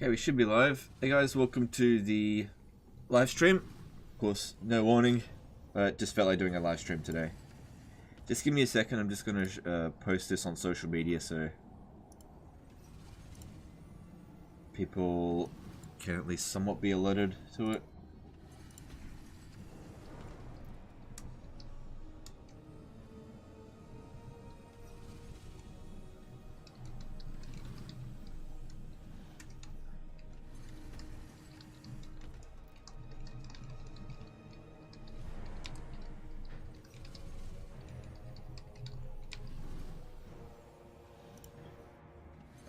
Okay, we should be live. Hey guys, welcome to the live stream. Of course, no warning, but just felt like doing a live stream today. Just give me a second, I'm just going to post this on social media so people can at least somewhat be alerted to it.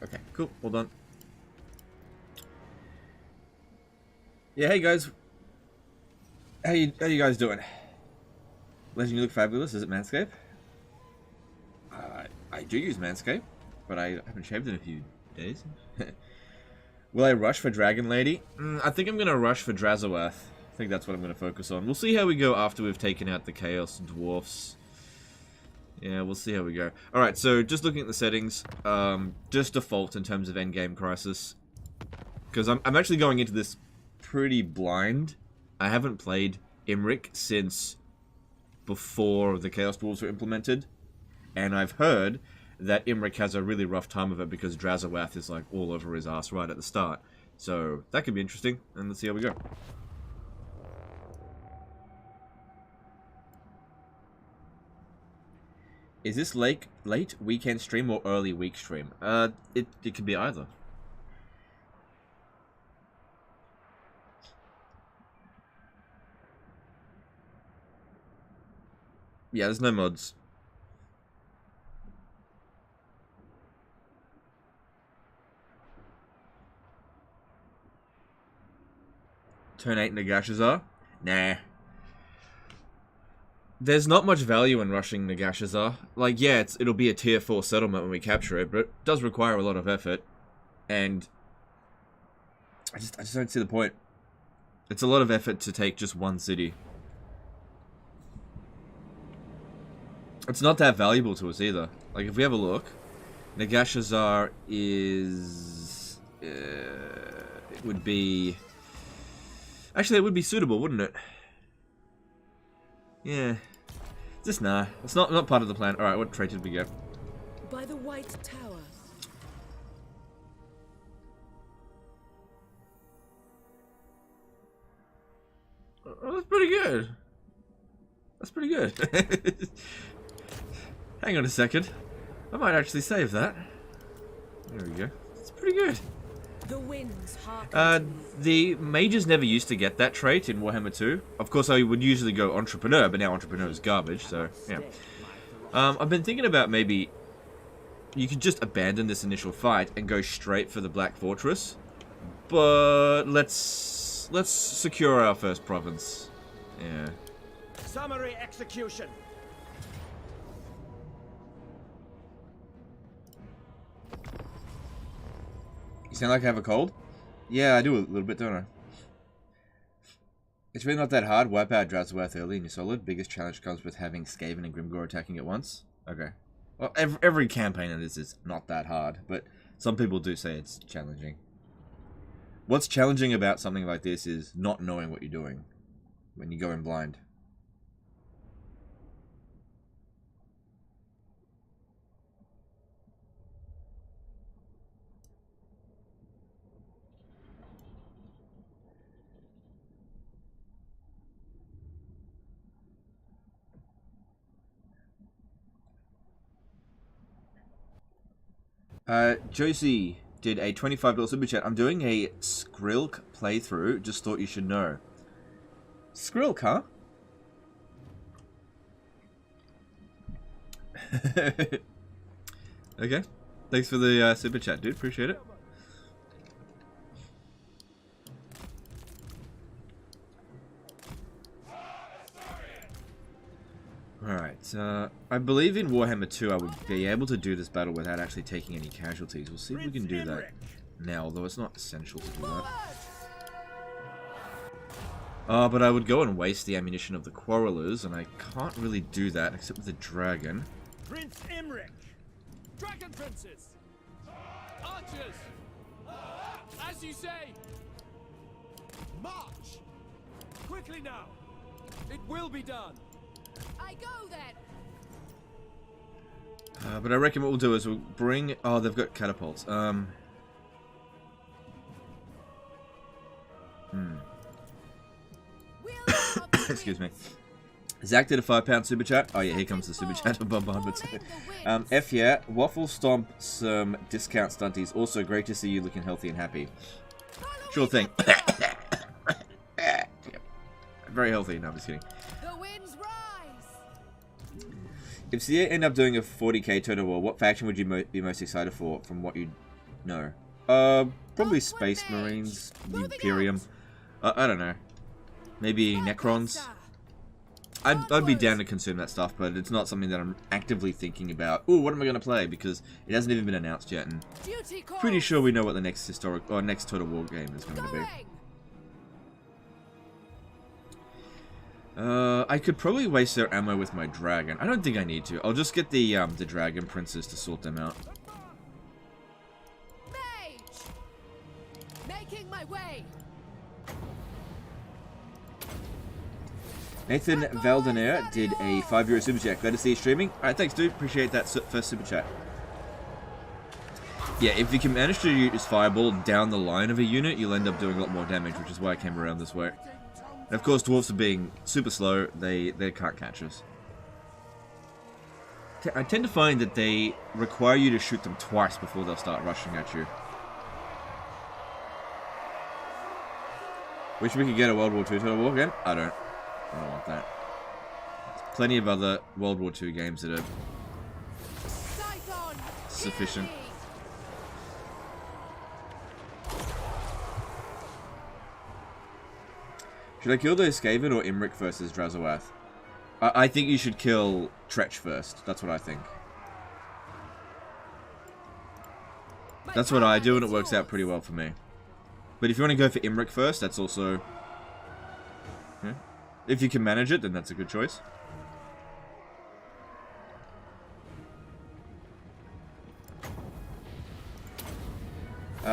Okay, cool, well done. Yeah, hey guys. How you guys doing? Legend, you look fabulous. Is it Manscaped? I do use Manscaped, but I haven't shaved in a few days. Will I rush for Dragon Lady? I think I'm going to rush for Drazawath. I think that's what I'm going to focus on. We'll see how we go after we've taken out the Chaos Dwarfs. Yeah, we'll see how we go. Alright, so just looking at the settings, just default in terms of endgame crisis. Because I'm actually going into this pretty blind. I haven't played Imrik since before the Chaos Dwarves were implemented. And I've heard that Imrik has a really rough time of it because Drazawath is like all over his ass right at the start. So that could be interesting, and let's see how we go. Is this late weekend stream or early week stream? It could be either. Yeah, there's no mods. Turn 8 Nagashazar? Nah. There's not much value in rushing Nagashazar. Like, yeah, it'll be a tier 4 settlement when we capture it, but it does require a lot of effort. And I just don't see the point. It's a lot of effort to take just one city. It's not that valuable to us either. Like, if we have a look, Nagashazar is... it would be... Actually, it would be suitable, wouldn't it? Yeah. Just nah. It's not part of the plan. Alright, what trait did we get? By the White Tower. Oh, that's pretty good. That's pretty good. Hang on a second. I might actually save that. There we go. It's pretty good. The winds the mages never used to get that trait in Warhammer 2. Of course, I would usually go Entrepreneur, but now Entrepreneur is garbage, so, yeah. I've been thinking about maybe you could just abandon this initial fight and go straight for the Black Fortress. But let's secure our first province. Yeah. Summary execution. You sound like I have a cold? Yeah, I do a little bit, don't I? It's really not that hard. Wipe out Drazawath early and you're solid. Biggest challenge comes with having Skaven and Grimgor attacking at once. Okay. Well, every campaign in this is not that hard, but some people do say it's challenging. What's challenging about something like this is not knowing what you're doing when you go in blind. Josie did a $25 super chat. I'm doing a Skrilk playthrough. Just thought you should know. Skrilk, huh? Okay. Thanks for the super chat, dude. Appreciate it. Alright, I believe in Warhammer 2 I would be able to do this battle without actually taking any casualties. We'll see if we can do that now, although it's not essential to do that. But I would go and waste the ammunition of the Quarrelers, and I can't really do that except with the Dragon. Prince Imrik. Dragon Princes. Archers. As you say. March. Quickly now. It will be done. I go then. But I reckon what we'll do is we'll bring... Oh, they've got catapults. Excuse me. Zach did a £5 super chat. Oh yeah, here comes the super chat of Bob Barnwood. F yeah, Waffle Stomp some discount stunties. Also great to see you looking healthy and happy. Sure thing. Very healthy. No, I'm just kidding. The winds rise. If CA end up doing a 40k total war, what faction would you be most excited for from what you know? Probably Space Marines, Imperium. I don't know. Maybe Necrons. I'd be down to consume that stuff, but it's not something that I'm actively thinking about. Ooh, what am I going to play? Because it hasn't even been announced yet, and pretty sure we know what the next next Total War game is going to be. I could probably waste their ammo with my dragon. I don't think I need to. I'll just get the dragon princes to sort them out. Mage! Making my way. Nathan Valdenair did a €5 super chat. Glad to see you streaming. Alright, thanks dude. Appreciate that first super chat. Yeah, if you can manage to use Fireball down the line of a unit, you'll end up doing a lot more damage, which is why I came around this way. And of course, dwarves are being super slow. They can't catch us. I tend to find that they require you to shoot them twice before they'll start rushing at you. Wish we could get a World War II Total War again. I don't want that. There's plenty of other World War II games that are sufficient. Should I kill the Skaven or Imrik versus Drazoath? I think you should kill Tretch first. That's what I think. That's what I do, and it works out pretty well for me. But if you want to go for Imrik first, that's also... Yeah. If you can manage it, then that's a good choice.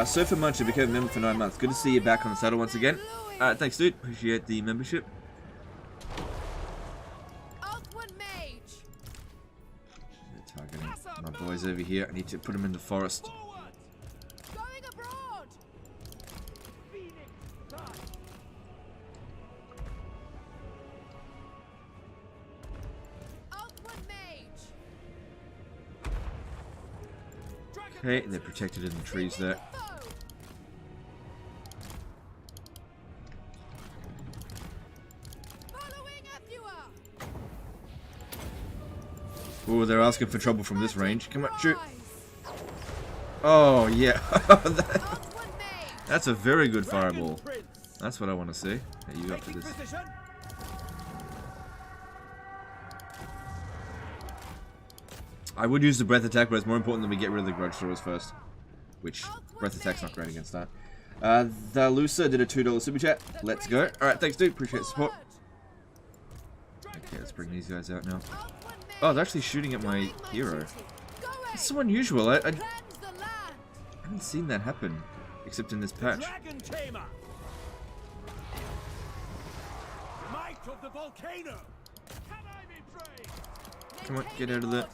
Surfer Muncher became a member for 9 months. Good to see you back on the saddle once again. Thanks, dude. Appreciate the membership. Targeting my boys over here. I need to put them in the forest. Going abroad. Okay, they're protected in the trees there. Oh, they're asking for trouble from this range. Come on, shoot. Oh, yeah. That's a very good fireball. That's what I want to see. Hey, you up for this? I would use the breath attack, but it's more important that we get rid of the grudge throwers first. Which, breath attack's not great against that. The Lucer did a $2 super chat. Let's go. Alright, thanks dude. Appreciate the support. Okay, let's bring these guys out now. Oh, they're actually shooting at my hero. It's so unusual. I haven't seen that happen, except in this patch. Come on, get out of there.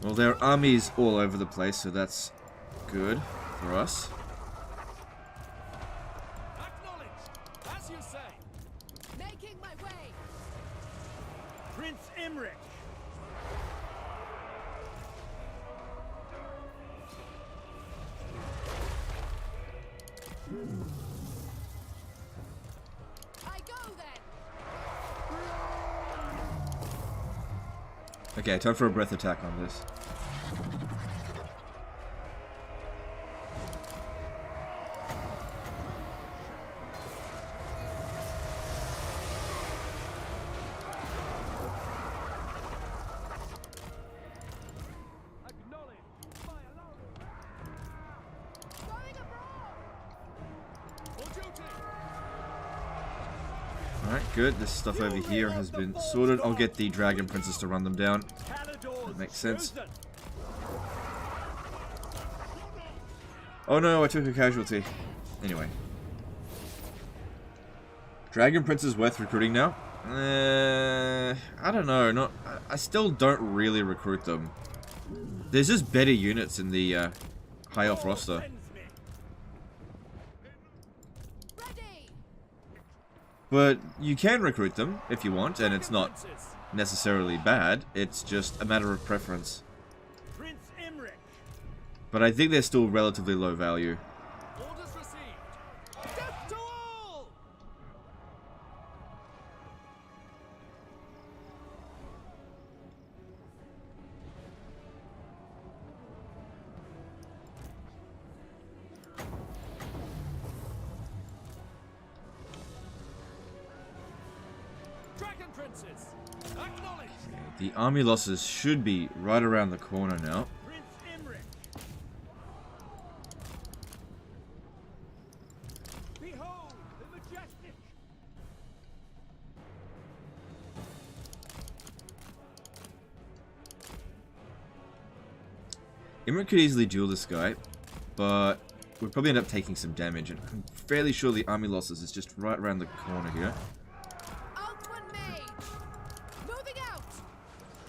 Well, there are armies all over the place, so that's good for us. Prince Imrik. I go then. Okay, time for a breath attack on this. Alright, good. This stuff over here has been sorted. I'll get the Dragon Princess to run them down. That makes sense. Oh no, I took a casualty. Anyway. Dragon Prince is worth recruiting now? I don't know. I still don't really recruit them. There's just better units in the high elf roster. Ready. But you can recruit them if you want, and it's not necessarily bad. It's just a matter of preference. Prince Imrik. But I think they're still relatively low value. Orders received. Death to all! Dragon princes, acknowledge. The army losses should be right around the corner now. Prince Imrik. Behold the majestic. Imrik could easily duel this guy, but we'd probably end up taking some damage, and I'm fairly sure the army losses is just right around the corner here. Out one mage. Moving out.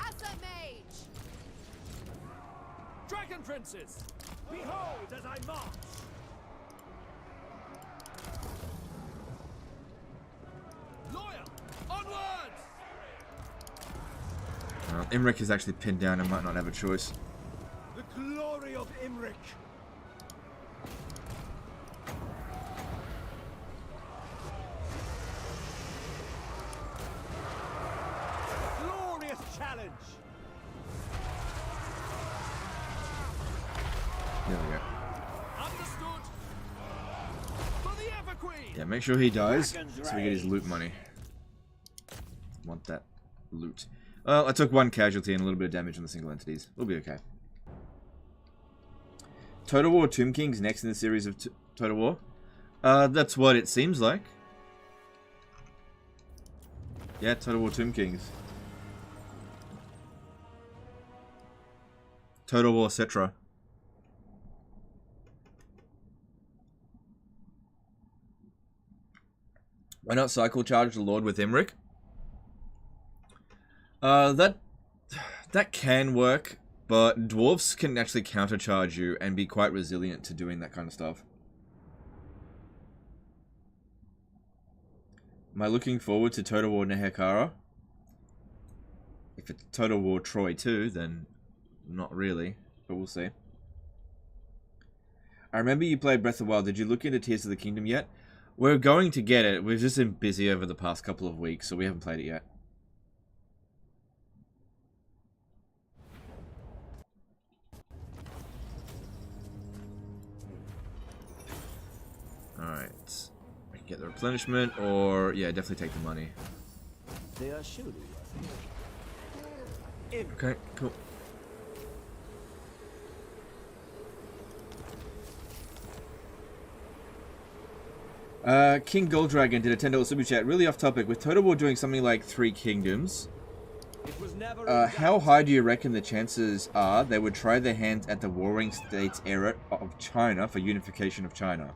As a mage. Dragon princes, behold as I march. Loyal, onwards! Imrik is actually pinned down and might not have a choice. The glory of Imrik. Glorious challenge. There we go. Understood. For the Everqueen. Yeah, make sure he dies so we get his loot money. Want that loot. Well, I took one casualty and a little bit of damage on the single entities. We'll be okay. Total War Tomb King's next in the series of Total War. That's what it seems like. Yeah, Total War Tomb Kings. Total War Cetra. Why not cycle charge the Lord with Imrik? That can work, but dwarves can actually countercharge you and be quite resilient to doing that kind of stuff. Am I looking forward to Total War Nehekara? If it's Total War Troy too, then not really, but we'll see. I remember you played Breath of the Wild. Did you look into Tears of the Kingdom yet? We're going to get it. We've just been busy over the past couple of weeks, so we haven't played it yet. Alright. I can get the replenishment, or, yeah, definitely take the money. They are surely Okay, cool. King Golddragon did a $10 super chat. Really off topic. With Total War doing something like 3 kingdoms, It was never how high do you reckon the chances are they would try their hands at the Warring States era of China for unification of China?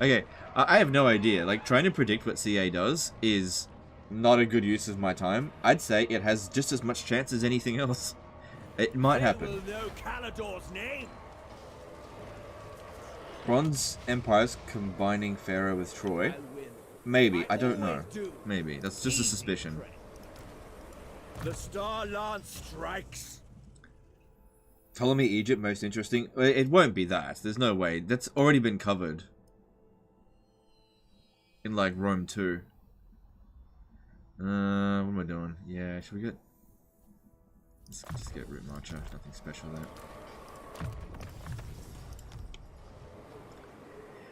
Okay, I have no idea. Like, trying to predict what CA does is not a good use of my time. I'd say it has just as much chance as anything else. It might happen. will know Calador's name. Bronze Empires combining Pharaoh with Troy. I'll win. Maybe, I don't know. always do. Maybe, that's just a Easy suspicion. prey. The Star Lance strikes. Ptolemy Egypt, most interesting. It won't be that. There's no way. That's already been covered. In, like, Rome 2. What am I doing? Yeah, should we get... Let's just get Root Marcher. Nothing special there.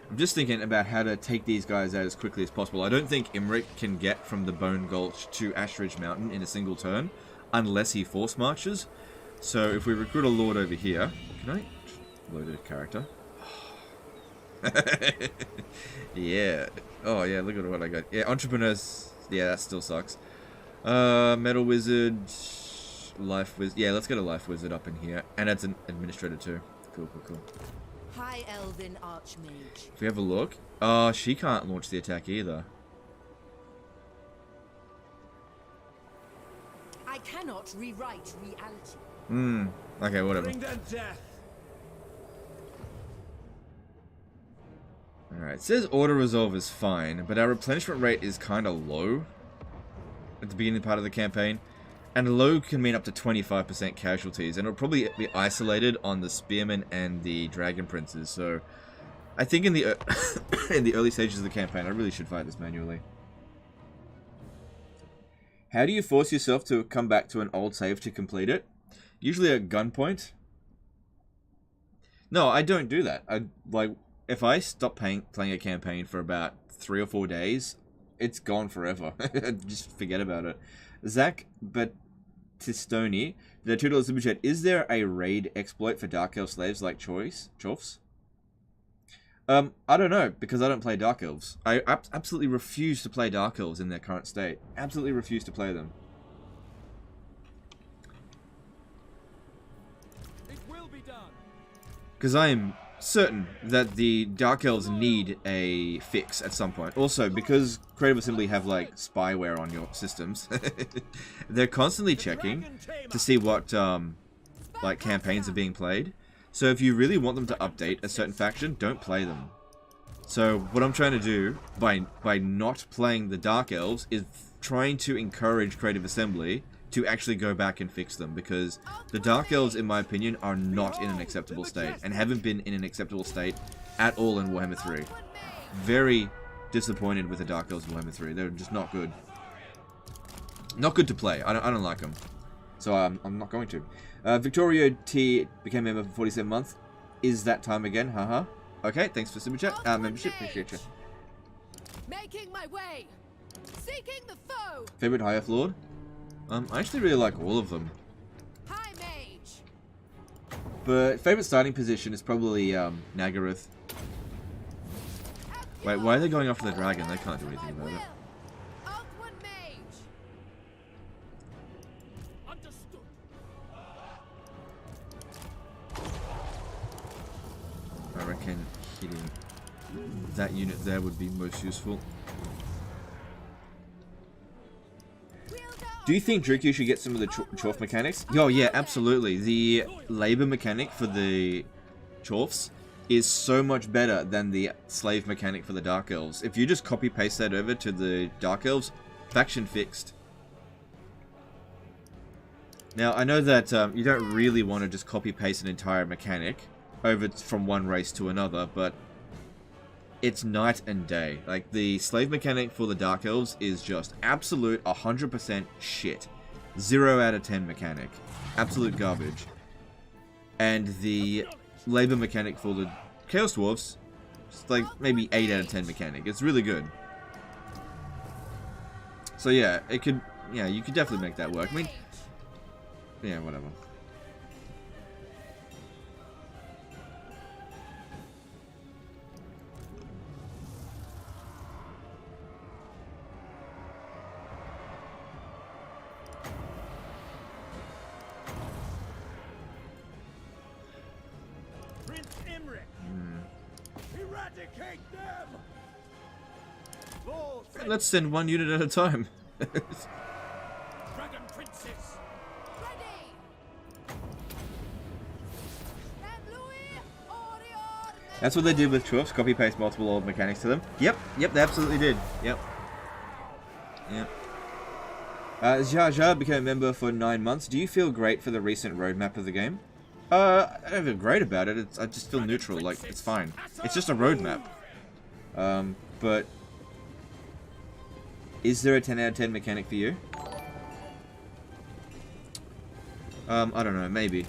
I'm just thinking about how to take these guys out as quickly as possible. I don't think Imrik can get from the Bone Gulch to Ashridge Mountain in a single turn, unless he force marches. So if we recruit a lord over here... Can I load a character? Yeah. Oh yeah, look at what I got. Yeah, entrepreneurs... Yeah, that still sucks. Metal Wizard... Life Wizard. Yeah, let's get a Life Wizard up in here. And it's an administrator too. Cool, cool, cool. High Elven Archmage. If we have a look. Oh, she can't launch the attack either. I cannot rewrite reality. Okay, whatever. Bring them death. Alright, it says auto resolve is fine, but our replenishment rate is kind of low at the beginning part of the campaign. And low can mean up to 25% casualties, and it'll probably be isolated on the Spearmen and the Dragon Princes, so I think in the in the early stages of the campaign, I really should fight this manually. How do you force yourself to come back to an old save to complete it? Usually at gunpoint. No, I don't do that. If I stop playing a campaign for about 3 or 4 days, it's gone forever. Just forget about it. Zach Batistoni, the $2 super chat. Is there a raid exploit for Dark Elf slaves like Chorfs? I don't know, because I don't play Dark Elves. I absolutely refuse to play Dark Elves in their current state. Absolutely refuse to play them. It will be done. Because I am certain that the Dark Elves need a fix at some point. Also, because Creative Assembly have, like, spyware on your systems, they're constantly checking to see what, like, campaigns are being played. So if you really want them to update a certain faction, don't play them. So what I'm trying to do, by not playing the Dark Elves, is trying to encourage Creative Assembly to actually go back and fix them, because the Dark Elves, in my opinion, are not in an acceptable state, and haven't been in an acceptable state at all in Warhammer 3. Very disappointed with the Dark Elves in Warhammer 3. They're just not good. Not good to play. I don't like them. So I'm not going to. Victoria T became a member for 47 months. Is that time again? Haha. Okay, thanks for super chat. Membership. Appreciate you. Making my way. Seeking the foe. Favorite High Elf Lord? I actually really like all of them. High Mage. But favorite starting position is probably Nagaroth. Wait, why are they going after the dragon? They can't do anything about it. Outward Mage. Understood. I reckon hitting that unit there would be most useful. Do you think Drikyu should get some of the Chorf mechanics? Oh yeah, absolutely. The labor mechanic for the Chorfs is so much better than the slave mechanic for the Dark Elves. If you just copy-paste that over to the Dark Elves, faction fixed. Now, I know that you don't really want to just copy-paste an entire mechanic over from one race to another, but it's night and day. Like, the slave mechanic for the Dark Elves is just absolute 100% shit. 0 out of 10 mechanic. Absolute garbage. And the labor mechanic for the Chaos Dwarfs, it's like maybe 8 out of 10 mechanic. It's really good. So yeah, you could definitely make that work. I mean, yeah, whatever. Prince Imrik. Eradicate them. Lord, Let's send one unit at a time. Dragon Princess. Ready. Stand Louis. Orion. That's what they did with Chorfs, copy-paste multiple old mechanics to them. Yep, they absolutely did. Yep. Jar Jar became a member for 9 months. Do you feel great for the recent roadmap of the game? I don't feel great about it. I just feel neutral. Like, it's fine. It's just a roadmap. But is there a 10 out of 10 mechanic for you? I don't know. Maybe.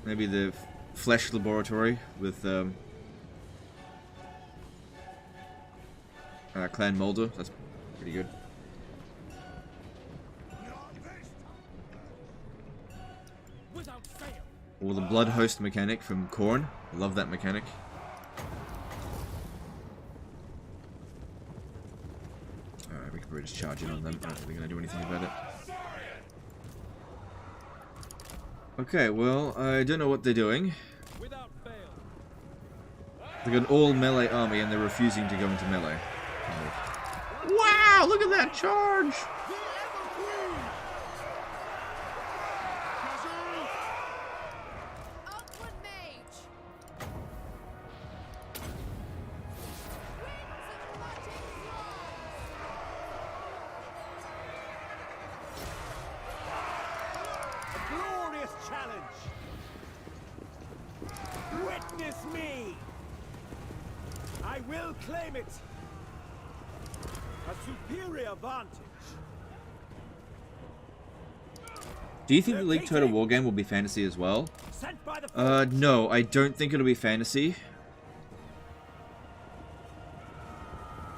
Maybe the Flesh Laboratory with Clan Mulder. That's pretty good. Without fail. Or the Blood Host mechanic from Khorne. I love that mechanic. Alright, we can probably just charge in on them. I don't think they're going to do anything about it. Okay, well, I don't know what they're doing. Without fail. They've got an all melee army and they're refusing to go into melee. Wow, look at that charge! Outward mage. Winds of flooding A glorious challenge. Witness me. I will claim it. A superior vantage. Do you think the League Total Wargame will be fantasy as well? Sent by the No, I don't think it'll be fantasy.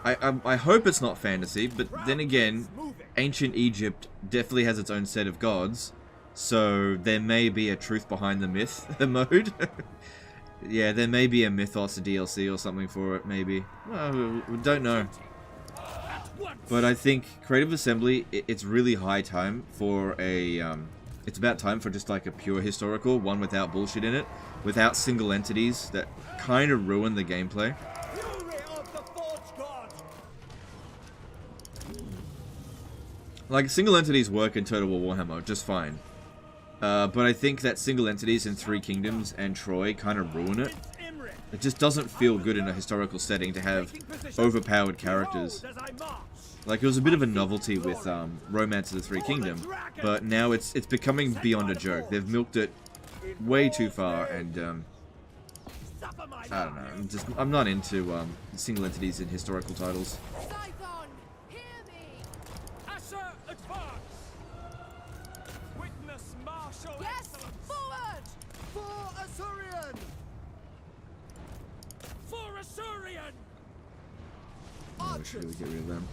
I hope it's not fantasy, but then again, ancient Egypt definitely has its own set of gods, so there may be a truth behind the myth mode. Yeah, there may be a mythos, a DLC or something for it, maybe. Well, we don't know. But I think Creative Assembly, it's really high time for a... it's about time for just like a pure historical, one without bullshit in it, without single entities that kind of ruin the gameplay. fury of the Forge God. Like, single entities work in Total War Warhammer just fine. But I think that single entities in Three Kingdoms and Troy kind of ruin it. Imrik. It just doesn't feel good in a historical setting to have overpowered characters. Behold as I march. Like, it was a bit of a novelty with Romance of the Three Kingdoms, but now it's becoming beyond a joke. They've milked it way too far, and Suffer my I don't know. I'm not into single entities in historical titles. Scython, hear me. Asher, advance. Witness martial Yes, excellence. forward. For Assyrian. For Assyrian. Oh, we should really get rid of them.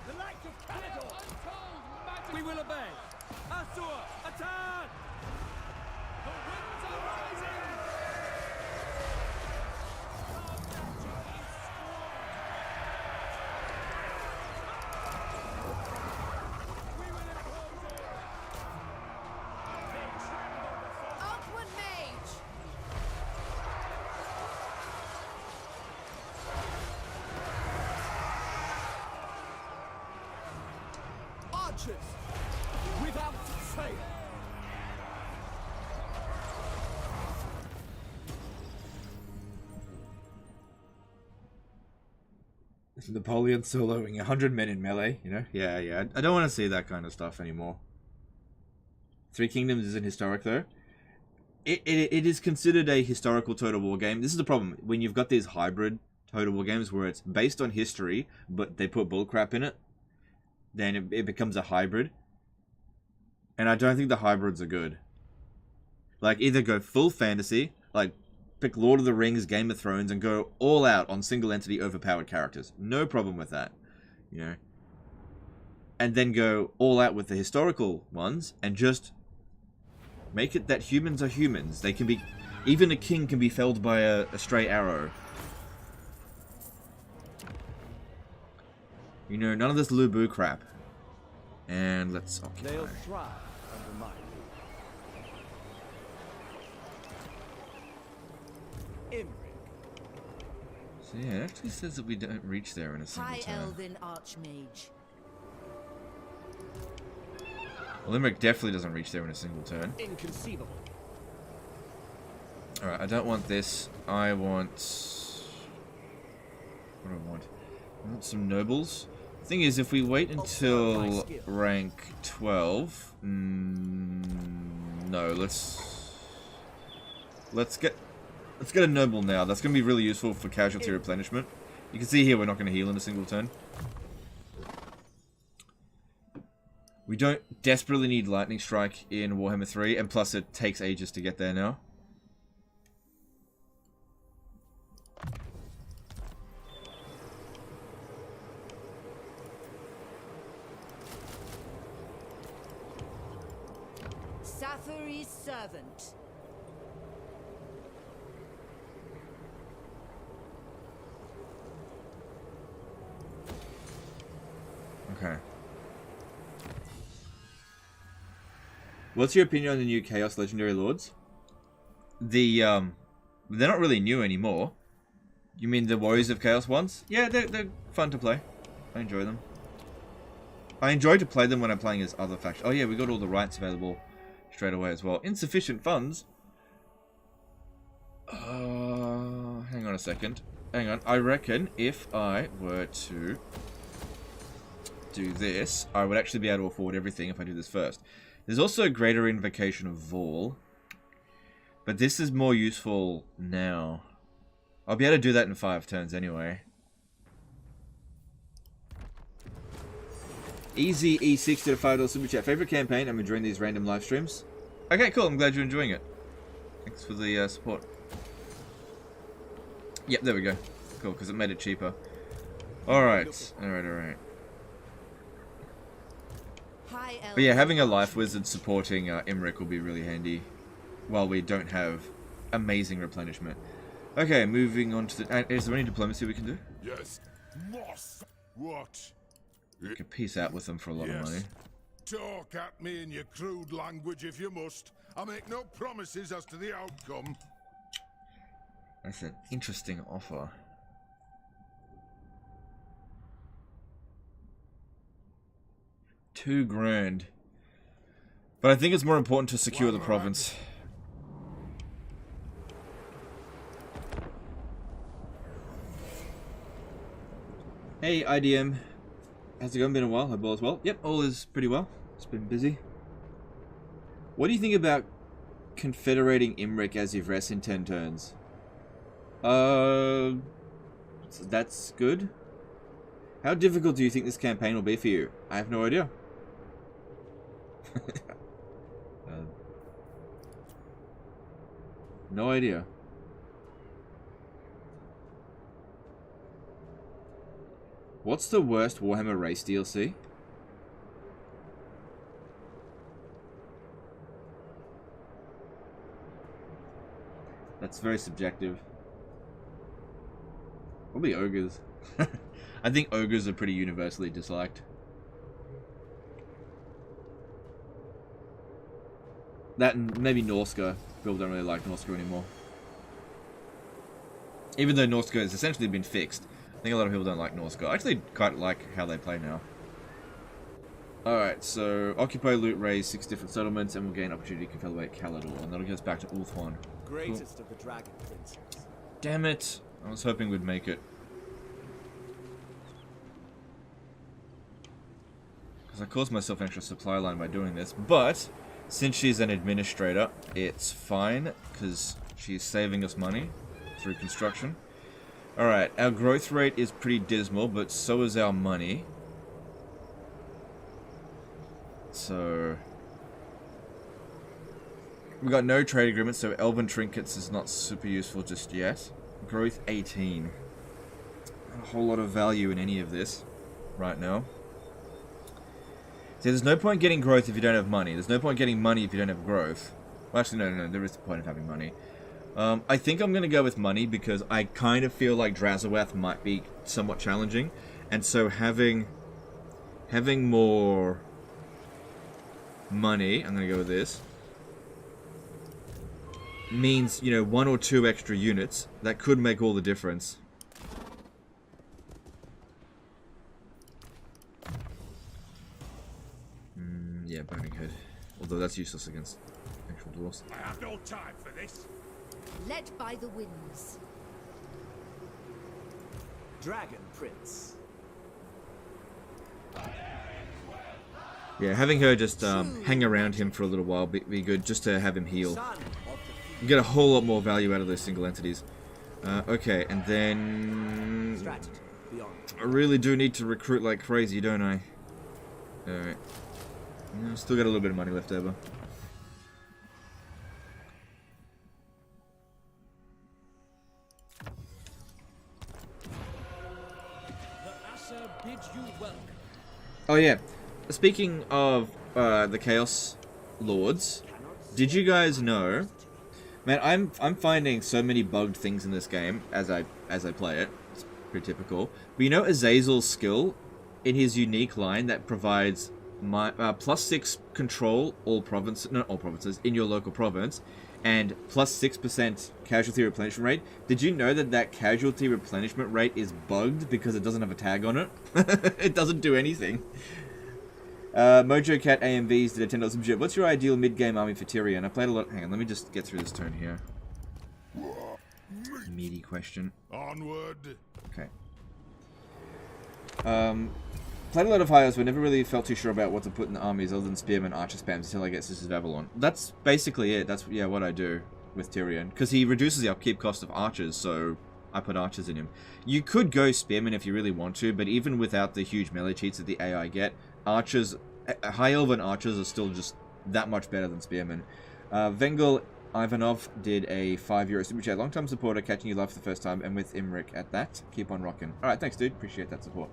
The light of Caledon. We will obey. Assur, attack. The winds are rising. Our capture is strong. We will impose it. They tremble before Outward mage. archers without fail. Napoleon soloing 100 men in melee, you know? Yeah. I don't want to see that kind of stuff anymore. Three Kingdoms isn't historic, though. It is considered a historical Total War game. This is the problem. When you've got these hybrid Total War games where it's based on history, but they put bullcrap in it, then it becomes a hybrid. And I don't think the hybrids are good. Like, either go full fantasy, like, pick Lord of the Rings, Game of Thrones, and go all out on single entity overpowered characters. No problem with that, you know. And then go all out with the historical ones, and just make it that humans are humans. They can be... Even a king can be felled by a stray arrow. You know, none of this Lubu crap. And let's occupy. They'll thrive under my rule. Imrik. So yeah, it actually says that we don't reach there in a single High turn. Elven Archmage. Well, Imrik definitely doesn't reach there in a single turn. Inconceivable. Alright, I don't want this. I want... What do I want? I want some nobles. The thing is, if we wait until rank 12... no, let's get a noble now. That's going to be really useful for casualty replenishment. You can see here we're not going to heal in a single turn. We don't desperately need Lightning Strike in Warhammer 3, and plus it takes ages to get there now. Sathari's servant. Okay. What's your opinion on the new Chaos Legendary Lords? They're not really new anymore. You mean the Warriors of Chaos ones? Yeah, they're fun to play. I enjoy them. I enjoy to play them when I'm playing as other factions. Oh yeah, we got all the rights available straight away as well. Insufficient funds. Hang on a second. Hang on. I reckon if I were to do this, I would actually be able to afford everything if I do this first. There's also a greater invocation of Vol. But this is more useful now. I'll be able to do that in 5 turns anyway. Easy E6 to the $5 super chat. Favorite campaign? I'm enjoying these random live streams. Okay, cool. I'm glad you're enjoying it. Thanks for the support. Yep, there we go. Cool, because it made it cheaper. Alright. Alright. But yeah, having a life wizard supporting Imrik will be really handy. While we don't have amazing replenishment. Okay, moving on to the... is there any diplomacy we can do? Yes. Moss. What? We can peace out with them for a lot of money. Talk at me in your crude language if you must. I make no promises as to the outcome. That's an interesting offer. $2 grand. But I think it's more important to secure the province. Hey, IDM. How's it going? Been a while. Hope all is well. Yep, all is pretty well. It's been busy. What do you think about confederating Imrik as you've rest in 10 turns? That's good. How difficult do you think this campaign will be for you? I have no idea. No idea. What's the worst Warhammer race DLC? That's very subjective. Probably ogres. I think ogres are pretty universally disliked. That and maybe Norska. People don't really like Norska anymore. Even though Norska has essentially been fixed. I think a lot of people don't like Norska. I actually quite like how they play now. Alright, so occupy, loot, raise 6 different settlements, and we'll gain opportunity to confederate Calador. And that'll get us back to Ulthuan. Greatest of the dragon princes. Damn it! I was hoping we'd make it. Because I caused myself an extra supply line by doing this, but since she's an administrator, it's fine, because she's saving us money through construction. Alright, our growth rate is pretty dismal, but so is our money. So... we got no trade agreements, so Elven Trinkets is not super useful just yet. Growth 18. Not a whole lot of value in any of this right now. See, there's no point getting growth if you don't have money. There's no point getting money if you don't have growth. Well, actually, no, there is the point of having money. I think I'm going to go with money because I kind of feel like Drazaweth might be somewhat challenging. And so having more money, I'm going to go with this, means, you know, 1 or 2 extra units. That could make all the difference. Yeah, Burning Head. Although that's useless against actual dwarves. I have no time for this. Led by the winds. Dragon Prince. Yeah, having her just hang around him for a little while be good, just to have him heal. Son of You get a whole lot more value out of those single entities. Okay, and then... Strategy beyond. I really do need to recruit like crazy, don't I? Alright. Still got a little bit of money left over. The Asher bids you welcome. Oh yeah, speaking of the Chaos Lords, did you guys know? Man, I'm finding so many bugged things in this game as I play it. It's pretty typical. But you know Azazel's skill in his unique line that provides +6 control not all provinces in your local province, and +6% casualty replenishment rate. Did you know that that casualty replenishment rate is bugged because it doesn't have a tag on it? It doesn't do anything. Mojo Cat AMVs did a $10 subject. What's your ideal mid-game army for Tyrion? I played a lot. Hang on, let me just get through this turn here. Meaty question. Onward. Okay. Played a lot of Hyos, but never really felt too sure about what to put in the armies other than Spearman, Archer spams until I get Sisters of Avalon. That's basically it. That's, yeah, what I do with Tyrion. Because he reduces the upkeep cost of Archers, so I put Archers in him. You could go Spearman if you really want to, but even without the huge melee cheats that the AI get, Archers, High Elven Archers are still just that much better than Spearman. Vengel Ivanov did a €5 super chat. Long time supporter, catching you live for the first time, and with Imrik at that. Keep on rocking. Alright, thanks dude. Appreciate that support.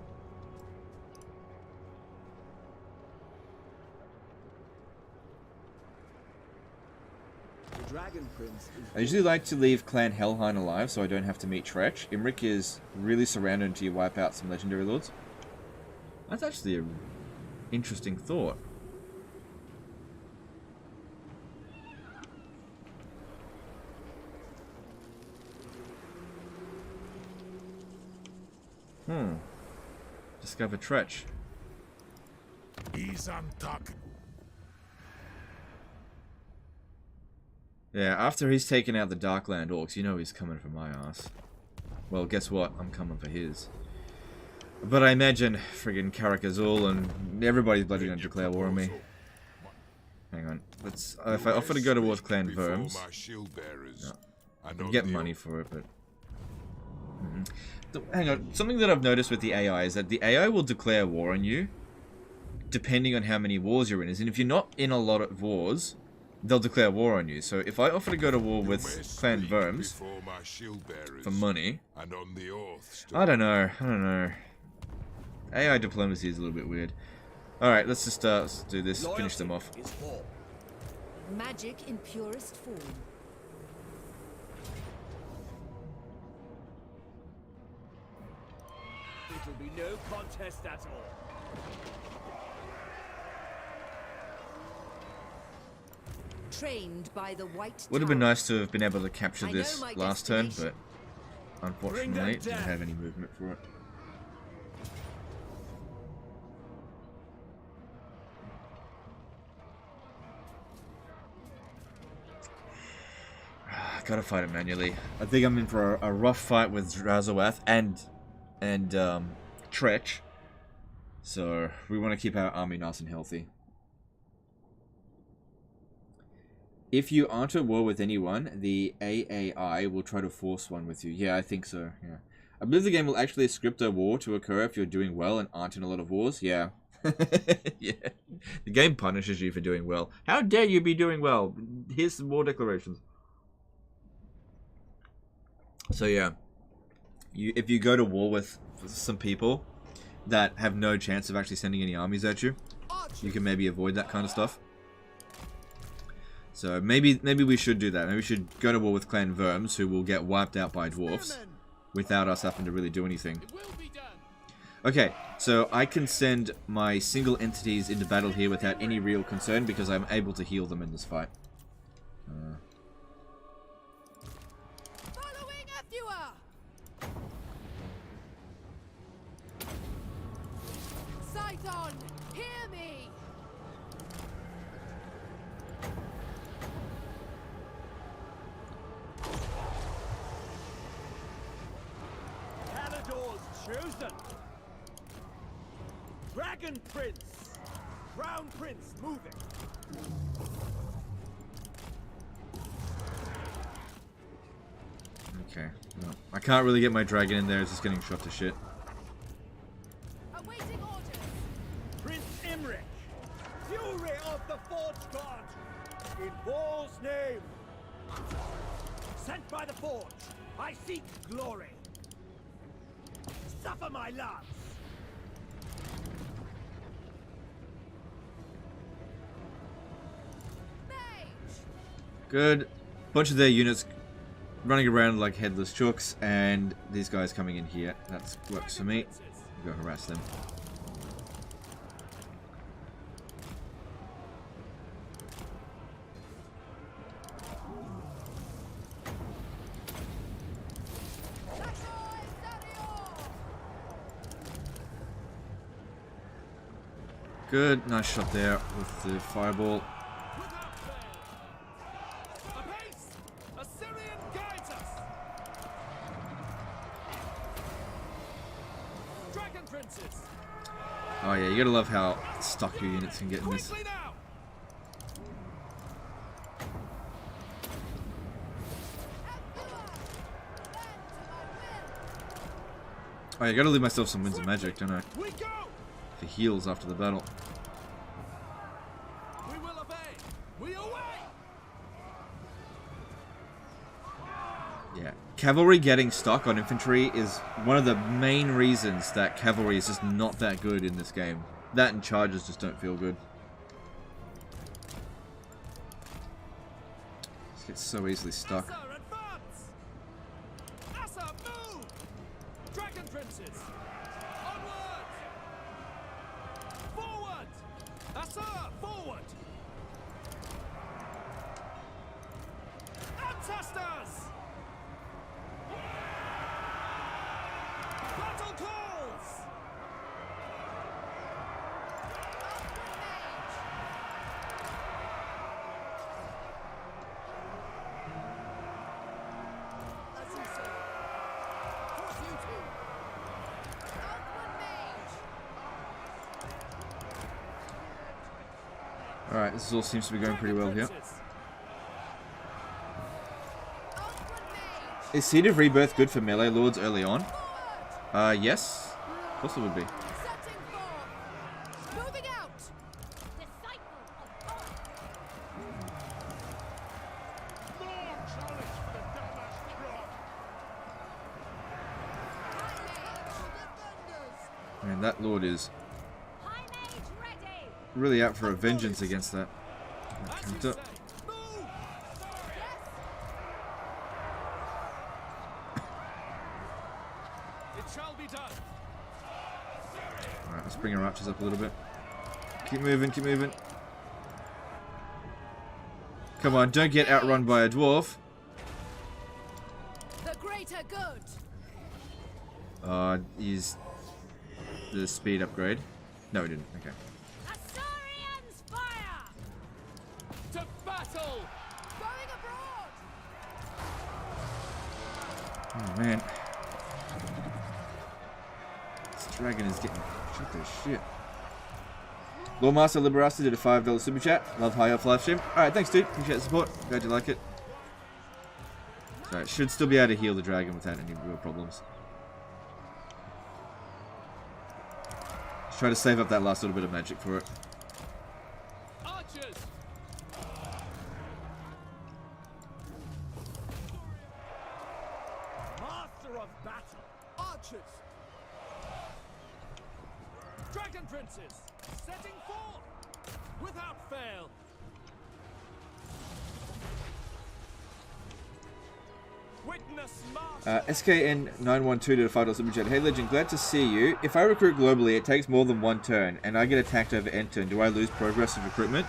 The Dragon Prince is I usually like to leave Clan Helheim alive so I don't have to meet Tretch. Imrik is really surrounded until you wipe out some legendary lords. That's actually an interesting thought. Discover Tretch. He's on talking. Yeah, after he's taken out the Darkland Orcs, you know he's coming for my ass. Well, guess what? I'm coming for his. But I imagine friggin' Karakazul and everybody's bloody gonna declare war on me. Hang on. Let's. If I offer to go towards Clan Verms, I'd get money for it, but. Hang on. Something that I've noticed with the AI is that the AI will declare war on you, depending on how many wars you're in. And if you're not in a lot of wars, they'll declare war on you. So if I offer to go to war with Clan Verms for money, I don't know. AI diplomacy is a little bit weird. Alright, let's just let's do this, finish them off. Magic in purest form. It'll be no contest at all. Trained by the White Would have been Tower. nice to have been able to capture I this know my last turn, but destination. unfortunately didn't have any movement for it. Gotta fight it manually. I think I'm in for a rough fight with Drazoath and Tretch. So we want to keep our army nice and healthy. If you aren't at war with anyone, the AAI will try to force one with you. Yeah, I think so. Yeah, I believe the game will actually script a war to occur if you're doing well and aren't in a lot of wars. Yeah. Yeah. The game punishes you for doing well. How dare you be doing well? Here's some war declarations. So yeah, if you go to war with some people that have no chance of actually sending any armies at you, you can maybe avoid that kind of stuff. So maybe we should do that. Maybe we should go to war with Clan Verms, who will get wiped out by dwarfs without us having to really do anything. Okay, so I can send my single entities into battle here without any real concern because I'm able to heal them in this fight. Following Athua. Scython, hear me. Calador's chosen. Dragon Prince. Crown Prince moving. Okay, no, I can't really get my dragon in there. It's just getting shot to shit. Awaiting orders. Prince Imrik. Fury of the Forge God. In war's name. Sent by the Forge. I seek glory. Suffer my lance. Mage. Good. Bunch of their units running around like headless chooks, and these guys coming in here. That works for me. Go harass them. Good. Nice shot there with the fireball. Without fail. Apace! Assyrian guides us! Dragon Princes! Oh yeah, you gotta love how stuck your units can get in this. Quickly now! Oh, you gotta leave myself some Winds of Magic, don't I? We go! For heals after the battle. We will obey! We away! Yeah. Cavalry getting stuck on infantry is one of the main reasons that cavalry is just not that good in this game. That and charges just don't feel good. Just get so easily stuck. Assa, advance! Assa, move! Dragon Princes! Onward! Forward! Assa, forward! Ancestors! Battle calls! As you say. For duty. Outward mage. Alright, this all seems to be going pretty well here. Princes. Outward mage. Is Seed of Rebirth good for melee lords early on? Forward. Yes. Of course it would be. Setting forth. Moving out. Disciple of God. More challenge for the Damask Trot. Man, that lord is High mage ready. really out for a vengeance against that As you counter. say. Move! It shall be done. Alright, let's bring our archers up a little bit. Keep moving, keep moving. Come on, don't get outrun by a dwarf. The greater good. Use the speed upgrade. No, we didn't. Okay. Assyrians fire. To battle! Going abroad. Oh man. This dragon is getting shot to shit. Lawmaster Liberasti did a $5 super chat. Love High Elf Livestream. Alright, thanks dude. Appreciate the support. Glad you like it. So should still be able to heal the dragon without any real problems. Let's try to save up that last little bit of magic for it. Archers! Master of battle! Archers! Dragon Princes! Setting forth! Without fail! Witness master! SKN912 did a $5 super chat. Hey Legend, glad to see you. If I recruit globally, it takes more than one turn, and I get attacked over end turn. Do I lose progress of recruitment?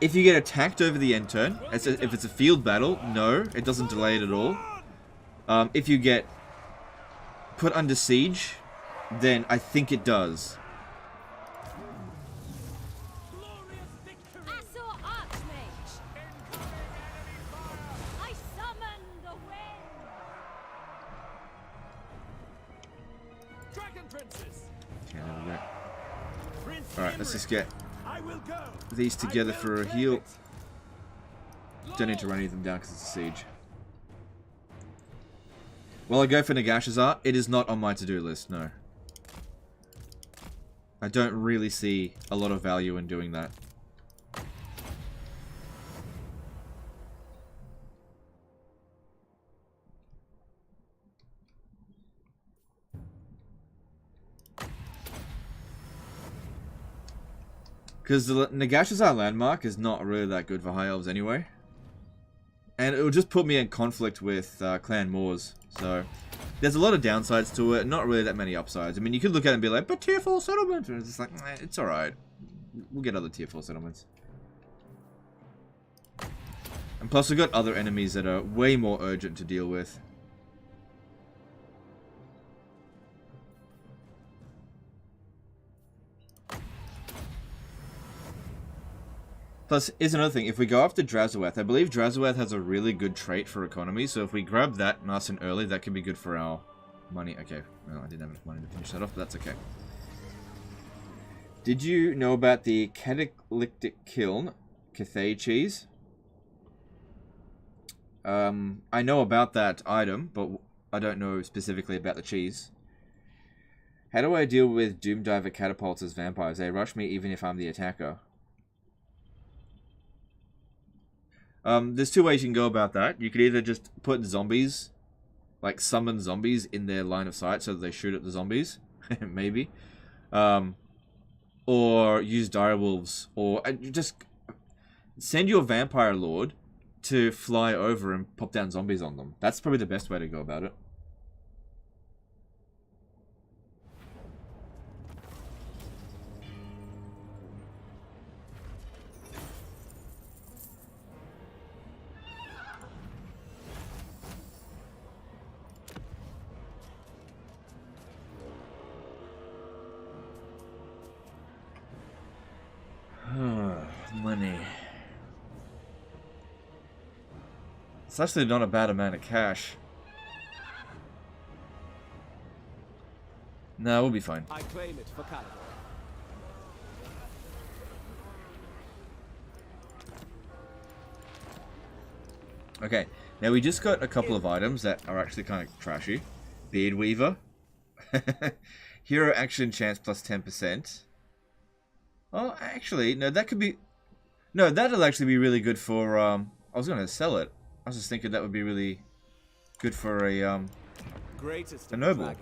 If you get attacked over the end turn, if it's a field battle, no, it doesn't delay it at all. If you get put under siege, then I think it does. Glorious victory! Assor Archmage. I summon the wind. Dragon Princes! Okay, there we go. Prince Alright, let's just Imrik, get I will go! these together I will for a claim heal. it. Don't need to run any of them down because it's a siege. Will I go for Nagash's It is not on my to-do list, no. I don't really see a lot of value in doing that. Because the Nagash's landmark is not really that good for High Elves anyway. And it will just put me in conflict with Clan Moors. So, there's a lot of downsides to it, not really that many upsides. I mean, you could look at it and be like, but tier 4 settlement! And it's just like, it's alright. We'll get other tier 4 settlements. And plus, we've got other enemies that are way more urgent to deal with. Plus, here's another thing. If we go after Drazaweth, I believe Drazaweth has a really good trait for economy. So if we grab that nice and early, that could be good for our money. Okay, well, I didn't have enough money to finish that off, but that's okay. Did you know about the Cataclysmic Kiln Cathay cheese? I know about that item, but I don't know specifically about the cheese. How do I deal with Doomdiver catapults as vampires? They rush me even if I'm the attacker. There's two ways you can go about that. You could either just put zombies, like summon zombies in their line of sight so that they shoot at the zombies, maybe. Or use direwolves, or just send your vampire lord to fly over and pop down zombies on them. That's probably the best way to go about it. Money. It's actually not a bad amount of cash. No, we'll be fine. I claim it for Calibur. Okay, now we just got a couple of items that are actually kind of trashy. Beard Weaver. Hero action chance plus 10%. Oh, actually, no, that could be... No, that'll actually be really good for, I was going to sell it. I was just thinking that would be really good for a noble.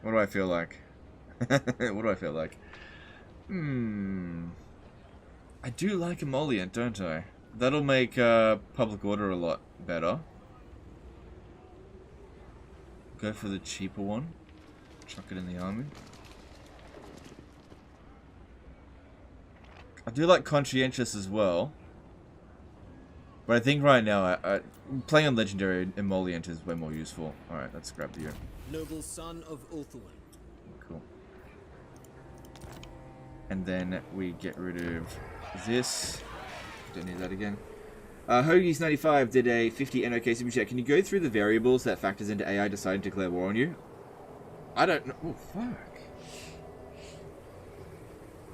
What do I feel like? What do I feel like? I do like emollient, don't I? That'll make public order a lot better. Go for the cheaper one. Chuck it in the army. I do like conscientious as well. But I think right now, playing on legendary emollient is way more useful. Alright, let's grab the... Noble son of Ulthuan. Cool. And then we get rid of this. Don't need that again. Hoagies95 did a 50 NOK super chat. Can you go through the variables that factors into AI deciding to declare war on you? I don't know. Oh, fuck.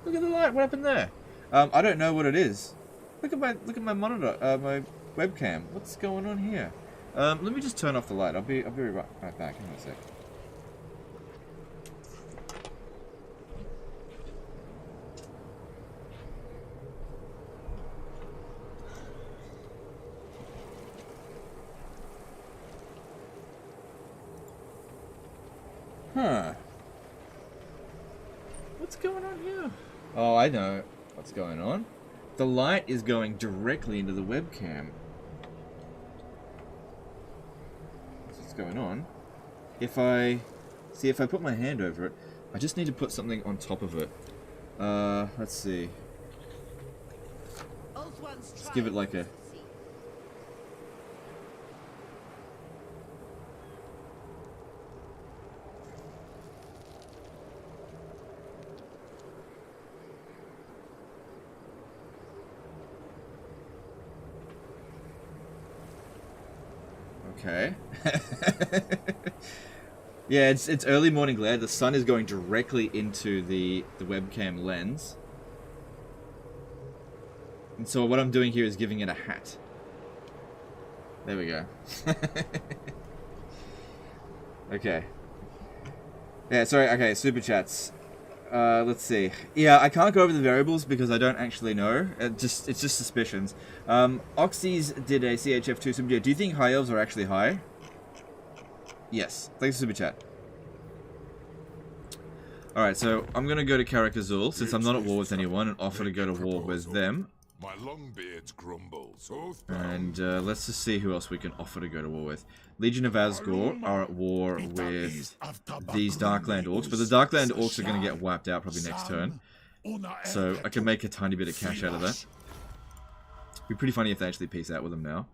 Look at the light. What happened there? I don't know what it is. Look at my monitor, my webcam. What's going on here? Let me just turn off the light. I'll be right back. Hang on a sec. Huh. What's going on here? Oh, I know what's going on. The light is going directly into the webcam. That's what's going on. If I put my hand over it, I just need to put something on top of it. Let's see. Let's give it like a... Okay. Yeah, it's early morning glare. The sun is going directly into the webcam lens. And so what I'm doing here is giving it a hat. There we go. Okay. Yeah, sorry. Okay, super chats. Let's see. Yeah, I can't go over the variables because I don't actually know. It's just suspicions. Oxys did a CHF2 super chat. Do you think high elves are actually high? Yes. Thanks for super chat. Alright, so I'm gonna go to Karakazul since I'm not at war with anyone and offer to go to war with them. My longbeards grumbles. And let's just see who else we can offer to go to war with. Legion of Asgore are at war with these Darkland Orcs, but the Darkland Orcs are going to get wiped out probably next turn. So I can make a tiny bit of cash out of that. It'd be pretty funny if they actually peace out with them now.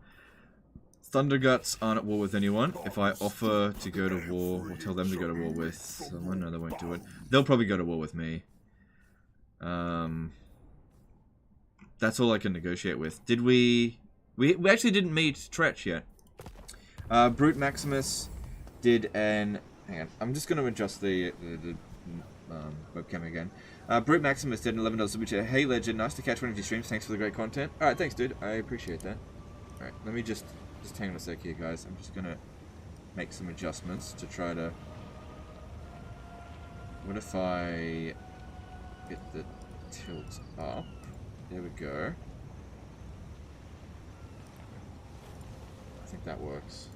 Thunderguts aren't at war with anyone. If I offer to go to war, or tell them to go to war with someone, no, they won't do it. They'll probably go to war with me. That's all I can negotiate with. Did we actually didn't meet Tretch yet. Brute Maximus did an... Hang on, I'm just going to adjust the webcam again. Brute Maximus did an $11 super chat. Hey Legend, nice to catch one of your streams. Thanks for the great content. Alright, thanks dude. I appreciate that. Alright, let me just hang on a sec here, guys. I'm just going to make some adjustments to try to... What if I get the tilt up? There we go. I think that works.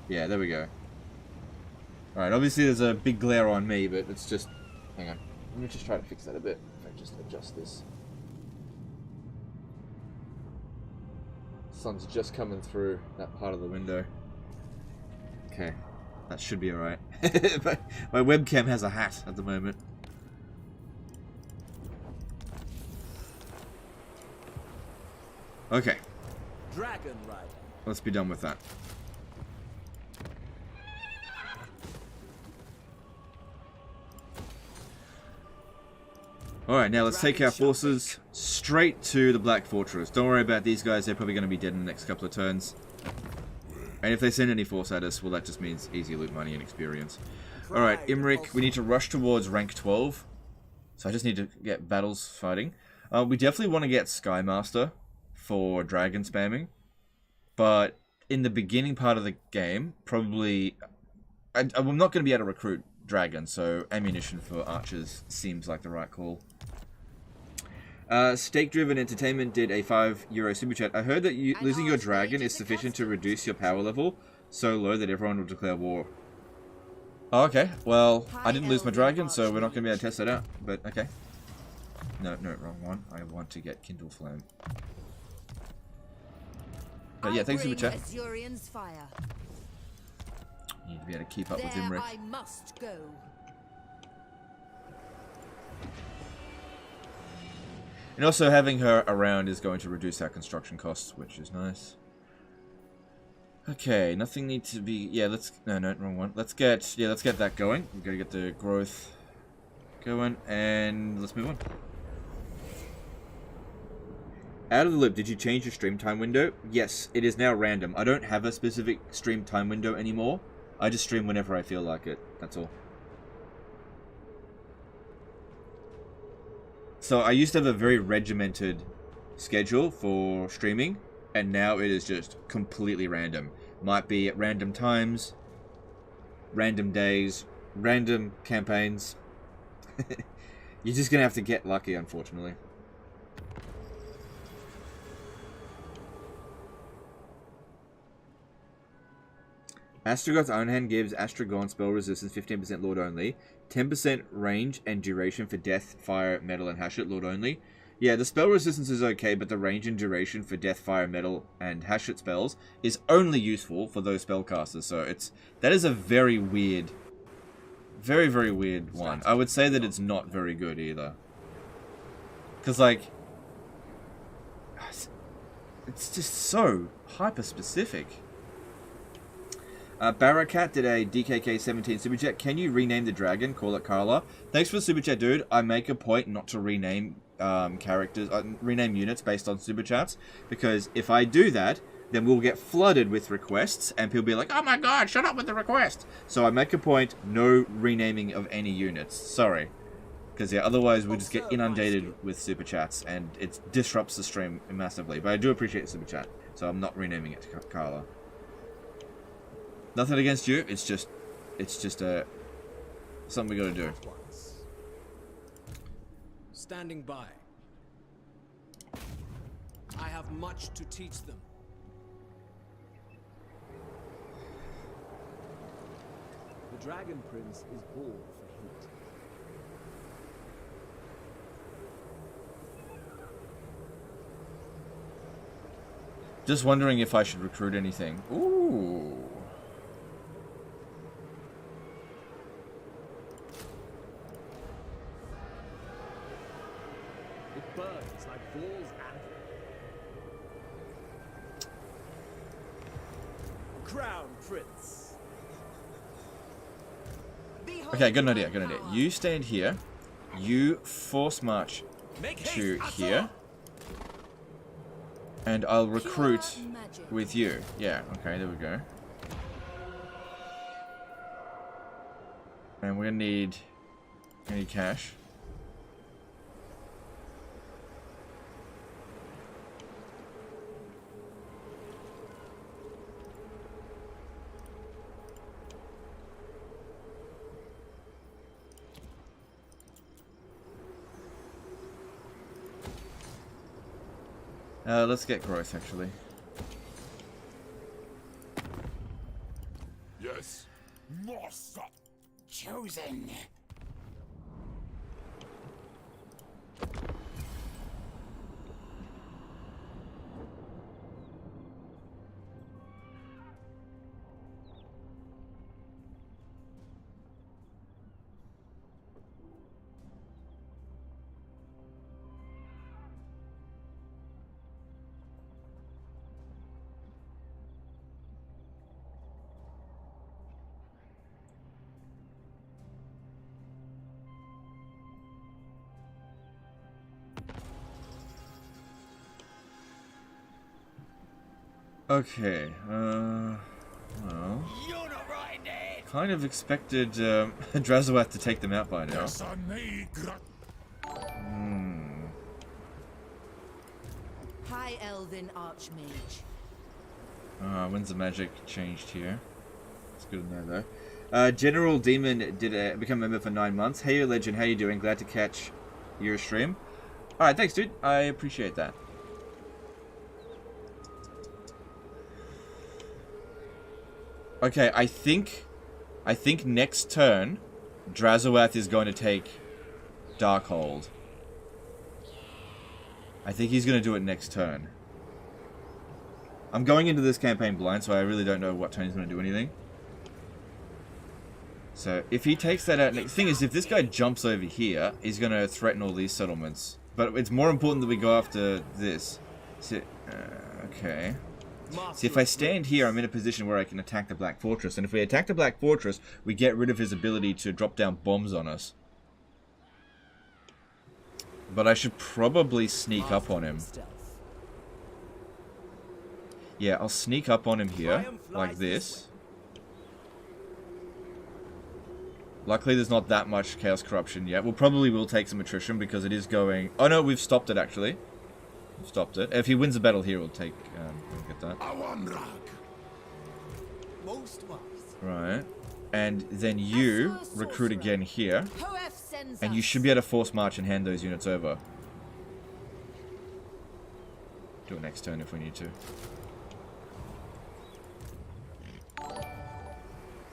Yeah, there we go. Alright, obviously there's a big glare on me, but it's just... Hang on. Let me just try to fix that a bit. If I just adjust this. Sun's just coming through that part of the window. Okay. That should be alright. My webcam has a hat at the moment. Okay. Dragon Rider. Let's be done with that. Alright, now let's take our forces straight to the Black Fortress. Don't worry about these guys, they're probably going to be dead in the next couple of turns. And if they send any force at us, well that just means easy loot money and experience. Alright, Imrik, we need to rush towards rank 12. So I just need to get battles fighting. We definitely want to get Skymaster for dragon spamming. But in the beginning part of the game, probably... I'm not going to be able to recruit dragons, so ammunition for archers seems like the right call. Stake-driven entertainment did a €5 super chat. I heard that losing your dragon is sufficient to reduce your power level so low that everyone will declare war. Oh, okay. Well, I didn't lose my dragon, so we're not going to be able to test that out. But, okay. No, wrong one. I want to get Kindle Flame. But yeah, thanks for the chat. You need to be able to keep up with Imrik. I must go. And also having her around is going to reduce our construction costs, which is nice. Okay, nothing needs to be... Yeah, let's... No, wrong one. Let's get that going. We've got to get the growth going, and let's move on. Out of the loop, did you change your stream time window? Yes, it is now random. I don't have a specific stream time window anymore. I just stream whenever I feel like it. That's all. So I used to have a very regimented schedule for streaming, and now it is just completely random. Might be at random times, random days, random campaigns. You're just going to have to get lucky, unfortunately. Astragon's Own Hand gives Astragon spell resistance 15% Lord only, 10% range and duration for Death, Fire, Metal, and Hatchet Lord only. Yeah, the spell resistance is okay, but the range and duration for Death, Fire, Metal, and Hatchet spells is only useful for those spellcasters. So that is a very weird, very, very weird one. I would say that it's not very good either. Because, like, it's just so hyper-specific. Barakat did a DKK17 super chat. Can you rename the dragon? Call it Carla. Thanks for the super chat, dude. I make a point not to rename rename units based on super chats, because if I do that, then we'll get flooded with requests, and people will be like, "Oh my god, shut up with the request!" So I make a point, no renaming of any units. Sorry, because yeah, otherwise we'll just get inundated with super chats, and it disrupts the stream massively. But I do appreciate the super chat, so I'm not renaming it to Carla. Nothing against you. It's just something we gotta do. Standing by. I have much to teach them. The Dragon Prince is born for heat. Just wondering if I should recruit anything. Ooh. It burns like Thor's anvil. Crown Prince. Okay, good idea, good idea. You stand here. You force march to here. And I'll recruit with you. Yeah, okay, there we go. And we're gonna need cash. Let's get growth, actually. Yes. Master. Chosen. Okay, well... You're not right, Ned. Kind of expected Drazoath to take them out by now. High Elven Archmage. When's the magic changed here? It's good to know, though. General Demon did become a member for 9 months. Hey, your legend, how you doing? Glad to catch your stream. Alright, thanks, dude. I appreciate that. Okay, I think next turn, Drazoath is going to take Darkhold. I think he's going to do it next turn. I'm going into this campaign blind, so I really don't know what turn he's going to do anything. So, if he takes that out... The thing is, if this guy jumps over here, he's going to threaten all these settlements. But it's more important that we go after this. So, okay. See, if I stand here, I'm in a position where I can attack the Black Fortress. And if we attack the Black Fortress, we get rid of his ability to drop down bombs on us. But I should probably sneak up on him. Yeah, I'll sneak up on him here, like this. Luckily, there's not that much Chaos Corruption yet. We'll probably will take some attrition because it is going... Oh no, we've stopped it, actually. We've stopped it. If he wins the battle here, we'll take... we'll get that. Right. And then you recruit again here. And you should be able to force march and hand those units over. Do it next turn if we need to.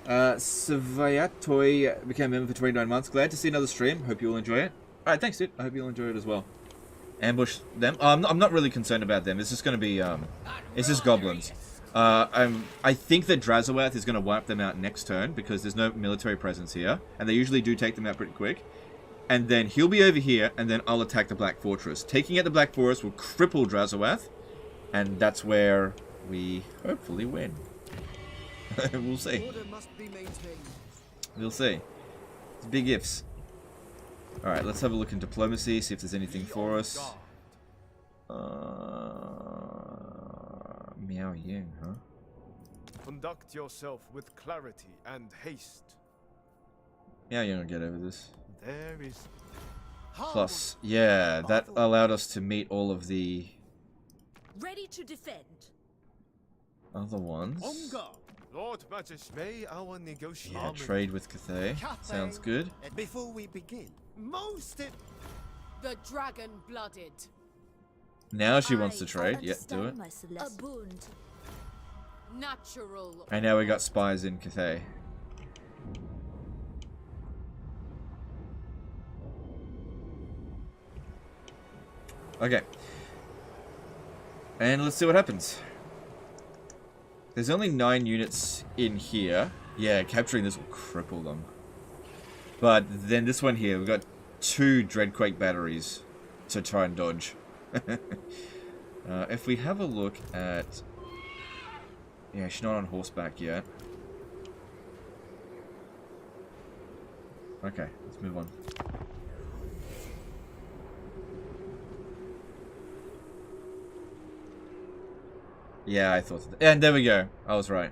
Savayatoy became a member for 29 months. Glad to see another stream. Hope you all enjoy it. Alright, thanks, dude. I hope you'll enjoy it as well. Ambush them. I'm not really concerned about them. It's just going to be, it's just goblins. I think that Drazoath is going to wipe them out next turn because there's no military presence here. And they usually do take them out pretty quick. And then he'll be over here, and then I'll attack the Black Fortress. Taking out the Black Fortress will cripple Drazoath. And that's where we hopefully win. We'll see. We'll see. It's big ifs. Alright, let's have a look in diplomacy, see if there's anything for us. Miao Ying, huh? Conduct yourself with clarity and haste. Miao Ying will get over this. There is... Plus, yeah, that allowed us to meet all of the... Ready to defend. Other ones. Lord Majesty, our negotiation. Yeah, trade with Cathay. Sounds good. Before we begin, The dragon-blooded. Now she wants to trade. Yeah, do it. Natural. And now we got spies in Cathay. Okay. And let's see what happens. There's only 9 units in here. Yeah, capturing this will cripple them. But then this one here, we've got 2 Dreadquake batteries to try and dodge. If we have a look at... Yeah, she's not on horseback yet. Okay, let's move on. Yeah, I thought so. And there we go. I was right.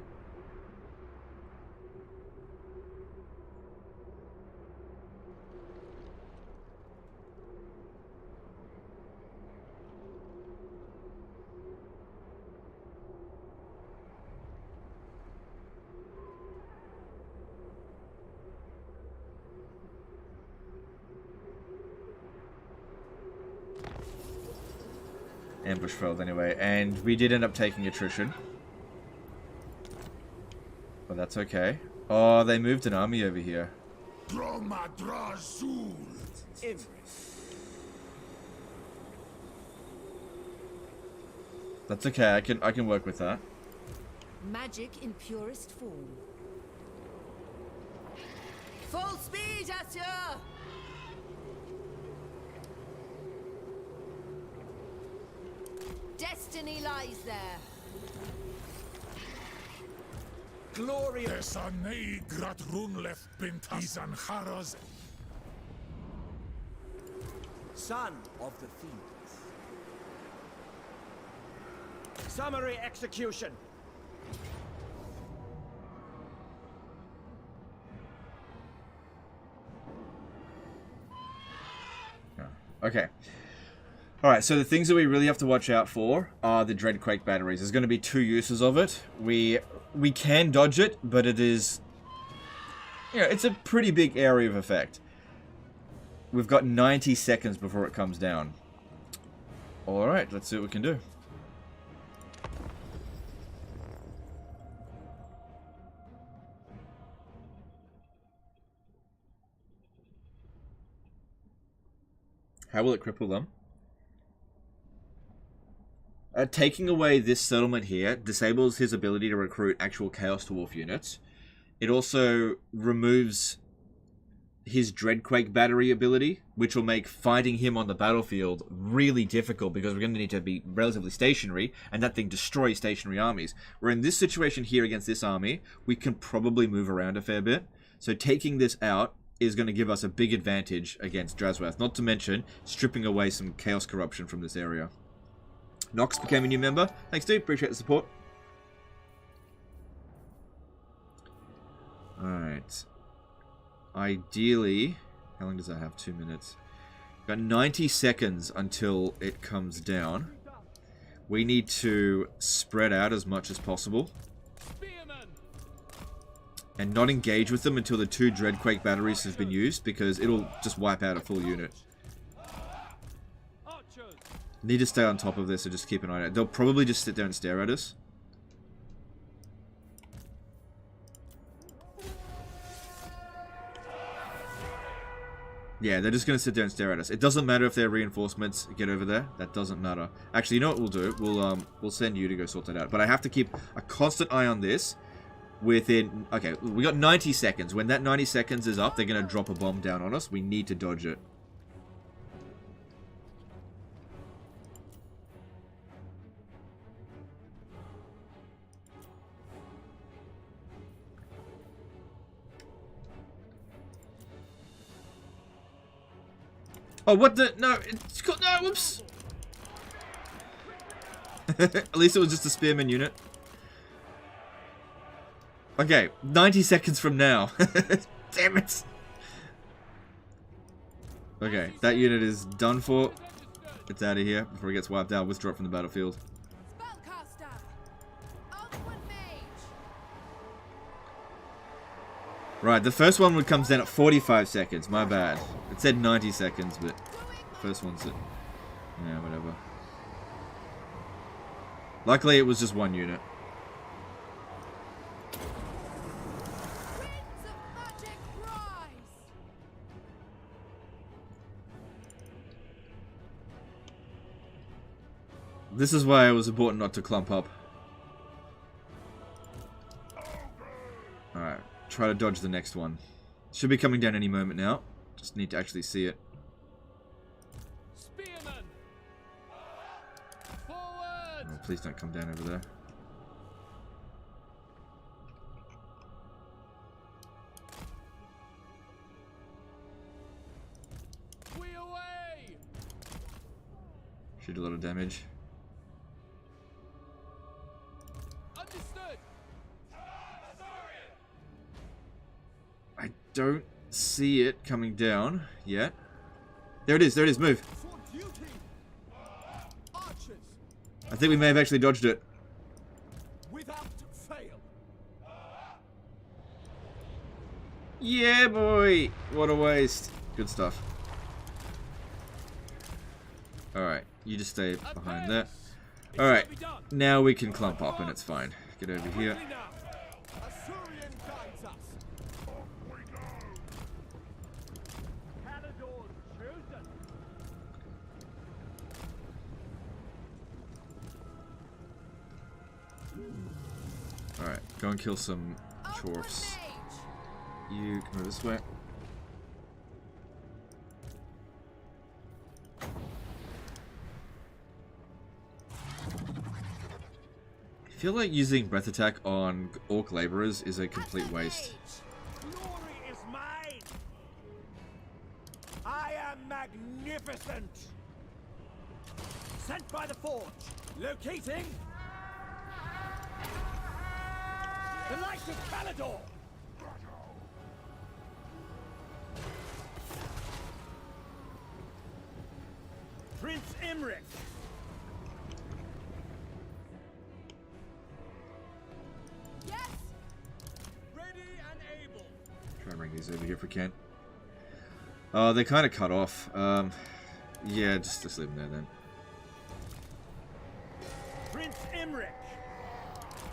Ambush failed anyway, and we did end up taking attrition. But that's okay. Oh, they moved an army over here. Imrik. That's okay, I can work with that. Magic in purest form. Full speed, Asya! Destiny lies there. Glorious. Son of the Fiends. Summary execution. Okay. Alright, so the things that we really have to watch out for are the Dreadquake batteries. There's going to be two uses of it. We can dodge it, but it is... Yeah, it's a pretty big area of effect. We've got 90 seconds before it comes down. Alright, let's see what we can do. How will it cripple them? Taking away this settlement here disables his ability to recruit actual Chaos Dwarf units. It also removes his Dreadquake battery ability, which will make fighting him on the battlefield really difficult because we're going to need to be relatively stationary, and that thing destroys stationary armies. Where in this situation here against this army, we can probably move around a fair bit. So taking this out is going to give us a big advantage against Drazwath, not to mention stripping away some Chaos Corruption from this area. Nox became a new member. Thanks, dude. Appreciate the support. Alright. Ideally... How long does that have? 2 minutes. Got 90 seconds until it comes down. We need to spread out as much as possible. And not engage with them until the 2 Dreadquake batteries have been used, because it'll just wipe out a full unit. Need to stay on top of this, so just keep an eye out. They'll probably just sit there and stare at us. Yeah, they're just going to sit there and stare at us. It doesn't matter if their reinforcements get over there. That doesn't matter. Actually, you know what we'll do? We'll send you to go sort that out. But I have to keep a constant eye on this within... Okay, we got 90 seconds. When that 90 seconds is up, they're going to drop a bomb down on us. We need to dodge it. Oh, what the? No, it's got... No, whoops! At least it was just a spearman unit. Okay, 90 seconds from now. Damn it! Okay, that unit is done for. It's out of here before it gets wiped out. Withdraw it from the battlefield. Spellcaster! Ultimate Mage! Right, the first one comes down at 45 seconds. My bad. It said 90 seconds, but the first one's at... Yeah, whatever. Luckily, it was just one unit. Winds of Magic rise! This is why it was important not to clump up. Alright, try to dodge the next one. Should be coming down any moment now. Just need to actually see it. Spearman! Forward! Oh, please don't come down over there. We away! Should do a lot of damage. don't see it coming down yet. There it is, move. For duty. Archers, I think we may have actually dodged it. without fail. Yeah, boy! What a waste. Good stuff. Alright, you just stay behind there. Alright, now we can clump up and it's fine. Get over here. Quickly now. Assyrian guides us. Palador chosen. Alright, go and kill some Outward chorfs. mage. You come over this way. I feel like using breath attack on orc laborers is a complete Asset waste. mage. Glory is mine. I am magnificent. Sent by the forge. Locating. The Light of Palador. Prince Imrik. Yes. Ready and able. Try and bring these over here if we can. They kind of cut off. Yeah, just leave them there then. Prince Imrik.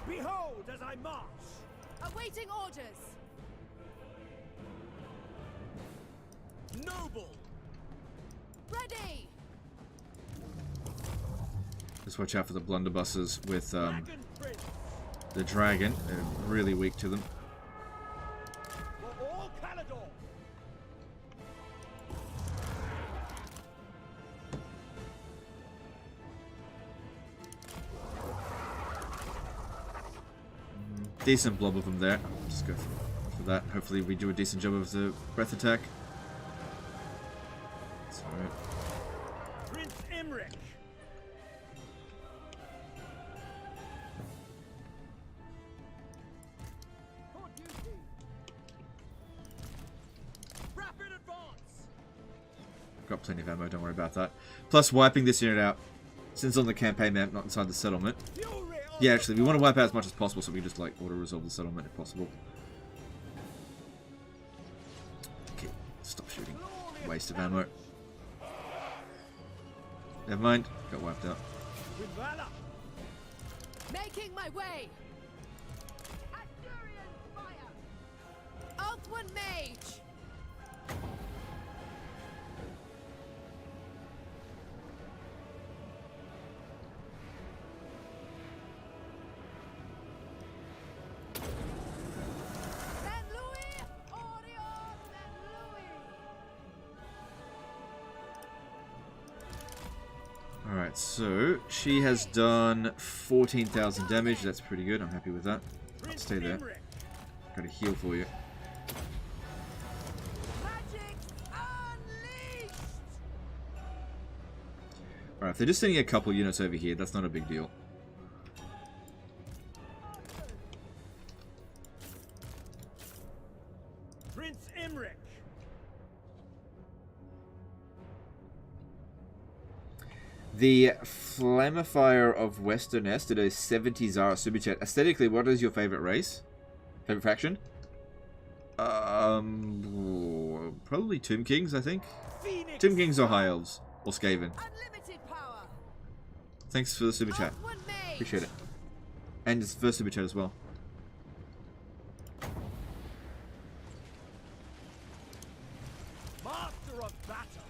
Behold as I march. Awaiting orders. Noble. Ready. Just watch out for the blunderbusses with Dragon Prince. the dragon. They're really weak to them. For all Palador. Decent blob of them there. Just go for that. Hopefully we do a decent job of the breath attack. That's alright. Prince Imrik. For duty. Rapid advance. Got plenty of ammo, don't worry about that. Plus wiping this unit out. Since on the campaign map, not inside the settlement. Fury of Yeah, the actually, we want to wipe out as much as possible so we can just, like, auto-resolve the settlement if possible. Okay, stop shooting. Waste of ammo. Never mind, got wiped out. with valor. Making my way. Assyrian fire. Outward mage. San Louis, Orion, San Louis. Alright, so she has done 14,000 damage. That's pretty good. I'm happy with that. Prince Stay there. Imrik. Got a heal for you. Magic unleashed. Alright, if they're just sending a couple units over here, that's not a big deal. Prince Imrik. The Flammifier of Western Est did a 70 Zara Super Chat. Aesthetically, what is your favorite race? Favorite faction? Probably Tomb Kings, I think. Phoenix. Tomb Kings or High Elves. Or Skaven. Unlimited power. Thanks for the Super Chat. Outward mage. Appreciate it. And it's the first Super Chat as well. Master of battle.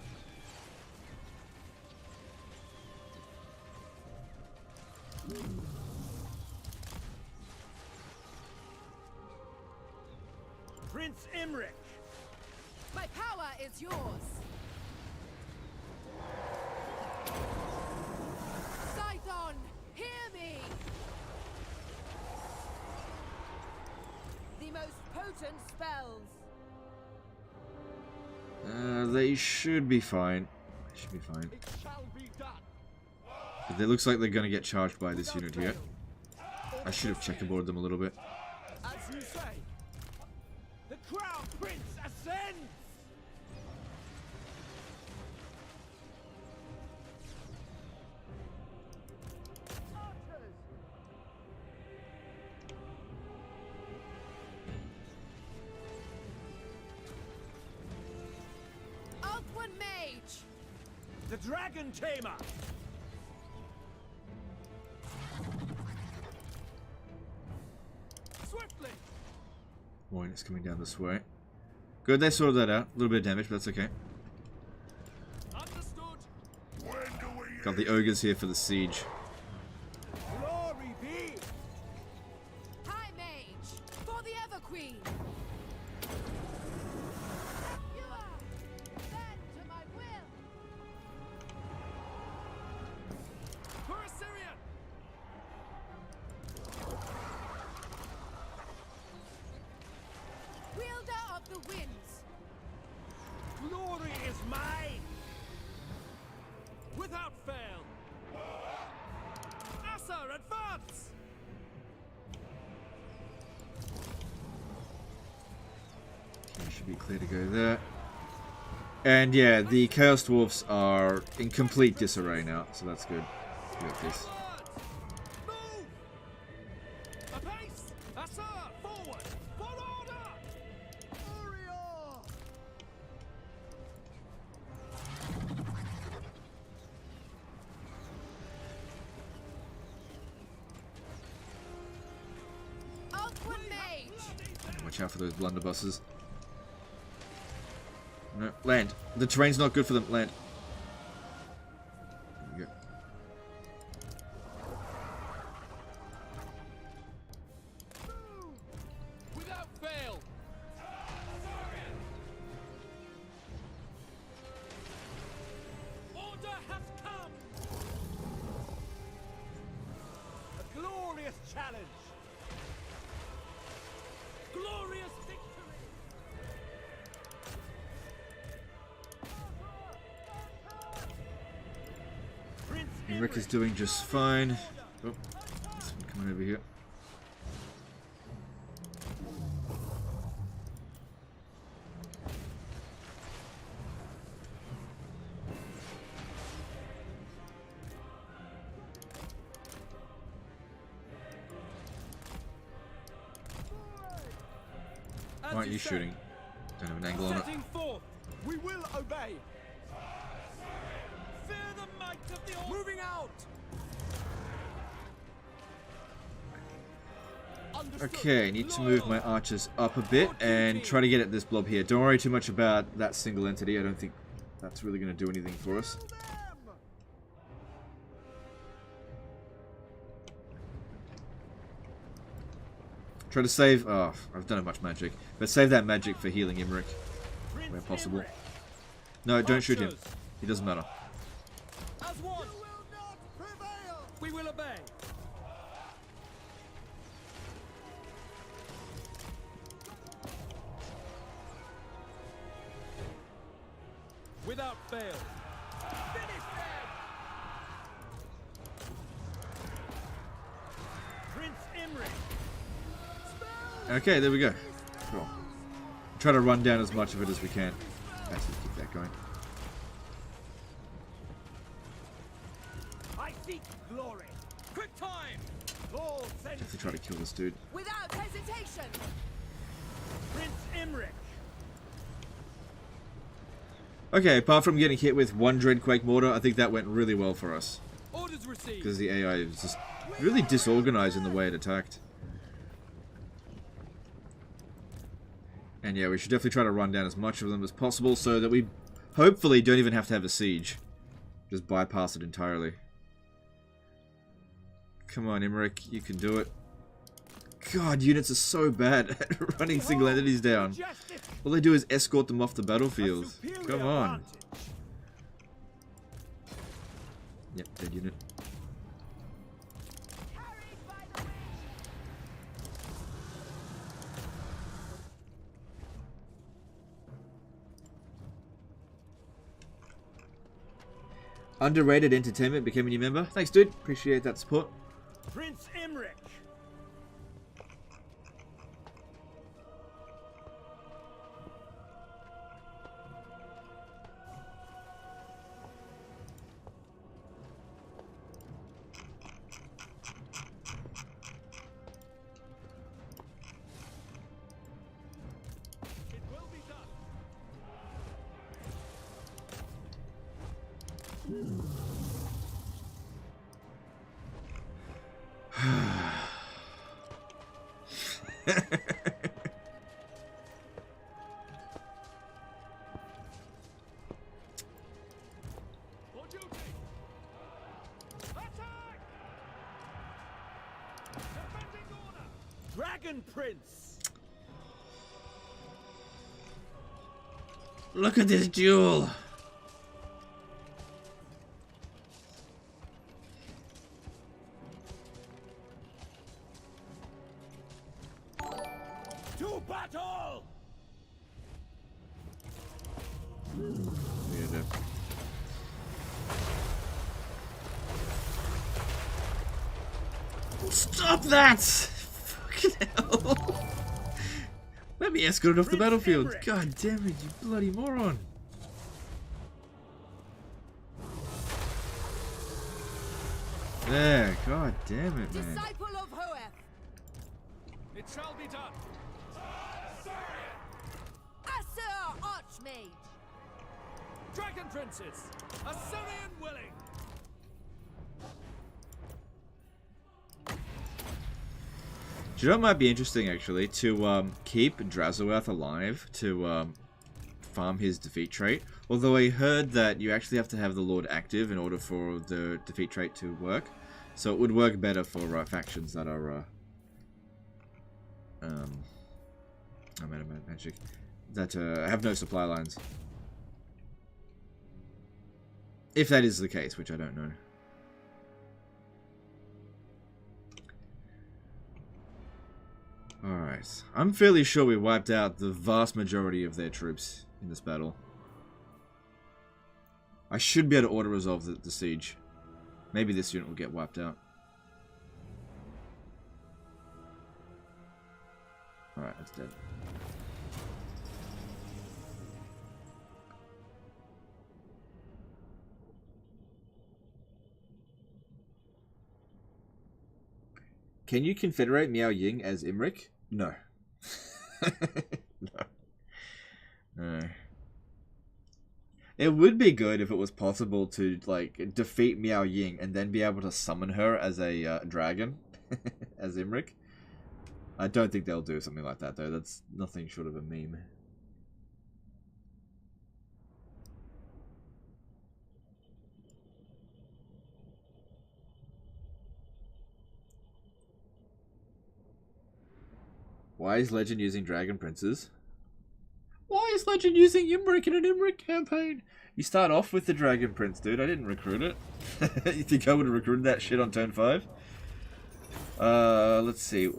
Prince Imrik. My power is yours. Scython, hear me. The most potent spells. They should be fine. They should be fine. It shall be done. But it looks like they're going to get charged by this unit here. I should have checkerboarded them a little bit. As you say. The Crown Prince Ascends! Archers! Out one mage! The Dragon Tamer! Swiftly! Warning is coming down this way. Good, they sorted that out. A little bit of damage, but that's okay. Understood! When do we Got the ogres here for the siege. Glory be! High mage! For the Ever Queen! You are! Bend to my will! For Assyrian! Wielder of the winds! Glory is mine! Without fail! Asa, advance! Okay, should be clear to go there. And yeah, the Chaos Dwarfs are in complete disarray now, so that's good. We got this. Move! Apace! Asa, forward! For order! Warrior! Out one mage! Watch out for those blunderbusses. No, land. The terrain's not good for them. Land. There we go. Without fail. Order has come! A glorious challenge! Glorious victory! Prince Imrik is doing just fine. Oh, this one coming over here. Why aren't you shooting? Don't have an angle on it. Setting forth, we will obey. Fear the might of the moving out. Understood. Okay, need to move my archers up a bit and try to get at this blob here. Don't worry too much about that single entity. I don't think that's really going to do anything for us. Kill them. Try to save... Oh, I've done a much magic. But save that magic for healing Imrik, Prince where possible. Imrik, No, don't shoot him. Archers. He doesn't matter. as one. You will not prevail. We will obey. Without fail. Finish them. Prince Imrik. Okay, there we go. Cool. Try to run down as much of it as we can. Actually, keep that going. I seek glory. Quick time. Lord sends Definitely try to kill this dude. Without hesitation! Prince Imrik. Okay, apart from getting hit with one Dreadquake Mortar, I think that went really well for us. Orders received. Because the AI was just really disorganized in the way it attacked. And yeah, we should definitely try to run down as much of them as possible so that we hopefully don't even have to have a siege. Just bypass it entirely. Come on, Imrik, you can do it. God, units are so bad at running single entities down. Justice. All they do is escort them off the battlefield. Superior Come on. advantage. Yep, dead unit. Carried by the wind! Underrated Entertainment became a new member. Thanks, dude. Appreciate that support. Prince Imrik. For duty. Attack! Defending order. Dragon Prince! Look at this duel. To battle! Weirdo. Stop that! Fucking hell. Let me escort off the battlefield. Imrik. God damn it, you bloody moron. There, god damn it, man. Disciple of Hoeth. It shall be done. Asur Archmage. Dragon Princes. Assyrian willing. Do you know what might be interesting, actually? To keep Drazoath alive, to farm his defeat trait. Although I heard that you actually have to have the Lord active in order for the defeat trait to work. So it would work better for factions that are... I'm out of magic. That have no supply lines. If that is the case, which I don't know. Alright. I'm fairly sure we wiped out the vast majority of their troops in this battle. I should be able to auto-resolve the siege. Maybe this unit will get wiped out. Alright, that's dead. Can you confederate Miao Ying as Imrik? No. No. No. It would be good if it was possible to, like, defeat Miao Ying and then be able to summon her as a dragon, as Imrik. I don't think they'll do something like that, though. That's nothing short of a meme. Why is Legend using Dragon Princes? Why is Legend using Imrik in an Imrik campaign? You start off with the Dragon Prince, dude. I didn't recruit it. You think I would have recruited that shit on turn 5? Let's see.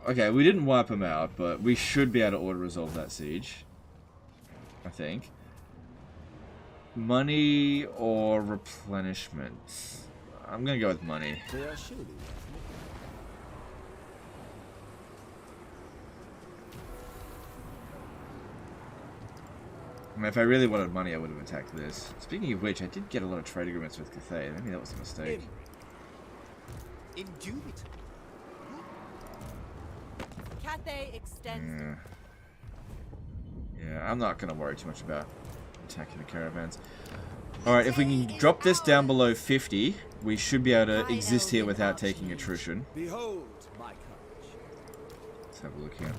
Okay, we didn't wipe him out, but we should be able to auto-resolve that siege. I think. Money or replenishment? I'm gonna go with money. They are surely I mean, if I really wanted money, I would have attacked this. Speaking of which, I did get a lot of trade agreements with Cathay. Maybe that was a mistake. Indubitable. Cathay extends. Yeah, I'm not going to worry too much about attacking the caravans. Alright, if we can drop this down below 50, we should be able to exist here without taking attrition. Behold my courage. Let's have a look here.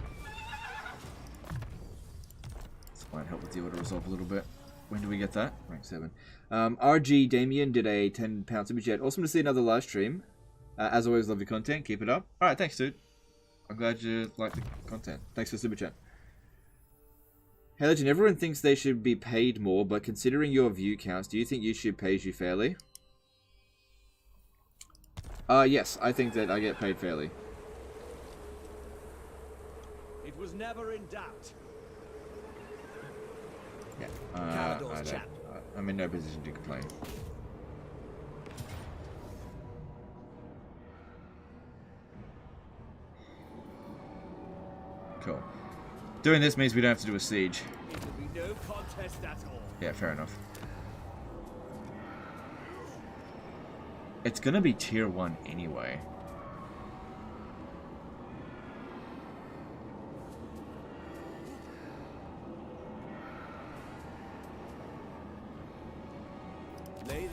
This might help with the auto-resolve a little bit. When do we get that? Rank 7. RG Damien did a £10 Superchat. Awesome to see another live stream. As always, love your content. Keep it up. Alright, thanks, dude. I'm glad you like the content. Thanks for Superchat. Hey, Legend, everyone thinks they should be paid more, but considering your view counts, do you think YouTube pays you fairly? Yes, I think that I get paid fairly. It was never in doubt. Yeah, I'm in no position to complain. Cool. Doing this means we don't have to do a siege. It will be no contest at all. Yeah, fair enough. It's gonna be tier 1 anyway.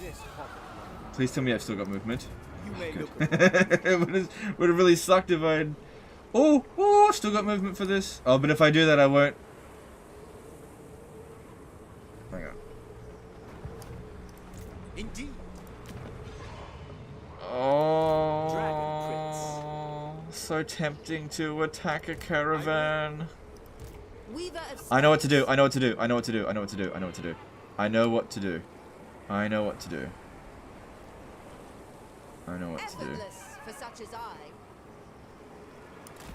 this hobbit. Please tell me I've still got movement. You may look It would have really sucked if I'd... Oh, I've still got movement for this. Oh, but if I do that, I won't... Hang on. indeed. Oh, so tempting to attack a caravan. Weaver of I know what to do. I know what to do. I know what to do. I know what to do. I know what to do. I know what to do. I know what to do. I know what to do. effortless for such as I.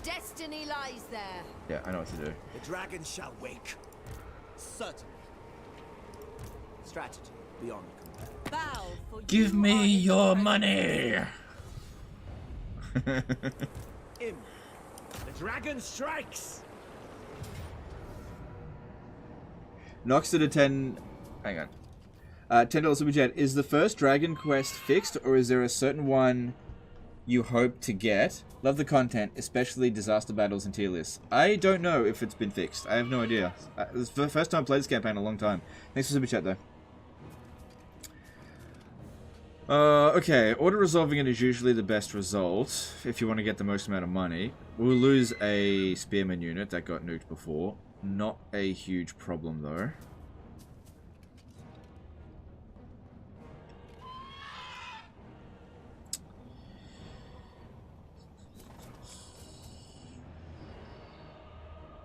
Destiny lies there. Yeah, I know what to do. The dragon shall wake. Certainly. Strategy beyond compare. Bow for Give you me are his your presence. money. Imrik. The dragon strikes. Knocks to the 10. Hang on. $10 super chat. Is the first Dragon Quest fixed, or is there a certain one you hope to get? Love the content, especially disaster battles and tier lists. I don't know if it's been fixed. I have no idea. It's the first time I played this campaign in a long time. Thanks for super chat, though. Okay, auto resolving it is usually the best result if you want to get the most amount of money. We'll lose a spearman unit that got nuked before. Not a huge problem though.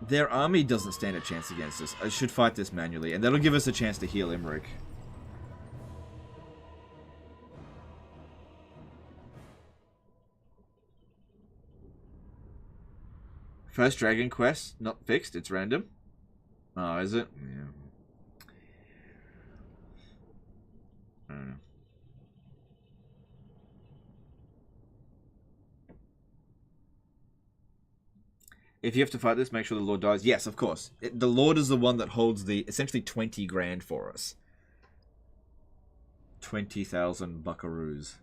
Their army doesn't stand a chance against us. I should fight this manually, and that'll give us a chance to heal Imrik. First Dragon Quest, not fixed, it's random. Oh, is it? Yeah. I don't know. If you have to fight this, make sure the Lord dies. Yes, of course. The Lord is the one that holds the, essentially 20 grand for us. 20,000 buckaroos.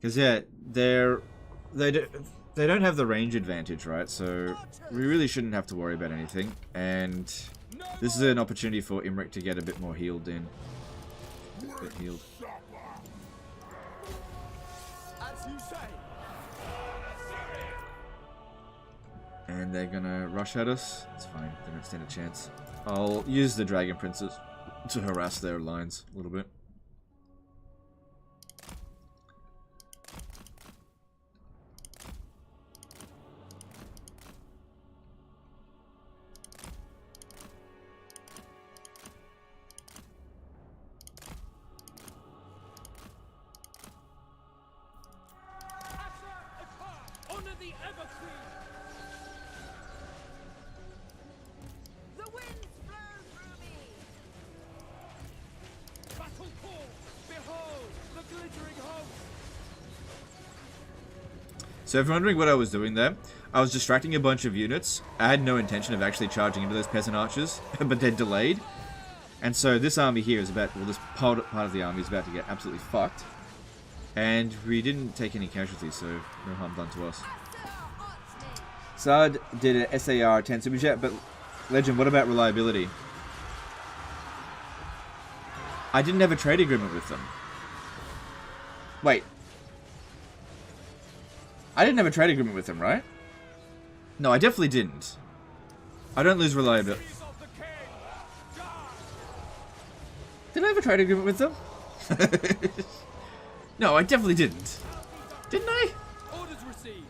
Because, yeah, they don't have the range advantage, right? So we really shouldn't have to worry about anything. And this is an opportunity for Imrik to get a bit more healed in. A bit healed. As you say. And they're gonna rush at us. It's fine. They don't stand a chance. I'll use the Dragon Princes to harass their lines a little bit. Honor the Ever Queen. The winds blow through me. Battle call. Behold the glittering host. So if you're wondering what I was doing there, I was distracting a bunch of units. I had no intention of actually charging into those peasant archers, but they're delayed. And so this army here is about, well, this part of the army is about to get absolutely fucked. And we didn't take any casualties, so no harm done to us. Sard did an SAR 10 super chat, but Legend, what about reliability? I didn't have a trade agreement with them. Wait. I didn't have a trade agreement with them, right? No, I definitely didn't. I don't lose reliability. Enemies of the king. Die. Did I have a trade agreement with them? No, I definitely didn't. Didn't I? Orders received.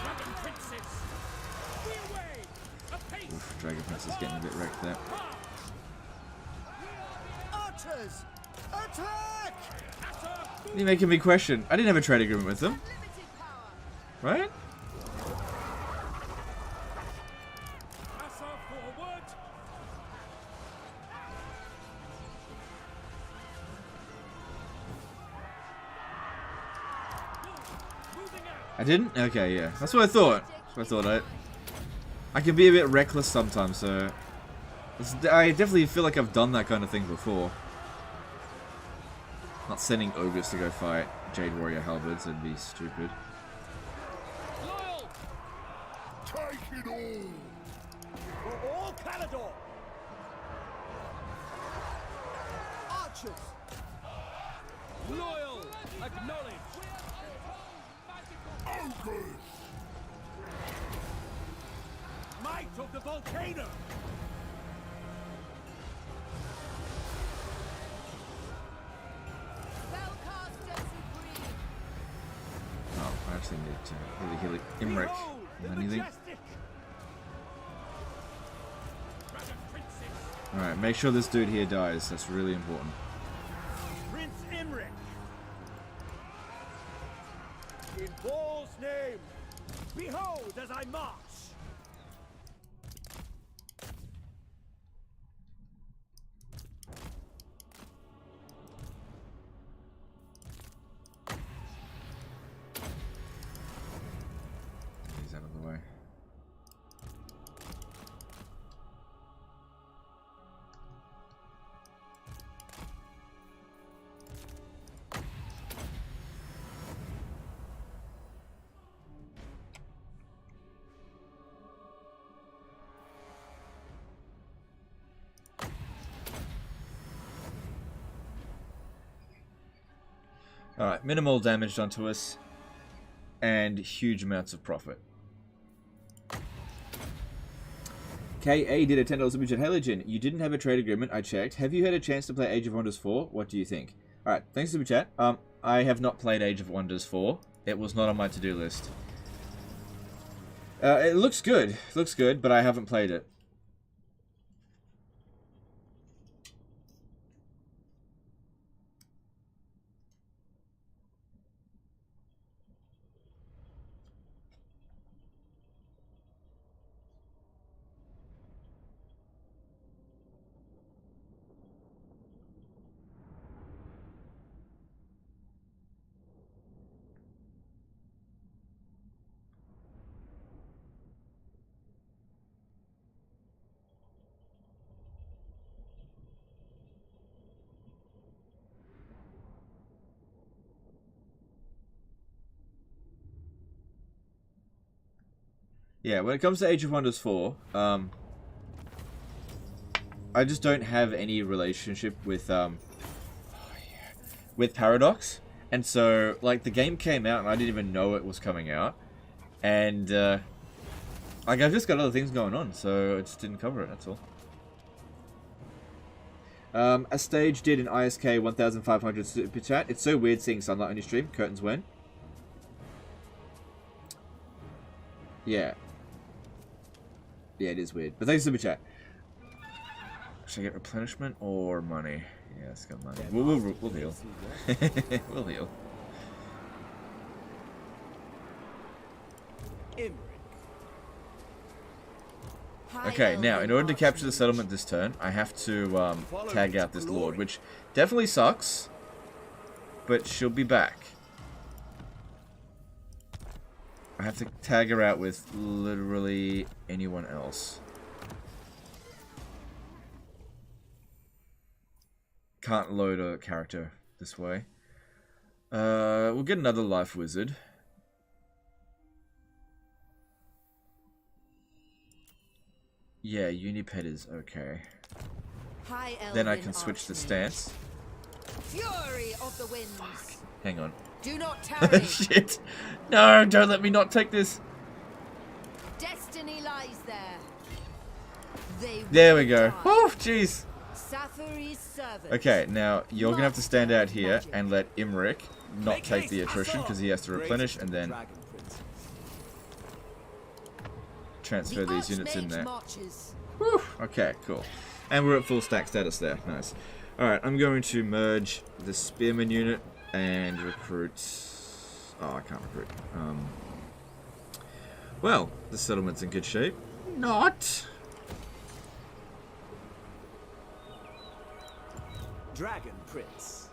Dragon Princess. We away. Apace. Oof, Dragon Prince is getting a bit wrecked there. Archers! Attack! You're making me question. I didn't have a trade agreement with them, Unlimited power. right? Assa forward. Moving out. I didn't? Okay, yeah. That's what I thought. That's what I thought. I can be a bit reckless sometimes, so... I definitely feel like I've done that kind of thing before. Not sending ogres to go fight Jade Warrior halberds, that'd be stupid. Loyal. Take it all! For all Calador! archers. Loyal. Acknowledge. Might of the volcano. Spellcaster supreme. Oh, I actually need to really heal it. Imrik. Behold the Anything? majestic. Alright, make sure this dude here dies. That's really important. Prince Imrik. In Baal's name, behold as I march. He's out of the way. Alright, minimal damage done to us, and huge amounts of profit. KA did a $10 super chat. Hey Legend, you didn't have a trade agreement, I checked. Have you had a chance to play Age of Wonders 4? What do you think? Alright, thanks super chat. I have not played Age of Wonders 4. It was not on my to-do list. It looks good. It looks good, but I haven't played it. Yeah, when it comes to Age of Wonders 4, I just don't have any relationship with Paradox. And so, like, the game came out and I didn't even know it was coming out. And, like, I've just got other things going on, so I just didn't cover it, that's all. A stage did an ISK 1500 super chat. It's so weird seeing sunlight on your stream. Curtains when? Yeah. Yeah, it is weird. But thanks for the chat. Should I get replenishment or money? Yeah, let's get money. We'll heal. We'll heal. Okay, now, in order to capture the settlement this turn, I have to tag out this lord, which definitely sucks, but she'll be back. I have to tag her out with literally anyone else. Can't load a character this way. We'll get another life wizard. Yeah, Unipet is okay. Then I can switch the stance. Fury of the winds. Fuck. Hang on. Do not tarry. Shit. No, don't let me not take this. Destiny lies there. There we go. Oh, jeez. Sathari's servant. Okay, now you're going to have to stand out here and let Imrik not take the attrition because he has to replenish and then transfer these units in there. Whew. Okay, cool. And we're at full stack status there. Nice. Alright, I'm going to merge the Spearman unit and recruit... Oh, I can't recruit. Well, the settlement's in good shape. Not. Dragon Prince.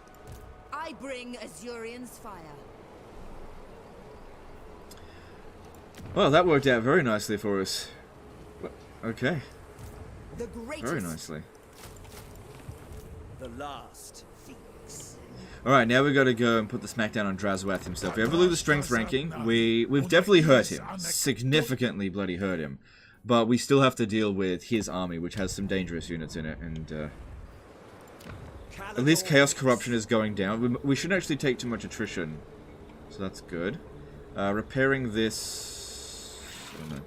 I bring Azurian's fire. Well, that worked out very nicely for us. Okay. The greatest. Very nicely. The last Phoenix. Alright, now we've got to go and put the smackdown on Drazwath himself. If you ever look at the strength ranking, we've definitely hurt him. Significantly bloody hurt him. But we still have to deal with his army, which has some dangerous units in it, and At least Chaos Corruption is going down. We shouldn't actually take too much attrition. So that's good. Repairing this... I don't know.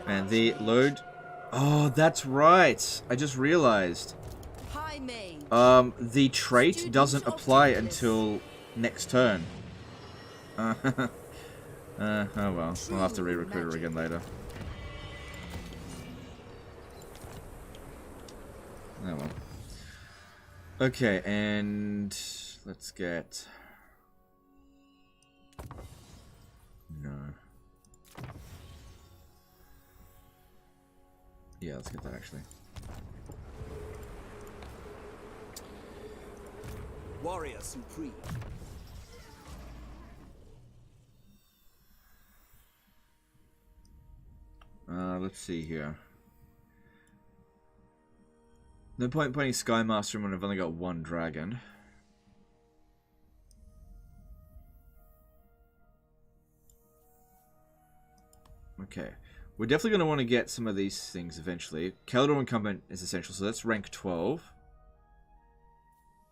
And the load... Oh, that's right. I just realized. The trait doesn't apply until next turn. Oh well. We'll have to re-recruit her again later. Oh well. Okay, and let's get... No. Yeah, let's get that actually. Warrior Supreme. Let's see here. No point putting Sky Master when I've only got one dragon. Okay. We're definitely going to want to get some of these things eventually. Caledor Incumbent is essential, so that's rank 12.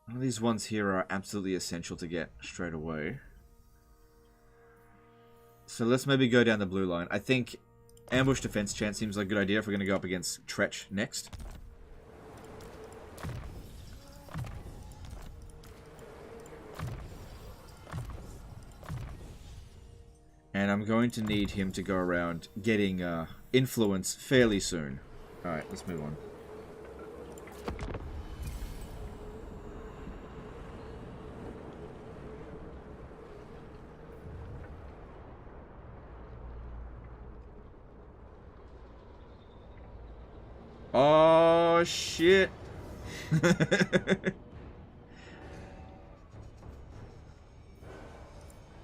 One of these ones here are absolutely essential to get straight away. So let's maybe go down the blue line. I think Ambush Defense Chance seems like a good idea if we're going to go up against Tretch next. And I'm going to need him to go around getting influence fairly soon. Alright, let's move on. Oh, shit.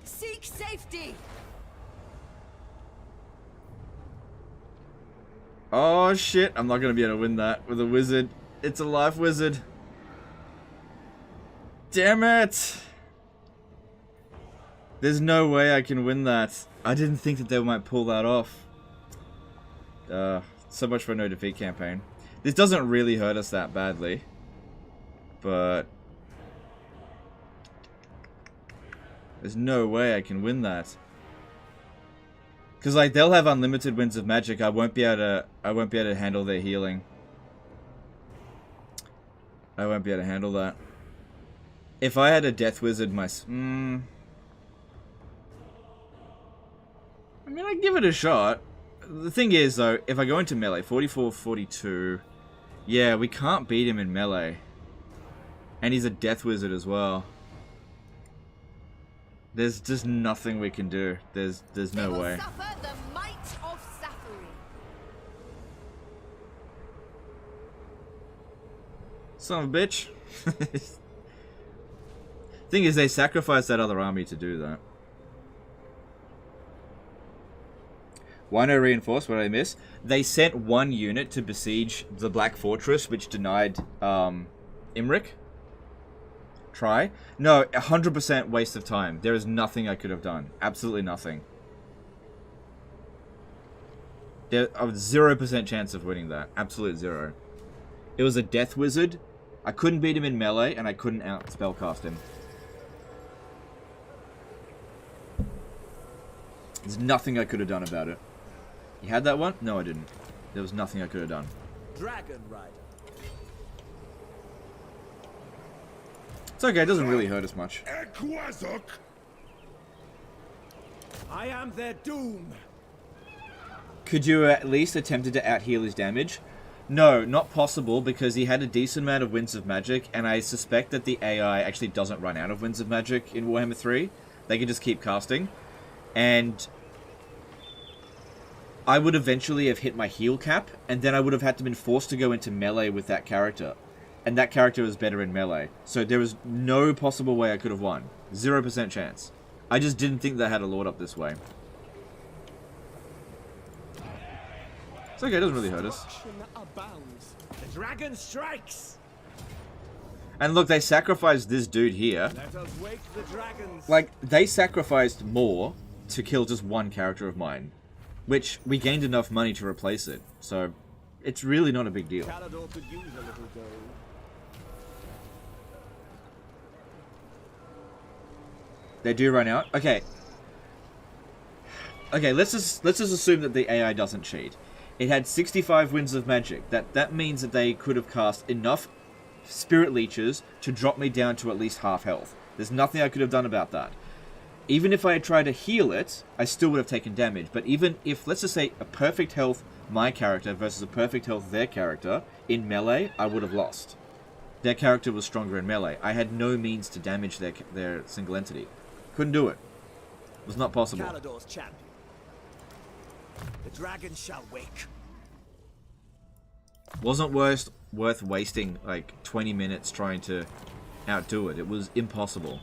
Seek safety. Oh shit, I'm not gonna be able to win that with a wizard. It's a life wizard. Damn it! There's no way I can win that. I didn't think that they might pull that off. So much for a no defeat campaign. This doesn't really hurt us that badly. But... there's no way I can win that. Because, like, they'll have unlimited winds of magic. I won't be able to handle their healing. I won't be able to handle that. If I had a Death Wizard, I mean, I'd give it a shot. The thing is, though, if I go into melee, 44, 42... yeah, we can't beat him in melee. And he's a Death Wizard as well. There's just nothing we can do. There's no way. Suffer the might of Safari. Son of a bitch. Thing is, they sacrificed that other army to do that. Why no reinforce? What did I miss? They sent one unit to besiege the Black Fortress, which denied Imrik. Try? No, 100% waste of time. There is nothing I could have done. Absolutely nothing. There was 0% chance of winning that. Absolute zero. It was a Death Wizard. I couldn't beat him in melee, and I couldn't out spellcast him. There's nothing I could have done about it. You had that one? No, I didn't. There was nothing I could have done. Dragon Rider. It's okay, it doesn't really hurt us much. I am their doom. Could you at least attempted to out-heal his damage? No, not possible, because he had a decent amount of Winds of Magic, and I suspect that the AI actually doesn't run out of Winds of Magic in Warhammer 3. They can just keep casting. And I would eventually have hit my heal cap, and then I would have had to been forced to go into melee with that character. And that character was better in melee. So there was no possible way I could have won. 0% chance. I just didn't think they had a Lord up this way. It's okay, it doesn't really hurt us. Destruction abounds. The dragon strikes! And look, they sacrificed this dude here. Let us wake the dragons. Like, they sacrificed more to kill just one character of mine. Which, we gained enough money to replace it. So, it's really not a big deal. Calador could use a little gold. They do run out? Okay. Okay, let's just assume that the AI doesn't cheat. It had 65 winds of magic. That means that they could have cast enough spirit leeches to drop me down to at least half health. There's nothing I could have done about that. Even if I had tried to heal it, I still would have taken damage. But even if, let's just say, a perfect health my character versus a perfect health their character, in melee, I would have lost. Their character was stronger in melee. I had no means to damage their single entity. Couldn't do it. It was not possible. Calador's champion. The dragon shall wake. Wasn't worth wasting like 20 minutes trying to outdo it. It was impossible.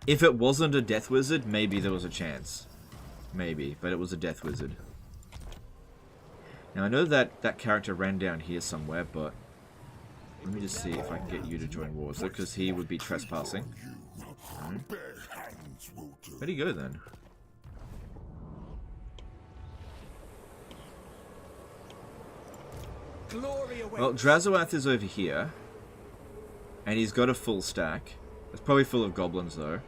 If it wasn't a death wizard, maybe there was a chance. Maybe, but it was a death wizard. Now I know that that character ran down here somewhere, but let me just see if I can get you to join wars, because he would be trespassing. Where'd he go then? Glory awaits. Well, Drazoath is over here, and he's got a full stack. It's probably full of goblins though.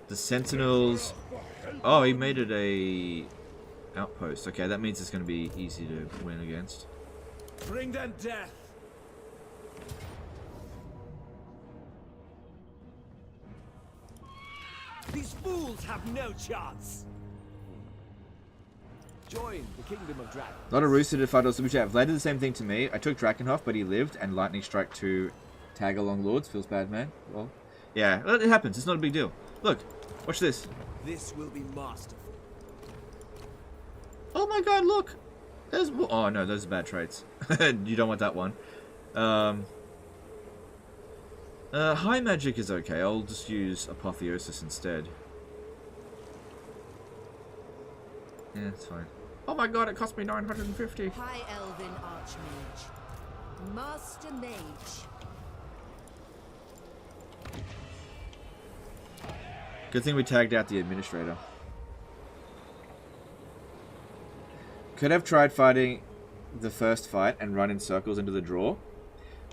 The sentinels. Oh, he made it a outpost. Okay, that means it's going to be easy to win against. Bring them death. These fools have no chance. Join the kingdom of dragons. Not a rooster to fight or Superchat. Vlad did the same thing to me. I took Drakenhof, but he lived, and Lightning Strike to tag along Lords. Feels bad, man. Well, yeah, it happens. It's not a big deal. Look, watch this. This will be masterful. Oh my god, look! There's... Oh no, those are bad traits. You don't want that one. High magic is okay. I'll just use Apotheosis instead. Yeah, it's fine. Oh my god, it cost me 950. High Elven Archmage. Master Mage. Good thing we tagged out the Administrator. Could have tried fighting the first fight and run in circles into the draw,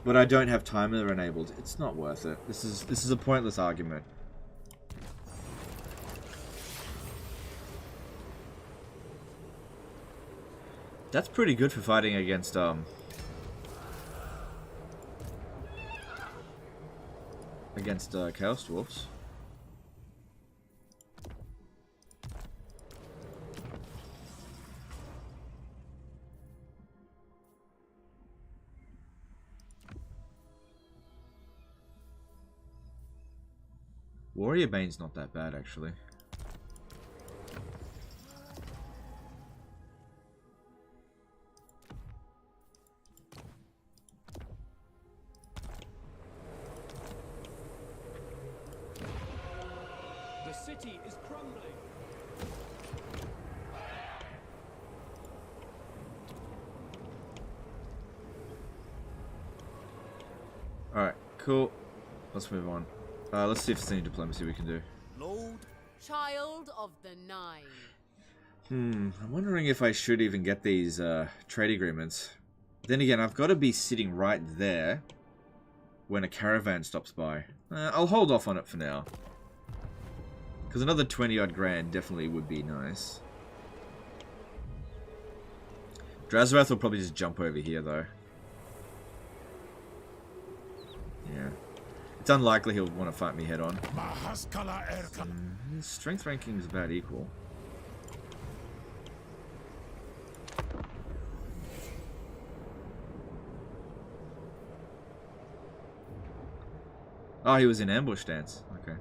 but I don't have timer enabled. It's not worth it. This is a pointless argument. That's pretty good for fighting against Chaos Dwarfs. Warrior Bane's not that bad, actually. The city is crumbling. Alright, cool. Let's move on. Let's see if there's any diplomacy we can do. Lord. Child of the Nine. I'm wondering if I should even get these trade agreements. Then again, I've got to be sitting right there when a caravan stops by. I'll hold off on it for now. Because another 20 odd grand definitely would be nice. Drazoath will probably just jump over here though. Yeah. It's unlikely he'll want to fight me head on. His strength ranking is about equal. Oh, he was in ambush stance. Okay.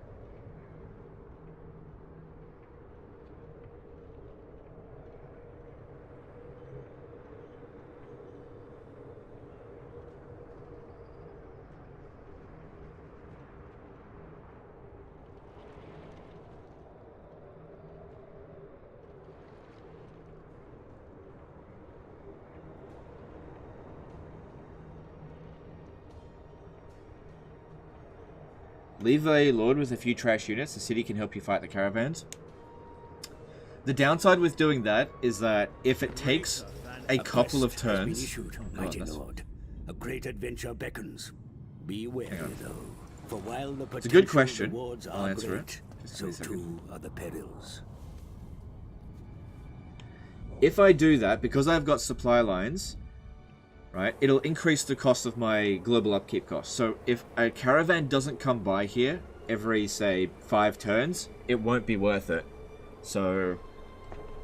Leave a lord with a few trash units. The city can help you fight the caravans. The downside with doing that is that if it takes a couple of turns... Mighty Lord. A great adventure beckons. Beware, though. For while the It's a good potential question. rewards I'll are answer great, it. Just so give me a second. too are the perils. If I do that, because I've got supply lines, right, it'll increase the cost of my global upkeep cost. So if a caravan doesn't come by here every, say, 5 turns, it won't be worth it. So,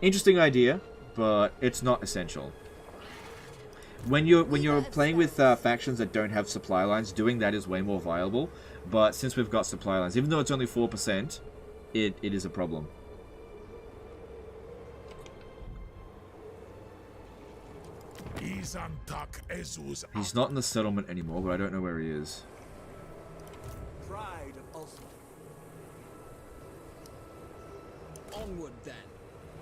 interesting idea, but it's not essential. When you're playing with factions that don't have supply lines, doing that is way more viable. But since we've got supply lines, even though it's only 4%, it is a problem. He's not in the settlement anymore, but I don't know where he is. Pride of Ulster. Onward then.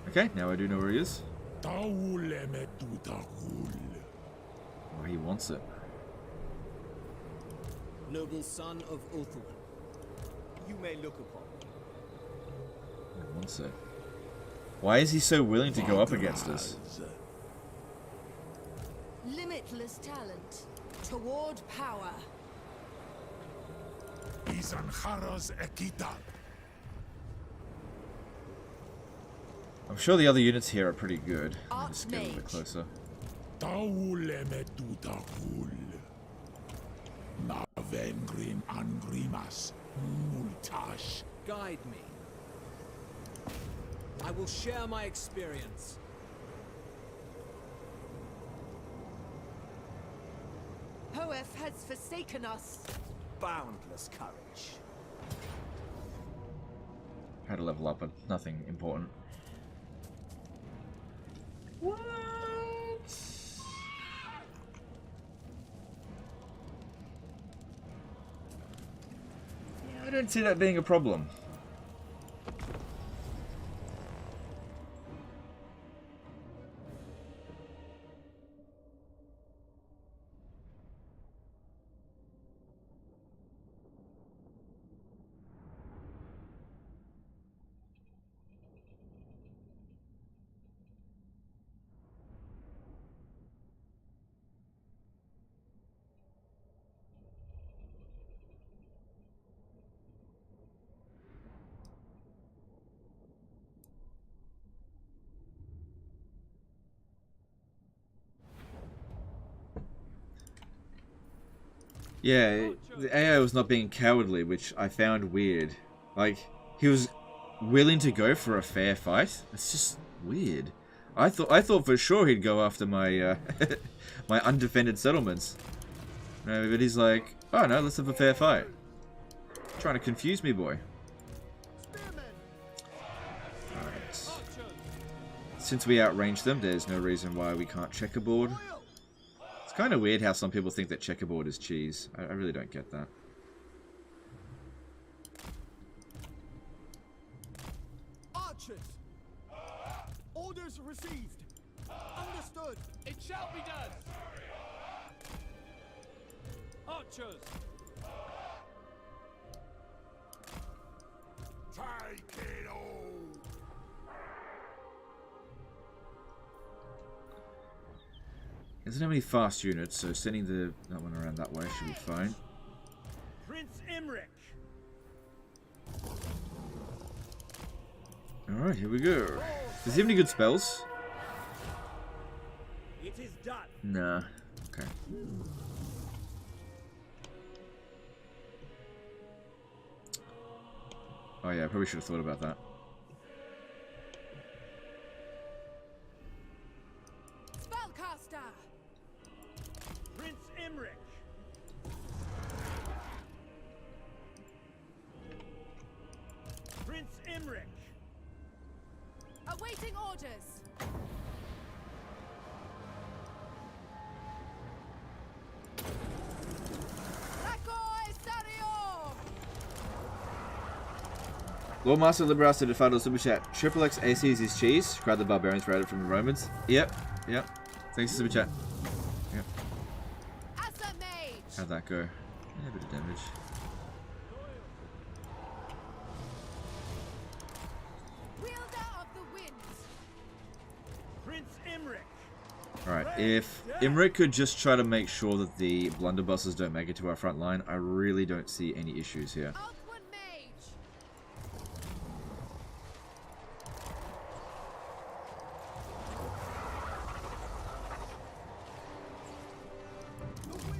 Okay, now I do know where he is. Oh, he wants it. Noble son of Ulthuan. You may look upon me. He wants it. Why is he so willing to go up against us? Limitless talent toward power. I'm sure the other units here are pretty good. Let me just get a little bit Archmage. closer. Guide me. I will share my experience. Hoeth has forsaken us. Boundless courage. Had to level up, but nothing important. What? Yeah, I don't see that being a problem. Yeah, the AI was not being cowardly, which I found weird. Like, he was willing to go for a fair fight. It's just weird. I thought for sure he'd go after my my undefended settlements. No, but he's like, oh no, let's have a fair fight. Trying to confuse me, boy. Alright. Since we outranged them, there's no reason why we can't checkerboard. It's kind of weird how some people think that checkerboard is cheese. I really don't get that. Archers! Orders received. Understood. It shall be done. Archers! Take it all. He doesn't have any fast units, so sending that one around that way should be fine. Prince Imrik. Alright, here we go. Does he have any good spells? It is done. Nah. Okay. Oh yeah, I probably should have thought about that. Spellcaster. Prince Imrik. Prince Imrik. Awaiting orders. Rakoi Sario. Lord Master Liberas did a final super chat. Triple X AC is his cheese. Cried the barbarians routed from the Romans. Yep. Thanks for super chat. Yep. Asa Mage. How'd that go? Yeah, a bit of damage. If Imrik could just try to make sure that the blunderbusses don't make it to our front line, I really don't see any issues here. Out one mage.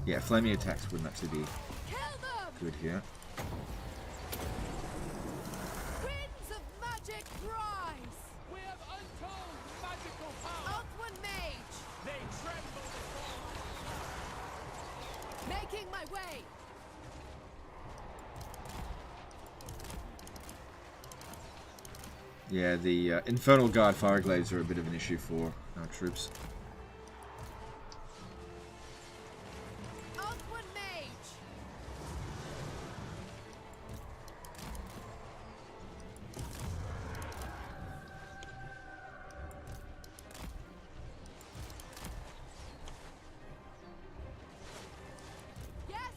Yeah, flaming attacks wouldn't actually be Kill them. good here. Winds of magic rise. We have untold magical power. Out one mage. They tremble before. Making my way. Yeah, the Infernal Guard Fireglades are a bit of an issue for our troops. Out one mage. Yes.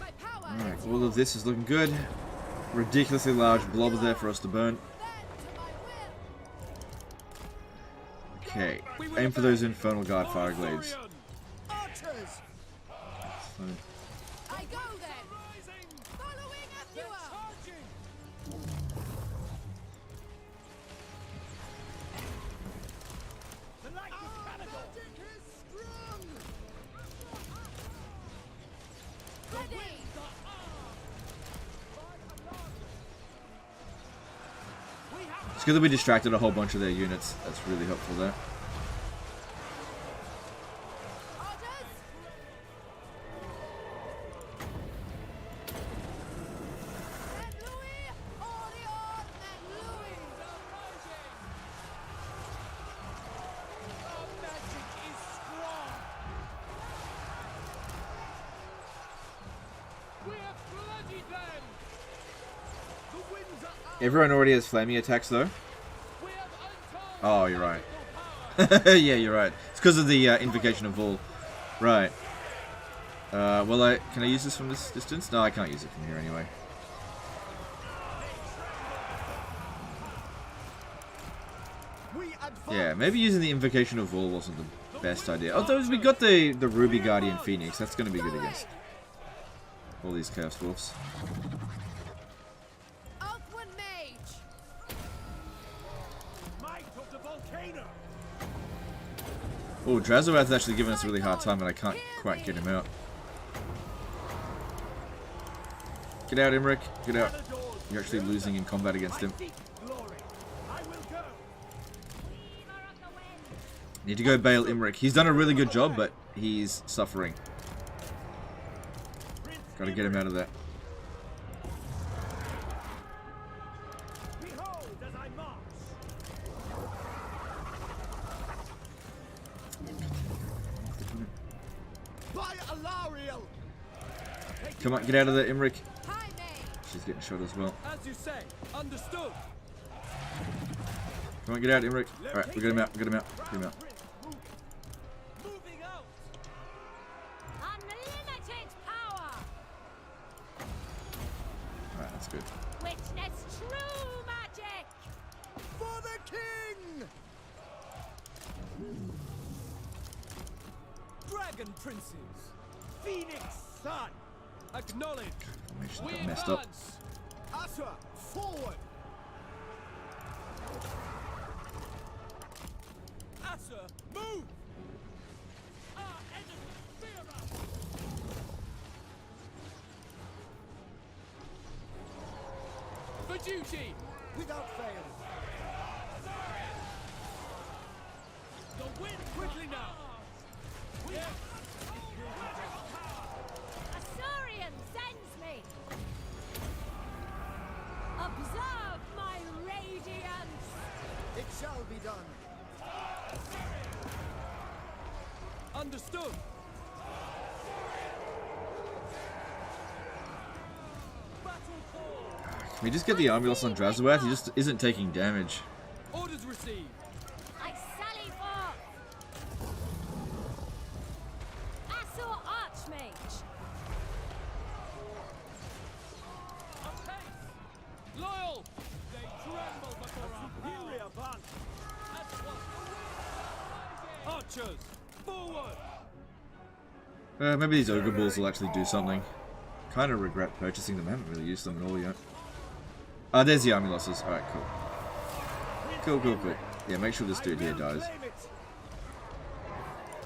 My power. Alright, all of this is looking good. Ridiculously large blobs there for us to burn. Bend to my will. Okay, aim for those Infernal Guard Fireglades. Archers! So, I go then. Rising. Following They're Athua. charging. The light of Canada! is strong! Ready. it's good that we distracted a whole bunch of their units. That's really helpful there. Orders. And Louis. Orion and Louis. Our magic is strong. We have bloodied them. The winds are out! Everyone already has flaming attacks though. We have untold Oh, you're right. magical power. Yeah, you're right. It's because of the Invocation of Vol. Right. Well, can I use this from this distance? No, I can't use it from here anyway. We advance! Yeah, maybe using the Invocation of Vol wasn't the best idea. Although we got the Ruby Guardian Phoenix, that's going to be good against all these Chaos Dwarfs. Out one mage. Might of the volcano! Oh, Drazovath's actually giving us a really hard time, and I can't quite get him out. Get out, Imrik. Get out. You're actually losing in combat against him. Seek glory! I will go! Need to go bail Imrik. He's done a really good job, but he's suffering. Gotta get him out of there. Behold as I march! By Alariel! Come on, get out of there, Imrik. High mage. She's getting shot as well. As you say, understood. Come on, get out, Imrik. Alright, we got him out, we got him out. Get him out. Moving out. Unlimited power. Alright, that's good. Witness true magic. For the king! Dragon princes. Phoenix sun! Acknowledge. Formation We got messed up. advance. Asa, forward! Asa, move. Our enemy fear us. For duty. Without fail! The wind quickly now. Yes. Asurian sends me. Observe my radiance. It shall be done! Understood. Battle call. Can we just get the Ambulance on Drazovath? He just isn't taking damage. Orders received. I sally forth. Asur Archmage. Apace. Loyal. archers, forward! Maybe these ogre balls will actually do something. Kind of regret purchasing them. I haven't really used them at all yet. There's the army losses. Alright, cool. Cool. Yeah, make sure this dude here dies.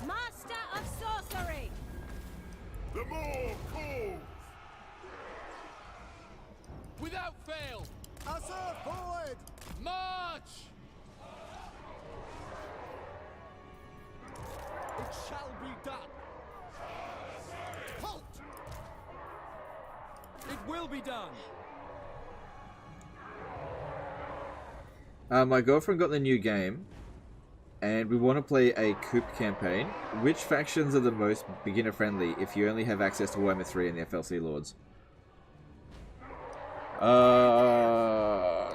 Master of sorcery. The more calls! Without fail! Hussar forward! March! It shall be done! Halt! It will be done! My girlfriend got the new game, and we want to play a coup campaign. Which factions are the most beginner-friendly if you only have access to Warhammer 3 and the FLC Lords?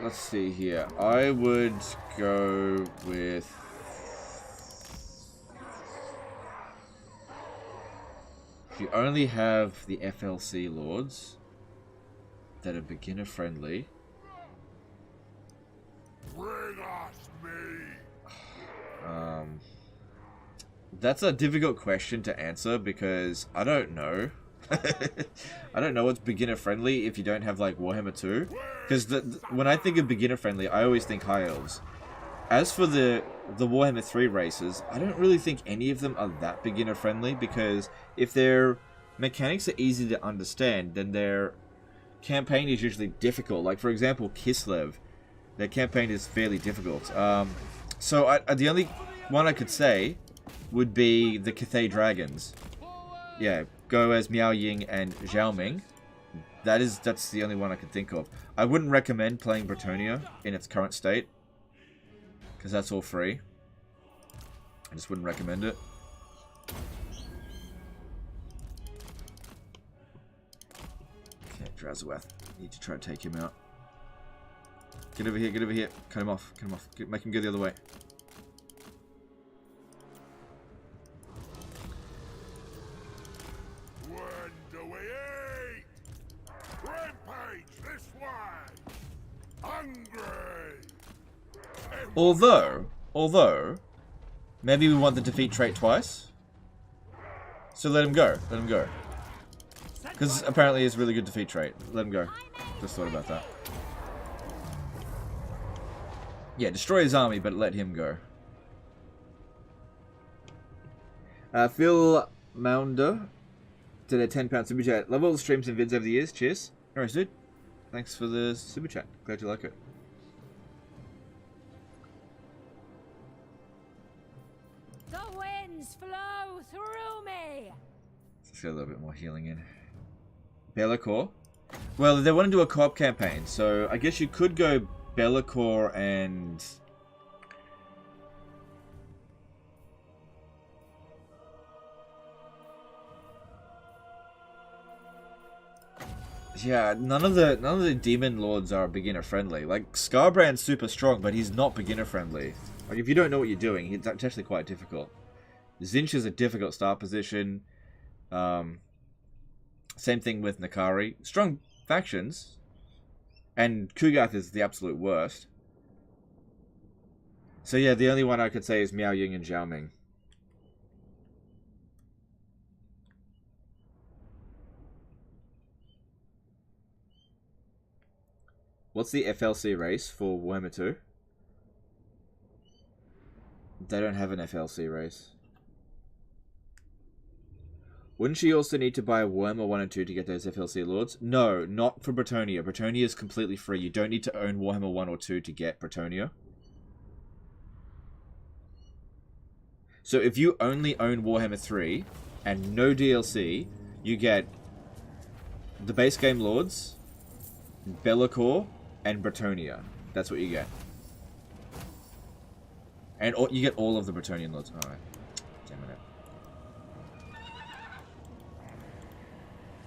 Let's see here. I would go with... If you only have the FLC Lords that are beginner-friendly... Bring us me! That's a difficult question to answer because I don't know. I don't know what's beginner friendly if you don't have like Warhammer 2. Because when I think of beginner friendly, I always think High Elves. As for the Warhammer 3 races, I don't really think any of them are that beginner friendly because if their mechanics are easy to understand, then their campaign is usually difficult. Like for example, Kislev, their campaign is fairly difficult. So the only one I could say would be the Cathay Dragons. Yeah, go as Miao Ying and Zhao Ming. That's the only one I can think of. I wouldn't recommend playing Bretonia in its current state, because that's all free. I just wouldn't recommend it. Okay, Drazaweth. Need to try to take him out. Get over here, get over here. Cut him off, make him go the other way. When do we eat? Rampage this way! Hungry! Although, maybe we want the defeat trait twice. So let him go, Because apparently it's a really good defeat trait. Let him go. Just thought about that. Yeah, destroy his army, but let him go. Phil Maunder did a £10 super chat. Love all the streams and vids over the years. Cheers. Alright, dude. Thanks for the super chat. Glad you like it. The winds flow through me. Let's get a little bit more healing in. Be'lakor. Well, they want to do a co-op campaign, so I guess you could go Be'lakor and... Yeah, none of the demon lords are beginner friendly. Like Scarbrand's super strong, but he's not beginner friendly. Like if you don't know what you're doing, it's actually quite difficult. Zinch is a difficult start position. Same thing with Nakari. Strong factions. And Kugath is the absolute worst. So yeah, the only one I could say is Miao Ying and Zhao Ming. What's the FLC race for Warhammer 2? They don't have an FLC race. Wouldn't she also need to buy Warhammer 1 and 2 to get those FLC Lords? No, not for Bretonia. Bretonia is completely free. You don't need to own Warhammer 1 or 2 to get Bretonia. So if you only own Warhammer 3 and no DLC, you get the base game Lords, Be'lakor, and Bretonia. That's what you get. And you get all of the Bretonian Lords. Alright. Damn it.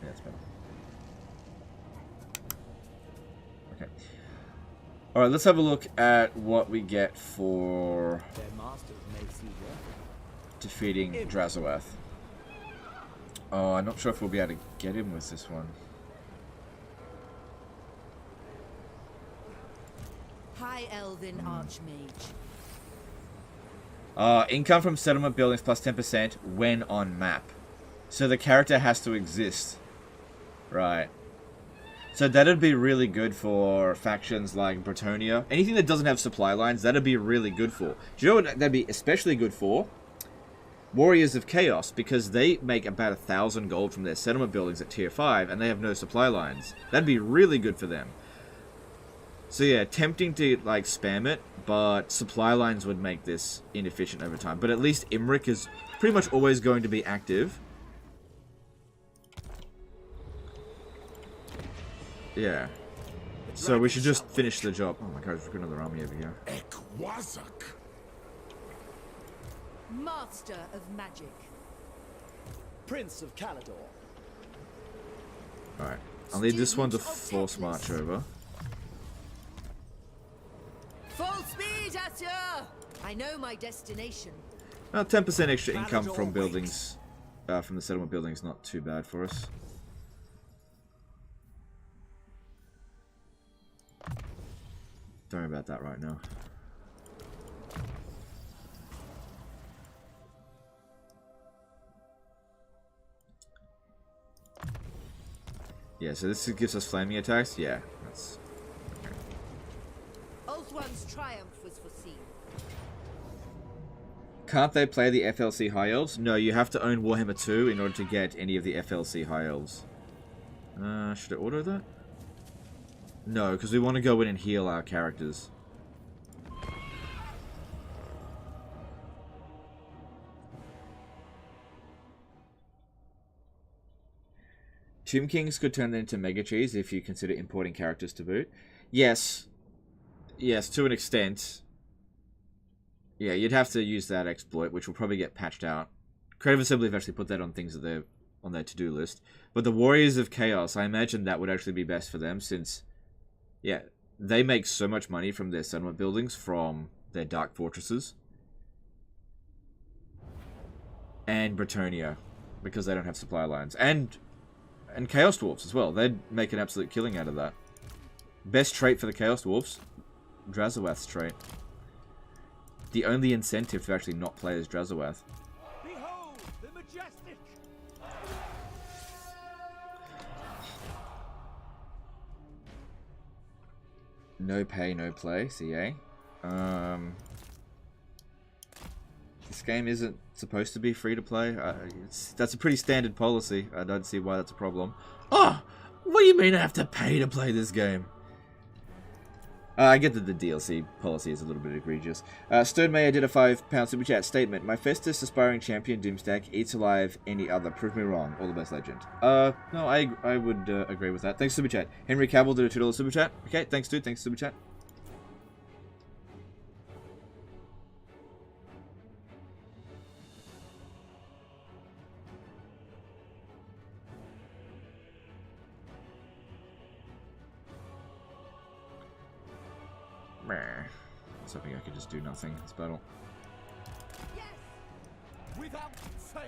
Yeah, that's better. Okay. Alright, let's have a look at what we get for Their masters may see their defeating Drazaweth. Oh, I'm not sure if we'll be able to get him with this one. High Elven Archmage. Income from settlement buildings plus 10% when on map. So the character has to exist. Right. So that'd be really good for factions like Bretonia. Anything that doesn't have supply lines, that'd be really good for. Do you know what that'd be especially good for? Warriors of Chaos, because they make about 1,000 gold from their settlement buildings at tier 5, and they have no supply lines. That'd be really good for them. So yeah, tempting to like spam it, but supply lines would make this inefficient over time. But at least Imrik is pretty much always going to be active. Yeah. So we should just finish the job. Oh my god, we've got another army over here. Ekwazak. Master of magic. Prince of Caledor. Alright. I'll need this one to force march over. Full speed, Asya! I know my destination. 10% extra income from buildings, from the settlement buildings, not too bad for us. Don't worry about that right now. Yeah, so this gives us flaming attacks? Yeah, that's... okay. Ulthuan's triumph was foreseen. Can't they play the FLC High Elves? No, you have to own Warhammer 2 in order to get any of the FLC High Elves. Should I auto that? No, because we want to go in and heal our characters. Tomb Kings could turn into Mega Cheese if you consider importing characters to boot. Yes. Yes, to an extent. Yeah, you'd have to use that exploit, which will probably get patched out. Creative Assembly have actually put that on things that they're on their to-do list. But the Warriors of Chaos, I imagine that would actually be best for them since... yeah, they make so much money from their settlement buildings, from their dark fortresses. And Bretonia, because they don't have supply lines. And Chaos Dwarfs as well. They'd make an absolute killing out of that. Best trait for the Chaos Dwarfs, Drazowath's trait. The only incentive to actually not play as Drazowath. Behold, the majestic! No pay, no play, CA. This game isn't supposed to be free to play. That's a pretty standard policy. I don't see why that's a problem. Oh! What do you mean I have to pay to play this game? I get that the DLC policy is a little bit egregious. Stone Mayer did a £5 super chat statement. My fastest aspiring champion Doomstack eats alive any other. Prove me wrong. All the best, legend. No, I would agree with that. Thanks super chat. Henry Cavill did a $2 super chat. Okay, thanks dude. Thanks super chat. I was hoping I could just do nothing this battle. Yes! Without fail!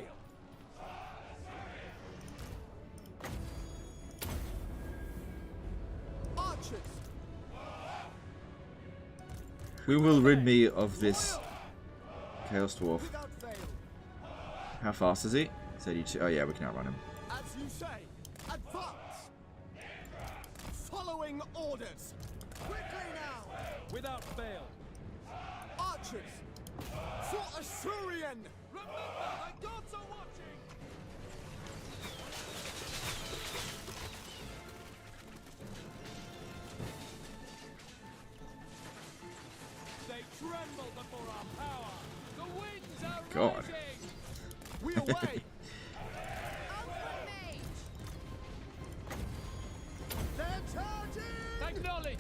Archers! Who will rid me of this Chaos Dwarf? Without fail! How fast is he? 32. Oh yeah, we can outrun him. As you say, advance! Following orders! Quickly now! Without fail. Archers! For Assyrian! Remember, my gods are watching! They tremble before our power. The winds are God. raging. We away! Ulthuan mage! They're charging! Acknowledge.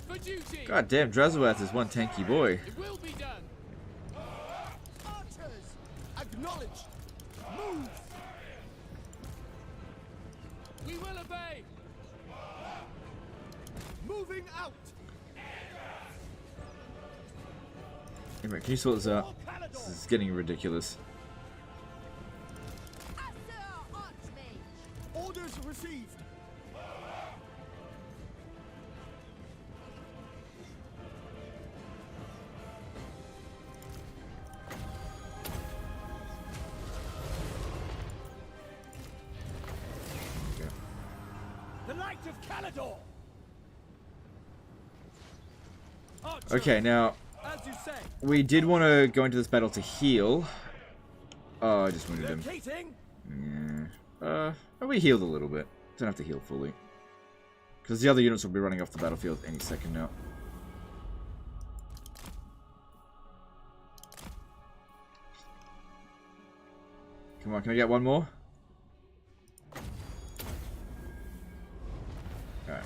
For duty. God damn, Drazowath is one tanky boy. It will be done. Archers! Acknowledge! Move! We will obey. Moving out! Imrik, can you sort this out? This is getting ridiculous. Asya Archmage! Orders received! received. The Light of Calador. Archer, Okay, now as you say. we did want to go into this battle to heal. Oh, I just wounded him. Locating. We healed a little bit. Don't have to heal fully. Because the other units will be running off the battlefield any second now. Come on, can I get one more? Alright.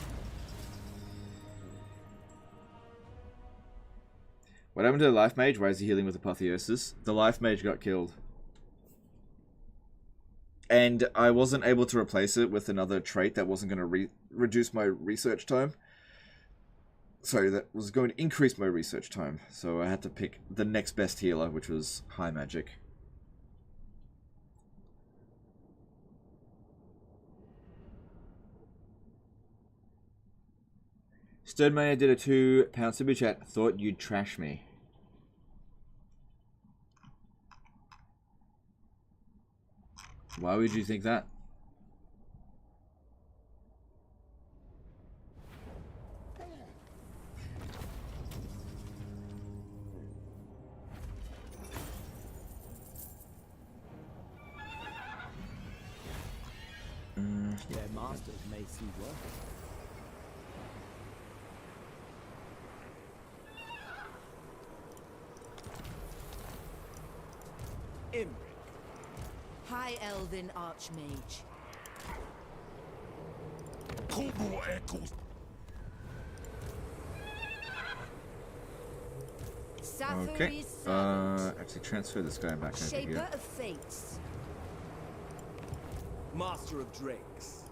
What happened to the Life Mage? Why is he healing with Apotheosis? The Life Mage got killed. And I wasn't able to replace it with another trait that wasn't going to reduce my research time. Sorry, that was going to increase my research time. So I had to pick the next best healer, which was High Magic. Sternmania did a £2 super chat. Thought you'd trash me. Why would you think that? Their masters may see work. Imrik. High Elven Archmage. Como echoes. Okay. Safaris Servant. Actually transfer this guy back over Shaper here. of Fates. Master of Drakes.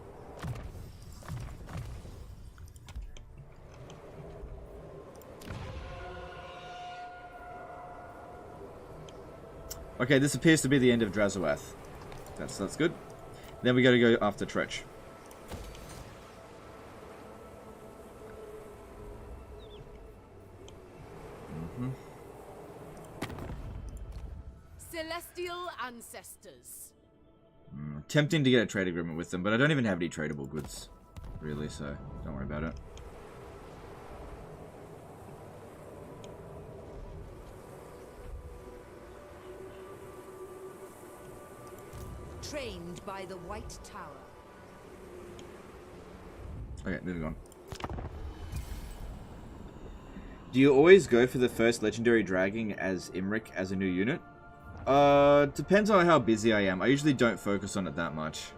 Okay, this appears to be the end of Drazoath. That's good. Then we gotta go after Tretch. Celestial Ancestors. Tempting to get a trade agreement with them, but I don't even have any tradable goods, really, so don't worry about it. Trained by the White Tower. Okay, moving on. Do you always go for the first legendary dragon as Imrik as a new unit? Depends on how busy I am. I usually don't focus on it that much.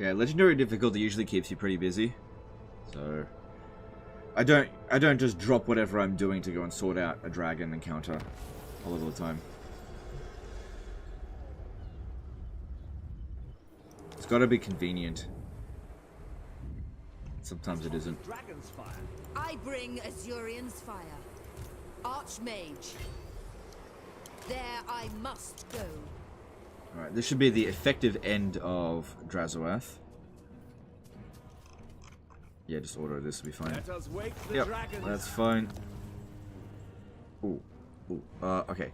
Yeah, legendary difficulty usually keeps you pretty busy. So I don't just drop whatever I'm doing to go and sort out a dragon encounter all of the time. It's got to be convenient. Sometimes it isn't. Dragon's fire. I bring Azurian's fire. Archmage. There I must go. Alright, this should be the effective end of Drazoath. Yeah, just auto this will be fine. Let us wake the Yep, dragons. that's fine. Ooh, okay.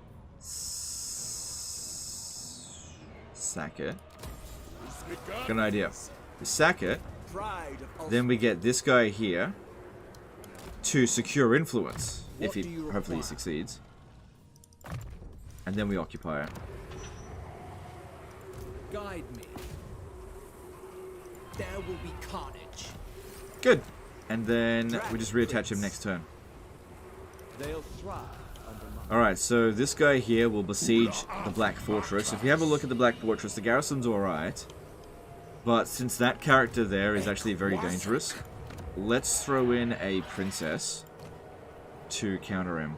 Sack it. Got an idea. We sack it, Pride of then we get this guy here to secure influence, if What he do you hopefully he require? succeeds. And then we occupy it. Guide me. There will be carnage. Good. And then we just reattach him next turn. They'll thrive under my... Alright, so this guy here will besiege the Black Fortress. If you have a look at the Black Fortress, the garrison's alright. But since that character there is actually very dangerous, let's throw in a princess to counter him.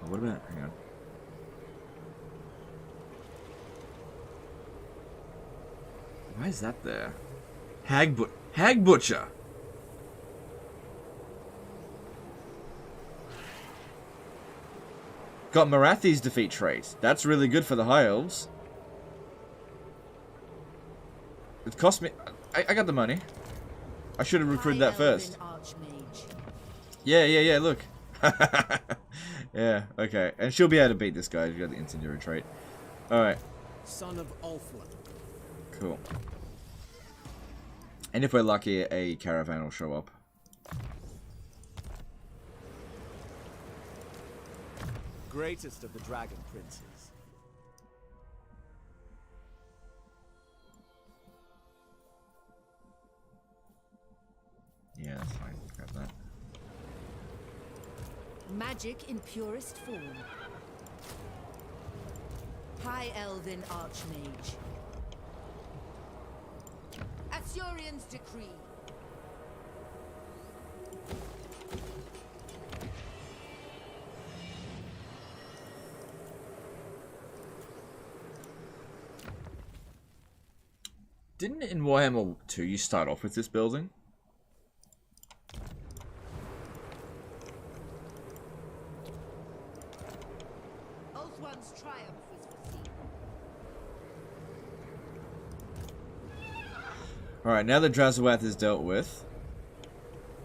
Oh, what about... Hang on. Why is that there? Hag Butcher! Got Marathi's defeat trait. That's really good for the High Elves. It cost me... I got the money. I should have recruited that first. Yeah, look. Yeah, okay. And she'll be able to beat this guy if you got the incendiary trait. Alright. Son of Ulfwin. Cool. And if we're lucky, a caravan will show up. Greatest of the Dragon Princes. Yeah, that's fine. Grab that. Magic in purest form. High Elven Archmage. Asurion's Decree. Didn't in Warhammer 2 you start off with this building? Ulthuan's triumph was foreseen. Alright, now that Drazowath is dealt with,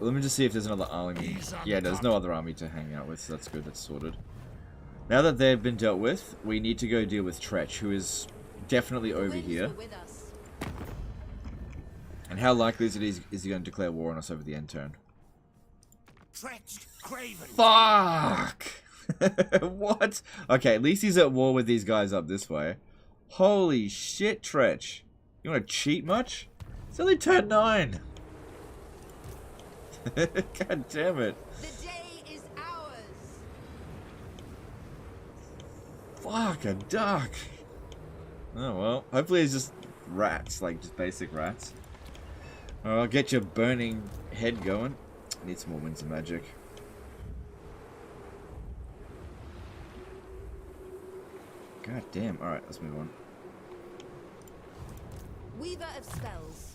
let me just see if there's another army. Yeah, there's no other army to hang out with, so that's good, that's sorted. Now that they've been dealt with, we need to go deal with Tretch, who is definitely over here. And how likely is he going to declare war on us over the end turn? Tretch, craven. Fuck! What? Okay, at least he's at war with these guys up this way. Holy shit, Tretch. You want to cheat much? It's only turn 9. God damn it. The day is ours. Fuck, a duck. Oh well. Hopefully it's just rats, like just basic rats. I'll get your burning head going. Need some more winds of magic. God damn. Alright, let's move on. Weaver of Spells.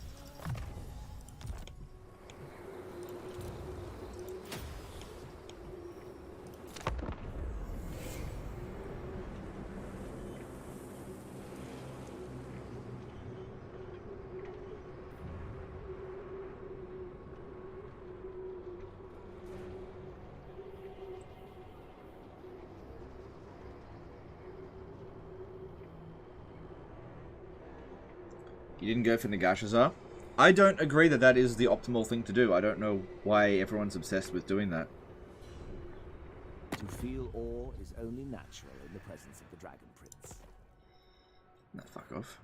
You didn't go for Nagashazar? I don't agree that that is the optimal thing to do. I don't know why everyone's obsessed with doing that. To feel awe is only natural in the presence of the Dragon Prince. Nah, fuck off.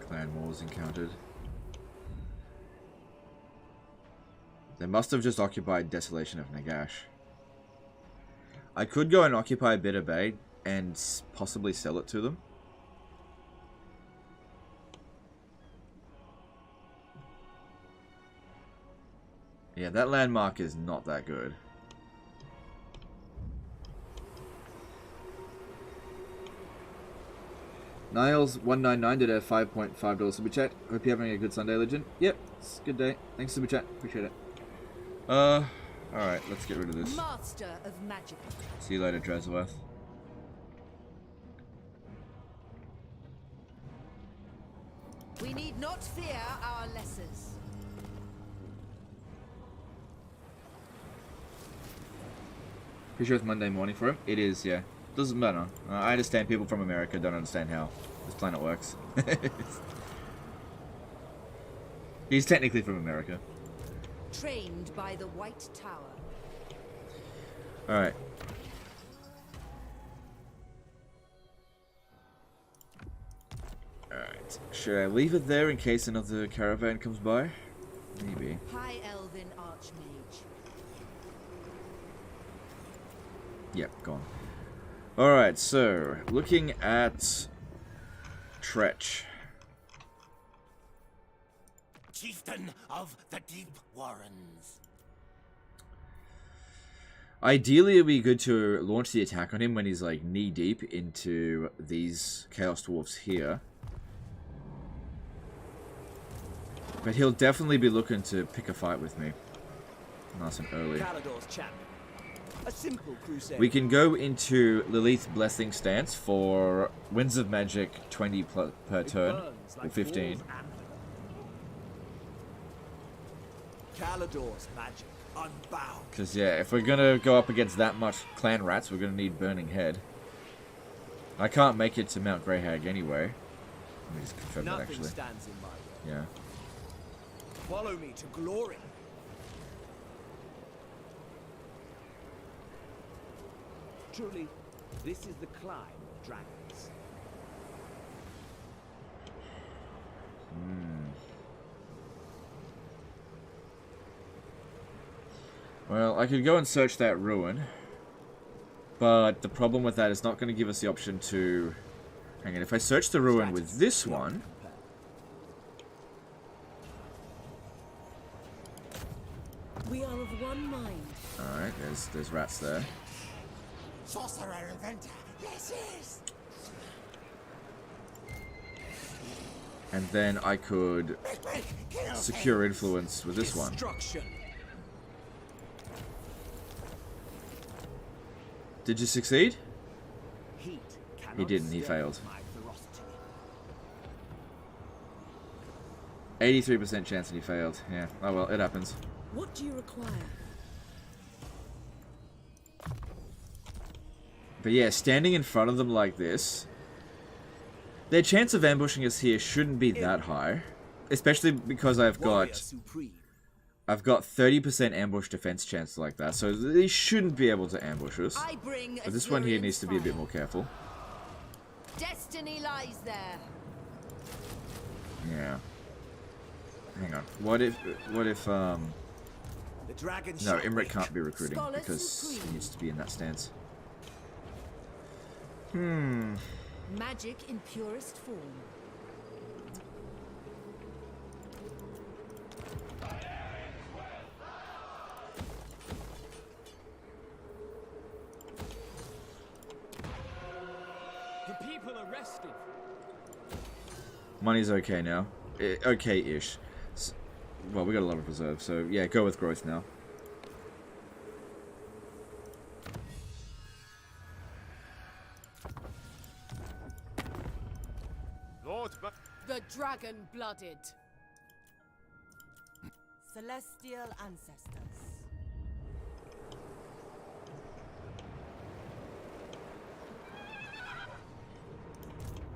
Clan wars encountered. They must have just occupied Desolation of Nagash. I could go and occupy Bitter Bay and possibly sell it to them. Yeah, that landmark is not that good. Niles199 did a $5.5 super chat. Hope you're having a good Sunday, Legend. Yep, it's a good day. Thanks super chat. Appreciate it. Alright, let's get rid of this. Master of Magic. See you later, Drazowath. We need not fear our lessers. Pretty sure it's Monday morning for him. It is, yeah. Doesn't matter. I understand people from America don't understand how this planet works. He's technically from America. Trained by the White Tower. Alright. Alright. Should I leave it there in case another caravan comes by? Maybe. High Elven Archmage. Yep, gone. Alright, so, looking at Tretch. Chieftain of the Deep Warrens. Ideally, it would be good to launch the attack on him when he's like knee-deep into these Chaos Dwarfs here. But he'll definitely be looking to pick a fight with me. Nice and early. Calador's champion. A simple crusade. We can go into Lilith's Blessing stance for Winds of Magic 20 per turn, or 15. Calador's magic unbound. Because, yeah, if we're going to go up against that much clan rats, we're going to need Burning Head. I can't make it to Mount Greyhag anyway. Let me just confirm that, Nothing actually. stands in my way. Yeah. Follow me to glory. Truly, this is the climb of dragons. Well, I could go and search that ruin. But the problem with that is not going to give us the option to... Hang on, if I search the ruin with this one... We are of one mind. Alright, there's rats there. Sorcerer Inventor. Yes, yes. And then I could secure influence with this one. Destruction. Did you succeed? Heat He didn't, he cannot failed. stem my ferocity. 83% chance that he failed. Yeah, oh well, it happens. What do you require? But yeah, standing in front of them like this, their chance of ambushing us here shouldn't be that high. Especially because I've Warrior got supreme. 30% ambush defense chance like that, so they shouldn't be able to ambush us. I bring But this one here needs to be a bit more careful. Destiny lies there. Yeah. Hang on. What if The dragon no, shall Imrik wake. can't be recruiting Scholar because supreme. he needs to be in that stance. Magic in purest form. The people are rested. Money's okay now. Okay-ish. Well, we got a lot of reserve, so yeah, go with growth now. Lord, but The dragon-blooded. Celestial ancestors.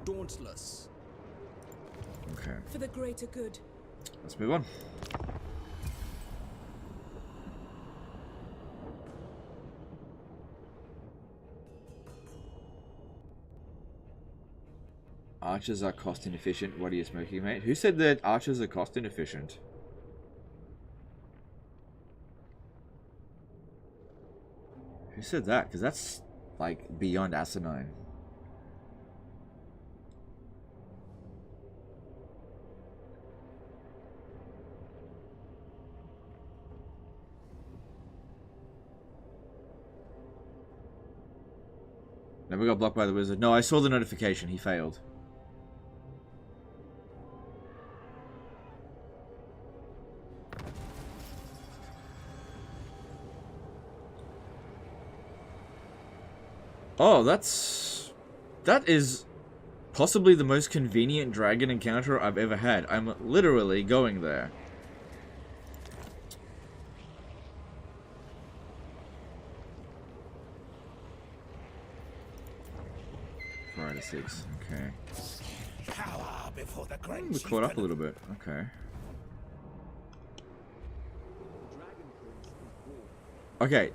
Dauntless. Okay, For the greater good. let's move on. Archers are cost inefficient. What are you smoking, mate? Who said that archers are cost inefficient? Who said that? Because that's like beyond asinine. Never got blocked by the wizard. No, I saw the notification. He failed. Oh, that is possibly the most convenient dragon encounter I've ever had. I'm literally going there. Friday 6, okay. Cower before the great We're caught up a little bit, okay. Okay,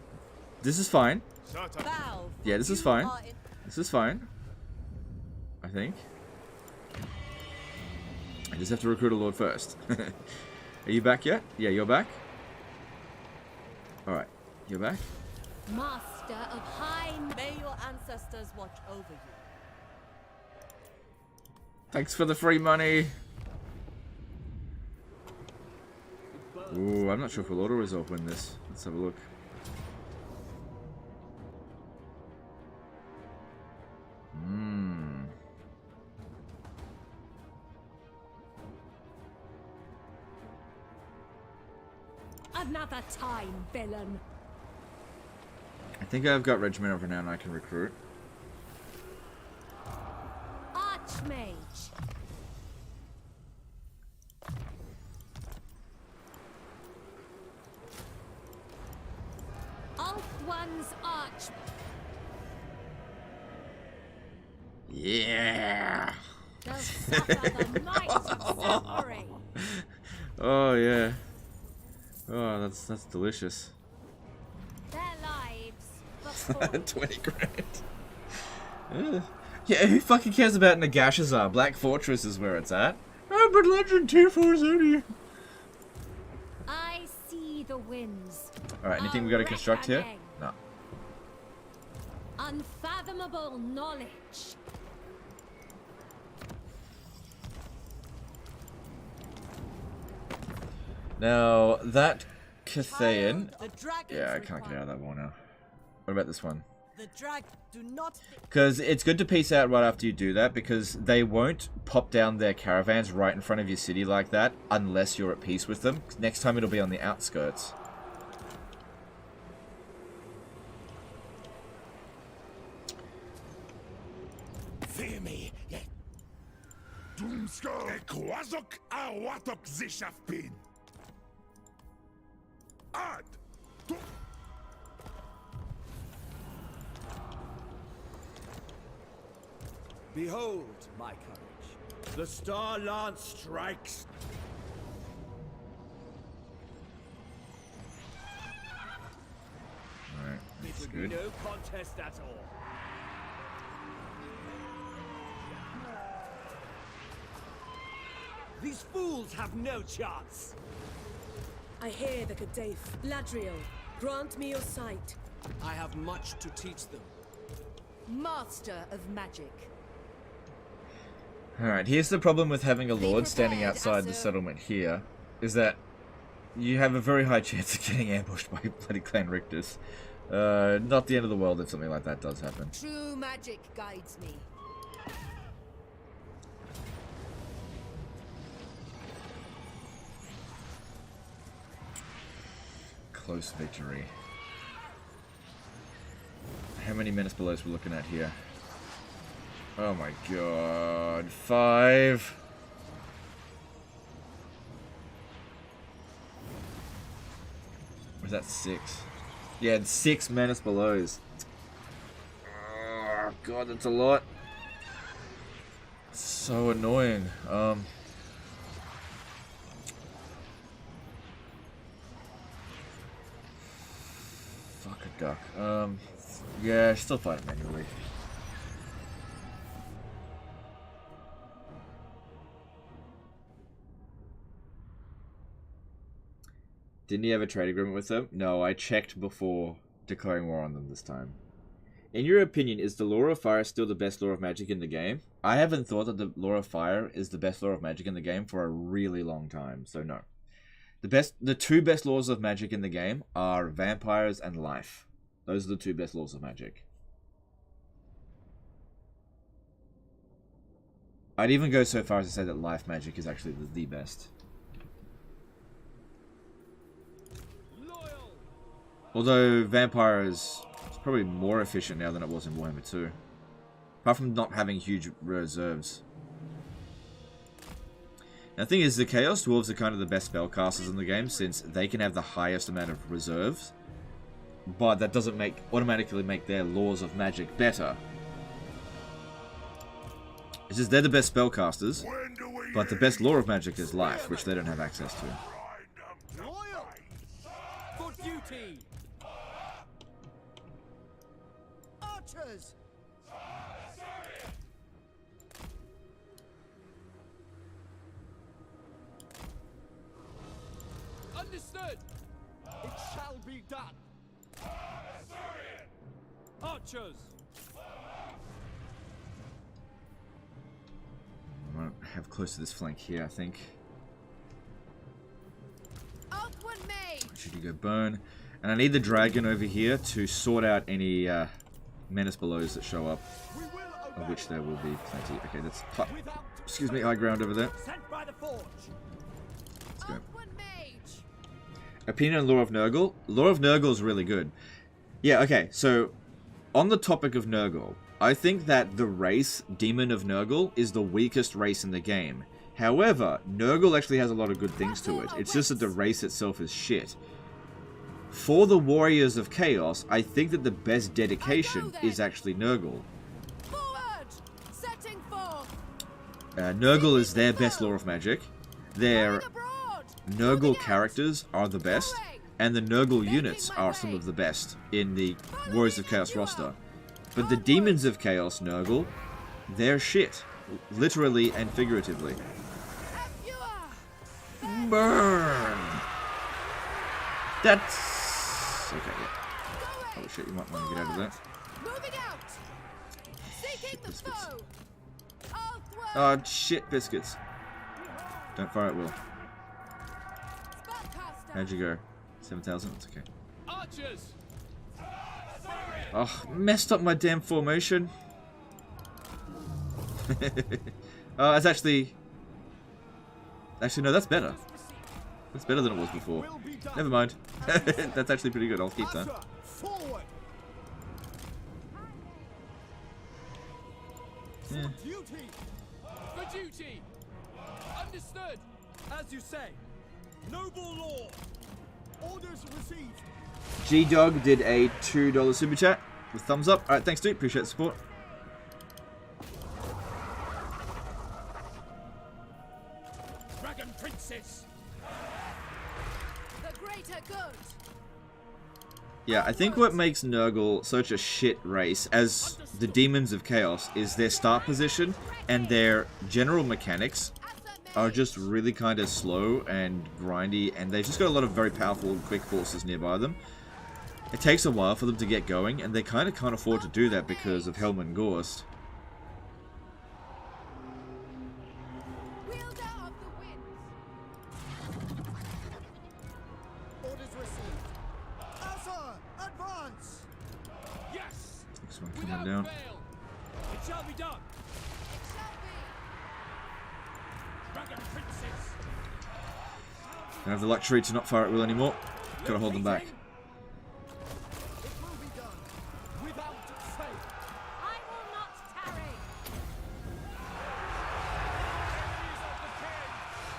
this is fine. Bow. Yeah, this is You fine. are in- This is fine. I think. I just have to recruit a lord first. Are you back yet? Yeah, you're back. All right, you're back. Master of high. May your ancestors watch over you. Thanks for the free money. Ooh, I'm not sure if we'll auto-resolve win this. Let's have a look. Another time, villain. I think I've got Regiment of Renown I can recruit. Archmage. One's arch. Yeah. They'll suffer the might of suffering. Oh yeah. Oh, that's delicious. Their lives before 20 grand. Yeah, who fucking cares about Nagashazar? Black Fortress is where it's at. Oh, but Legend Tier 4 is only. I see the winds. Alright, anything we gotta construct here? No. Unfathomable knowledge. Now, that Cathayan... The dragons Yeah, I can't get out of that wall now. What about this one? The drag do not. Because it's good to peace out right after you do that, because they won't pop down their caravans right in front of your city like that unless you're at peace with them. Next time it'll be on the outskirts. Fear me, yet Doomskull! Ekwazok awatok zishafpin! Ad! Behold my courage. The Star Lance strikes. Alright, It that's will good. be no contest at all. These fools have no chance. I hear the Kadef. Ladriel, grant me your sight. I have much to teach them. Master of magic. Alright, here's the problem with having a Be lord standing prepared, outside the Asu. settlement here, is that you have a very high chance of getting ambushed by bloody Clan Rictus. Not the end of the world if something like that does happen. True magic guides me. Close victory. How many minutes below we're looking at here? Oh my god. 5. Or is that 6? Yeah, it's 6 menace belows. Oh god, that's a lot. So annoying. Fuck a duck. Yeah, still fight it manually. Didn't you have a trade agreement with them? No, I checked before declaring war on them this time. In your opinion, is the Lore of Fire still the best Lore of Magic in the game? I haven't thought that the Lore of Fire is the best Lore of Magic in the game for a really long time, so no. The two best laws of magic in the game are vampires and life. Those are the two best laws of magic. I'd even go so far as to say that life magic is actually the best. Loyal. Although vampire is probably more efficient now than it was in Warhammer 2. Apart from not having huge reserves. Now, the thing is, the Chaos Dwarves are kind of the best spellcasters in the game, since they can have the highest amount of reserves. But that doesn't automatically make their laws of magic better. It's just they're the best spellcasters, but the best lore of magic is life, which they don't have access to. Loyal. For duty. Archers! Understood. It shall be done. Archers. I want to have close to this flank here, I think. Out one mage. Should you go burn? And I need the dragon over here to sort out any menace belows that show up, of which there will be plenty. Okay, that's excuse me, high ground over there. Sent by the forge. Let's go. Out one mage. Opinion on Lore of Nurgle. Lore of Nurgle is really good. Yeah, okay, so on the topic of Nurgle, I think that the race Demon of Nurgle is the weakest race in the game. However, Nurgle actually has a lot of good things to it. It's just that the race itself is shit. For the Warriors of Chaos, I think that the best dedication is actually Nurgle. Forward. Setting forth. Nurgle is their best lore of magic. Their Abroad. Nurgle characters are the best, and the Nurgle units are some of the best in the Warriors of Chaos roster. But the Demons of Chaos Nurgle, they're shit. Literally and figuratively. Burn! That's... okay, yeah. Oh shit, you might want to get out of that. Moving out. Seeking the biscuits. foe. Outward. Oh shit, biscuits. Don't fire at will. Spellcaster. How'd you go? 7,000? It's okay. Archers. Oh, messed up my damn formation. It's actually... actually, no, that's better. That's better than it was before. Never mind. That's actually pretty good. I'll keep that. Forward. Yeah. Duty. For duty. Understood. As you say. Noble lord. Orders received. G-Dog did a $2 super chat with thumbs up. Alright, thanks dude. Appreciate the support. Dragon princess. The greater good. Yeah, I think what makes Nurgle such a shit race as the Demons of Chaos is their start position and their general mechanics are just really kind of slow and grindy, and they've just got a lot of very powerful and quick forces nearby them. It takes a while for them to get going, and they kind of can't afford to do that because of Helm Gorst. Wielder of the winds. Orders received. Asa, advance. Yes. Next one coming Without down. fail. It shall be done. It shall be. Dragon princess. Don't have the luxury to not fire at will anymore. Gotta hold them back. It will be done. Without fail. I will not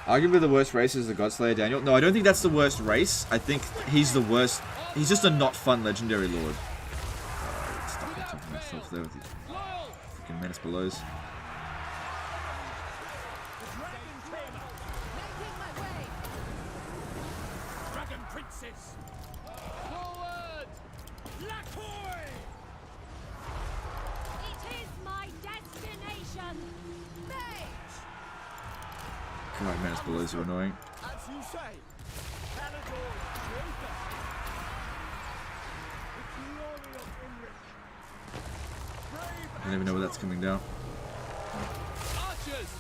tarry. Arguably the worst race is the Godslayer Daniel. No, I don't think that's the worst race. I think he's the worst. He's just a not fun legendary lord. Stuck on top of myself there with these Loyal. freaking menace belows. Making my way. Dragon princess. Forward. Lakoy. It is my destination. Mage. God, menace belows are annoying. As you say. Palador Joker. The glory of Imrik. Brave I don't even know where that's coming down. Archers.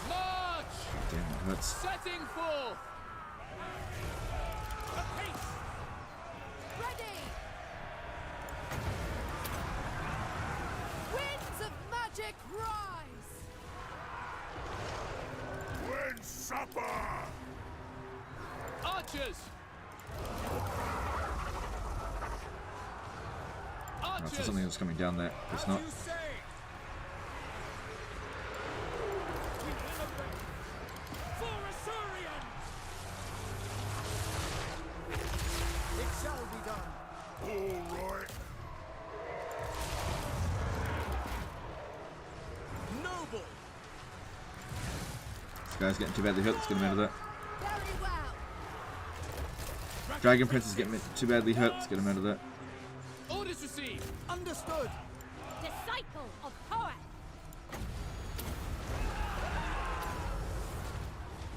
March. Damn, that hurts. Setting forth. apace. Ready. Winds of magic rise. When supper! Archers. Oh, I thought Archers. something was coming down there. It's not. You say. We will obey. For Assyrians. It shall be done. All right. Noble. This guy's getting too badly hurt. Let's get him out of that. Very well. Dragon Prince is getting too badly hurt. Let's get him out of that. Orders received. Understood. Disciple of poet.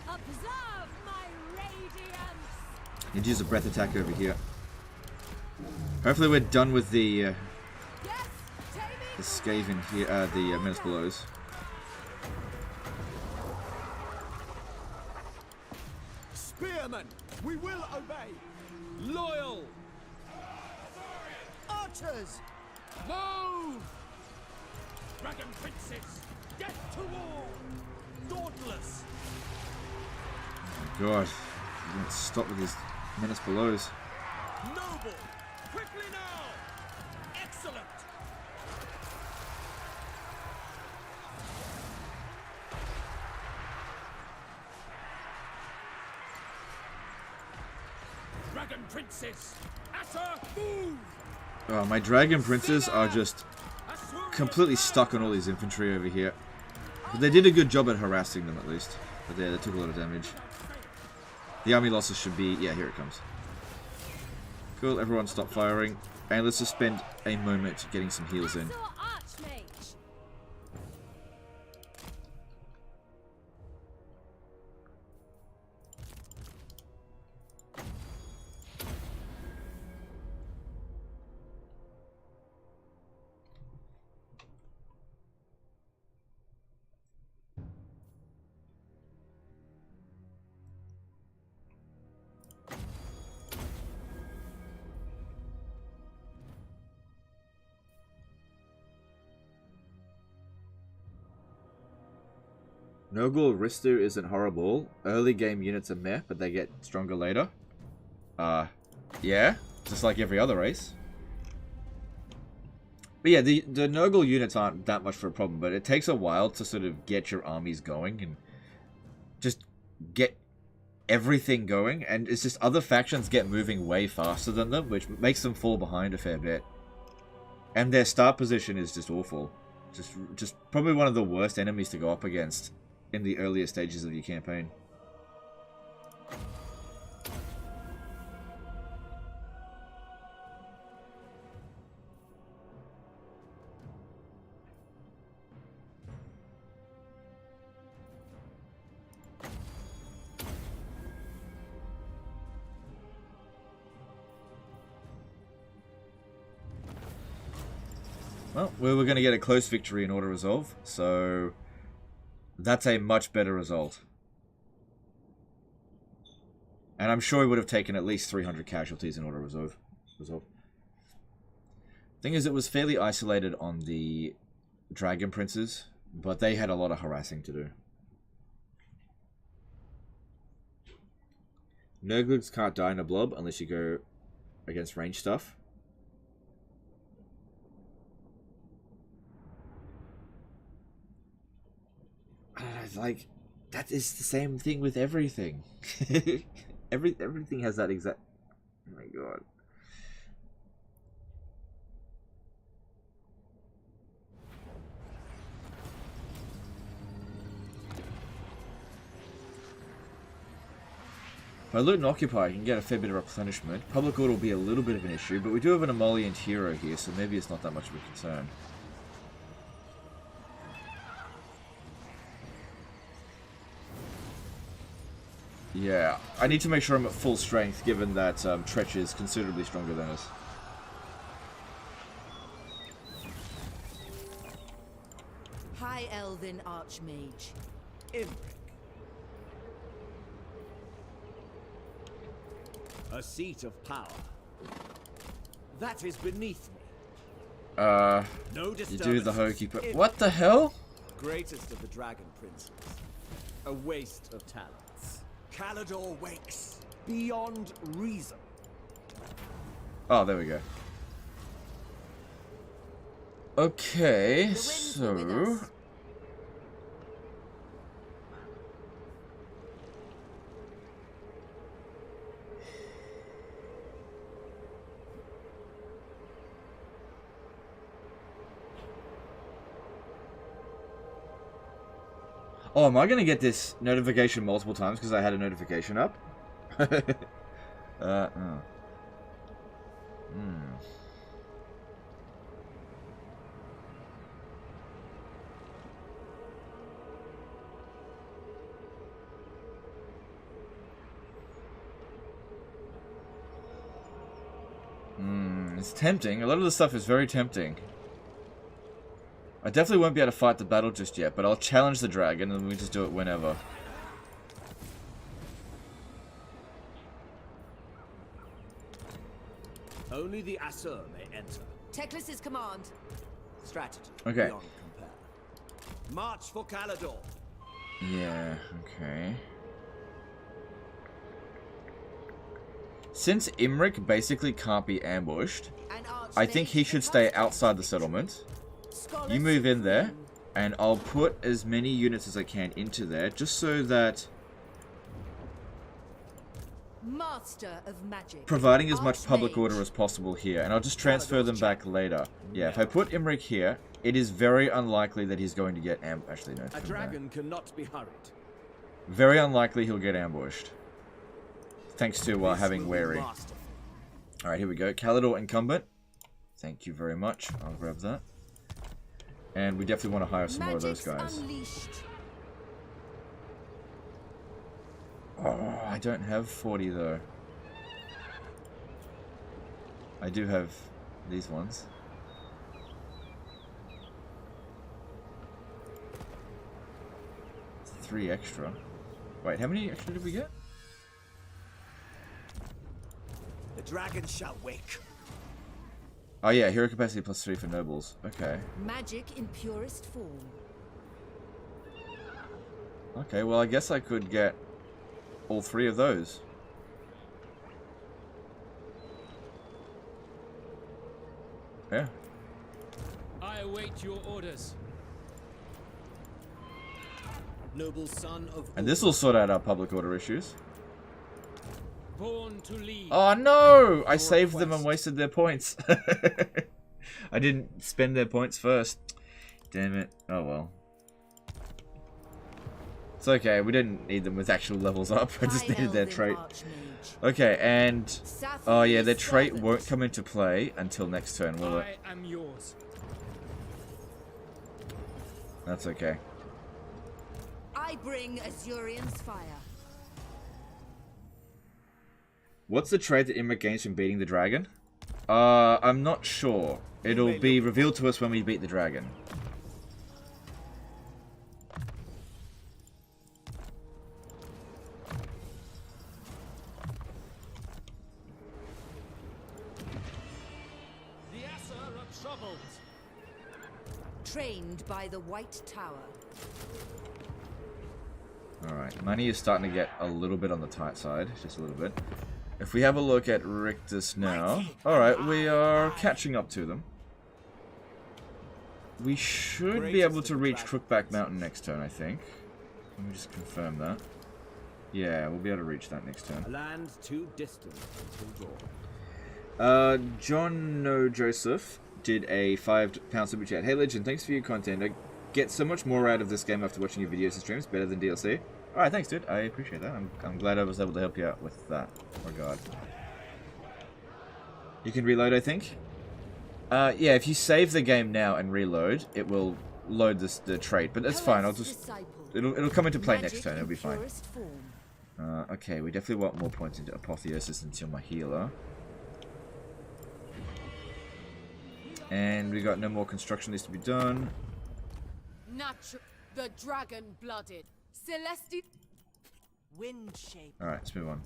Observe my radiance. Need to use a breath attack over here. Hopefully we're done with the Skaven here, the Menace Belows. Spearmen, we will obey. Loyal! Archers! Move! Dragon princes, death to all! Dauntless! God, let's stop with these Menace Belows. Noble! Quickly now! Excellent! Dragon princes! Asher, move! Oh, my Dragon Princes are just completely stuck on all these infantry over here. But they did a good job at harassing them at least. But yeah, they took a lot of damage. The army losses should be... yeah, here it comes. Cool, everyone stop firing. And let's just spend a moment getting some heals in. Nogul Ristu isn't horrible. Early game units are meh, but they get stronger later. Yeah, just like every other race. But yeah, the Nogul units aren't that much for a problem, but it takes a while to sort of get your armies going and just get everything going, and it's just other factions get moving way faster than them, which makes them fall behind a fair bit. And their start position is just awful. Just probably one of the worst enemies to go up against in the earlier stages of your campaign. Well, we were going to get a close victory in Auto Resolve, so that's a much better result. And I'm sure we would have taken at least 300 casualties in Auto Resolve. Thing is, it was fairly isolated on the Dragon Princes, but they had a lot of harassing to do. Nurglugs can't die in a blob unless you go against range stuff. Like, that is the same thing with everything. Everything has that exact... oh my god. If I loot and occupy, I can get a fair bit of replenishment. Public order will be a little bit of an issue, but we do have an emollient hero here, so maybe it's not that much of a concern. Yeah, I need to make sure I'm at full strength, given that Tretch is considerably stronger than us. High Elven Archmage. Imrik. A seat of power. That is beneath me. No you do the hokey but what the hell? Greatest of the Dragon Princes. A waste of talents. Calador wakes beyond reason. Oh, there we go. Okay, so... oh, am I going to get this notification multiple times because I had a notification up? Oh. It's tempting. A lot of the stuff is very tempting. I definitely won't be able to fight the battle just yet, but I'll challenge the dragon and we just do it whenever. Only the Asur may enter. Teclis's command. Strategy. Okay. Beyond compare. March for Calador. Yeah, okay. Since Imrik basically can't be ambushed, I think he should stay outside the settlement. You move in there, and I'll put as many units as I can into there, just so that... Master of magic. Providing as much public Archmage. order as possible here, and I'll just transfer them back later. Yeah, if I put Imrik here, it is very unlikely that he's going to get Actually, no. A dragon cannot be hurried. Very unlikely he'll get ambushed. Thanks to having wary. Alright, here we go. Calador Incumbent. Thank you very much. I'll grab that. And we definitely want to hire some more of those guys. Unleashed. Oh, I don't have 40 though. I do have these ones. Three extra. Wait, how many extra did we get? The dragon shall wake. Oh yeah, hero capacity +3 for nobles. Okay. Magic in purest form. Okay, well I guess I could get all three of those. Yeah. I await your orders. Noble son of. And this will sort out our public order issues. Born to lead. Oh no! I saved them and wasted their points. I didn't spend their points first. Damn it. Oh well. It's okay, we didn't need them with actual levels up. I just needed their trait. Okay, and... Oh yeah, their trait won't come into play until next turn, will it? I am yours. That's okay. I bring Azurian's fire. What's the trait that Imrik gains from beating the dragon? I'm not sure. It'll be revealed to us when we beat the dragon. The Asur are troubled. Trained by the White Tower. Alright, money is starting to get a little bit on the tight side. Just a little bit. If we have a look at Rictus now... Alright, we are catching up to them. We should be able to reach Crookback Mountain next turn, I think. Let me just confirm that. Yeah, we'll be able to reach that next turn. A land too distant until dawn. John No Joseph did a £5 super chat. Hey Legend, thanks for your content. I get so much more out of this game after watching your videos and streams. Better than DLC. Alright, thanks dude. I appreciate that. I'm glad I was able to help you out with that regard. You can reload, I think. Yeah, if you save the game now and reload, it will load the trait. But that's fine. I'll just... It'll come into play next turn. It'll be fine. Okay, we definitely want more points into Apotheosis until my healer. And we got no more construction needs to be done. The dragon-blooded. Celesti... Wind shape. Alright, let's move on.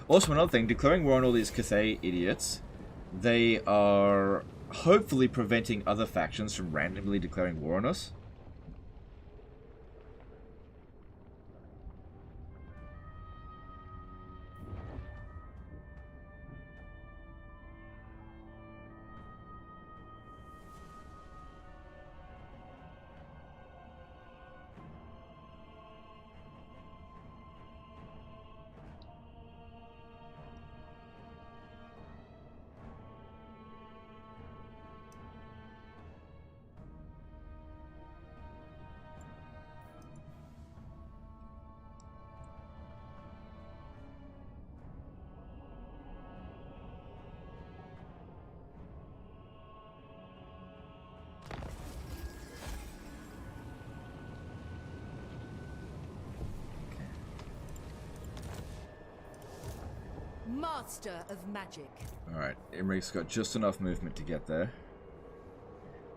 Also, another thing, declaring war on all these Cathay idiots, they are hopefully preventing other factions from randomly declaring war on us. master of magic. Alright, Imrik's got just enough movement to get there.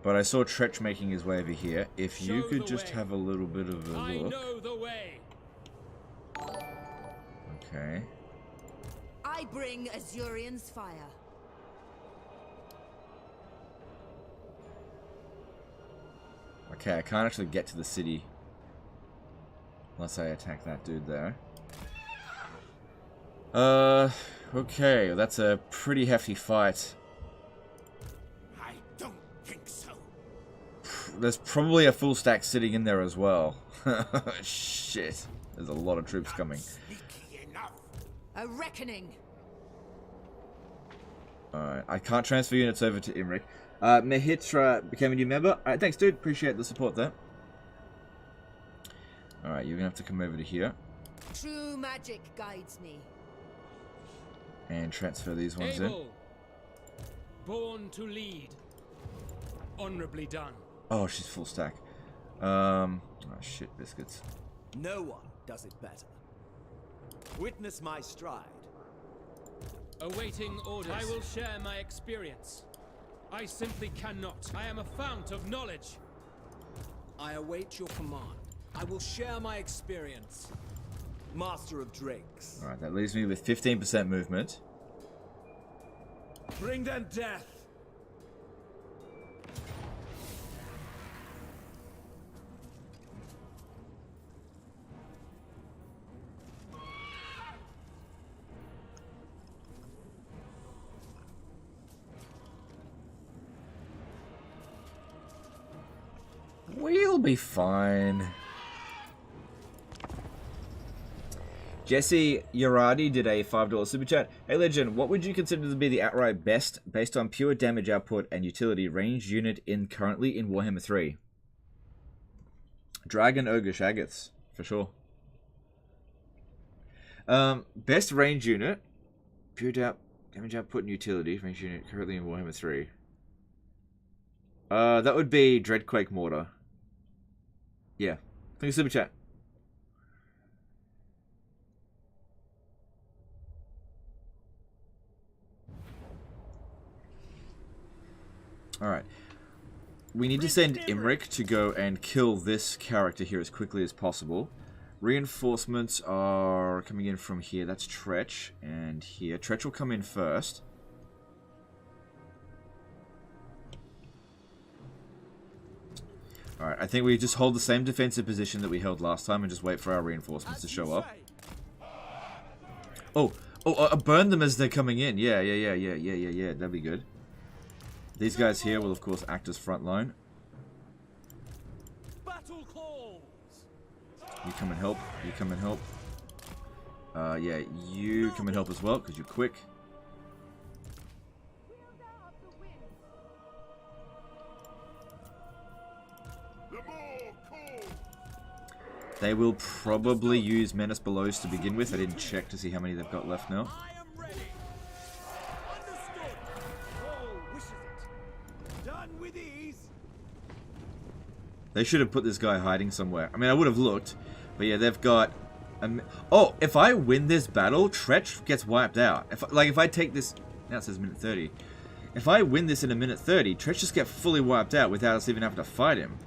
But I saw Tretch making his way over here. If you Show could the just way. have a little bit of a I look. know the way. Okay. I bring Azurian's fire. Okay, I can't actually get to the city unless I attack that dude there. Okay, that's a pretty hefty fight. I don't think so. There's probably a full stack sitting in there as well. Shit, there's a lot of troops coming. Sneaky enough. A reckoning. Alright, I can't transfer units over to Imrik. Mehitra became a new member. Alright, thanks dude, appreciate the support there. Alright, you're gonna have to come over to here. True magic guides me. And transfer these ones in. Able. Born to lead. Honorably done. Oh, she's full stack. Oh shit, biscuits. No one does it better. Witness my stride. Awaiting orders. I will share my experience. I simply cannot. I am a fount of knowledge. I await your command. I will share my experience. Master of drakes. Alright, that leaves me with 15% movement. Bring them death. We'll be fine. Jesse Uradi did a $5 super chat. Hey Legend, what would you consider to be the outright best based on pure damage output and utility ranged unit currently in Warhammer 3? Dragon Ogre Shaggoths, for sure. Best range unit, pure damage output and utility ranged unit currently in Warhammer 3. That would be Dreadquake Mortar. Yeah. Thank you, super chat. Alright. We need to send Imrik to go and kill this character here as quickly as possible. Reinforcements are coming in from here. That's Tretch. And here. Tretch will come in first. Alright, I think we just hold the same defensive position that we held last time and just wait for our reinforcements to show up. Oh, burn them as they're coming in. Yeah, that'd be good. These guys here will, of course, act as front line. Battle calls. You come and help. You come and help. Yeah, you come and help as well, because you're quick. They will probably use Menace Belows to begin with. I didn't check to see how many they've got left now. I am ready. Understood. Oh, wishes it. Done with ease. They should have put this guy hiding somewhere. I mean, I would have looked. But yeah, they've got... Oh, if I win this battle, Tretch gets wiped out. If I take this... Now it says minute 30. If I win this in a minute 30, Tretch just gets fully wiped out without us even having to fight him.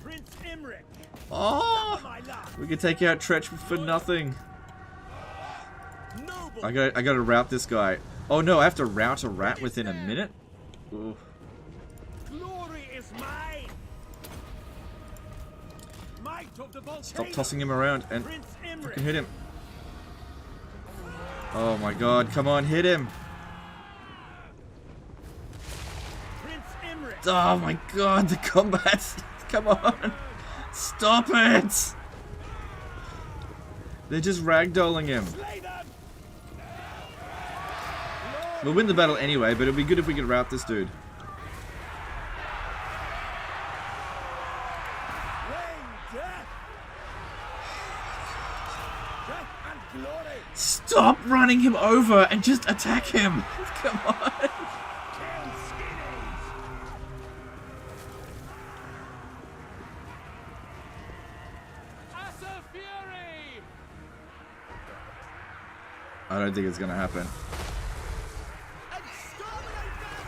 Prince Imrik. Oh! We can take out Tretch for nothing. Noble. I gotta rout this guy. Oh no, I have to rout a rat within a minute? Ooh. Glory is mine. Might of the volcano. Stop tossing him around and Prince Imrik. fucking hit him. Oh my god, come on, hit him. Prince Imrik. Oh my god, the combat. Come on. Stop it. They're just ragdolling him. Slay them. We'll win the battle anyway, but it'd be good if we could rout this dude. Rain death. Death and glory. Stop running him over and just attack him. Come on. Kill skinnies. Asa Fury! I don't think it's gonna happen. Exterminate them!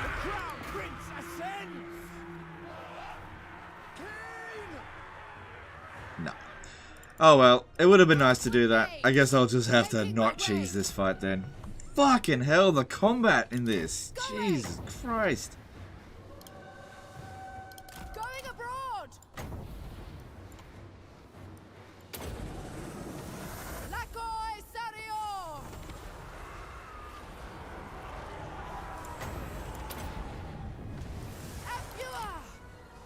The Crown Prince ascends! Kane! No. Oh well, it would have been nice to do that. I guess I'll just have to not cheese this fight then. Fucking hell, the combat in this. Jesus Christ. Going abroad! Lakoi Sario! Afua!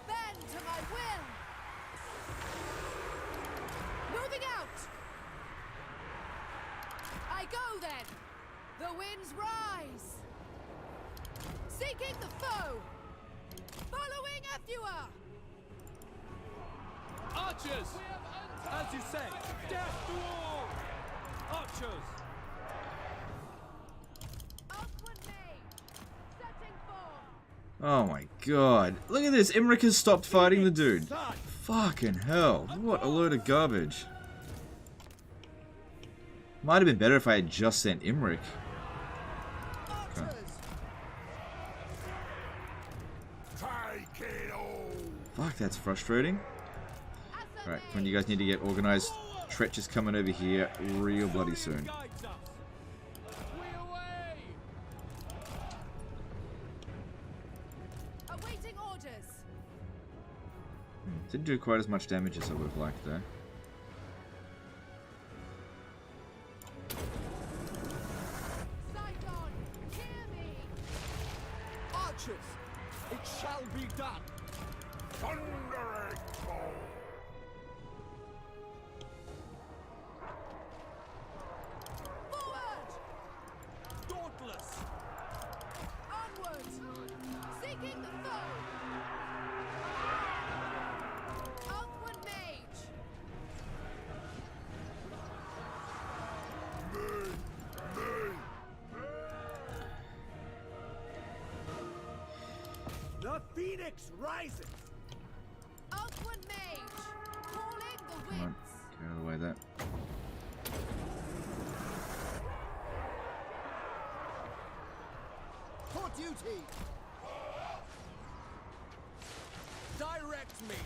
Bend to my will! Moving out! I go then! The winds rise! Seeking the foe! Following Afua! Archers! As you say, death to all! Archers! Outward mage! Setting forth! Oh my god. Look at this, Imrik has stopped fighting the dude. Fucking hell. What a load of garbage. Might have been better if I had just sent Imrik. Okay. Take it all. Fuck, that's frustrating. Alright, when you guys need to get organized, Tretch is coming over here real bloody soon. Guides us. We away! Awaiting orders! Didn't do quite as much damage as I would have liked though. Sidon, hear me! Archers! It shall be done! Thundering call. Forward! Dauntless! Onward! Seeking the foe! Outward mage! The Phoenix rises! Outward mage! Calling the Come on, winds! get out of the way of that. For duty! Direct me.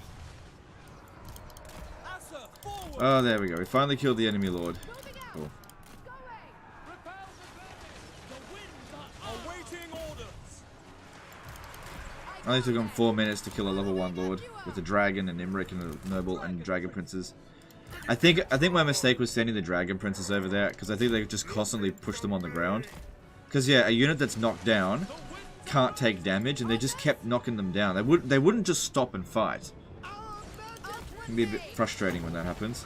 Asa, forward. Oh, there we go. We finally killed the enemy lord. Moving out! Cool. Going! Repel the The winds are awaiting orders. Only took him 4 minutes to kill a level 1 lord with a dragon and Imrik and a noble and dragon princes. I think my mistake was sending the dragon princes over there because I think they just constantly push them on the ground. Because yeah, a unit that's knocked down can't take damage, and they just kept knocking them down. They wouldn't just stop and fight. It can be a bit frustrating when that happens.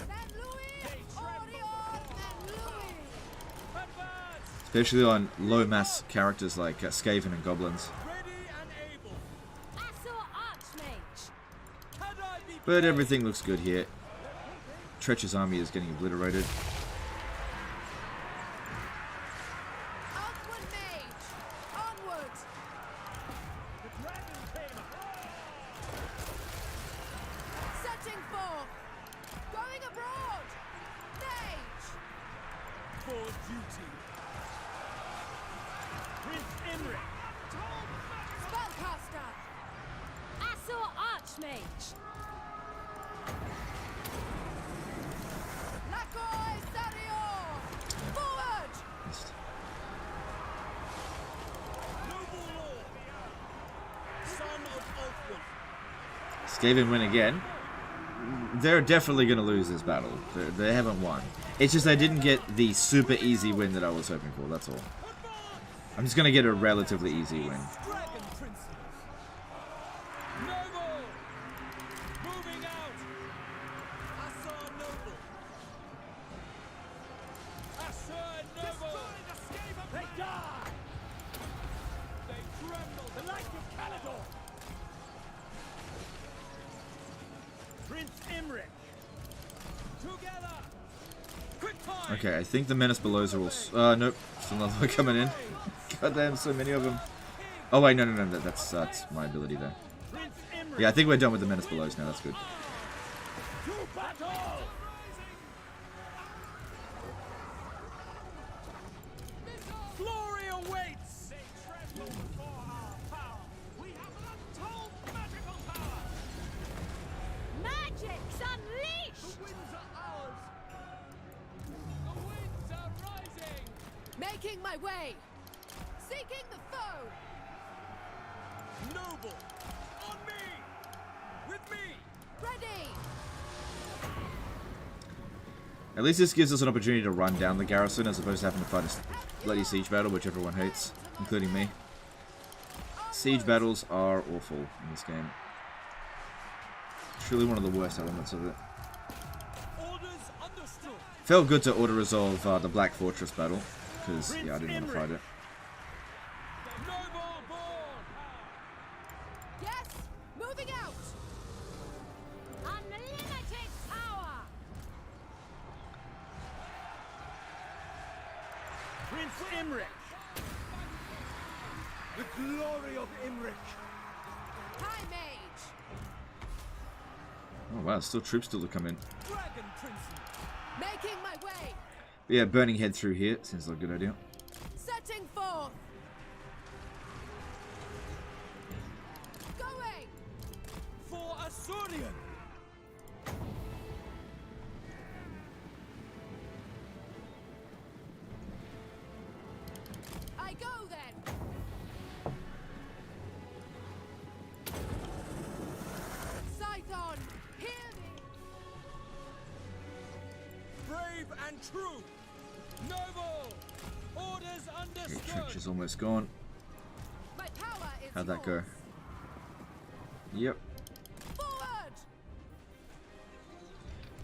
San Luis! Orion! San Luis! Especially on low mass characters like Skaven and Goblins. Ready and able. Assault Archmage! Had I be But everything looks good here. Tretch's army is getting obliterated. Outward mage! Onward! The dragon came! Setting forth! Going abroad! Mage! For duty! Prince Imrik! Spellcaster! Assault Archmage! Lakoi Sario! Forward! Noble lord! Son of Ulfwin! Skaven win again. They're definitely going to lose this battle. They haven't won. It's just I didn't get the super easy win that I was hoping for, that's all. I'm just going to get a relatively easy win. dragon princes? Noble. Moving out. Asa noble. Asa noble. They die! They tremble. The light of Caledor! Prince Imrik! Together. Quick time. Okay, I think the menace below are all... nope. Still another one coming in. God damn, so many of them. Oh wait, no, that's my ability there. Prince Imrik! Yeah, I think we're done with the menace belows now. That's good. To battle! Glory awaits! They tremble before our power. We have an untold magical power. Magic's unleashed! The winds are ours. The winds are rising! Making my way! Seeking the foe! Noble, on me! With me! Ready! At least this gives us an opportunity to run down the garrison as opposed to having to fight a bloody siege battle, which everyone hates, including me. Siege battles are awful in this game. Surely one of the worst elements of it. Orders understood. Felt good to auto-resolve the Black Fortress battle, because, yeah, I didn't want to fight it. Noble born! Yes! Moving out! Unlimited power! Prince Imrik! The glory of Imrik! High mage! Oh wow, still troops still to come in. Dragon Prince! Making my way! But yeah, burning head through here seems like a good idea. Setting forth! Going! For Asurian! I go then! Scython, hear me! Brave and true! Noble! Orders Okay, understood! trench is almost gone. My power is How'd that go? yours. Yep. Forward!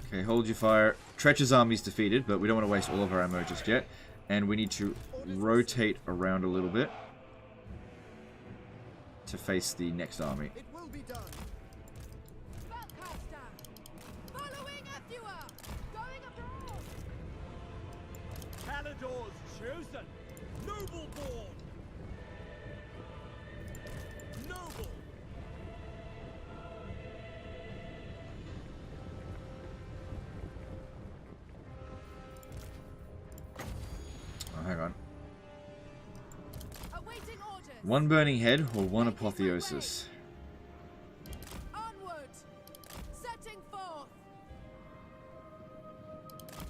Okay, hold your fire. Tretch's army's defeated, but we don't want to waste all of our ammo just yet. And we need to rotate around a little bit to face the next army. It will be done! Spellcaster! Following Ethua! Going abroad! Palador's chosen! Noble born! Noble! Oh, hang on. Awaiting orders! One burning head or one apotheosis? Onward! Setting forth!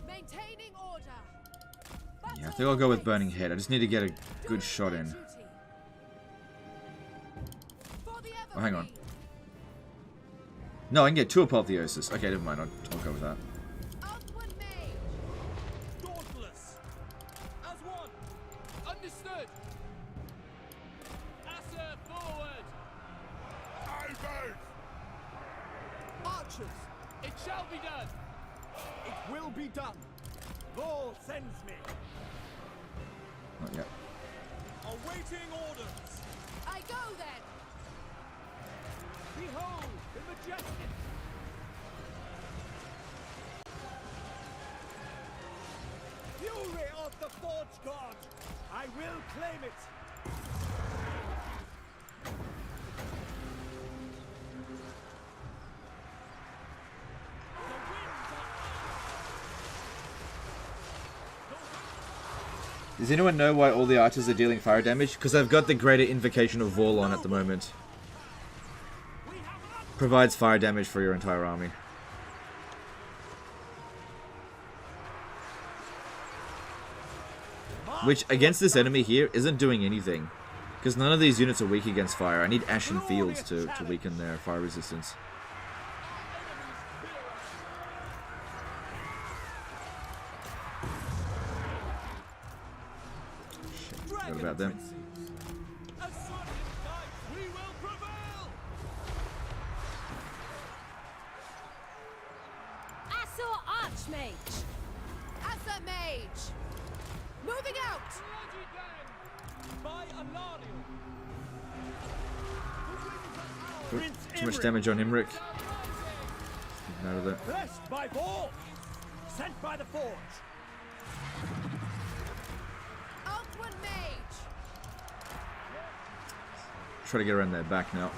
Maintaining order! Yeah, I think I'll go with burning head. I just need to get a good shot in. Oh, hang on. No, I can get two apotheosis. Okay, never mind. I'll go with that. Outward mage! Dauntless! As one! Understood! Asa forward! I vote! Archers! It shall be done! It will be done! Law sends me! Not yet. Awaiting orders! I go then! Behold the majestic! Fury of the Forge God! I will claim it! Does anyone know why all the archers are dealing fire damage? Because I've got the Greater Invocation of Vorlon at the moment. Provides fire damage for your entire army. Which, against this enemy here, isn't doing anything. Because none of these units are weak against fire. I need Ashen Fields to weaken their fire resistance. Forgot about them. We will prevail! Asur Archmage! Asa Mage! Moving out! By Alariel! Too much damage on Imrik. Out of that. Blessed by Vor! Sent by the Forge! Outward Mage! Try to get around their back now.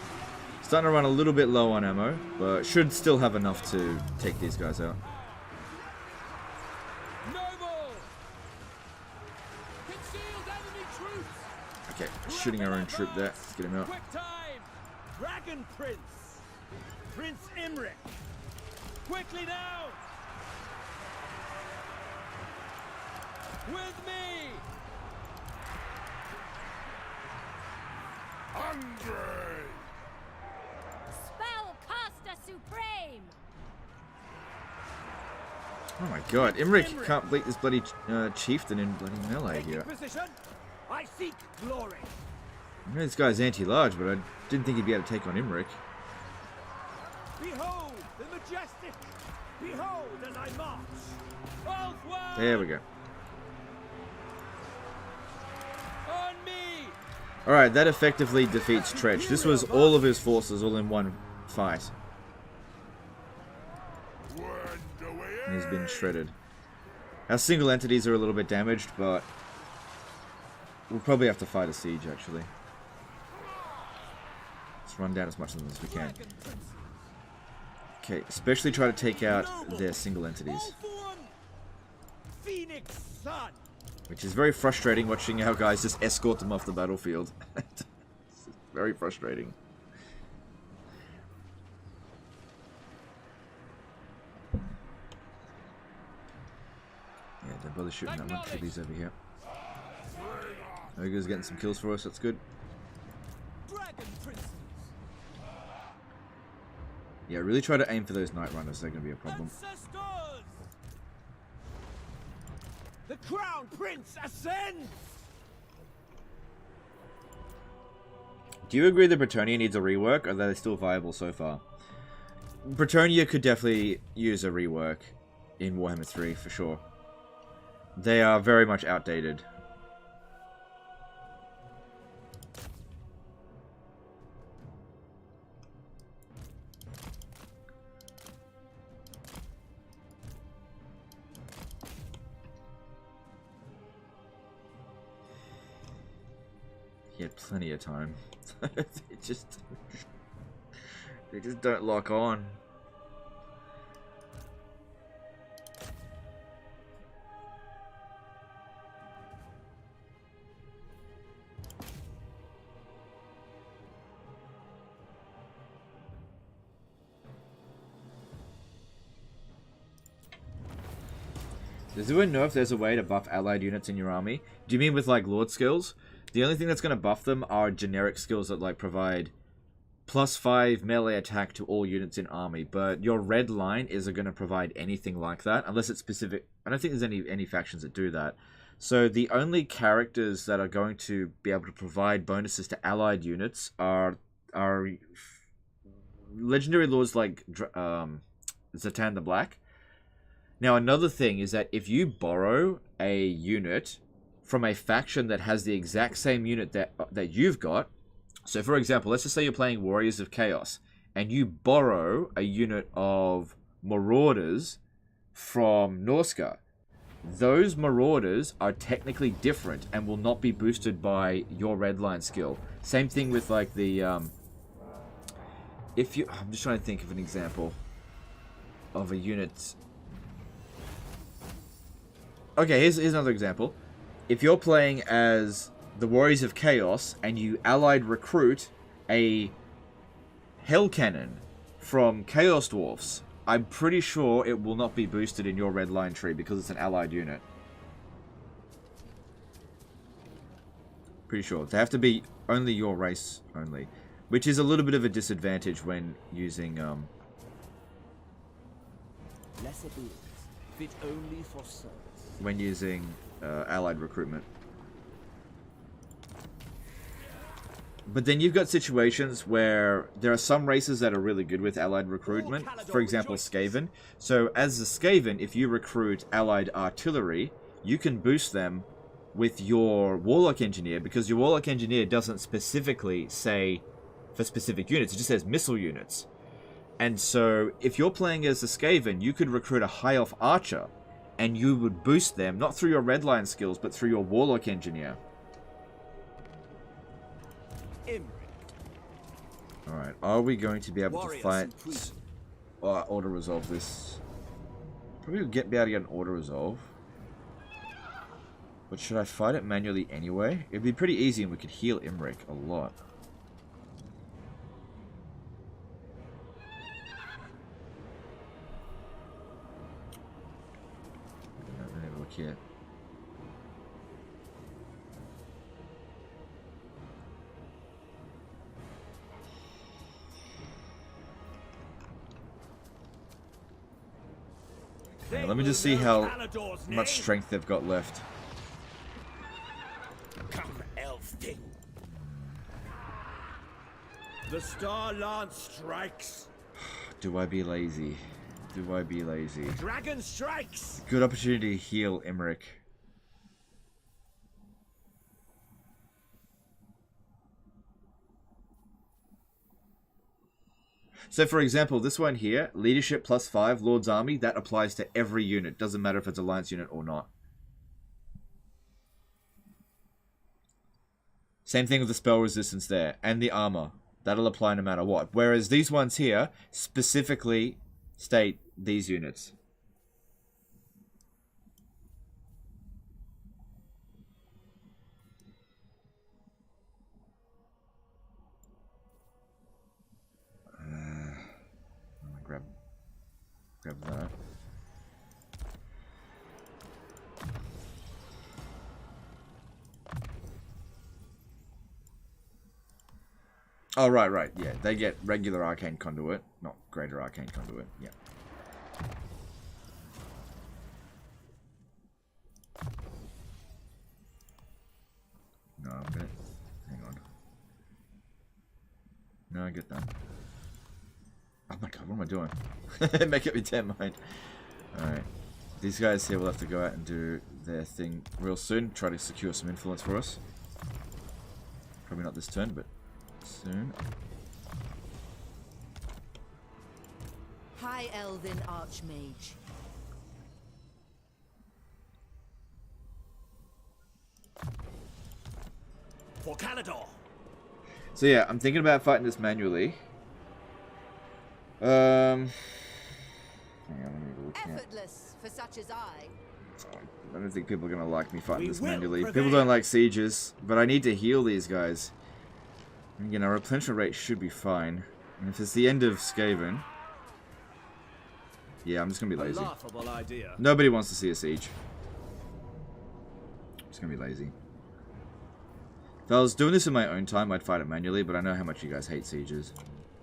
Starting to run a little bit low on ammo, but should still have enough to take these guys out. Okay, shooting our own troop there. Let's get him out. Quick time! Dragon Prince! Prince Imrik! Quickly now! With me! Andre! Spellcaster Supreme! Oh my god, Imrik can't beat this bloody chieftain in bloody melee Taking here. position! I seek glory! I know this guy's anti-large, but I didn't think he'd be able to take on Imrik. Behold the majestic! Behold as I march! Southward! There we go. On me! Alright, that effectively defeats Tretch. This was all of his forces all in one fight. And he's been shredded. Our single entities are a little bit damaged, but we'll probably have to fight a siege, actually. Let's run down as much of them as we can. Okay, especially try to take out their single entities. Phoenix Sun! Which is very frustrating watching our guys just escort them off the battlefield. It's very frustrating. Yeah, don't bother shooting that one. Kill these over here. Ogre's getting some kills for us, that's good. Yeah, really try to aim for those Night Runners, they're going to be a problem. The Crown Prince ascends! Do you agree that Bretonnia needs a rework, or are they still viable so far? Bretonnia could definitely use a rework in Warhammer 3, for sure. They are very much outdated. He had plenty of time. they just don't lock on. Does anyone know if there's a way to buff allied units in your army? Do you mean with like Lord skills? The only thing that's going to buff them are generic skills that like provide +5 melee attack to all units in army. But your red line isn't going to provide anything like that unless it's specific. I don't think there's any factions that do that. So the only characters that are going to be able to provide bonuses to allied units are legendary lords like Zatan the Black. Now, another thing is that if you borrow a unit from a faction that has the exact same unit that you've got, so for example, let's just say you're playing Warriors of Chaos, and you borrow a unit of Marauders from Norska, those Marauders are technically different and will not be boosted by your redline skill. Same thing with like the, I'm just trying to think of an example of a unit. Okay, here's another example. If you're playing as the Warriors of Chaos and you allied recruit a Hell Cannon from Chaos Dwarfs, I'm pretty sure it will not be boosted in your red line tree because it's an allied unit. Pretty sure. They have to be only your race only, which is a little bit of a disadvantage when using Lesser beings, fit only for service. When using allied recruitment. But then you've got situations where there are some races that are really good with allied recruitment. For example, Skaven. So as a Skaven, if you recruit allied artillery, you can boost them with your Warlock Engineer, because your Warlock Engineer doesn't specifically say for specific units, it just says missile units. And so if you're playing as a Skaven, you could recruit a High Elf Archer, and you would boost them, not through your redline skills, but through your Warlock Engineer. Imrik. Alright, are we going to be able to Warriors fight... and priests. auto-resolve be able to get an auto-resolve. But should I fight it manually anyway? It'd be pretty easy and we could heal Imrik a lot. Let me have a look here. Yeah, let me just see how much strength they've got left. Come, elf thing. The Star Lance strikes. Do I be lazy? Do I be lazy? Dragon strikes. Good opportunity to heal Imrik. So for example, this one here, leadership +5, Lord's Army, that applies to every unit. Doesn't matter if it's Alliance unit or not. Same thing with the spell resistance there, and the armor. That'll apply no matter what. Whereas these ones here specifically state these units. Grab that. Oh, right, yeah. They get regular Arcane Conduit, not Greater Arcane Conduit, yeah. No, I'm gonna... Hang on. No, I get that. Oh my god, what am I doing? Make up your 10 mind. Alright. These guys here will have to go out and do their thing real soon. Try to secure some influence for us. Probably not this turn, but soon. High Elven Archmage. For Calador. So yeah, I'm thinking about fighting this manually. Hang on, let me look at. Effortless for such as I. I don't think people are gonna like me fighting We this will manually. prevail. People don't like sieges, but I need to heal these guys. And again, our replenishment rate should be fine. And if it's the end of Skaven, yeah, I'm just gonna be lazy. Laughable idea. Nobody wants to see a siege. I'm just gonna be lazy. If I was doing this in my own time, I'd fight it manually, but I know how much you guys hate sieges.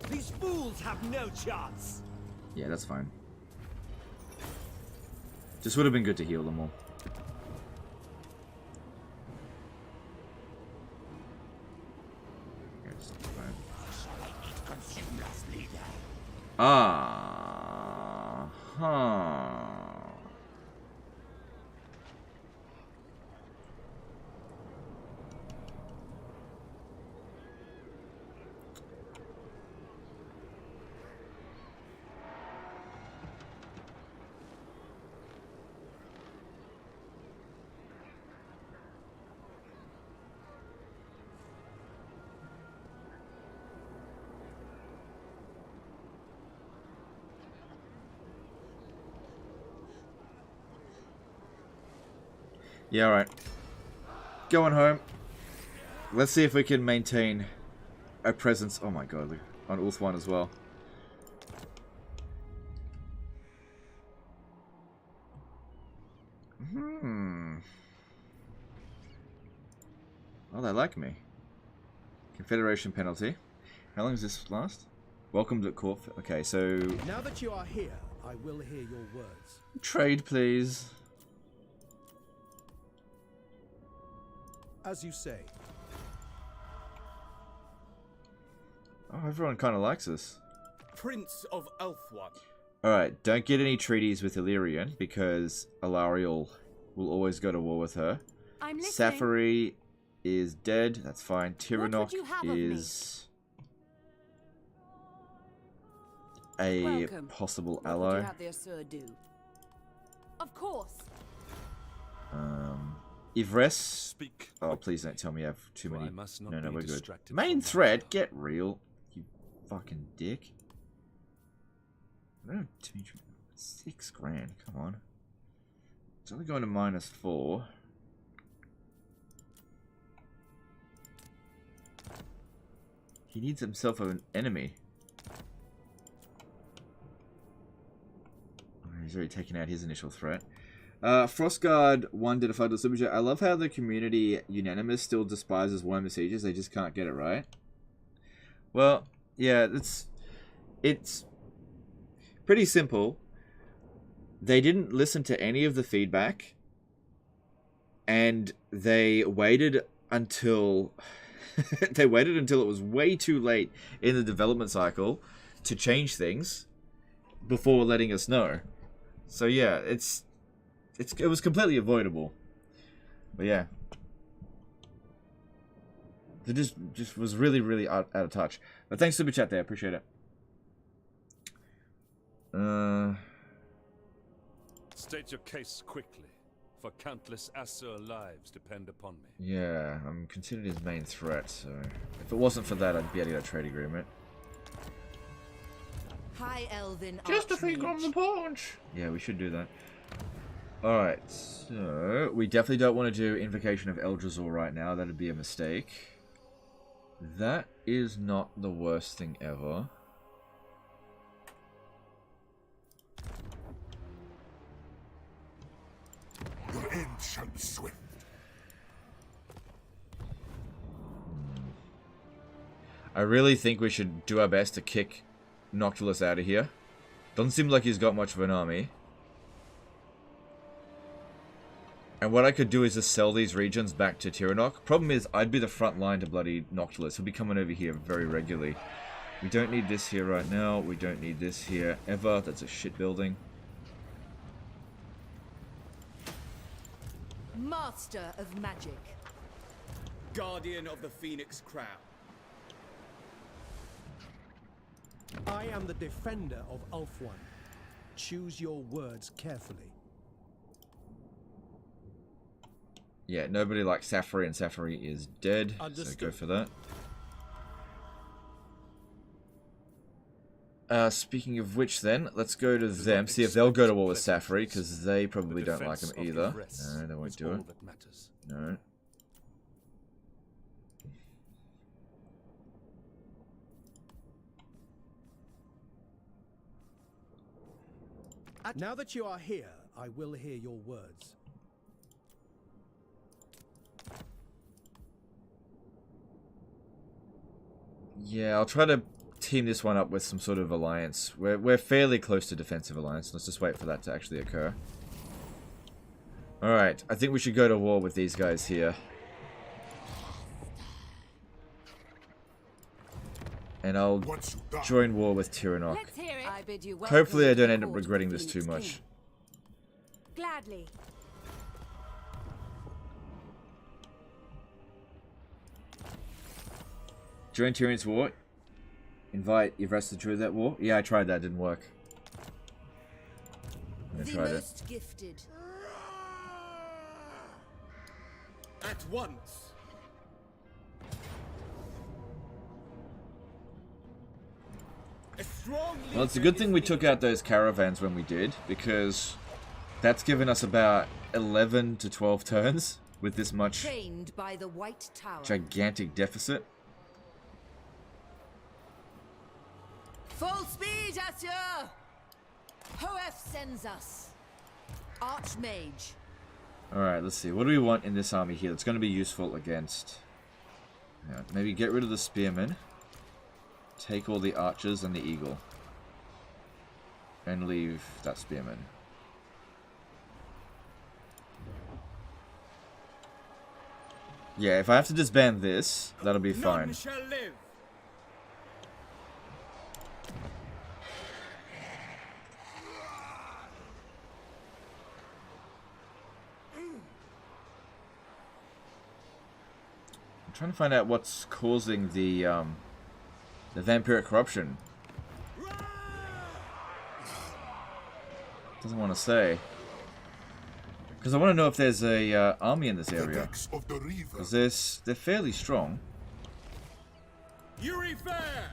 These fools have no chance. Yeah, that's fine. Just would have been good to heal them all. Okay, it's not bad. Huh. Yeah, alright. Going home. Let's see if we can maintain a presence. Oh my god, look, on Ulth 1 as well. Oh, they like me. Confederation penalty. How long does this last? Welcome to court. Okay, so... Now that you are here, I will hear your words. Trade, please. As you say. Oh, everyone kind of likes us. Prince of Ulthwan. Alright, don't get any treaties with Illyrian, because Alariel will always go to war with her. I'm listening. Safari is dead, that's fine. What Tiranoc would you have of me? is a Welcome. possible What would ally. you have the Asur do? Of course. Ivres. Speak. Oh, please don't tell me I have too For many. I must not No, be we're good. distracted Main from my threat, work. get real. You fucking dick. I don't have too much. 6 grand, come on. It's only going to -4. He needs himself an enemy. Oh, he's already taken out his initial threat. Frostguard 1 did a 5 super chat. I love how the community unanimous still despises Warhammer Sieges. They just can't get it right. Well, yeah, it's pretty simple. They didn't listen to any of the feedback, and they waited until it was way too late in the development cycle to change things before letting us know. So yeah, it was completely avoidable. But yeah, it just was really out of touch. But thanks super chat there, appreciate it. State your case quickly, for countless Asur lives depend upon me. Yeah, I'm considered his main threat, so if it wasn't for that, I'd be able to get a trade agreement. High Elven Just a thing on the punch! Yeah, we should do that. Alright, so we definitely don't want to do Invocation of Eldrazi right now. That'd be a mistake. That is not the worst thing ever. Your end shall be swift. I really think we should do our best to kick Noctilus out of here. Doesn't seem like he's got much of an army. And what I could do is just sell these regions back to Tyrannok. Problem is, I'd be the front line to bloody Noctilus. He'll be coming over here very regularly. We don't need this here right now. We don't need this here ever. That's a shit building. Master of magic. Guardian of the Phoenix Crown. I am the defender of Ulfwan. Choose your words carefully. Yeah, nobody likes Safari, and Safari is dead. Understood. So go for that. Speaking of which then, let's go to them, see if they'll go to war with Safari, because they probably don't like him either. No, they won't do it. No. Now that you are here, I will hear your words. Yeah, I'll try to team this one up with some sort of alliance. We're fairly close to defensive alliance. Let's just wait for that to actually occur. Alright, I think we should go to war with these guys here. And I'll join war with Tyrannok. Let's hear it. I bid you welcome. Hopefully I don't end up regretting this too much. Gladly. Join Tyrann's war. Invite Yvresta to join that war. Yeah, I tried that, didn't work. I The tried it. most gifted. At once. A strong Well, it's a good thing we took out those caravans when we did, because that's given us about 11 to 12 turns with this much Trained by the White Tower. gigantic deficit. Full speed, Asur! Hoef sends us. Archmage. Alright, let's see. What do we want in this army here that's going to be useful against... Yeah, maybe get rid of the spearmen. Take all the archers and the eagle. And leave that spearman. Yeah, if I have to disband this, that'll be fine. None shall live. I'm trying to find out what's causing the vampiric corruption. Doesn't want to say. Because I want to know if there's a army in this area. Because they're fairly strong. Yuri Fair.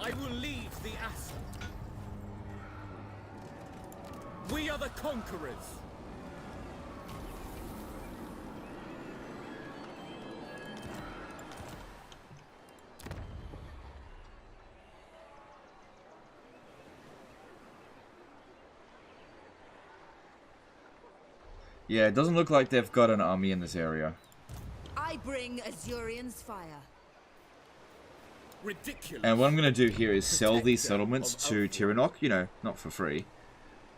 I will lead the Asa. We are the conquerors. Yeah, it doesn't look like they've got an army in this area. I bring Azurian's fire. Ridiculous. And what I'm going to do here is sell these settlements to Tiranoc, you know, not for free.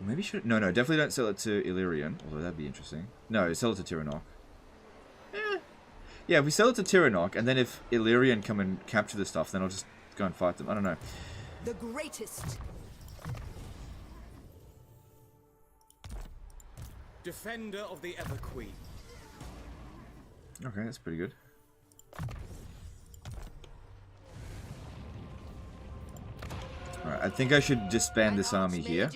Or maybe should... No, definitely don't sell it to Illyrian, although that'd be interesting. No, sell it to Tiranoc. Yeah, if we sell it to Tiranoc, and then if Illyrian come and capture the stuff, then I'll just go and fight them. I don't know. The greatest. Defender of the Ever Queen. Okay, that's pretty good. Alright, I think I should disband this army here.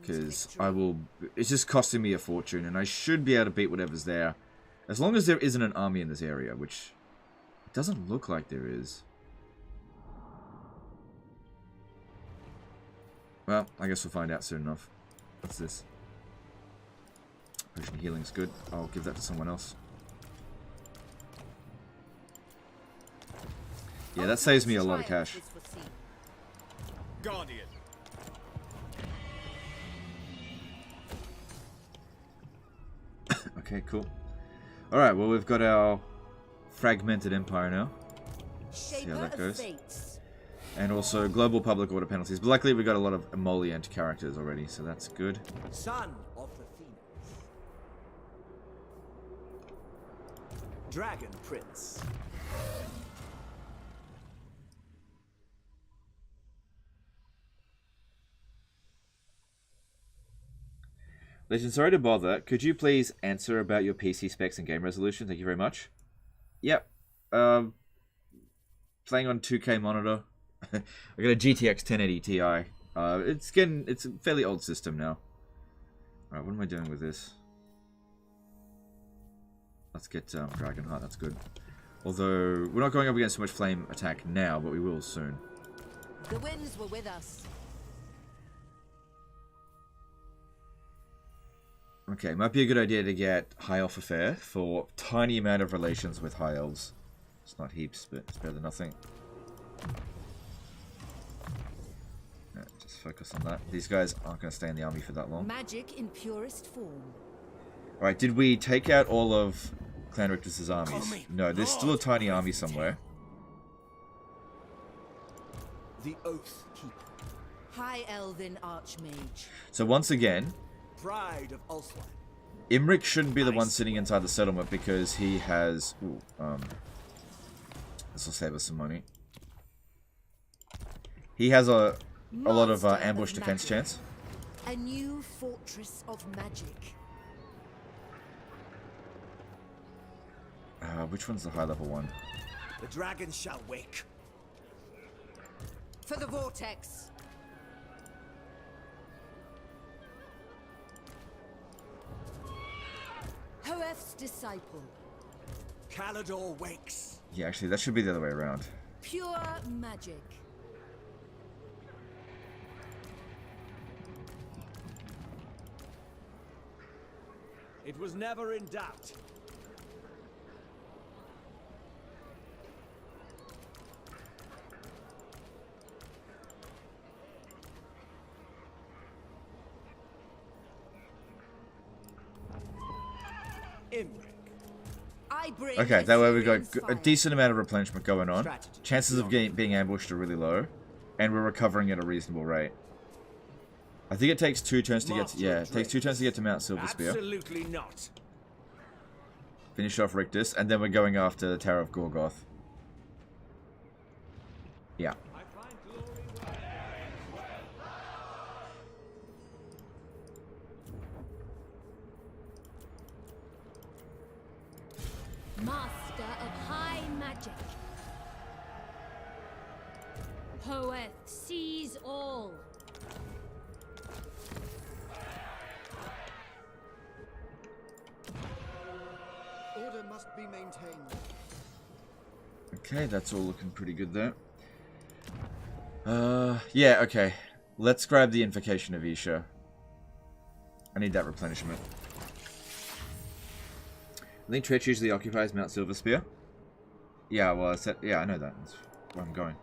Because I will... It's just costing me a fortune, and I should be able to beat whatever's there. As long as there isn't an army in this area, which... It doesn't look like there is. Well, I guess we'll find out soon enough. What's this? Potion healing's good. I'll give that to someone else. Yeah, that saves me a lot of cash. Guardian. Okay, cool. Alright, well, we've got our fragmented empire now. See how that goes. And also global public order penalties. But luckily, we got a lot of emollient characters already, so that's good. Son of the Phoenix. Dragon Prince. Legend, sorry to bother. Could you please answer about your PC specs and game resolution? Thank you very much. Yep. Playing on 2K monitor. I got a GTX 1080 Ti. It's a fairly old system now. Alright, what am I doing with this? Let's get Dragonheart, that's good. Although, we're not going up against so much flame attack now, but we will soon. The winds were with us. Okay, might be a good idea to get High Elf Affair for tiny amount of relations with High Elves. It's not heaps, but it's better than nothing. Yeah, just focus on that. These guys aren't going to stay in the army for that long. Magic in purest form. Alright, did we take out all of Clan Rictus's armies? No, there's still a tiny army somewhere. The Oath Keeper. High Elven Archmage. So once again, Pride of Ulswan. Imrik shouldn't be the one sitting inside the settlement because he has... Ooh, this will save us some money. He has a lot of ambush defense chance. A new fortress of magic. Which one's the high level one? The dragon shall wake. For the vortex. Hoef's disciple. Calador wakes. Yeah, actually, that should be the other way around. Pure magic. It was never in doubt. Imrik. Okay, that way we got a decent amount of replenishment going on. Chances of being ambushed are really low, and we're recovering at a reasonable rate. I think it takes 2 turns to get to, it takes 2 turns to get to Mount Silverspear. Absolutely not. Finish off Rictus, and then we're going after the Tower of Gorgoth. Yeah. Master of high magic. Hoeth sees all. Order must be maintained. Okay, that's all looking pretty good there. Yeah, okay. Let's grab the Invocation of Isha. I need that replenishment. I think Tretch usually occupies Mount Silverspear. Yeah, well, I know that. That's where I'm going.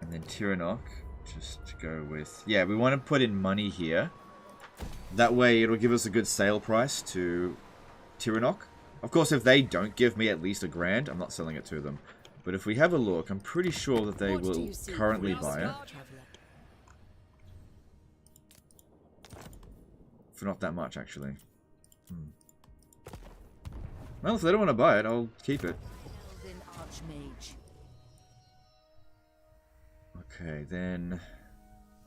And then Tiranoc, just to go with... Yeah, we want to put in money here. That way it'll give us a good sale price to Tiranoc. Of course, if they don't give me at least $1,000, I'm not selling it to them. But if we have a look, I'm pretty sure that they will currently buy it. For not that much, actually. Well, if they don't want to buy it, I'll keep it. Okay, then...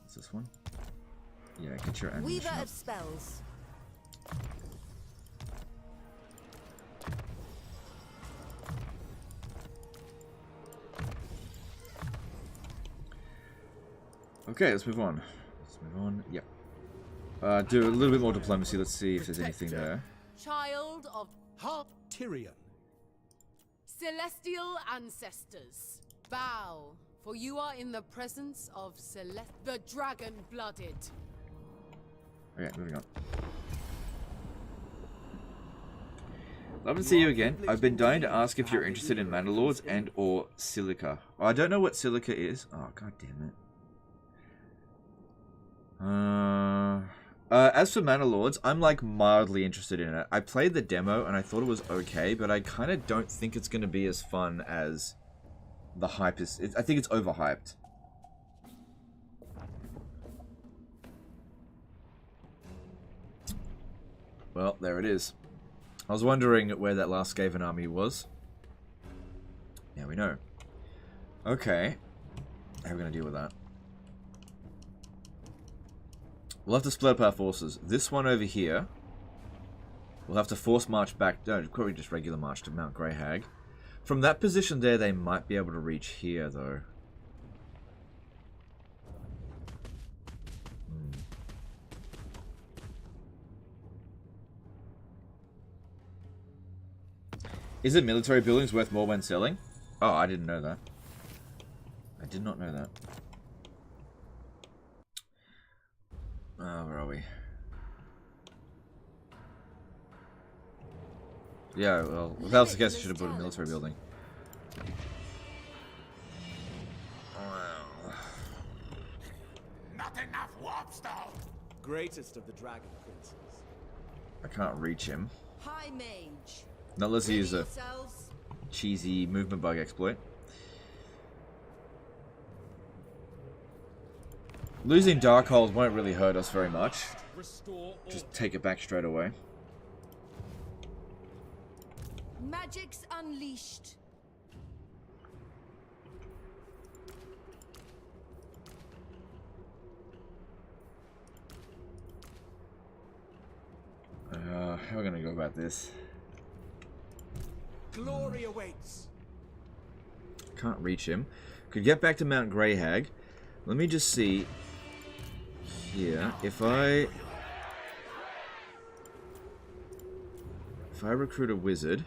What's this one? Yeah, get your ammunition. Weaver of spells. Okay, let's move on. Yep. Do a little bit more diplomacy. Let's see if there's anything there. Child of Harp Tyrion. celestial ancestors, bow, for you are in the presence of the dragon-blooded. Okay, moving on. Love to see you again. I've been dying to ask if you're interested in Mana Lords and or Silica. Oh, I don't know what Silica is. Oh, god damn it. As for Mana Lords, I'm like mildly interested in it. I played the demo and I thought it was okay, but I kind of don't think it's going to be as fun as the hype is. I think it's overhyped. Well, there it is. I was wondering where that last Skaven army was. Now we know. Okay. How are we going to deal with that? We'll have to split up our forces. This one over here, we'll have to force march back. No, probably just regular march to Mount Greyhag. From that position there, they might be able to reach here, though. Is it military buildings worth more when selling? Oh, I didn't know that. I did not know that. Where are we? Yeah, well, if that was the case, I should have put a military building. Wow. Not enough warpstone. Greatest of the dragon princes. I can't reach him. High mage. Not unless he use a cheesy movement bug exploit. Losing Darkhold won't really hurt us very much. Just take it back straight away. Magic's unleashed. How are we gonna go about this? Glory awaits. Can't reach him. Could get back to Mount Greyhag. Let me just see here. If I recruit a wizard,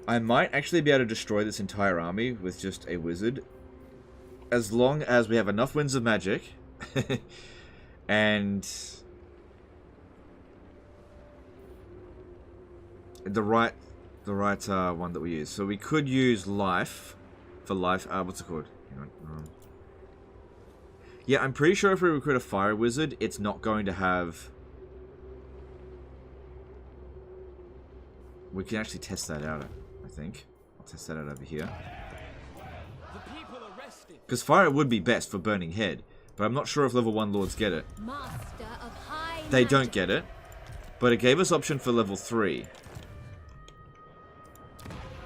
I might actually be able to destroy this entire army with just a wizard. As long as we have enough winds of magic and the right one that we use. So we could use life for life. What's it called? Hang on. Yeah, I'm pretty sure if we recruit a fire wizard, it's not going to have. We can actually test that out. I think I'll test that out over here. Because fire would be best for Burning Head, but I'm not sure if level 1 lords get it. Master of high They magic. don't get it, but it gave us option for level 3.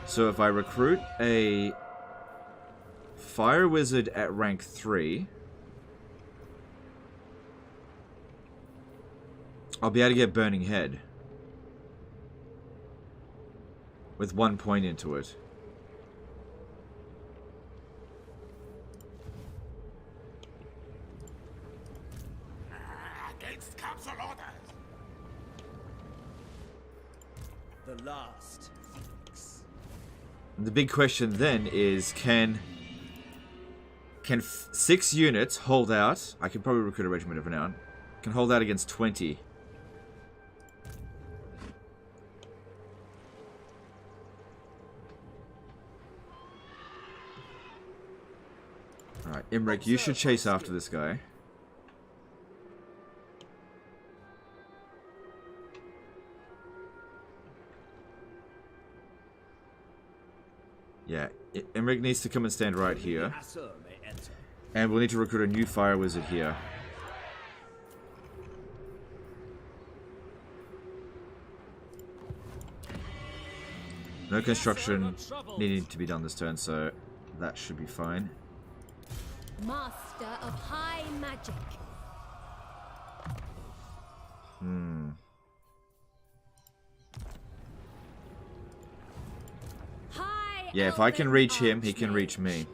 So if I recruit a fire wizard at rank 3, I'll be able to get Burning Head with 1 point into it. Against council orders. The last. And the big question then is, can Can 6 units hold out? I can probably recruit a regiment of renown. Can hold out against 20. Alright, Imrik, you should chase after this guy. Yeah, Imrik needs to come and stand right here. And we'll need to recruit a new fire wizard here. No construction needing to be done this turn, so that should be fine. Master of high magic. Yeah, if I can reach him, he can reach me.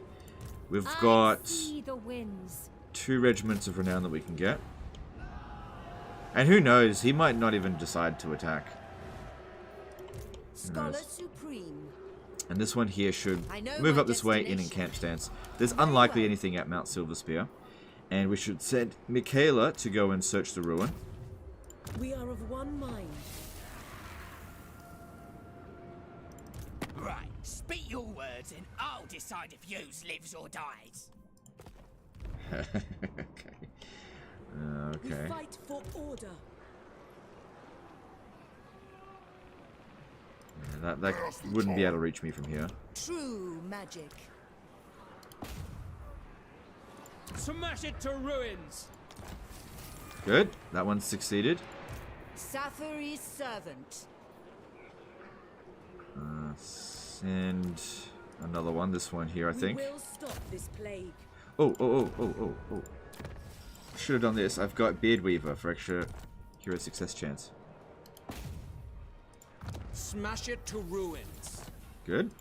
We've got 2 regiments of renown that we can get. And who knows, he might not even decide to attack. Scholar Supreme. And this one here should move up this way in camp stance. There's unlikely anything at Mount Silverspear. And we should send Michaela to go and search the ruin. We are of one mind. Right, speak your words and I'll decide if yous lives or dies. Okay. We fight for order. Yeah, that wouldn't be able to reach me from here. True magic. Smash it to ruins. Good. That one succeeded. Safari's servant. Send another one. This one here, I think. We will stop this plague. Oh. Should have done this. I've got Beardweaver for extra hero success chance. Smash it to ruins. Good.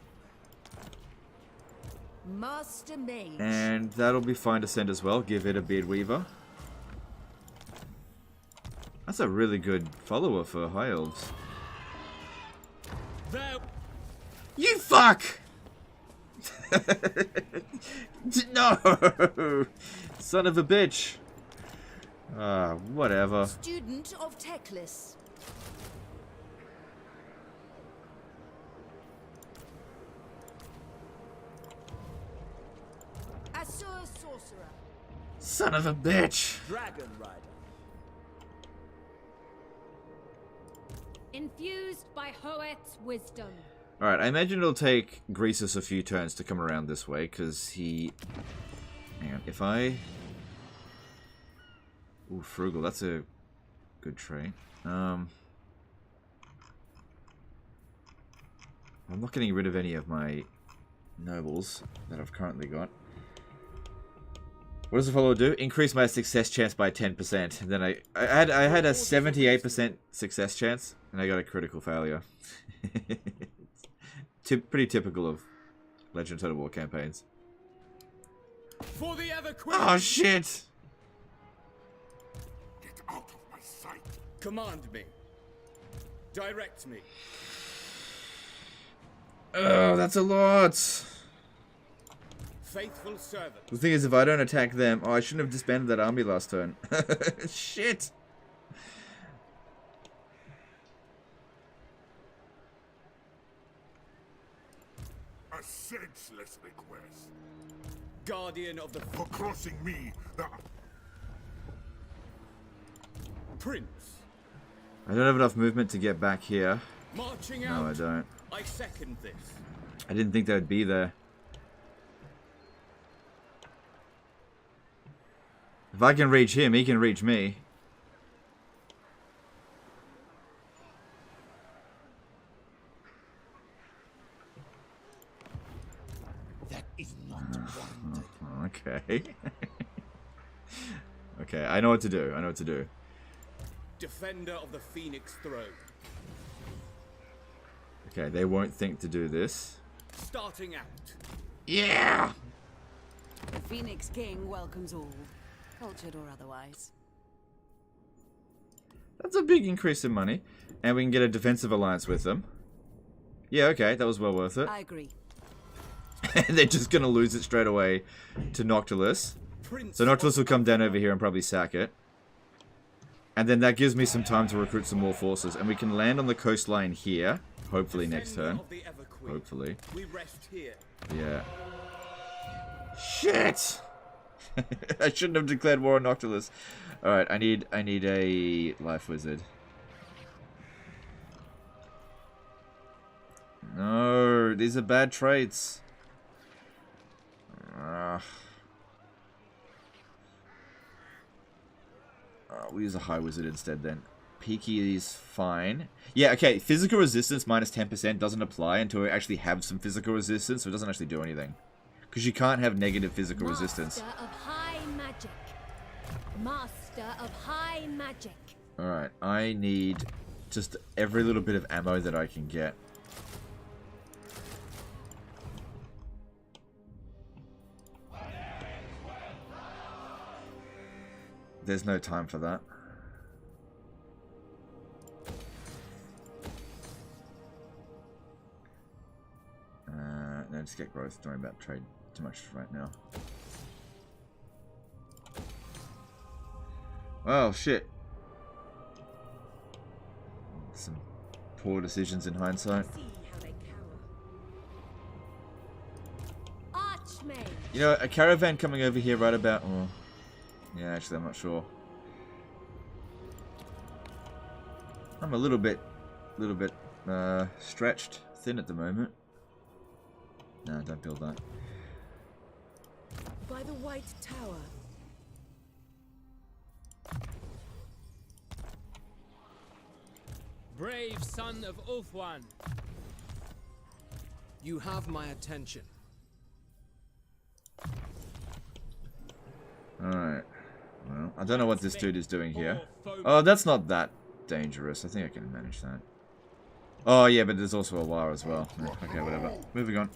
Master Mage. And that'll be fine to send as well. Give it a Beardweaver. That's a really good follower for High Elves. There. You fuck! No! Son of a bitch. Whatever. Student of Teclis. Asur Sorcerer. Son of a bitch. Dragon Rider. Infused by Hoet's wisdom. Alright, I imagine it'll take Greasus a few turns to come around this way, because he... Hang on, if I... Ooh, Frugal, that's a good trait. I'm not getting rid of any of my nobles that I've currently got. What does the follower do? Increase my success chance by 10%. And then I had a 78% success chance, and I got a critical failure. Pretty typical of Legend of Total War campaigns. For the ever queen. Oh shit! Get out of my sight. Command me. Direct me. Oh, that's a lot. Faithful servant. The thing is, if I don't attack them, I shouldn't have disbanded that army last turn. Shit. A senseless request. Guardian of the For crossing me, the Prince. I don't have enough movement to get back here. Marching out. No, I don't. I second this. I didn't think they would be there. If I can reach him, he can reach me. That is not wanted. Okay. Okay, I know what to do. I know what to do. Defender of the Phoenix Throne. Okay, they won't think to do this. Starting out. Yeah! The Phoenix King welcomes all, cultured or otherwise. That's a big increase in money. And we can get a defensive alliance with them. Yeah, okay, that was well worth it. I agree. And they're just going to lose it straight away to Noctilus. So Noctilus will come down over here and probably sack it. And then that gives me some time to recruit some more forces. And we can land on the coastline here. Hopefully next turn. Hopefully. Yeah. Shit! I shouldn't have declared war on Noctilus. Alright, I need a life wizard. No, these are bad traits. We'll use a high wizard instead then. Peaky is fine. Yeah, okay, physical resistance minus 10% doesn't apply until we actually have some physical resistance, so it doesn't actually do anything. Because you can't have negative physical resistance. Master of high magic. Master of high magic. Alright, I need just every little bit of ammo that I can get. There's no time for that. No, just get growth. Don't worry about trade too much right now. Oh, shit. Some poor decisions in hindsight. You know, a caravan coming over here right about... Oh, yeah, actually, I'm not sure. I'm a little bit stretched thin at the moment. No, don't build that. By the White Tower. Brave son of Ulthuan. You have my attention. Alright. Well, I don't know what this dude is doing here. Oh, that's not that dangerous. I think I can manage that. Oh, yeah, but there's also a war as well. Okay, whatever. Moving on.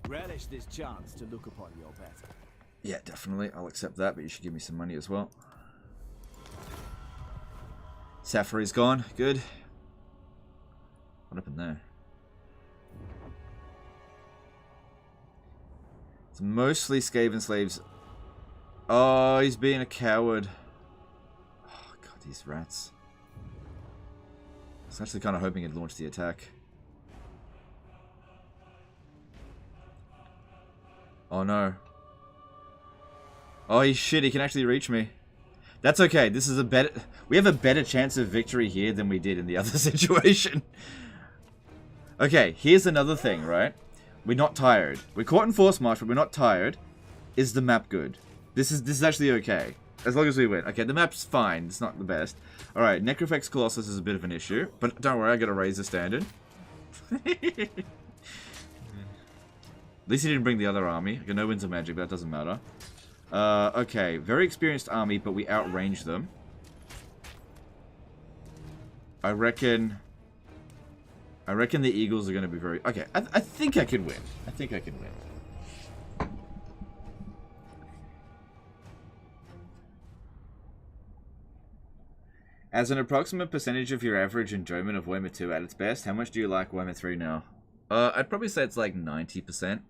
Relish this chance to look upon your better. Yeah, definitely. I'll accept that, but you should give me some money as well. Safari's gone. Good. What happened there? It's mostly Skaven slaves. Oh, he's being a coward. Oh, God, these rats. I was actually kind of hoping he'd launch the attack. Oh, no. Oh, shit, he can actually reach me. That's okay. This is a better... We have a better chance of victory here than we did in the other situation. Okay, here's another thing, right? We're not tired. We're caught in force march, but we're not tired. Is the map good? This is actually okay. As long as we win. Okay, the map's fine. It's not the best. Alright, Necrofex Colossus is a bit of an issue. But don't worry, I gotta raise the standard. At least he didn't bring the other army. I got no winds of magic, but that doesn't matter. Okay, very experienced army, but we outrange them. I reckon the Eagles are going to be very... Okay, I think I can win. I think I can win. As an approximate percentage of your average enjoyment of Warhammer 2 at its best, how much do you like Warhammer 3 now? I'd probably say it's like 90%.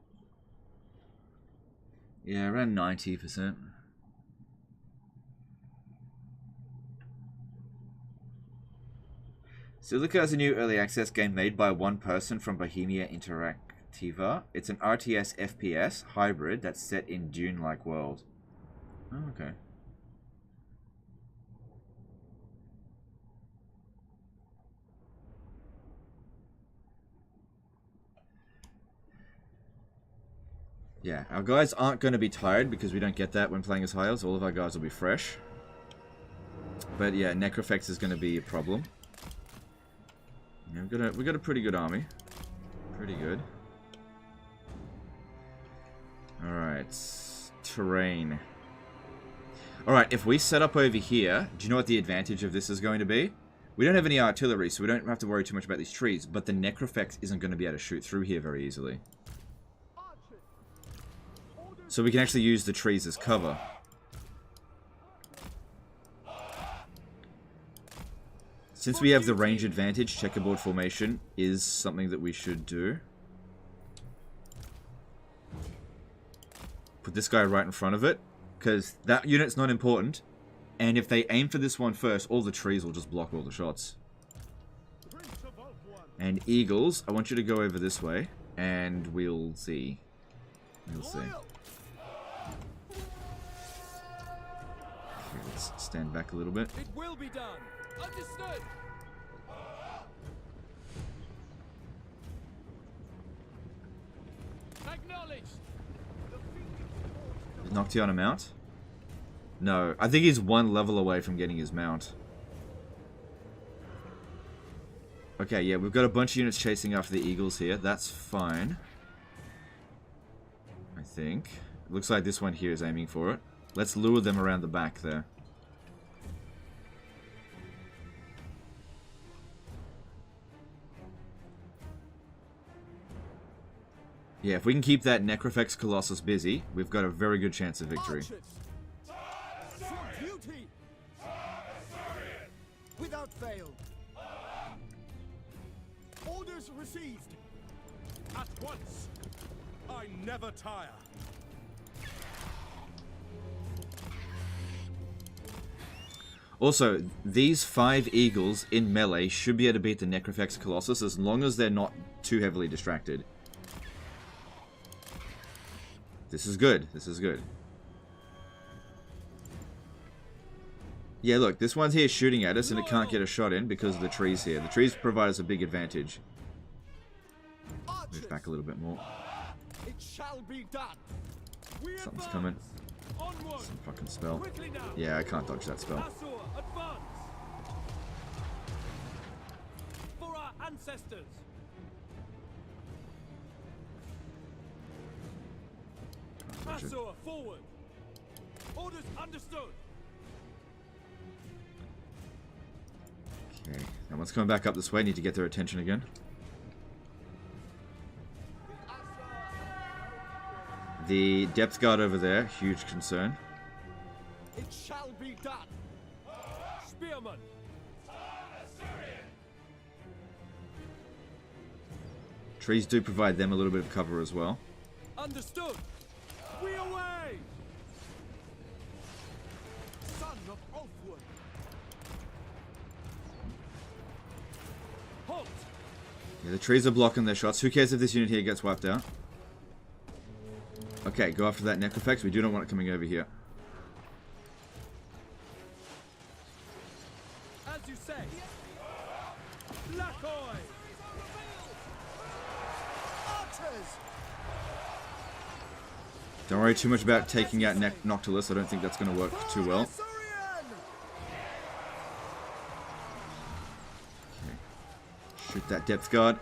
Yeah, around 90%. Silica is a new early access game made by one person from Bohemia Interactiva. It's an RTS FPS hybrid that's set in Dune-like world. Oh, okay. Yeah, our guys aren't going to be tired because we don't get that when playing as high elves. All of our guys will be fresh. But yeah, Necrofex is going to be a problem. Yeah, we've got a pretty good army. Pretty good. Alright. Terrain. Alright, if we set up over here, do you know what the advantage of this is going to be? We don't have any artillery, so we don't have to worry too much about these trees, but the Necrofex isn't going to be able to shoot through here very easily. So we can actually use the trees as cover. Since we have the range advantage, checkerboard formation is something that we should do. Put this guy right in front of it, because that unit's not important. And if they aim for this one first, all the trees will just block all the shots. And Eagles, I want you to go over this way, and we'll see. We'll see. Okay, let's stand back a little bit. It will be done. Understood. Acknowledged. Is Noctian a mount? No, I think he's one level away from getting his mount. Okay, yeah, we've got a bunch of units chasing after the Eagles here. That's fine. I think. Looks like this one here is aiming for it. Let's lure them around the back there. Yeah, if we can keep that Necrofex Colossus busy, we've got a very good chance of victory. Without fail. Orders received. At once. I never tire. Also, these 5 Eagles in melee should be able to beat the Necrofex Colossus as long as they're not too heavily distracted. This is good. This is good. Yeah, look, this one's here shooting at us and it can't get a shot in because of the trees here. The trees provide us a big advantage. Move back a little bit more. It shall be done. Something's coming. Some fucking spell. Yeah, I can't dodge that spell. For our ancestors. Asur, forward. Orders understood. Okay, that one's coming back up this way. Need to get their attention again. The depth guard over there, huge concern. It shall be done. Spearman. Trees do provide them a little bit of cover as well. Understood. We away. Son of Ulfwood. Halt. Yeah, the trees are blocking their shots. Who cares if this unit here gets wiped out? Okay, go after that Necrofex. We do not want it coming over here. As you say. Black Eye. Archers. Don't worry too much about taking out Noctilus. I don't think that's going to work too well. Okay. Shoot that depth guard.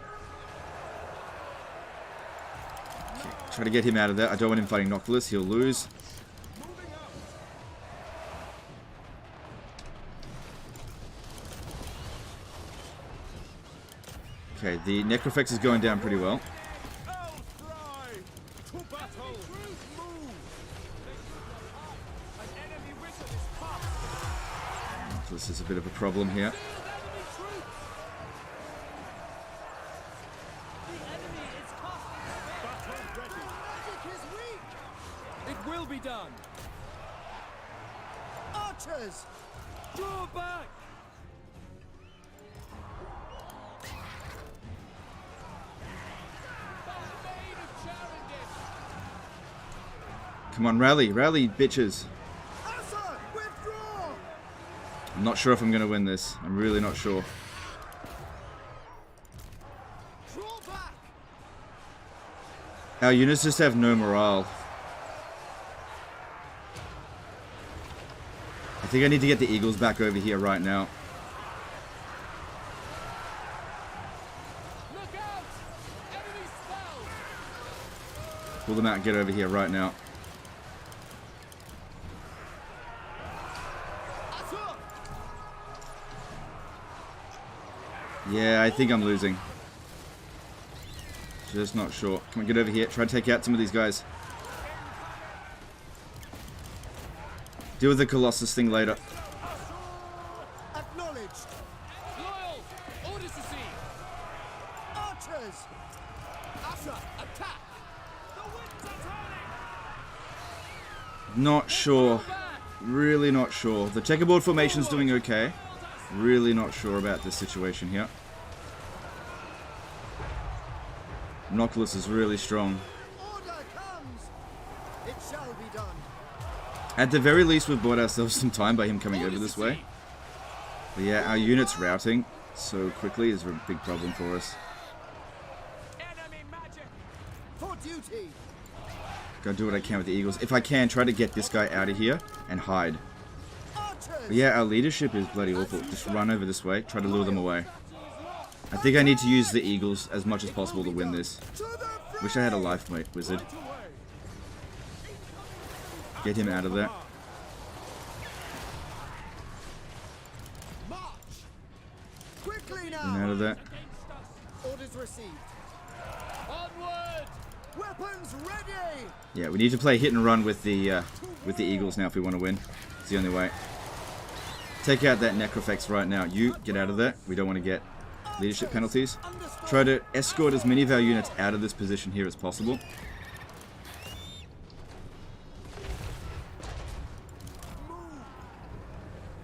Okay. Try to get him out of there. I don't want him fighting Noctilus. He'll lose. Okay, the Necrofex is going down pretty well. This is a bit of a problem here. It will be done. Archers. Draw back. Come on, rally, rally, bitches. I'm not sure if I'm going to win this. I'm really not sure. Our units just have no morale. I think I need to get the Eagles back over here right now. Pull them out and get over here right now. Yeah, I think I'm losing. Just not sure. Come on, get over here. Try to take out some of these guys. Deal with the Colossus thing later. Acknowledged. Archers! Usher, attack! The winds are turning! Not sure. Really not sure. The checkerboard formation's doing okay. Really not sure about this situation here. Noctilus is really strong. Order comes! It shall be done. At the very least, we've bought ourselves some time by him coming over this way. But yeah, our units routing so quickly is a big problem for us. Enemy magic! For duty! Gotta do what I can with the Eagles. If I can, try to get this guy out of here and hide. Archers! But yeah, our leadership is bloody awful. Just run over this way, try to lure them away. I think I need to use the Eagles as much as possible to win this. Wish I had a life wizard. Get him out of there. March! Quickly Get him now! out of there. Orders received. Onward! Weapons ready! Yeah, we need to play hit and run with the Eagles now if we want to win. It's the only way. Take out that Necrofex right now. You get out of there. We don't want to get leadership penalties. Try to escort as many of our units out of this position here as possible.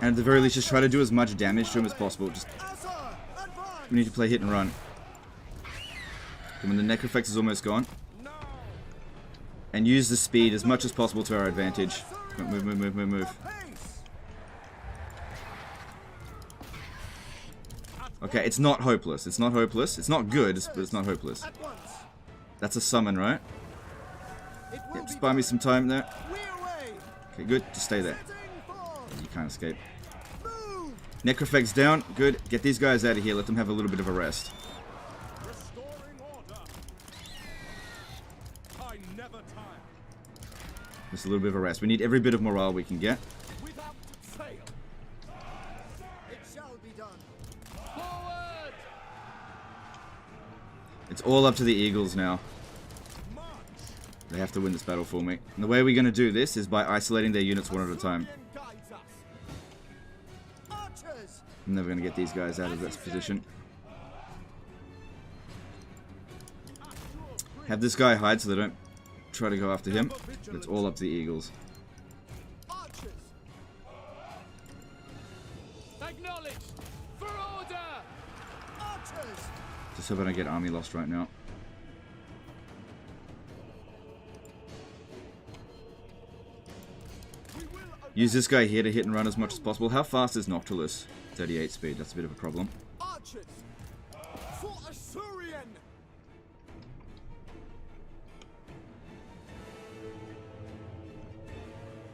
And at the very least, just try to do as much damage to him as possible. Just we need to play hit and run. And when the Necrofex is almost gone, and use the speed as much as possible to our advantage. Move, move, move, move, move. Okay, it's not hopeless. It's not hopeless. It's not good, but it's not hopeless. That's a summon, right? Yep, just buy me some time there. Okay, good. Just stay there. You can't escape. Necrofex down. Good. Get these guys out of here. Let them have a little bit of a rest. Just a little bit of a rest. We need every bit of morale we can get. Without fail. It shall be done. Forward! It's all up to the Eagles now. They have to win this battle for me. And the way we're going to do this is by isolating their units one at a time. I'm never going to get these guys out of this position. Have this guy hide so they don't try to go after him. It's all up to the Eagles. For order! Archers! Just hope I don't get army lost right now. Use this guy here to hit and run as much as possible. How fast is Noctilus? 38 speed. That's a bit of a problem. Archers! For Assyrian!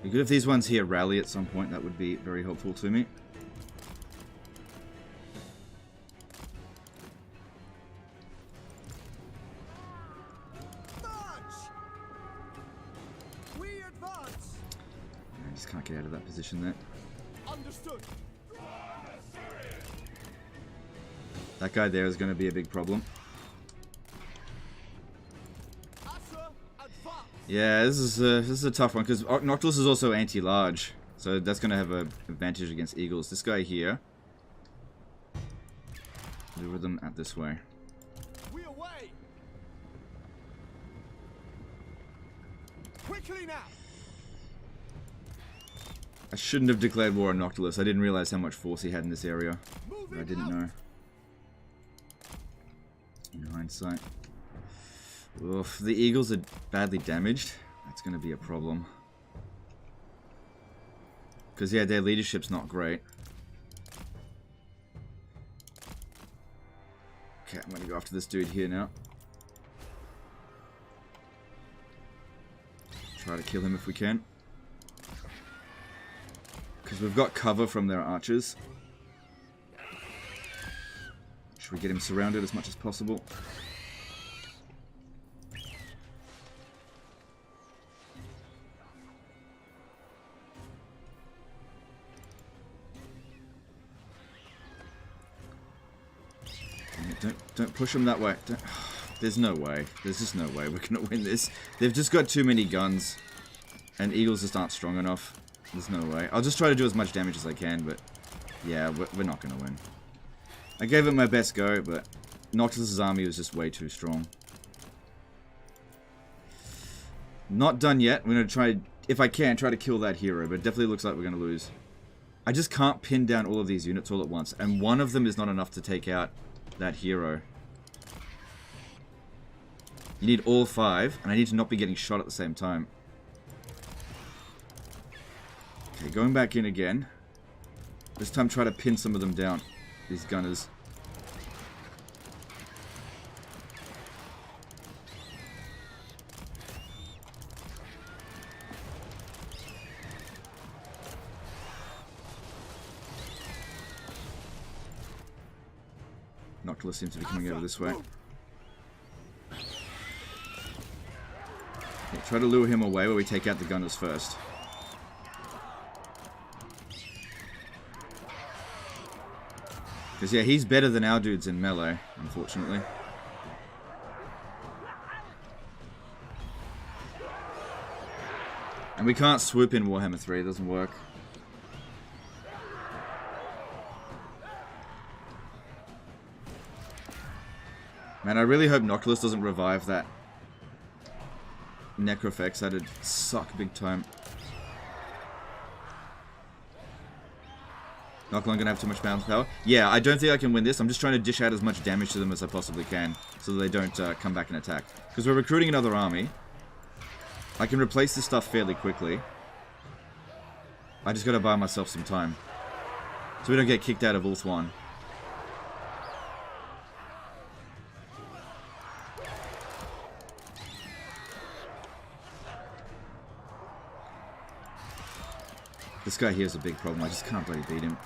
It'd be good if these ones here rally at some point. That would be very helpful to me. We advance! I just can't get out of that position there. Understood. That guy there is going to be a big problem. Yeah, this is a tough one because Noctilus is also anti-large, so that's going to have an advantage against Eagles. This guy here, lure them out this way. We away. Quickly now. I shouldn't have declared war on Noctilus. I didn't realize how much force he had in this area. I didn't know. In hindsight. Oof, the Eagles are badly damaged. That's going to be a problem. Because, yeah, their leadership's not great. Okay, I'm going to go after this dude here now. Try to kill him if we can. Because we've got cover from their archers. Should we get him surrounded as much as possible? Don't push him that way. There's no way. There's just no way we're going to win this. They've just got too many guns. And Eagles just aren't strong enough. There's no way. I'll just try to do as much damage as I can, but yeah, we're not going to win. I gave it my best go, but Noctilus's army was just way too strong. Not done yet. I'm going to try, if I can, try to kill that hero, but it definitely looks like we're going to lose. I just can't pin down all of these units all at once, and one of them is not enough to take out that hero. You need all 5, and I need to not be getting shot at the same time. Okay, going back in again. This time try to pin some of them down, these gunners. Noctilus seems to be coming over this way. Okay, try to lure him away where we take out the gunners first. Because, yeah, he's better than our dudes in melee, unfortunately. And we can't swoop in Warhammer 3, it doesn't work. Man, I really hope Noctilus doesn't revive that Necrofex. That'd suck big time. Noctilus gonna have too much bounce power. Yeah, I don't think I can win this. I'm just trying to dish out as much damage to them as I possibly can, so that they don't come back and attack. Because we're recruiting another army. I can replace this stuff fairly quickly. I just gotta buy myself some time, so we don't get kicked out of Ulth 1. This guy here is a big problem. I just can't bloody beat him.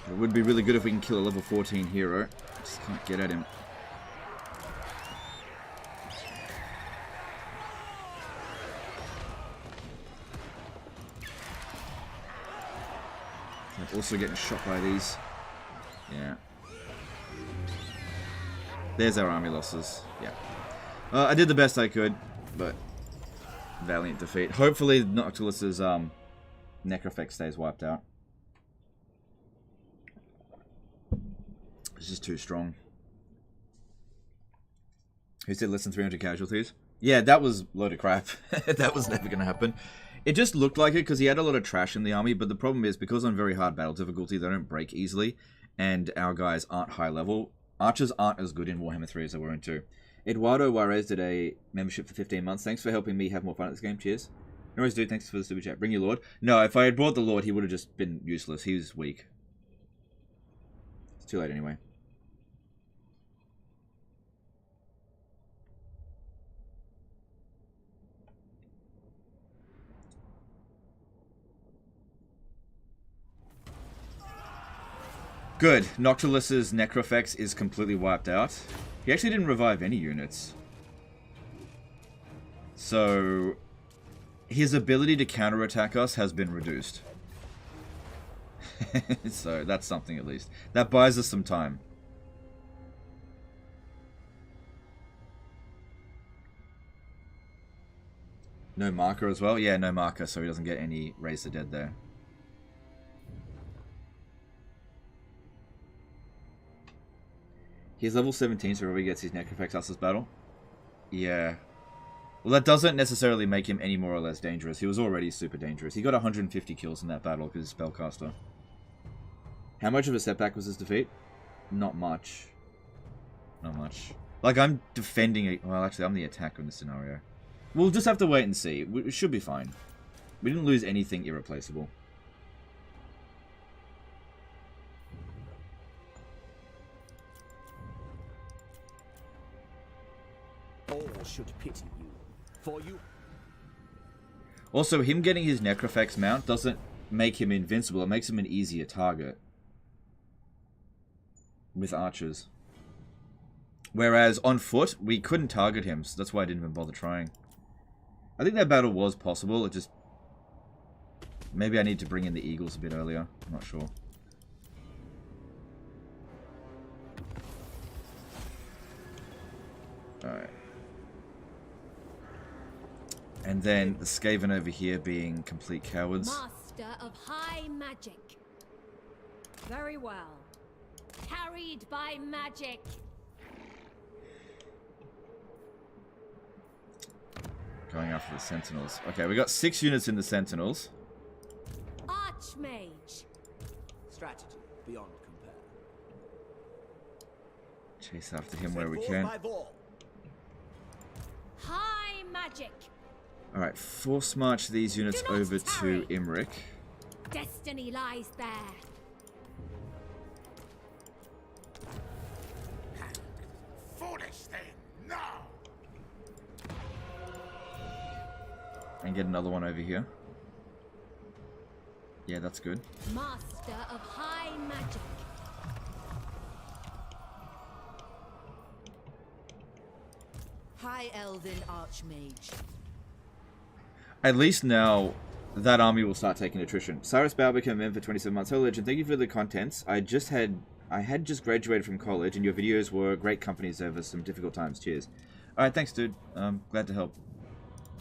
It would be really good if we can kill a level 14 hero. Just can't get at him. I'm also getting shot by these. Yeah. There's our army losses. Yeah. I did the best I could, but valiant defeat. Hopefully Noctilus's Necrofex stays wiped out. It's just too strong. Who said less than 300 casualties? Yeah, that was a load of crap. That was never going to happen. It just looked like it because he had a lot of trash in the army, but the problem is because on very hard battle difficulty, they don't break easily, and our guys aren't high level. Archers aren't as good in Warhammer 3 as they were in 2. Eduardo Juarez did a membership for 15 months. Thanks for helping me have more fun at this game. Cheers. No worries, dude. Thanks for the super chat. Bring your Lord. No, if I had brought the Lord, he would have just been useless. He was weak. It's too late anyway. Good. Noctilus's Necrofex is completely wiped out. He actually didn't revive any units. So his ability to counterattack us has been reduced. So that's something at least. That buys us some time. No marker as well? Yeah, no marker, so he doesn't get any Raise the Dead there. He's level 17, so wherever he gets his Necrofex us this battle. Yeah. Well, that doesn't necessarily make him any more or less dangerous. He was already super dangerous. He got 150 kills in that battle because he's a spellcaster. How much of a setback was his defeat? Not much. Not much. Like, I'm defending it. Well, actually, I'm the attacker in this scenario. We'll just have to wait and see. It should be fine. We didn't lose anything irreplaceable. All should pity you, for you. Also, him getting his Necrofex mount doesn't make him invincible. It makes him an easier target with archers. Whereas on foot, we couldn't target him, so that's why I didn't even bother trying. I think that battle was possible. It just... Maybe I need to bring in the eagles a bit earlier. I'm not sure. Alright. And then the Skaven over here being complete cowards. Master of high magic. Very well. Carried by magic. Going after the Sentinels. Okay, we got 6 units in the Sentinels. Archmage. Strategy beyond compare. Chase after him where we can. High magic. Alright, force march these units over to Imrik. Destiny lies there. Foolish thing, no! And get another one over here. Yeah, that's good. Master of high magic. High Elven Archmage. At least now, that army will start taking attrition. Cyrus Bauer became a member for 27 months. Hello, Legend. Thank you for the contents. I had just graduated from college, and your videos were great companies over some difficult times. Cheers. Alright, thanks, dude. Glad to help.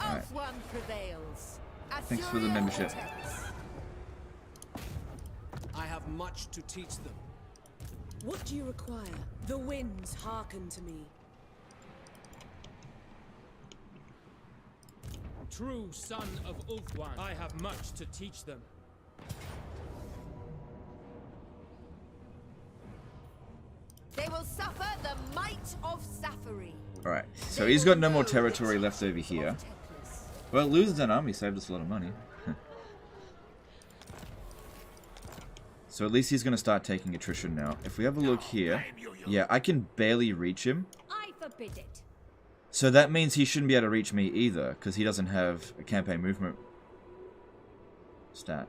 Alright. One prevails. Thanks for the membership. I have much to teach them. What do you require? The winds hearken to me. True son of Ulfwan, I have much to teach them. They will suffer the might of Safari. Alright, so he's got no more territory left over here. Well, losing an army saved us a lot of money. So at least he's going to start taking attrition now. If we have a look here, yeah, I can barely reach him. I forbid it. So that means he shouldn't be able to reach me either, because he doesn't have a campaign movement stat.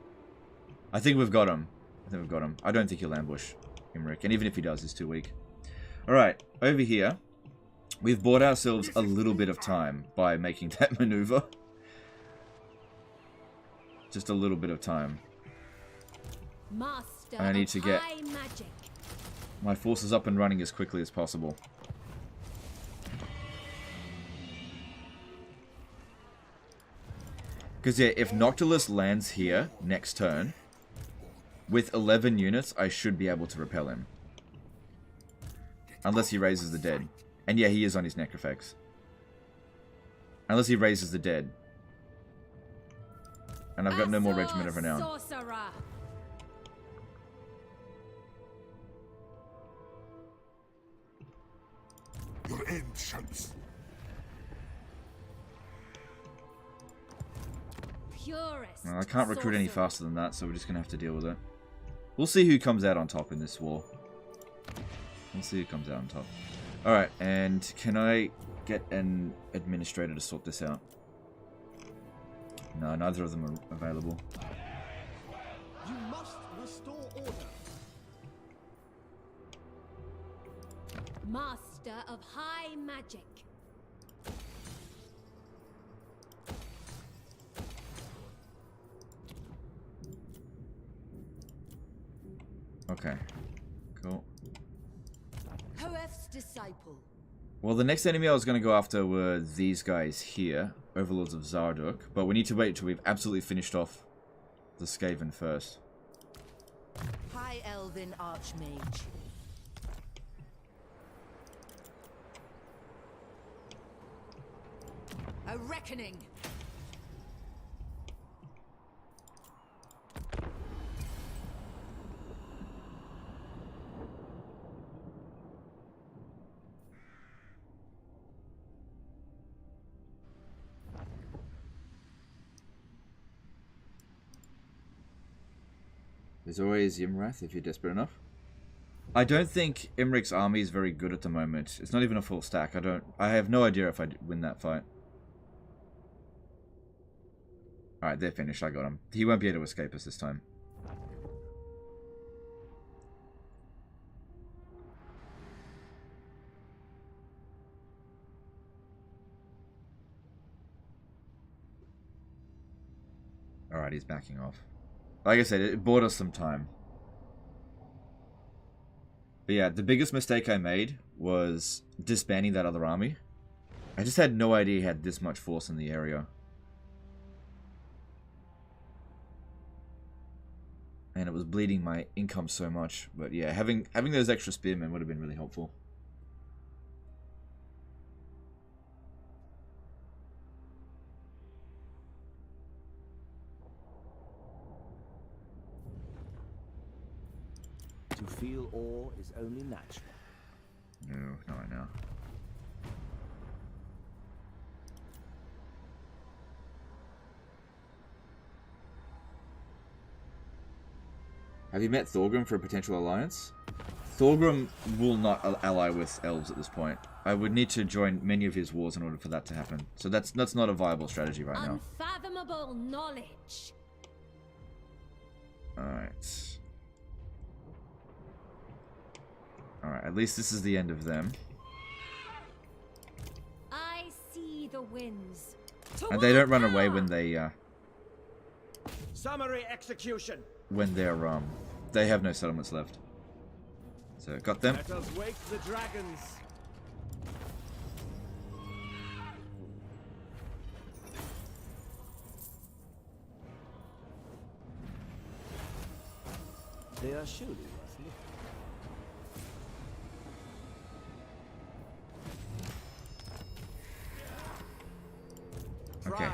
I think we've got him. I don't think he'll ambush Imrik, and even if he does, he's too weak. Alright, over here, we've bought ourselves a little bit of time by making that maneuver. Just a little bit of time. Master I need to get magic. my forces up and running as quickly as possible. Because yeah, if Noctilus lands here next turn, with 11 units, I should be able to repel him. Unless he raises the dead. And yeah, he is on his Necrofex. Unless he raises the dead. And I've got no more Regiment of Renown. Sorcerer. Your end shapes. Purist. Well, I can't recruit any faster than that, so we're just going to have to deal with it. We'll see who comes out on top in this war. We'll see who comes out on top. Alright, and can I get an administrator to sort this out? No, neither of them are available. You must restore order. Master of high magic. Okay, cool. Hoef's disciple. Well, the next enemy I was going to go after were these guys here, Overlords of Zarduk, but we need to wait till we've absolutely finished off the Skaven first. High Elven Archmage. A reckoning. There's always Ymrath if you're desperate enough. I don't think Imrik's army is very good at the moment. It's not even a full stack. I have no idea if I win that fight. Alright, they're finished. I got him. He won't be able to escape us this time. Alright, he's backing off. Like I said, it bought us some time. But yeah, the biggest mistake I made was disbanding that other army. I just had no idea he had this much force in the area. And it was bleeding my income so much. But yeah, having those extra spearmen would have been really helpful. To feel awe is only natural. No, not right now. Have you met Thorgrim for a potential alliance? Thorgrim will not ally with elves at this point. I would need to join many of his wars in order for that to happen. So that's not a viable strategy right now. Unfathomable knowledge. Alright. Alright, at least this is the end of them. I see the winds. And they don't run away when they Summary execution. when they have no settlements left. So got them. Let us wake the dragons. They are surely worth looking. Okay.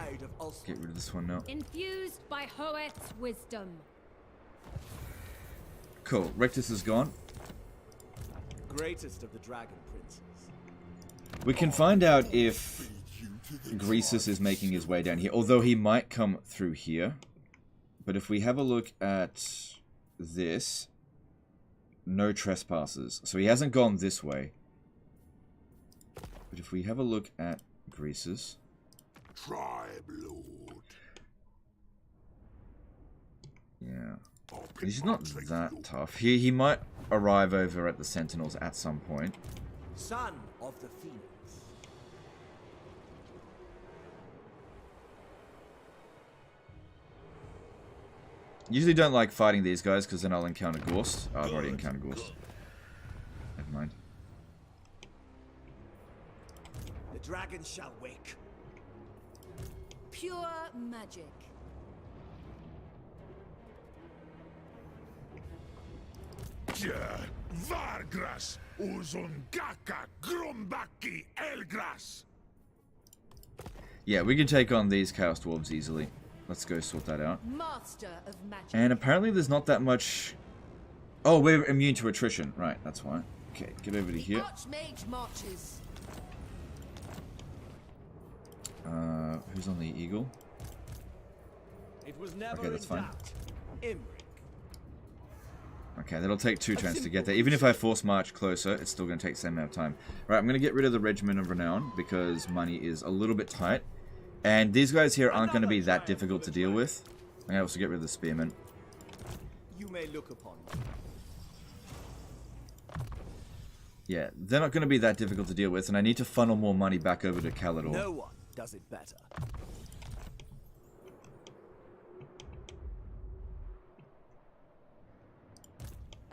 Get rid of this one now. Infused by Hoeth's wisdom. Cool. Rectus is gone. Greatest of the dragon princes. We can find out if Greasus is making his way down here. Although he might come through here. But if we have a look at this, no trespassers. So he hasn't gone this way. But if we have a look at Greasus. Tribe Lord. Yeah. He's not that tough. He might arrive over at the Sentinels at some point. Son of the Phoenix. Usually don't like fighting these guys because then I'll encounter Gorst. Oh, I've already encountered Gorst. Never mind. The dragon shall wake. Pure magic. Vargras Uzungaka Grumbaki Elgras. Yeah, we can take on these Chaos Dwarves easily. Let's go sort that out. Master of magic. And apparently there's not that much... Oh, we're immune to attrition. Right, that's why. Okay, get over to here. Archmage marches. Who's on the Eagle? It was never Okay, that's in fine. doubt. Imrik. Okay, that'll take 2 turns to get there. Even if I force march closer, it's still going to take the same amount of time. Right, I'm going to get rid of the Regiment of Renown because money is a little bit tight. And these guys here aren't going to be that difficult to deal with. I'm going to also get rid of the Spearmen. You may look upon me. Yeah, they're not going to be that difficult to deal with, and I need to funnel more money back over to Calador. No one does it better.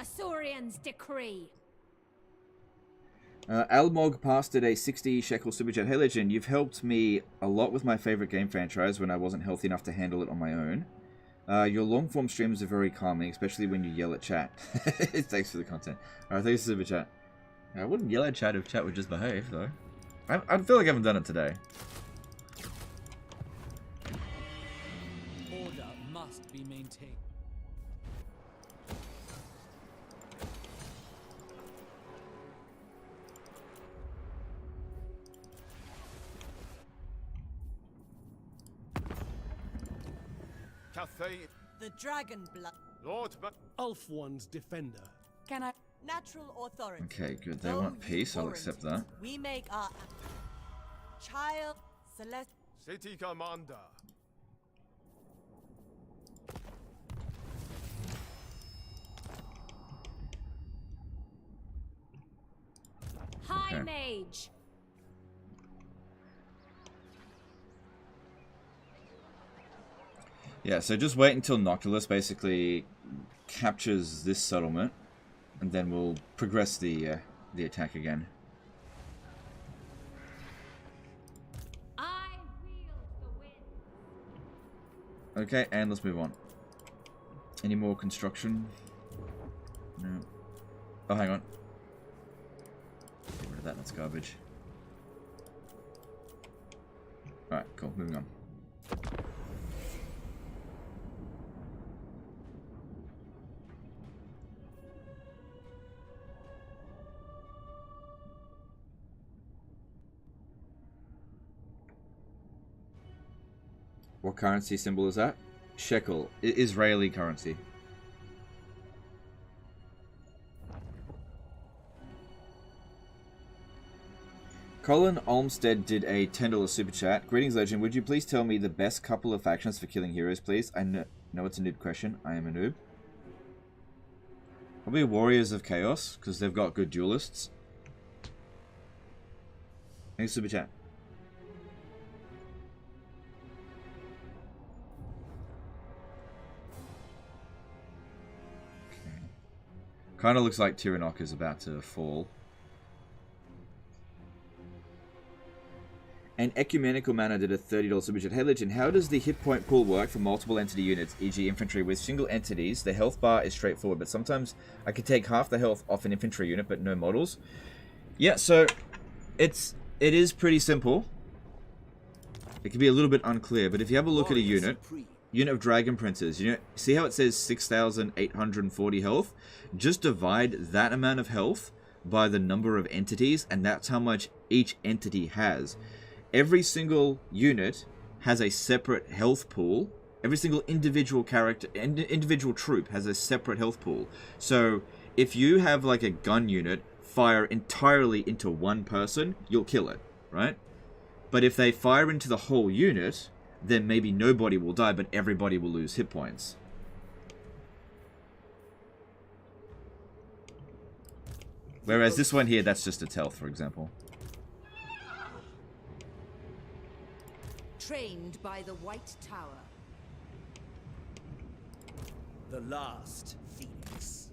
Asaurian's decree. Almog passed at a 60 shekel super chat. Hey Legend, you've helped me a lot with my favorite game franchise when I wasn't healthy enough to handle it on my own. Your long form streams are very calming, especially when you yell at chat. Thanks for the content. Alright, thanks for the super chat. I wouldn't yell at chat if chat would just behave, though. I feel like I haven't done it today. Order must be maintained. The dragon blood. Lord, but Ulf One's defender. Can I? Natural authority. Okay, good. They want peace. I'll accept that. We make our child celeste. City commander. High Okay. mage. Yeah, so just wait until Noctilus basically captures this settlement, and then we'll progress the attack again. I wield the wind. Okay, and let's move on. Any more construction? No. Oh, hang on. Get rid of that, that's garbage. Alright, cool, moving on. What currency symbol is that? Shekel. Israeli currency. Colin Olmsted did a $10 super chat. Greetings, Legend. Would you please tell me the best couple of factions for killing heroes, please? I know it's a noob question. I am a noob. Probably Warriors of Chaos, because they've got good duelists. Thanks, super chat. Kind of looks like Tiranoc is about to fall. An Ecumenical Manor did a $30 super chat. Hey Legend, how does the hit point pool work for multiple entity units, e.g. infantry? With single entities, the health bar is straightforward, but sometimes I could take half the health off an infantry unit, but no models. Yeah, so it is pretty simple. It can be a little bit unclear, but if you have a look at a unit of Dragon Princes, you know, see how it says 6,840 health? Just divide that amount of health by the number of entities, and that's how much each entity has. Every single unit has a separate health pool. Every single individual character, individual troop has a separate health pool. So if you have like a gun unit fire entirely into one person, you'll kill it, right? But if they fire into the whole unit, then maybe nobody will die, but everybody will lose hit points. Whereas this one here, that's just its health, for example. Trained by the White Tower. The last Phoenix.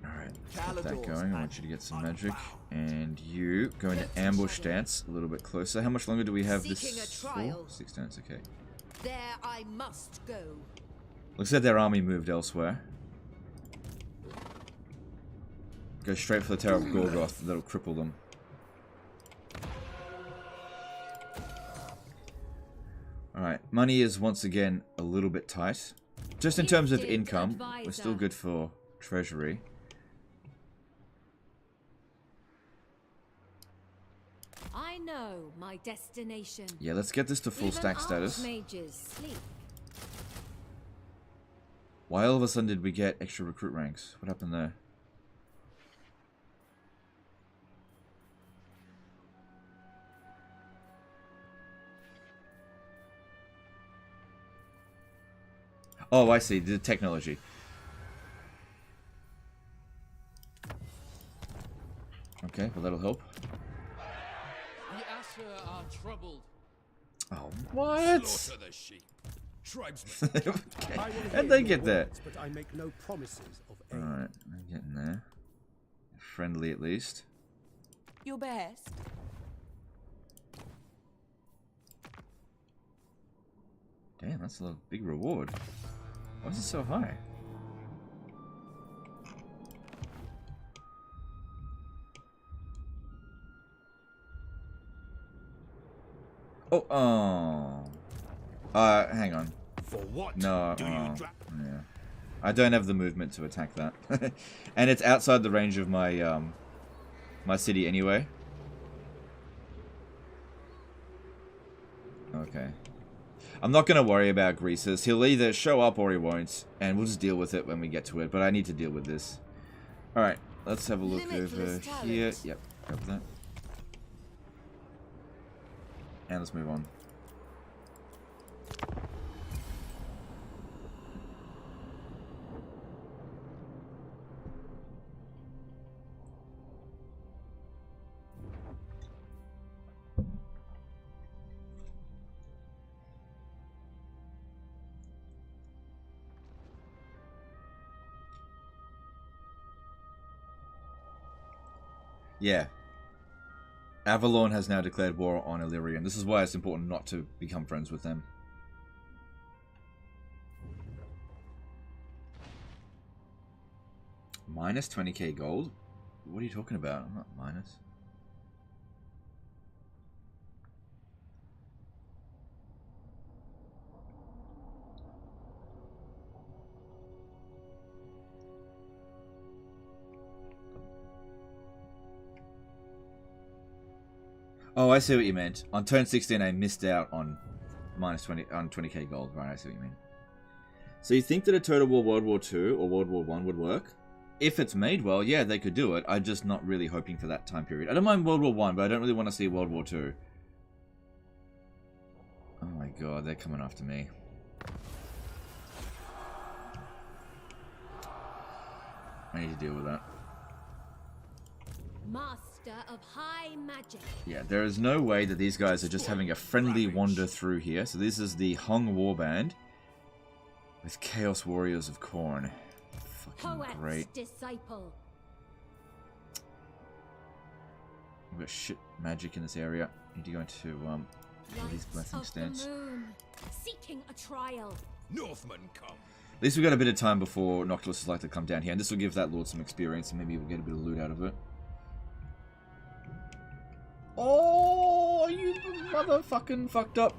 Alright, get that going. I want you to get some magic. And you go into ambush stance a little bit closer. How much longer do we have this for? 6 turns, okay. There I must go. Looks like their army moved elsewhere. Go straight for the Tower of Gorgoth. That'll cripple them. Alright, money is once again a little bit tight. Just in terms of income, we're still good for treasury. I know my destination. Yeah, let's get this to full stack status. Why all of a sudden did we get extra recruit ranks? What happened there? Oh, I see. The technology. Okay, well that'll help. The Asher are troubled. Oh, what? Slaughter the sheep. Okay. How'd they get there? But I make no promises of aid. Alright, I'm getting there. Friendly at least. Your best. Damn, that's a big reward. Why is it so high? Oh, hang on. For what? No, yeah. I don't have the movement to attack that. And it's outside the range of my, my city anyway. Okay. I'm not going to worry about Greases. He'll either show up or he won't. And we'll just deal with it when we get to it. But I need to deal with this. Alright, let's have a look over here. Yep, grab that. And let's move on. Yeah. Avalon has now declared war on Illyrian. This is why it's important not to become friends with them. Minus 20k gold? What are you talking about? I'm not minus. Oh, I see what you meant. On turn 16, I missed out on minus 20k gold. Right, I see what you mean. So you think that a Total War World War II or World War I would work? If it's made well, yeah, they could do it. I'm just not really hoping for that time period. I don't mind World War I, but I don't really want to see World War II. Oh my god, they're coming after me. I need to deal with that. Master of high magic. Yeah, there is no way that these guys are just having a friendly wander through here. So this is the Hung Warband with Chaos Warriors of Khorne. Fucking Poet's great. disciple. We've got shit magic in this area. Need to go into these blessing stance. Seeking a trial. Northmen come. At least we've got a bit of time before Noctilus is likely to come down here, and this will give that Lord some experience, and maybe we'll get a bit of loot out of it. Oh, you motherfucking fucked up.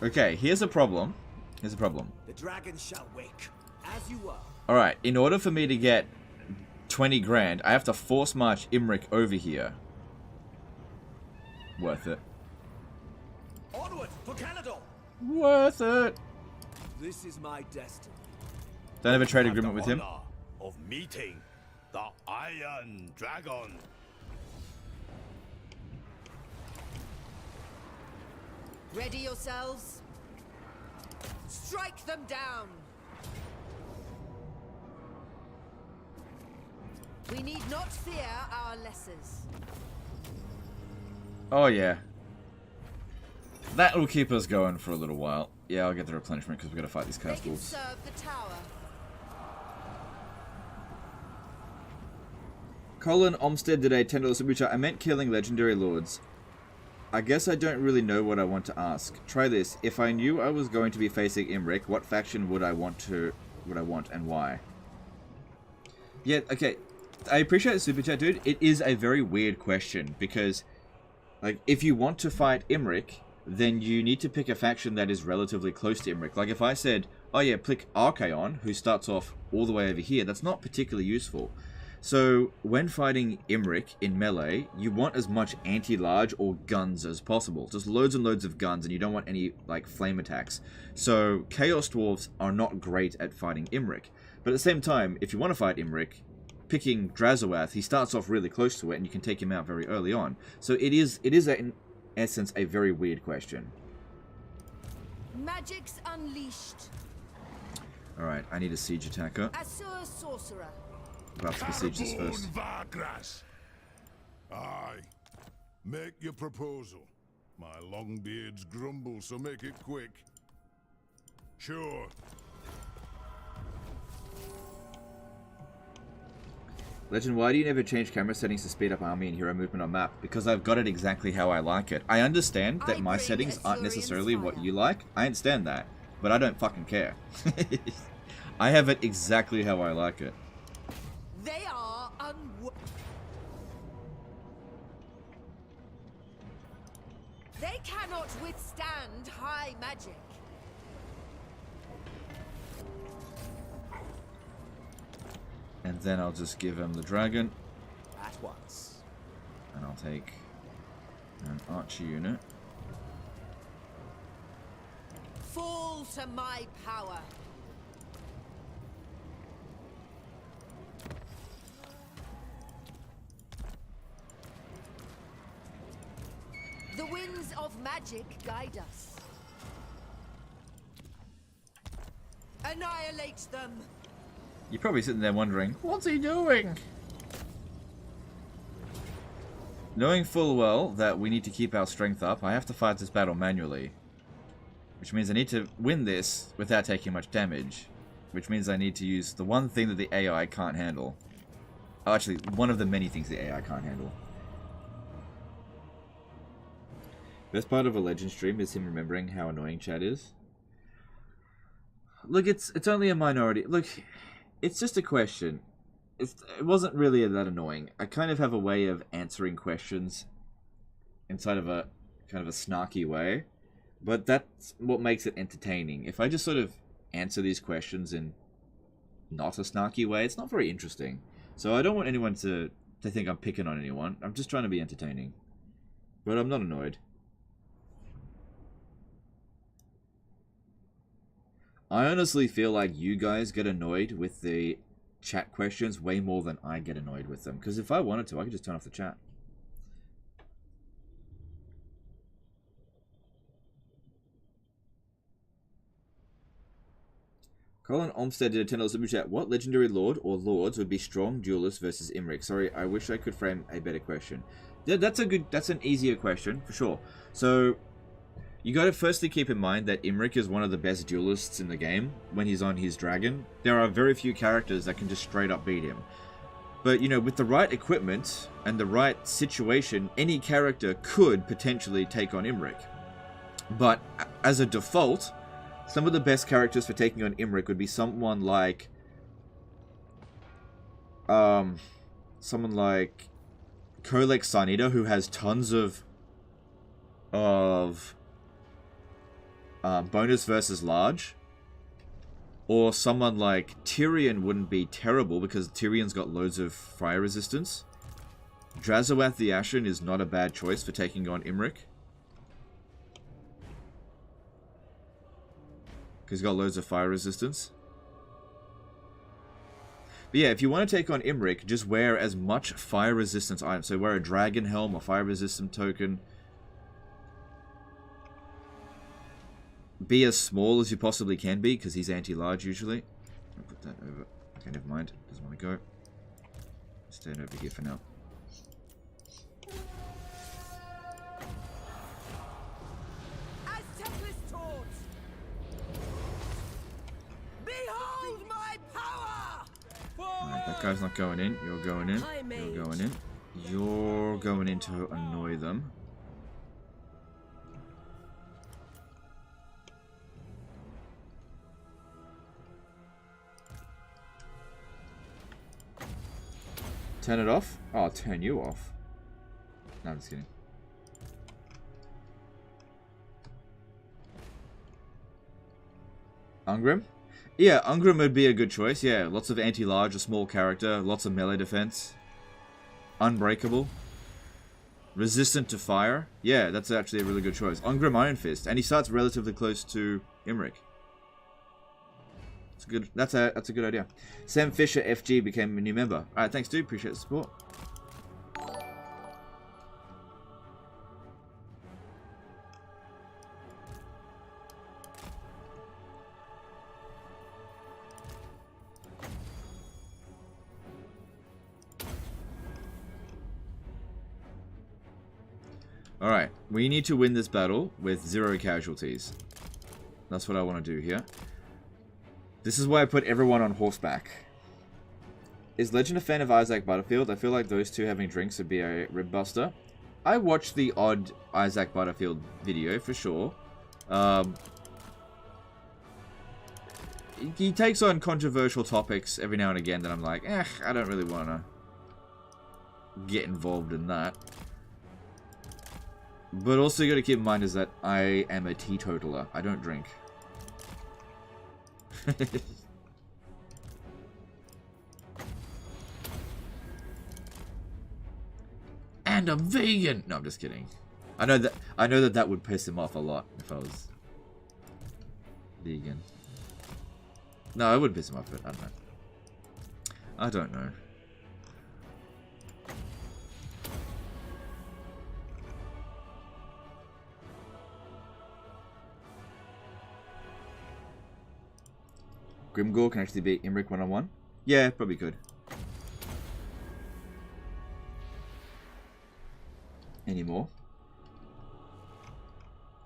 Okay, here's a problem. Here's a problem. The dragon shall wake, as you are. Alright, in order for me to get 20 grand, I have to force march Imrik over here. Worth it. Onward for Canada. Worth it. This is my destiny. Don't have a trade agreement with him. Of meeting the Iron Dragon. Ready yourselves. Strike them down. We need not fear our lessers. Oh yeah. That will keep us going for a little while. Yeah, I'll get the replenishment because we've got to fight these They can castles. serve the tower. Colin Olmsted did a $10 super chat. I meant killing legendary lords. I guess I don't really know what I want to ask. Try this. If I knew I was going to be facing Imrik, what faction would I want and why? Yeah, okay. I appreciate the super chat, dude. It is a very weird question because, like, if you want to fight Imrik, then you need to pick a faction that is relatively close to Imrik. Like, if I said, oh yeah, pick Archaon, who starts off all the way over here, that's not particularly useful. So, when fighting Imrik in melee, you want as much anti-large or guns as possible. Just loads and loads of guns, and you don't want any, like, flame attacks. So, Chaos Dwarves are not great at fighting Imrik. But at the same time, if you want to fight Imrik, picking Drazoath, he starts off really close to it, and you can take him out very early on. So it is in essence, a very weird question. Magic's unleashed. Alright, I need a siege attacker. Assur sorcerer. Perhaps besiege this first. Aye. Make your proposal. My longbeards grumble, so make it quick. Sure. Legend, why do you never change camera settings to speed up army and hero movement on map? Because I've got it exactly how I like it. I understand that my settings aren't necessarily what you like. I understand that. But I don't fucking care. I have it exactly how I like it. They are They cannot withstand high magic. And then I'll just give him the dragon. At once. And I'll take an archer unit. Fall to my power. The winds of magic guide us. Annihilate them. You're probably sitting there wondering, what's he doing? Knowing full well that we need to keep our strength up, I have to fight this battle manually. Which means I need to win this without taking much damage. Which means I need to use the one thing that the AI can't handle. Oh, actually, one of the many things the AI can't handle. Best part of a Legend stream is him remembering how annoying chat is. Look, it's only a minority. Look, it's just a question. It wasn't really that annoying. I kind of have a way of answering questions inside of a kind of a snarky way, but that's what makes it entertaining. If I just sort of answer these questions in not a snarky way, it's not very interesting. So I don't want anyone to think I'm picking on anyone. I'm just trying to be entertaining. But I'm not annoyed. I honestly feel like you guys get annoyed with the chat questions way more than I get annoyed with them. Because if I wanted to, I could just turn off the chat. Colin Olmsted did a $10 super chat. What legendary lord or lords would be strong duelists versus Imrik? Sorry, I wish I could frame a better question. Yeah, that's an easier question, for sure. So, you gotta firstly keep in mind that Imrik is one of the best duelists in the game when he's on his dragon. There are very few characters that can just straight up beat him. But, you know, with the right equipment and the right situation, any character could potentially take on Imrik. But, as a default, some of the best characters for taking on Imrik would be someone like Kolek Sarnita, who has tons of bonus versus large. Or someone like Tyrion wouldn't be terrible because Tyrion's got loads of fire resistance. Drazowath the Ashen is not a bad choice for taking on Imrik. He's got loads of fire resistance. But yeah, if you want to take on Imrik, just wear as much fire resistance items. So wear a dragon helm, a fire resistant token. Be as small as you possibly can be, because he's anti-large usually. I'll put that over. Okay, never mind. Doesn't want to go. Stand over here for now. Alright, that guy's not going in. You're going in. You're going in. You're going in to annoy them. Turn it off? Oh, I'll turn you off. No, I'm just kidding. Ungrim? Yeah, Ungrim would be a good choice. Yeah, lots of anti-large, a small character, lots of melee defense. Unbreakable. Resistant to fire. Yeah, that's actually a really good choice. Ungrim Iron Fist, and he starts relatively close to Imrik. It's good. That's a good idea. Sam Fisher FG became a new member. All right, thanks, dude. Appreciate the support. Alright, we need to win this battle with 0 casualties. That's what I want to do here. This is why I put everyone on horseback. Is Legend a fan of Isaac Butterfield? I feel like those two having drinks would be a rib buster. I watched the odd Isaac Butterfield video, for sure. He takes on controversial topics every now and again that I'm like, I don't really want to get involved in that. But also you got to keep in mind is that I am a teetotaler. I don't drink. And I'm vegan. No, I'm just kidding. I know that would piss him off a lot if I was vegan. No, it would piss him off, but I don't know. I don't know. Grimgore can actually beat Imrik one-on-one? Yeah, probably could. Any more?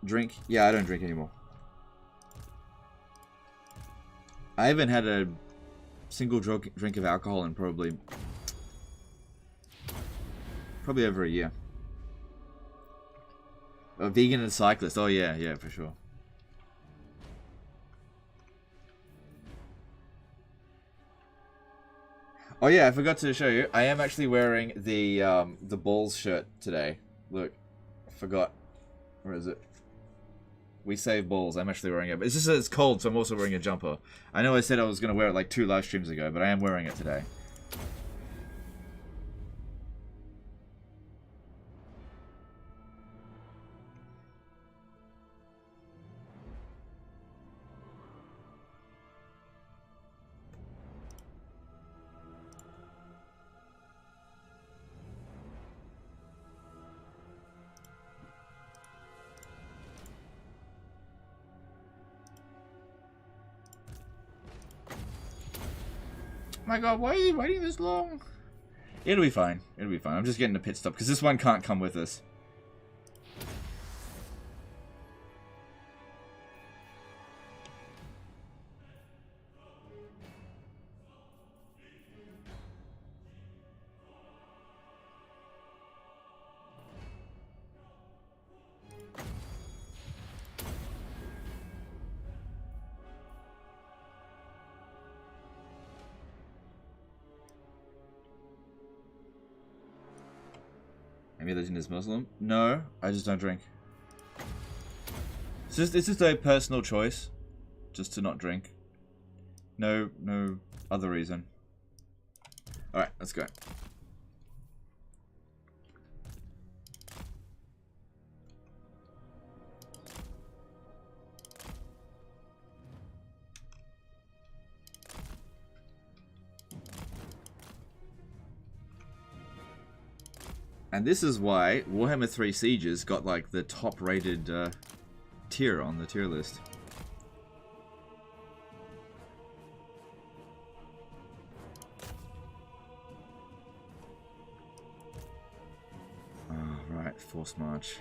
Drink? Yeah, I don't drink anymore. I haven't had a single drink of alcohol in probably over a year. A vegan and cyclist. Oh yeah, yeah, for sure. Oh yeah, I forgot to show you. I am actually wearing the Balls shirt today. Look, I forgot. Where is it? We save balls. I'm actually wearing it. It's just that it's cold, so I'm also wearing a jumper. I know I said I was going to wear it like 2 live streams ago, but I am wearing it today. My god, why are you waiting this long? It'll be fine. It'll be fine. I'm just getting a pit stop because this one can't come with us. Maybe Legend is Muslim? No, I just don't drink. It's just a personal choice, just to not drink. No other reason. All right, let's go. And this is why Warhammer 3 Sieges got like the top rated tier on the tier list. Oh, right, Force March.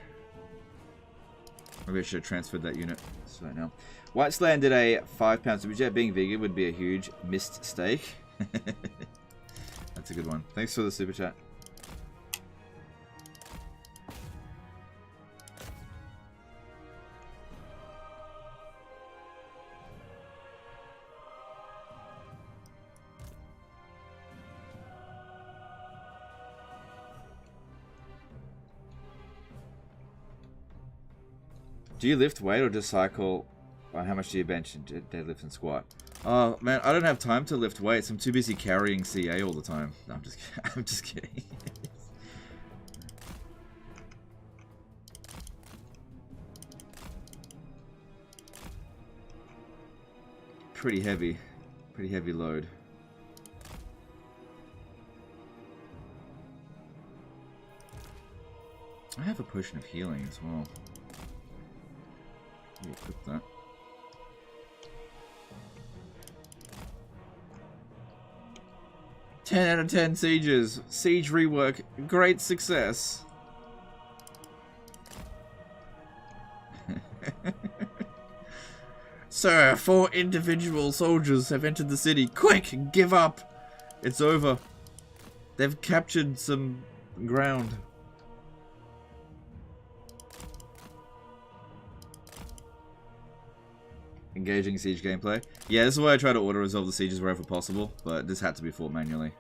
Maybe I should have transferred that unit. So now. White Land did a £5 superjet. Being vegan would be a huge mistake. That's a good one. Thanks for the super chat. Do you lift weight or just cycle? How much do you bench, deadlift, and squat? Oh man, I don't have time to lift weights. I'm too busy carrying CA all the time. No, I'm just kidding. Pretty heavy load. I have a potion of healing as well. Equip that. 10 out of 10 sieges. Siege rework. Great success. Sir, 4 individual soldiers have entered the city. Quick, give up. It's over. They've captured some ground. Engaging siege gameplay. Yeah, this is why I try to auto-resolve the sieges wherever possible, but this had to be fought manually.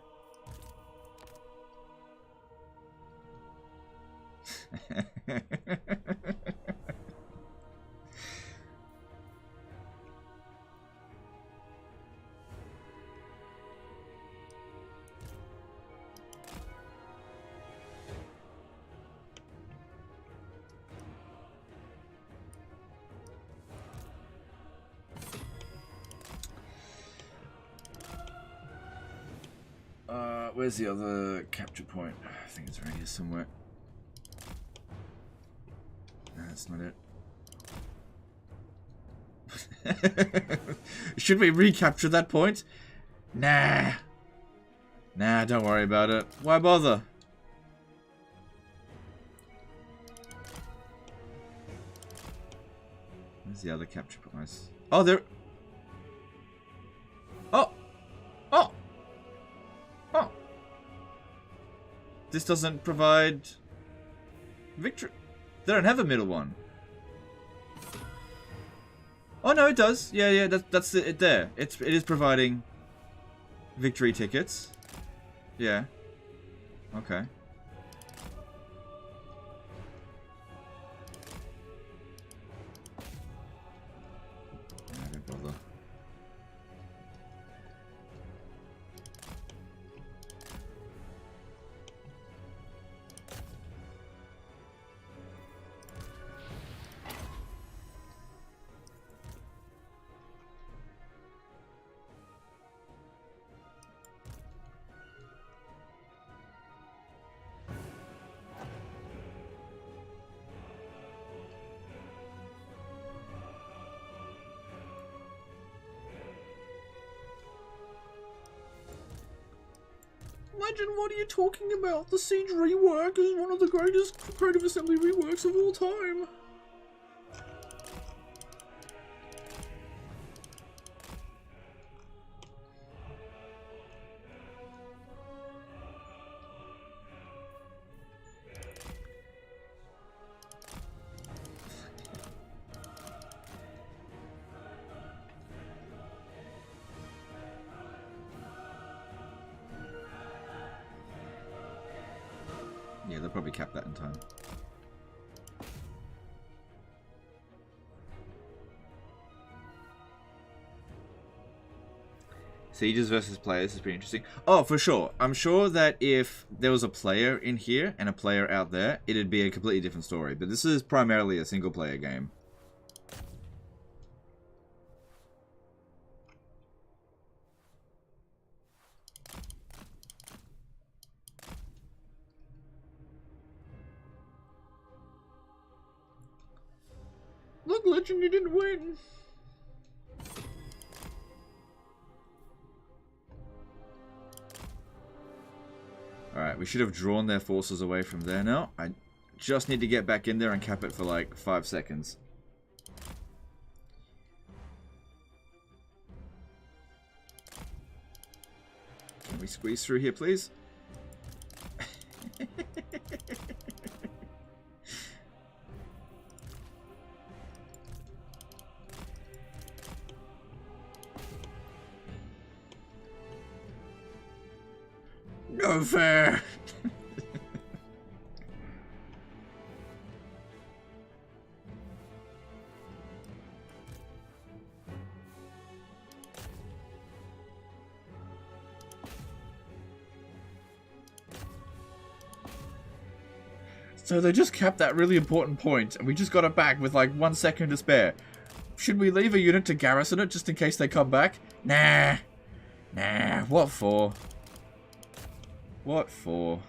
Where's the other capture point? I think it's around here somewhere. No, that's not it. Should we recapture that point? Nah. Nah, don't worry about it. Why bother? Where's the other capture point? Oh, there. Oh. Oh. Oh. This doesn't provide victory. They don't have a middle one. Oh no, it does. Yeah, that's it there. It is providing victory tickets. Yeah. Okay. Yeah, don't bother. Legend, what are you talking about? The Siege rework is one of the greatest Creative Assembly reworks of all time. Yeah, they'll probably cap that in time. Sieges versus players is pretty interesting. Oh, for sure. I'm sure that if there was a player in here and a player out there, it'd be a completely different story. But this is primarily a single player game. Look, Legend, you didn't win. Alright, we should have drawn their forces away from there now. I just need to get back in there and cap it for like 5 seconds. Can we squeeze through here, please? No fair. So they just capped that really important point, and we just got it back with like 1 second to spare. Should we leave a unit to garrison it just in case they come back? Nah. Nah, what for? What for?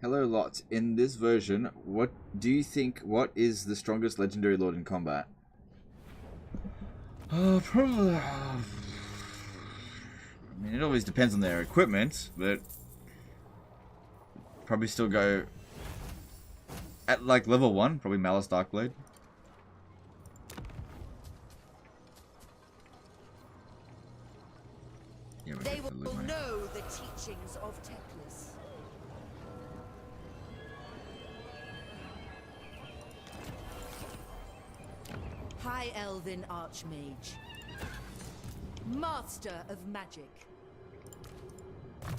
Hello, Lot. In this version, what do you think? What is the strongest legendary lord in combat? Probably. I mean, it always depends on their equipment, but probably still go at like level 1. Probably Malice Darkblade. Yeah, They will know the teachings of Teclis. High Elven Archmage. Master of Magic.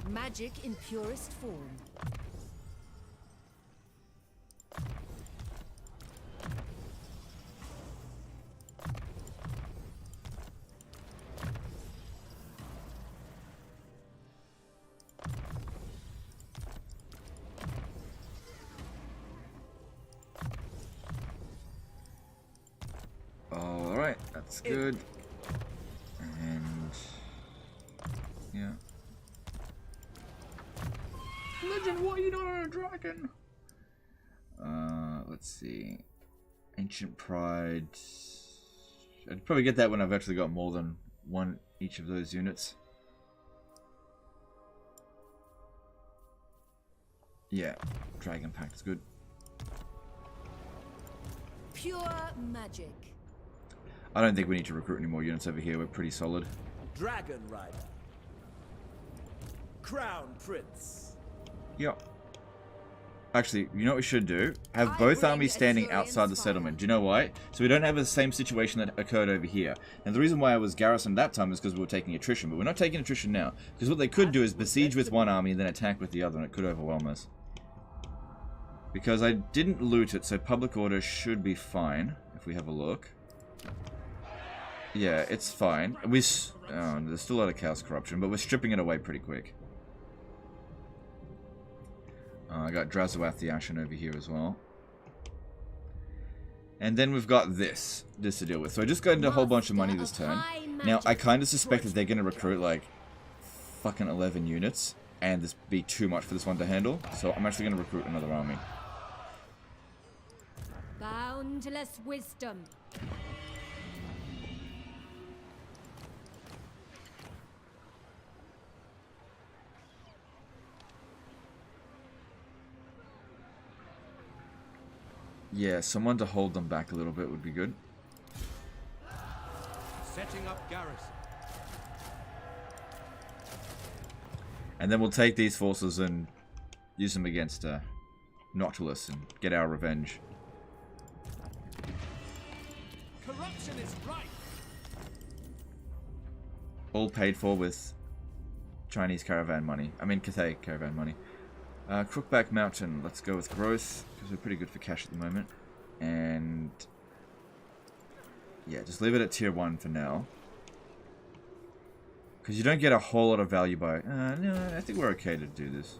Magic in purest form. That's good. And yeah. Legend, why are you not on a dragon? Let's see. Ancient Pride. I'd probably get that when I've actually got more than one each of those units. Yeah, Dragon Pact is good. Pure magic. I don't think we need to recruit any more units over here. We're pretty solid. Dragon Rider. Crown Prince. Yep. Actually, you know what we should do? Have both armies standing outside the settlement. Do you know why? So we don't have the same situation that occurred over here. And the reason why I was garrisoned that time is because we were taking attrition. But we're not taking attrition now. Because what they could do is besiege with one army and then attack with the other. And it could overwhelm us. Because I didn't loot it, so public order should be fine. If we have a look. Yeah, it's fine. There's still a lot of chaos corruption, but we're stripping it away pretty quick. I got Drazoath the Ashen over here as well. And then we've got this to deal with. So I just got into a whole bunch of money this turn. Now, I kind of suspect that they're going to recruit like fucking 11 units. And this be too much for this one to handle. So I'm actually going to recruit another army. Boundless wisdom. Yeah, someone to hold them back a little bit would be good. Setting up garrison. And then we'll take these forces and use them against Noctilus and get our revenge. Corruption is right. All paid for with Chinese caravan money. I mean, Cathay caravan money. Crookback Mountain. Let's go with growth, because we're pretty good for cash at the moment. And yeah, just leave it at tier 1 for now. Because you don't get a whole lot of value by... no, I think we're okay to do this.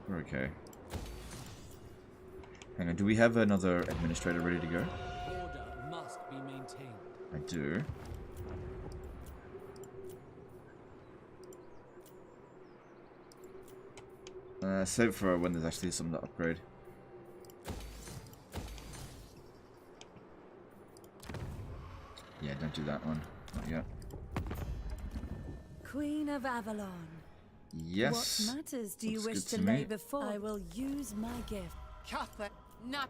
We're okay. Hang on, do we have another administrator ready to go? Order must be maintained. I do. Save it for when there's actually something to upgrade. Yeah, don't do that one. Not yet. Queen of Avalon. Yes. What matters do you Looks wish good to to lay me. before? I will use my gift. Kappa, not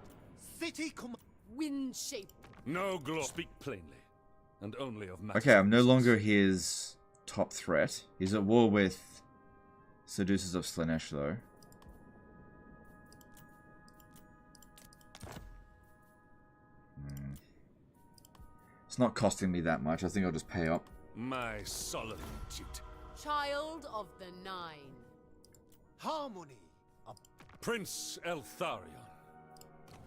City command. wind shape. No glory. Speak plainly, and only of matters. Okay, I'm no longer his top threat. He's at war with Seducers of Slanesh, though. It's not costing me that much. I think I'll just pay up. My solemn duty. Child of the Nine. Harmony. Prince Eltharion.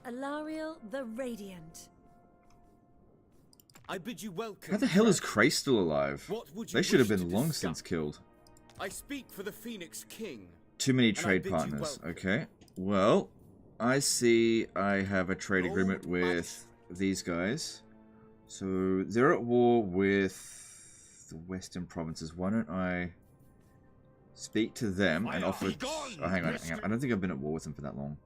Alariel the Radiant. I bid you welcome. How the hell is Krace still alive? What would you They should have wish been to long discuss? since killed. I speak for the Phoenix King. Too many And I trade bid you partners. welcome. Okay. Well, I see I have a trade agreement with these guys. So they're at war with the Western provinces. Why don't I speak to them and offer... Oh, hang on. I don't think I've been at war with them for that long.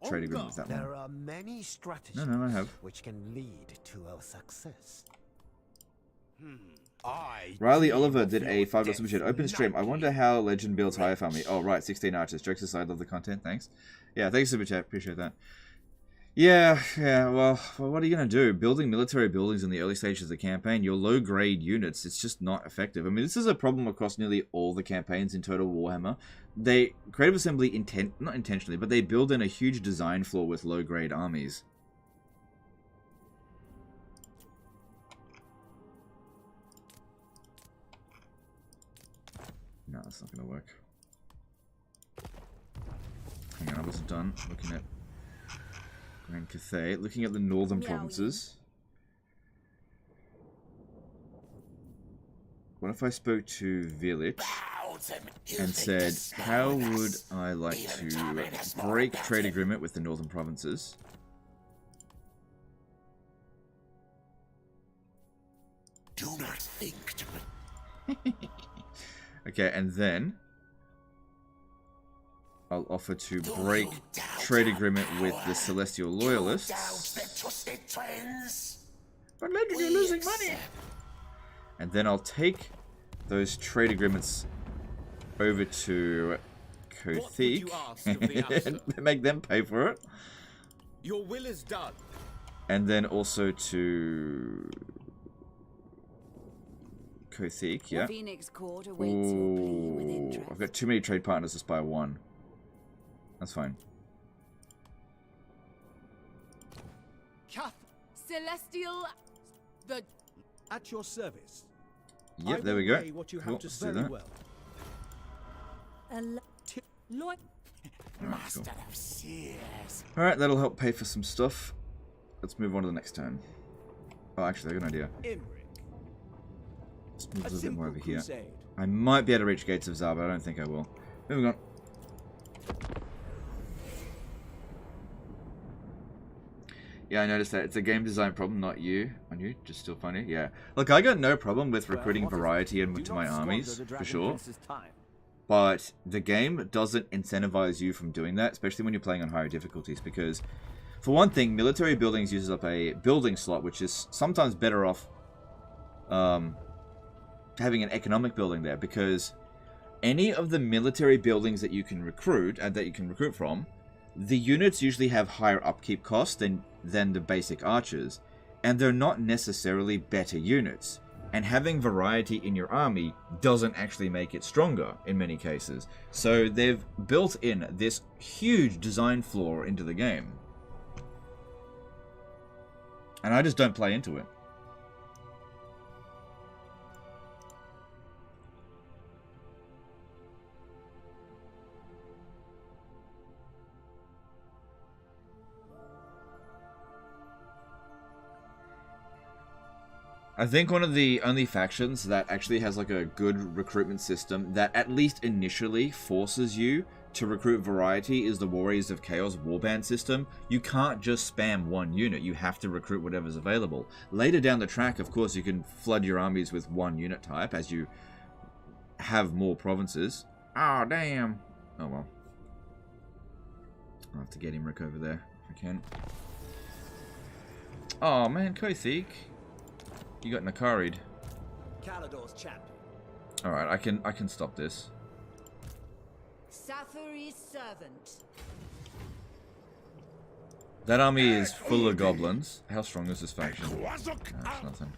Trade agreement with that long. There are many strategies No, I have. which can lead to our success. Riley Oliver did a $5 super chat. Open stream. I wonder how Legend builds higher family. Oh, right. 16 archers. Jokes aside, love the content. Thanks. Yeah, thanks super chat. Appreciate that. Yeah, well, what are you going to do? Building military buildings in the early stages of the campaign, your low-grade units, it's just not effective. I mean, this is a problem across nearly all the campaigns in Total Warhammer. Creative Assembly, not intentionally, but they build in a huge design flaw with low-grade armies. No, that's not going to work. Hang on, I wasn't done looking at Grand Cathay. Looking at the northern provinces. What if I spoke to Village and said, how would I like to break trade agreement with the northern provinces? Do not think to... Okay, and then I'll offer to break trade agreement with the Celestial Loyalists. But later you're losing money. And then I'll take those trade agreements over to Kothik and make them pay for it. Your will is done. And then also to Kothik, yeah. Phoenix Court awaits your plea with interest. I've got too many trade partners just by one. That's fine. Celestial, the at your service. Yep, there we go. What you Cool, have to let's do very that. well. Master of Seers. Alright, that'll help pay for some stuff. Let's move on to the next turn. Oh, actually, I got an idea. Let's move a little bit more over here. I might be able to reach Gates of Zar, but I don't think I will. Moving on. Yeah, I noticed that. It's a game design problem, not you. On you, just still funny. Yeah. Look, I got no problem with recruiting variety into my armies, for sure. But the game doesn't incentivize you from doing that, especially when you're playing on higher difficulties, because, for one thing, military buildings uses up a building slot, which is sometimes better off having an economic building there, because any of the military buildings that you can recruit, from, the units usually have higher upkeep costs than the basic archers, and they're not necessarily better units. And having variety in your army doesn't actually make it stronger in many cases. So they've built in this huge design flaw into the game. And I just don't play into it. I think one of the only factions that actually has like a good recruitment system that at least initially forces you to recruit variety is the Warriors of Chaos warband system. You can't just spam one unit, you have to recruit whatever's available. Later down the track, of course, you can flood your armies with one unit type as you have more provinces. Oh, damn. Oh, well. I'll have to get Imrik over there if I can. Oh, man, Kothik. You got Nakari'd. Calador's champion. Alright, I can stop this. Safari's servant. That army is full of goblins. How strong is this faction? That's nothing.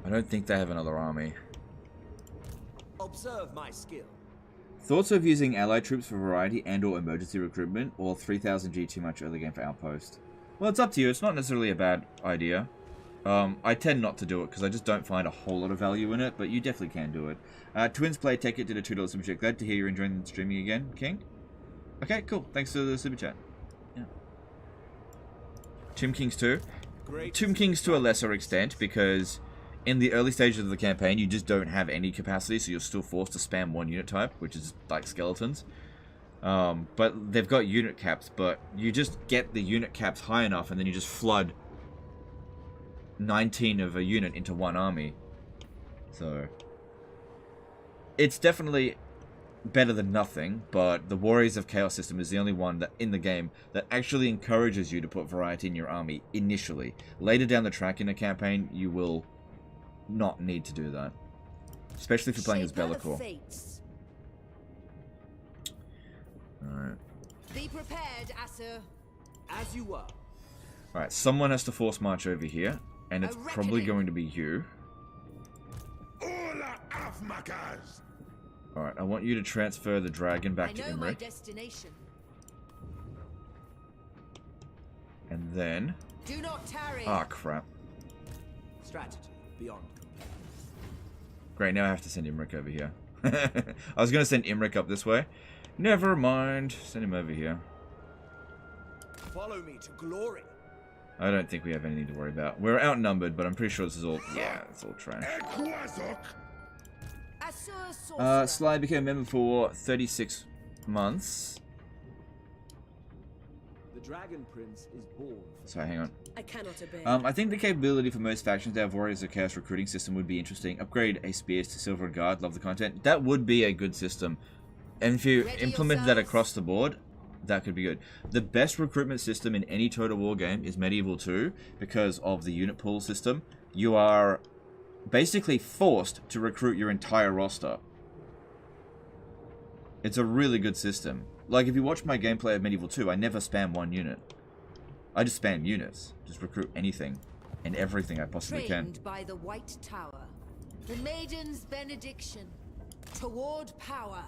I don't think they have another army. Observe my skill. Thoughts of using allied troops for variety and or emergency recruitment, or 3000 G too much early game for outpost? Well, it's up to you. It's not necessarily a bad idea. I tend not to do it because I just don't find a whole lot of value in it, but you definitely can do it. Twins Play Take It did a $2 super chat. Glad to hear you're enjoying the streaming again, King. Okay, cool. Thanks for the super chat. Yeah. Tomb Kings 2. Tomb Kings to a lesser extent because in the early stages of the campaign, you just don't have any capacity, so you're still forced to spam one unit type, which is like skeletons. But they've got unit caps, but you just get the unit caps high enough, and then you just flood 19 of a unit into one army. So it's definitely better than nothing, but the Warriors of Chaos system is the only one that in the game that actually encourages you to put variety in your army initially. Later down the track in a campaign, you will not need to do that, especially if you're playing as Be'lakor. Alright. Be prepared, Asur. As you were. Alright, someone has to force march over here, and it's probably going to be you. Alright, I want you to transfer the dragon back to I know my Imrik. destination. And then... Do not tarry. Ah, crap. Strategy beyond. Great, now I have to send Imrik over here. I was going to send Imrik up this way. Never mind. Send him over here. Follow me to glory. I don't think we have anything to worry about. We're outnumbered, but I'm pretty sure this is all... Yeah, it's all trash. Sly became a member for 36 months. Dragon Prince is born. Sorry, hang on. I cannot obey. I think the capability for most factions to have Warriors of Chaos recruiting system would be interesting. Upgrade a Spears to Silver and Guard. Love the content. That would be a good system. And if you implement that across the board, that could be good. The best recruitment system in any Total War game is Medieval 2 because of the unit pool system. You are basically forced to recruit your entire roster. It's a really good system. Like, if you watch my gameplay of Medieval 2, I never spam one unit. I just spam units. Just recruit anything and everything I possibly can. Trained by the White Tower. The Maiden's benediction. Toward power.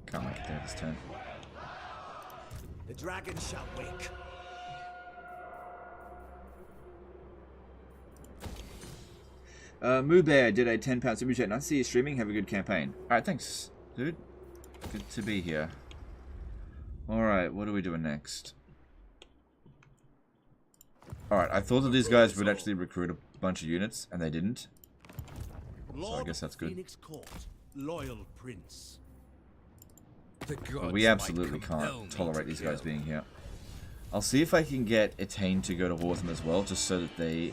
Can't make it there this turn. The dragon shall wake. Moo Bear did a £10 super chat. Nice to see you streaming. Have a good campaign. Alright, thanks, dude. Good to be here. Alright, what are we doing next? Alright, I thought that these guys would actually recruit a bunch of units, and they didn't. So I guess that's good. Phoenix Court, loyal prince. But we absolutely can't tolerate these guys being here. I'll see if I can get Etain to go to war with them as well, just so that they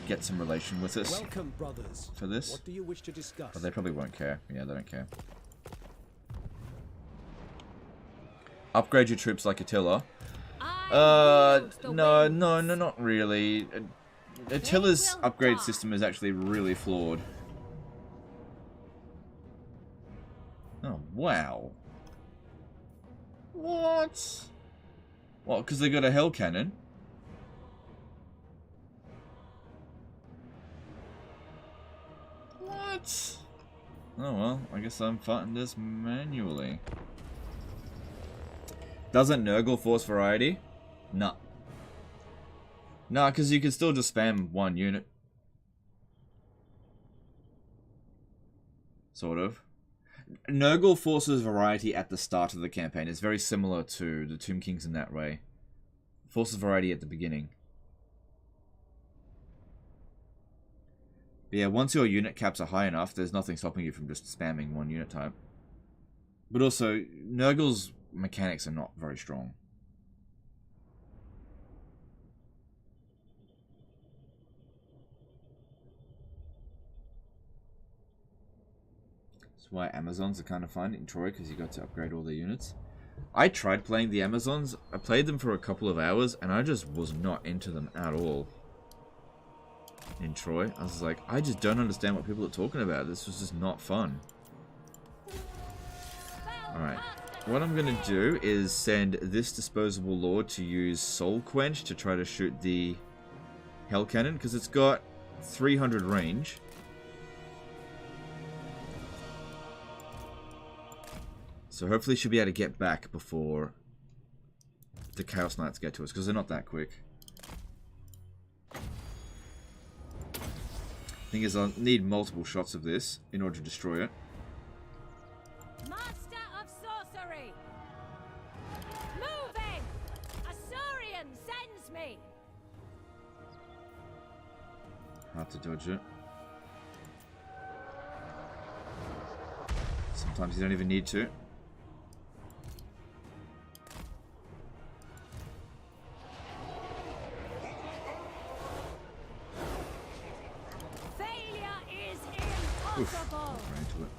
get some relation with us. Welcome, brothers. For this. What do you wish to discuss? But they probably won't care. Yeah, they don't care. Upgrade your troops like Attila. No, not really. Attila's upgrade system is actually really flawed. Oh, wow. What? What, because they got a hell cannon? What? Oh well, I guess I'm fighting this manually. Doesn't Nurgle force variety? Nah. Nah, because you can still just spam one unit. Sort of. Nurgle forces variety at the start of the campaign. It's very similar to the Tomb Kings in that way. Forces variety at the beginning. But yeah, once your unit caps are high enough, there's nothing stopping you from just spamming one unit type. But also, Nurgle's mechanics are not very strong. That's why Amazons are kind of fun in Troy, because you got to upgrade all their units. I tried playing the Amazons. I played them for a couple of hours, and I just was not into them at all. In Troy, I was like, I just don't understand what people are talking about. This was just not fun. Alright. What I'm going to do is send this disposable lord to use Soul Quench to try to shoot the Hell Cannon, because it's got 300 range. So hopefully she'll be able to get back before the Chaos Knights get to us, because they're not that quick. Thing is, I'll need multiple shots of this in order to destroy it. Master of sorcery! Moving! Asaurian sends me! Hard to dodge it. Sometimes you don't even need to. Oof, right into it.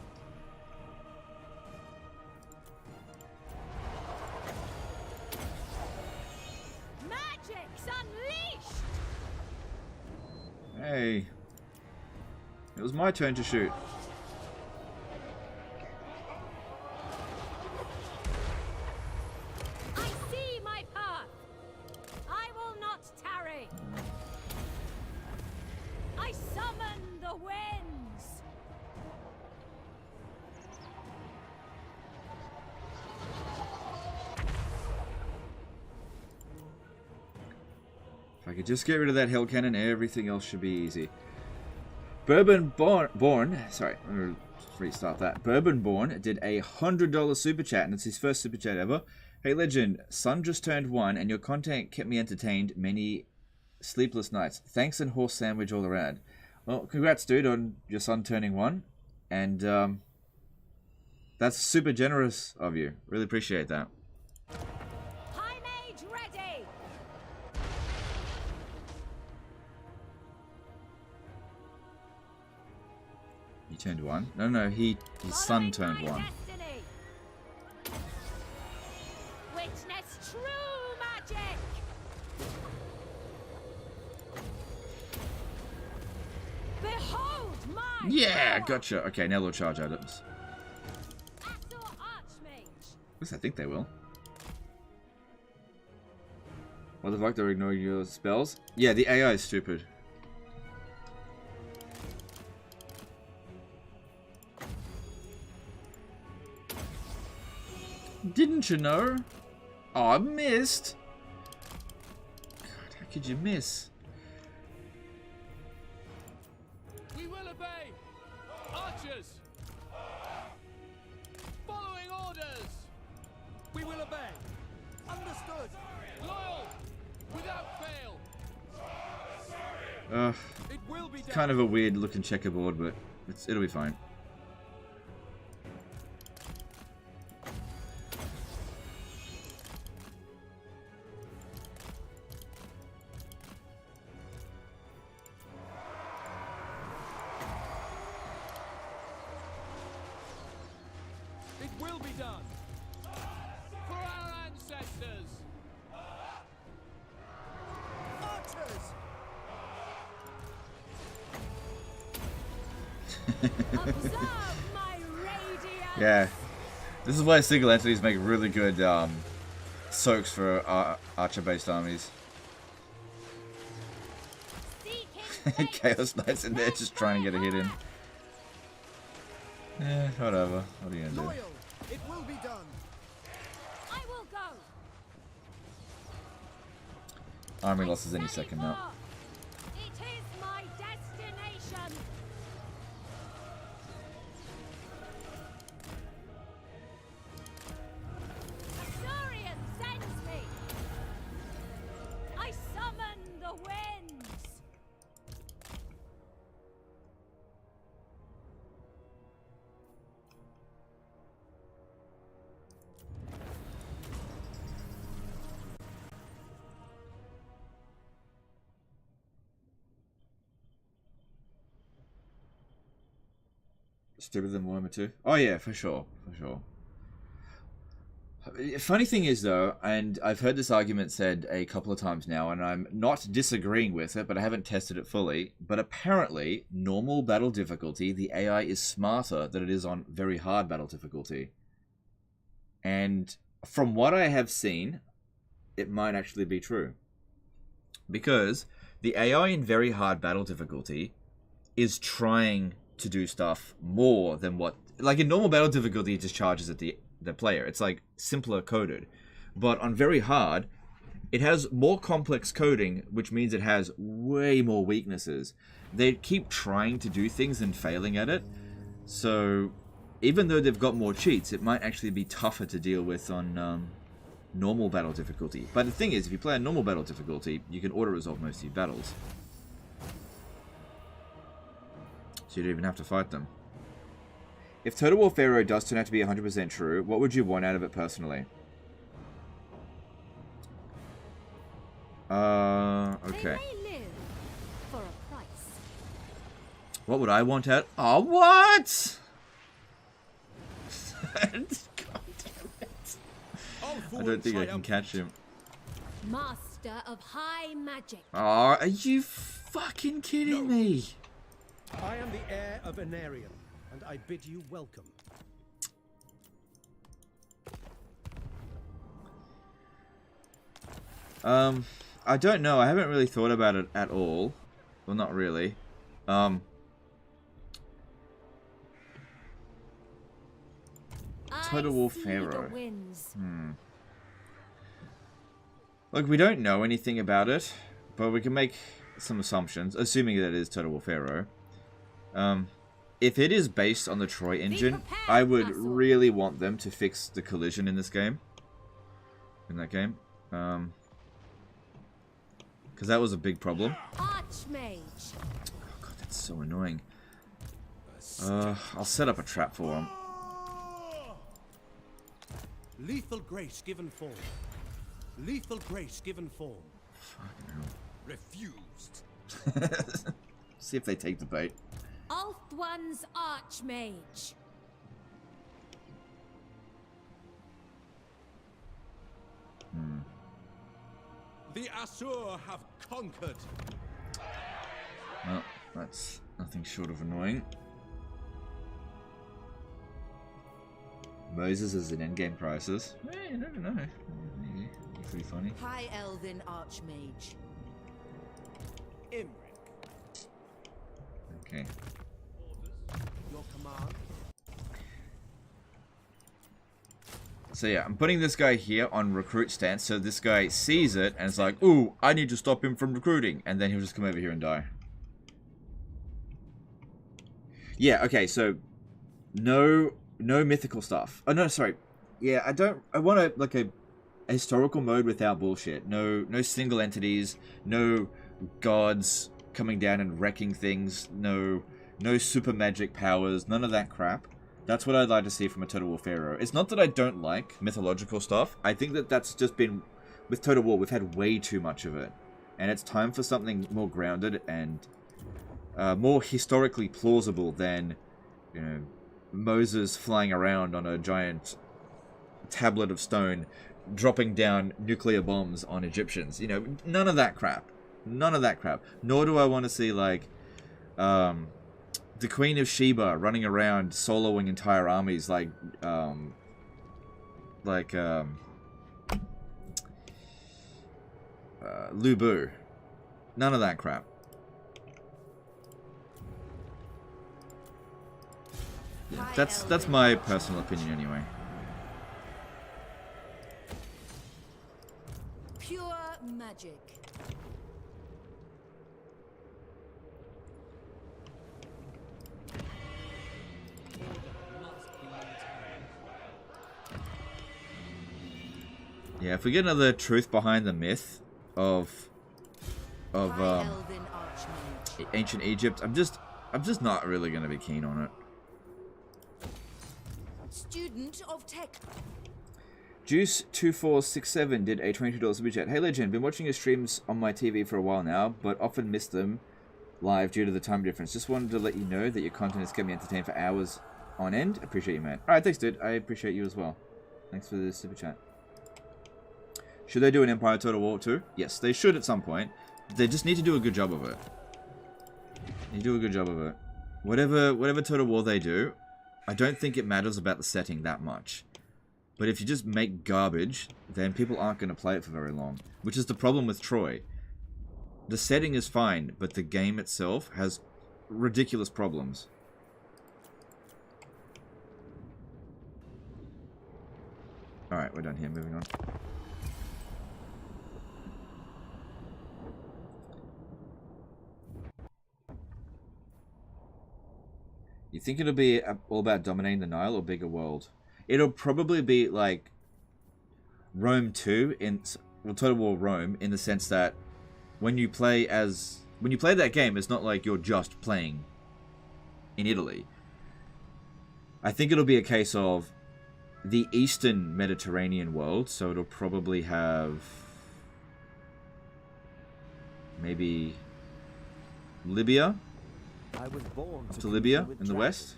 Magic's unleashed! Hey. It was my turn to shoot. I see my path. I will not tarry. I summon the winds. If I could just get rid of that Hell Cannon, everything else should be easy. Bourbon-born, sorry, I'm going to restart that. Bourbon-born did a $100 super chat, and it's his first super chat ever. Hey Legend, son just turned 1, and your content kept me entertained many sleepless nights. Thanks and horse sandwich all around. Well, congrats dude on your son turning 1, and that's super generous of you. Really appreciate that. High mage ready. He turned 1. No, his son turned 1. Destiny. Witness true magic. Behold my Yeah, gotcha. Okay, now they'll charge items. Asur Archmage. At least I think they will. What the fuck? They're ignoring your spells? Yeah, the AI is stupid. Didn't you know? Oh, I missed. God, how could you miss? We will obey! Archers! Following orders! We will obey. Understood. Loyal! Without fail! It will be done. Kind of a weird looking checkerboard, but it'll be fine. It will be done! For our ancestors! Archers! Observe my radiance. Yeah. This is why single entities make really good soaks for archer-based armies. Chaos Knights in there just trying to get a hit in. Yeah, whatever. What are you gonna do? Loyal. It will be done. I will go. Army losses any second now. It is my destination. Asurian sends me. I summon the winds. Stupider than Warhammer 2? Oh yeah, for sure, for sure. Funny thing is though, and I've heard this argument said a couple of times now, and I'm not disagreeing with it, but I haven't tested it fully, but apparently, normal battle difficulty, the AI is smarter than it is on very hard battle difficulty. And from what I have seen, it might actually be true. Because the AI in very hard battle difficulty is trying to do stuff more than what, like in normal battle difficulty, it just charges at the player. It's like simpler coded, but on very hard, it has more complex coding, which means it has way more weaknesses. They keep trying to do things and failing at it. So even though they've got more cheats, it might actually be tougher to deal with on normal battle difficulty. But the thing is, if you play on normal battle difficulty, you can auto-resolve most of your battles. So you don't even have to fight them. If Total War Pharaoh does turn out to be 100% true, what would you want out of it personally? Okay. For a price. What would I want out? Oh, what? God damn it. I don't think I can catch him. Master of high magic. Oh, are you fucking kidding me? I am the heir of Anarion, and I bid you welcome. I don't know. I haven't really thought about it at all. Well, not really. Total War Pharaoh. Look, we don't know anything about it, but we can make some assumptions, assuming that it is Total War Pharaoh. If it is based on the Troy engine, I would really want them to fix the collision in this game. In that game. Because that was a big problem. Archmage. Oh god, that's so annoying. I'll set up a trap for him. Lethal grace given form. Lethal grace given form. Fucking hell. Refused. See if they take the bait. I'll One's Archmage. The Asur have conquered. Well, that's nothing short of annoying. Moses is an endgame crisis. You never know. Maybe. Pretty funny. High Elven Archmage. Imrik. Okay. Your command. So yeah, I'm putting this guy here on recruit stance, so this guy sees it and it's like, ooh, I need to stop him from recruiting, and then he'll just come over here and die. Yeah, okay, so no mythical stuff. Oh no, sorry. Yeah, I want a historical mode without bullshit. No single entities, no gods coming down and wrecking things, no super magic powers, none of that crap. That's what I'd like to see from a Total War Pharaoh. It's not that I don't like mythological stuff. I think that that's just been... With Total War, we've had way too much of it. And it's time for something more grounded and more historically plausible than, you know, Moses flying around on a giant tablet of stone, dropping down nuclear bombs on Egyptians. You know, none of that crap. None of that crap. Nor do I want to see, like... the Queen of Sheba running around soloing entire armies like Lubu. None of that crap. Yeah, that's my personal opinion anyway. Pure magic. Yeah, if we get another truth behind the myth of ancient Egypt, I'm just not really gonna be keen on it. Student of tech. Juice2467 did a $22 super chat. Hey legend, been watching your streams on my TV for a while now, but often miss them live due to the time difference. Just wanted to let you know that your content has kept me entertained for hours on end. Appreciate you, man. Alright, thanks dude. I appreciate you as well. Thanks for the super chat. Should they do an Empire Total War 2? Yes, they should at some point. They just need to do a good job of it. They do a good job of it. Whatever Total War they do, I don't think it matters about the setting that much. But if you just make garbage, then people aren't going to play it for very long. Which is the problem with Troy. The setting is fine, but the game itself has ridiculous problems. Alright, we're done here. Moving on. You think it'll be all about dominating the Nile or bigger world? It'll probably be like Rome 2 well, Total War Rome, in the sense that when you play that game, it's not like you're just playing in Italy. I think it'll be a case of the Eastern Mediterranean world, so it'll probably have maybe Libya. I was born to Libya in the west,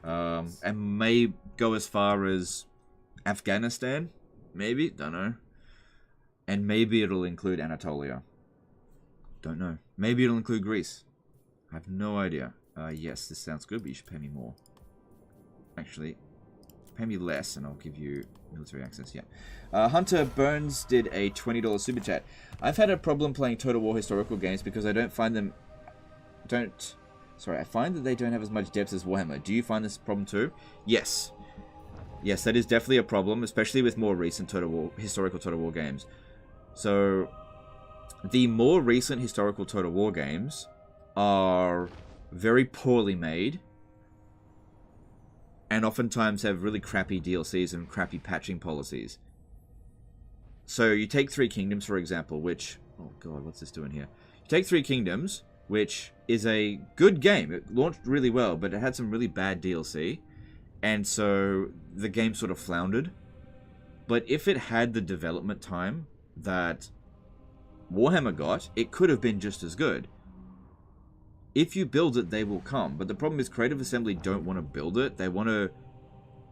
and may go as far as Afghanistan, maybe, don't know, and maybe it'll include Anatolia, don't know, maybe it'll include Greece, I have no idea. Yes, this sounds good, but you should pay me more. Actually, pay me less and I'll give you military access. Yeah. Hunter Burns did a $20 super chat. I've had a problem playing Total War historical games because I find that they don't have as much depth as Warhammer. Do you find this a problem too? Yes. Yes, that is definitely a problem, especially with more recent historical Total War games. So, the more recent historical Total War games are very poorly made, and oftentimes have really crappy DLCs and crappy patching policies. So, you take Three Kingdoms, for example, which... Oh god, what's this doing here? You take Three Kingdoms, which is a good game. It launched really well, but it had some really bad DLC, and so the game sort of floundered. But if it had the development time that Warhammer got, it could have been just as good. If you build it, they will come. But the problem is Creative Assembly don't want to build it. They want to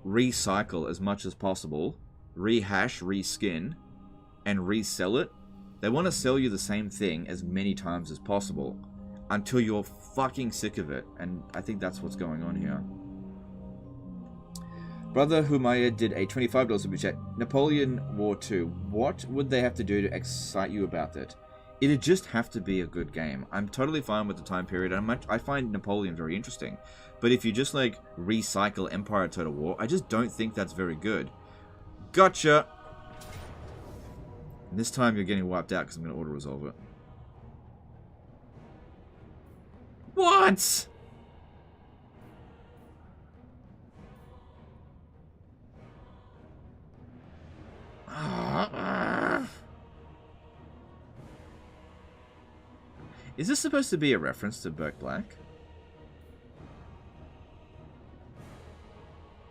recycle as much as possible, rehash, reskin, and resell it. They want to sell you the same thing as many times as possible until you're fucking sick of it. And I think that's what's going on here. Brother Humaya did a $25 super chat. Napoleon War 2. What would they have to do to excite you about it? It'd just have to be a good game. I'm totally fine with the time period. I find Napoleon very interesting. But if you just like recycle Empire Total War, I just don't think that's very good. Gotcha! And this time you're getting wiped out because I'm going to auto-resolve it. What? Is this supposed to be a reference to Burke Black?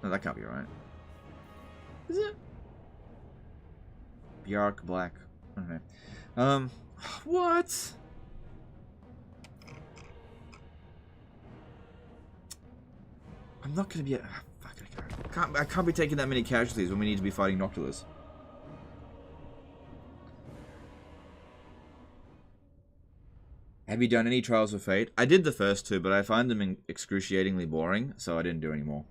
No, that can't be right. Is it? Bjark Black. I don't know. What? I'm not gonna be a... fuck, I can't be taking that many casualties when we need to be fighting Noctilus. Have you done any Trials of Fate? I did the first two, but I find them excruciatingly boring, so I didn't do any more.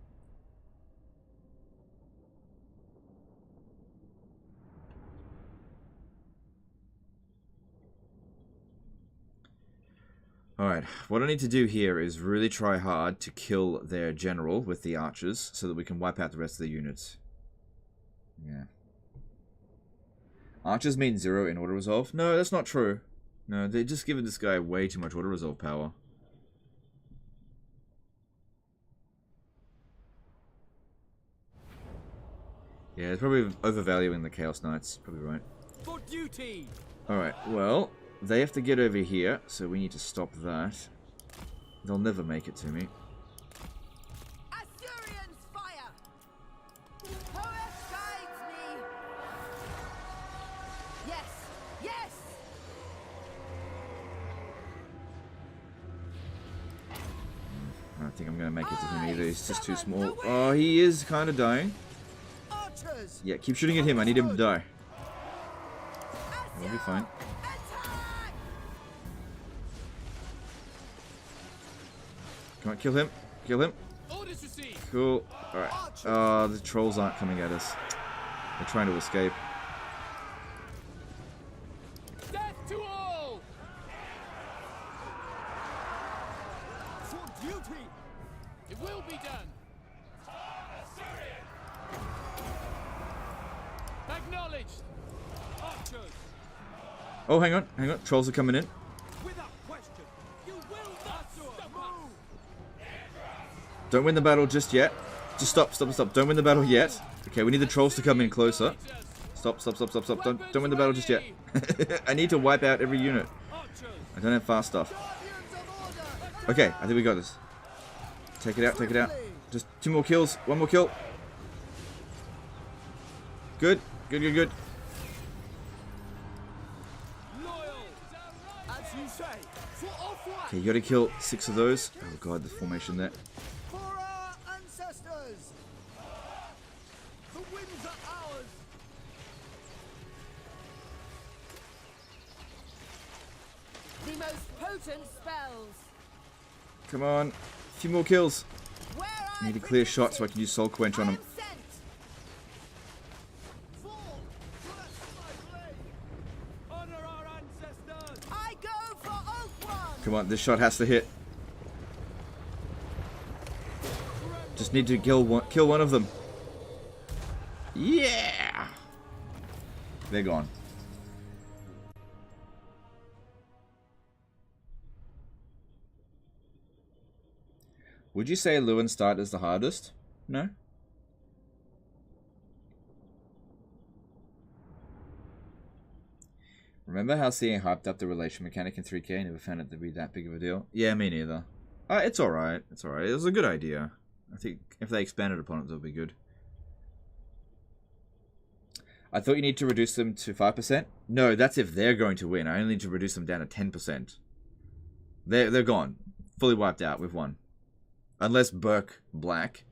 Alright, what I need to do here is really try hard to kill their general with the archers, so that we can wipe out the rest of the units. Yeah. Archers mean 0 in auto-resolve? No, that's not true. No, they're just giving this guy way too much auto-resolve power. Yeah, it's probably overvaluing the Chaos Knights. Probably right. For duty. Alright, well, they have to get over here, so we need to stop that. They'll never make it to me. Assyrians fire! Poet guides me! Yes! Yes! I don't think I'm going to make it to him either. He's just too small. Oh, he is kind of dying. Yeah, keep shooting at him. I need him to die. We'll be fine. Come on, kill him. Kill him. Cool. Alright. The trolls aren't coming at us. They're trying to escape. Death to all! For duty! It will be done! Acknowledged! Archers! Oh, hang on. Hang on. Trolls are coming in. Without question, you will not move! Don't win the battle just yet. Just stop, stop, stop. Don't win the battle yet. Okay, we need the trolls to come in closer. Stop, stop, stop, stop, stop. Don't win the battle just yet. I need to wipe out every unit. I don't have fast stuff. Okay, I think we got this. Take it out, take it out. Just 2 more kills. 1 more kill. Good, good, good, good. Okay, you gotta kill 6 of those. Oh god, the formation there. For our ancestors! The winds are ours! The most potent spells! Come on. A few more kills. I need a clear shot so I can use Soul Quench on him. Come on, this shot has to hit. Just need to kill one of them. Yeah! They're gone. Would you say Lewinstadt is the hardest? No? Remember how seeing hyped up the relation mechanic in 3K never found it to be that big of a deal? Yeah, me neither. It's alright. It's alright. It was a good idea. I think if they expanded upon it, it'll be good. I thought you need to reduce them to 5%. No, that's if they're going to win. I only need to reduce them down to 10%. They're gone. fully wiped out. We've won. Unless Bjark Black,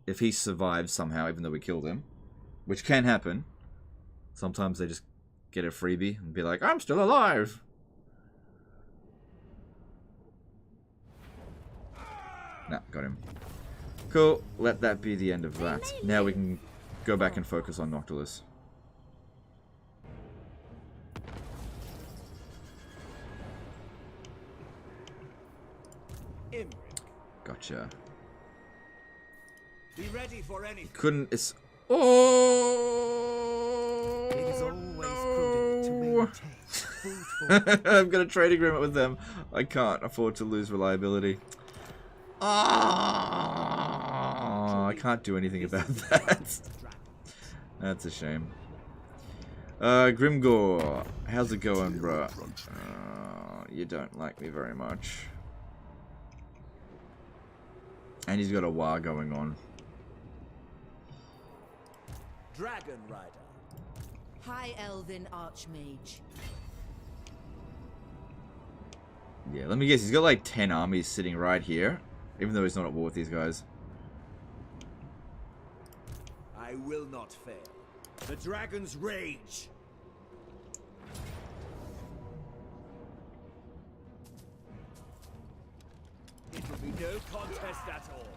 if he survives somehow, even though we killed him, which can happen. Sometimes they just get a freebie and be like, I'm still alive. Nah, got him. Cool, let that be the end of that. Now we can go back and focus on Noctilus. Imrik, Gotcha. be ready for anything. Couldn't, it's... Oh! It is always prudent to maintain food for... I've got a trade agreement with them. I can't afford to lose reliability. Oh, I can't do anything about that. That's a shame. Grimgore, how's it going, bro? You don't like me very much. And he's got a war going on. Dragon Rider. High Elven Archmage. Yeah, let me guess, he's got like 10 armies sitting right here. Even though he's not at war with these guys. I will not fail. The dragon's rage. It will be no contest at all.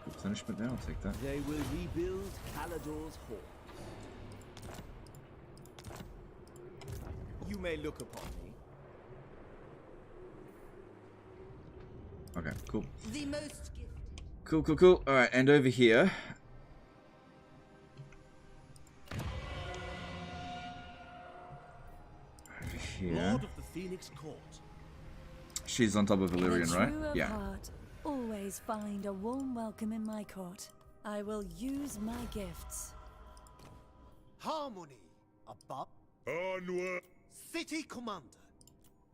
Replenishment now, I'll take that. They will rebuild Calador's hall. You may look upon me. Okay, cool. The most gifted. Cool, cool, cool. Alright, and over here. Over here. Lord of the Phoenix Court. She's on top of Valyrian, right? True of Yeah. heart, always find a warm welcome in my court. I will use my gifts. Harmony. Above. Onward. City Commander.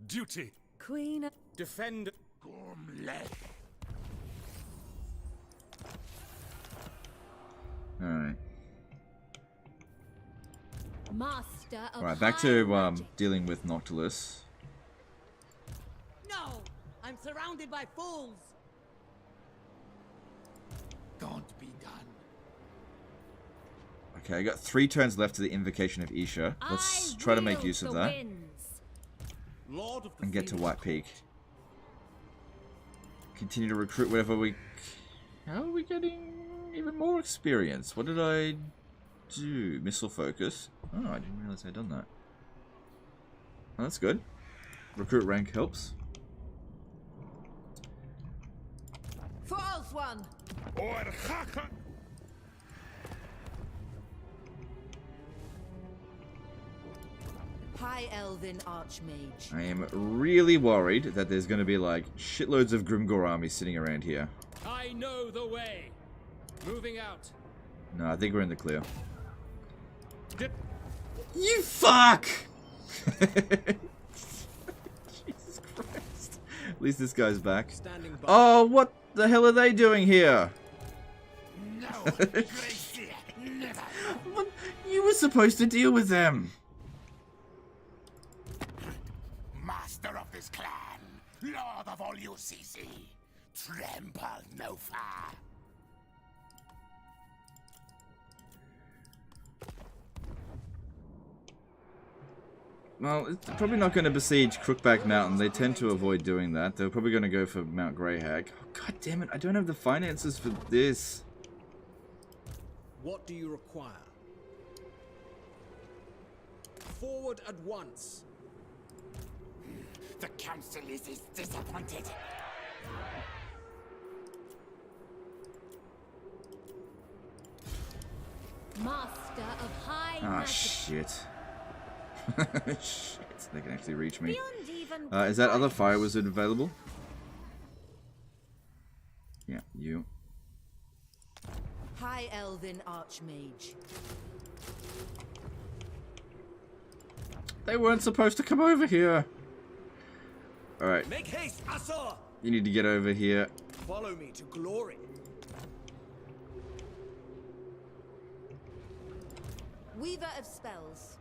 Duty. Queen. Defend. Alright. Master of Alright, back to dealing with Noctilus. No! I'm surrounded by fools! Can't be done. Okay, I got 3 turns left to the Invocation of Isha. Let's try to make use of that. Lord of the And get to Phoenix White Peak. Continue to recruit whatever we... How are we getting even more experience? What did I do? Missile focus. Oh, I didn't realize I'd done that. Oh, that's good. Recruit rank helps. For Oswan. High Elven Archmage. I am really worried that there's going to be like shitloads of Grimgore armies sitting around here. I know the way. Moving out. No, I think we're in the clear. You fuck! Jesus Christ. At least this guy's back. Oh, what the hell are they doing here? No, Gracie, never. What? You were supposed to deal with them. Master of this clan, Lord of all UCC, trample no far. Well, it's probably not going to besiege Crookback Mountain. They tend to avoid doing that. They're probably going to go for Mount Greyhag. Oh, God damn it, I don't have the finances for this. What do you require? Forward at once. The council is disappointed. Master of high Ah, magic. shit. Shit, they can actually reach me. Beyond even Is that other fire wizard available? Yeah, you. High Elven Archmage. They weren't supposed to come over here. Alright, Make haste, Asur! you need to get over here. Follow me to glory. Weaver of spells.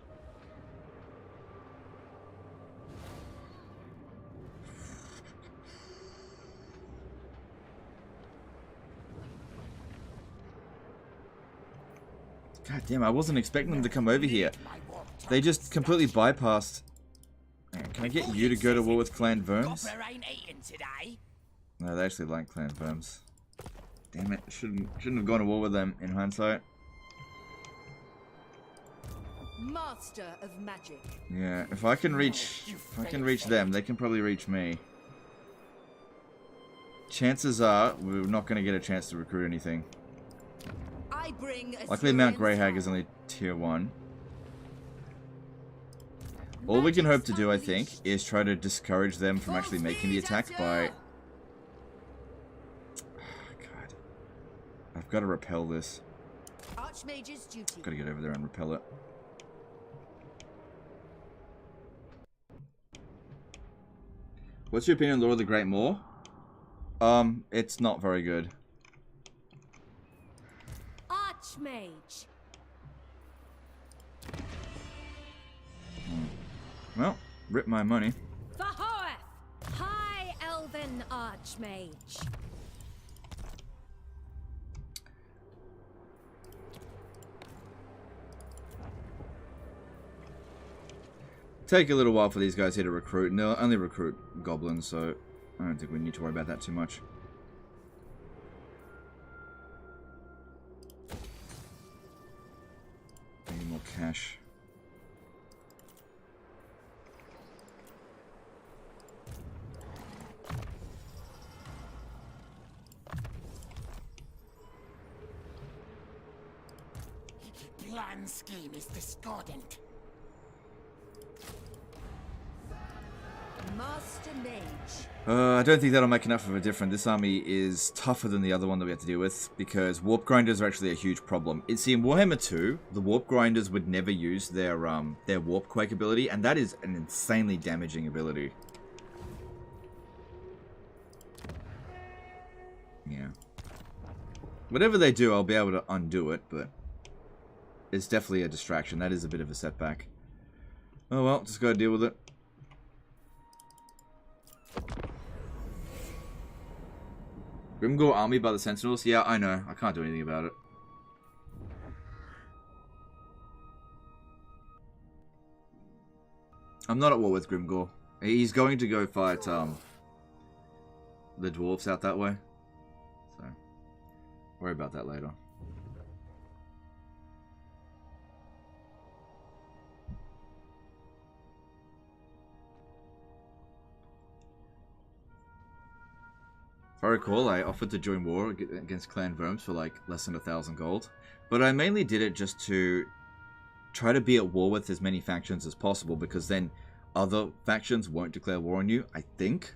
God damn, I wasn't expecting them to come over here. They just completely bypassed. Can I get you to go to war with Clan Worms? No, they actually like Clan Worms. Damn it, shouldn't have gone to war with them in hindsight. Master of magic. Yeah, if I can reach them, they can probably reach me. Chances are we're not going to get a chance to recruit anything. I bring Luckily, Mount Greyhag is only tier 1. All we can hope to do, I think, is try to discourage them from actually making the attack by... God. I've got to repel this. Archmage's duty. Got to get over there and repel it. What's your opinion on Lord of the Great Maw? It's not very good. Archmage. Well, rip my money. Fahoeth, High Elven Archmage. Take a little while for these guys here to recruit, and they'll only recruit goblins, so I don't think we need to worry about that too much. Need more cash. Plan scheme is discordant. Master Mage. I don't think that'll make enough of a difference. This army is tougher than the other one that we have to deal with, because warp grinders are actually a huge problem. See, in Warhammer 2, the warp grinders would never use their warp quake ability, and that is an insanely damaging ability. Yeah. Whatever they do, I'll be able to undo it, but it's definitely a distraction. That is a bit of a setback. Oh well, just gotta deal with it. Grimgore army by the Sentinels? Yeah, I know. I can't do anything about it. I'm not at war with Grimgore. He's going to go fight the dwarves out that way. So, worry about that later. If I recall, I offered to join war against Clan Worms for like less than 1,000 gold. But I mainly did it just to try to be at war with as many factions as possible, because then other factions won't declare war on you, I think.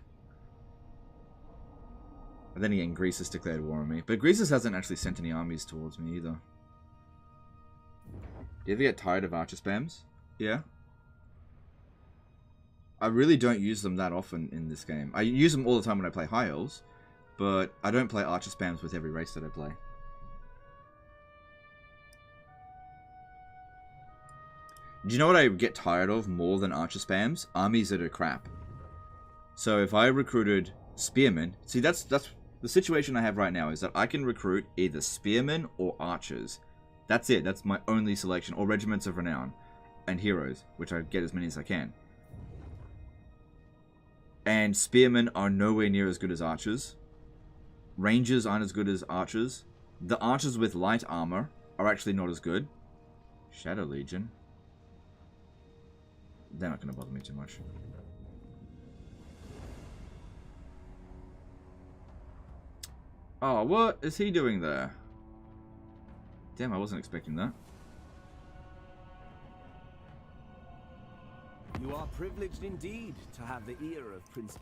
But then again, Greece has declared war on me. But Greece hasn't actually sent any armies towards me either. Do you ever get tired of archer spams? Yeah. I really don't use them that often in this game. I use them all the time when I play High Elves. But I don't play archer spams with every race that I play. Do you know what I get tired of more than archer spams? Armies that are crap. So if I recruited spearmen... See, that's the situation I have right now, is that I can recruit either spearmen or archers. That's it. That's my only selection. Or regiments of renown. And heroes, which I get as many as I can. And spearmen are nowhere near as good as archers. Rangers aren't as good as archers. The archers with light armor are actually not as good. Shadow Legion. They're not going to bother me too much. Oh, what is he doing there? Damn, I wasn't expecting that. You are privileged indeed to have the ear of Prince...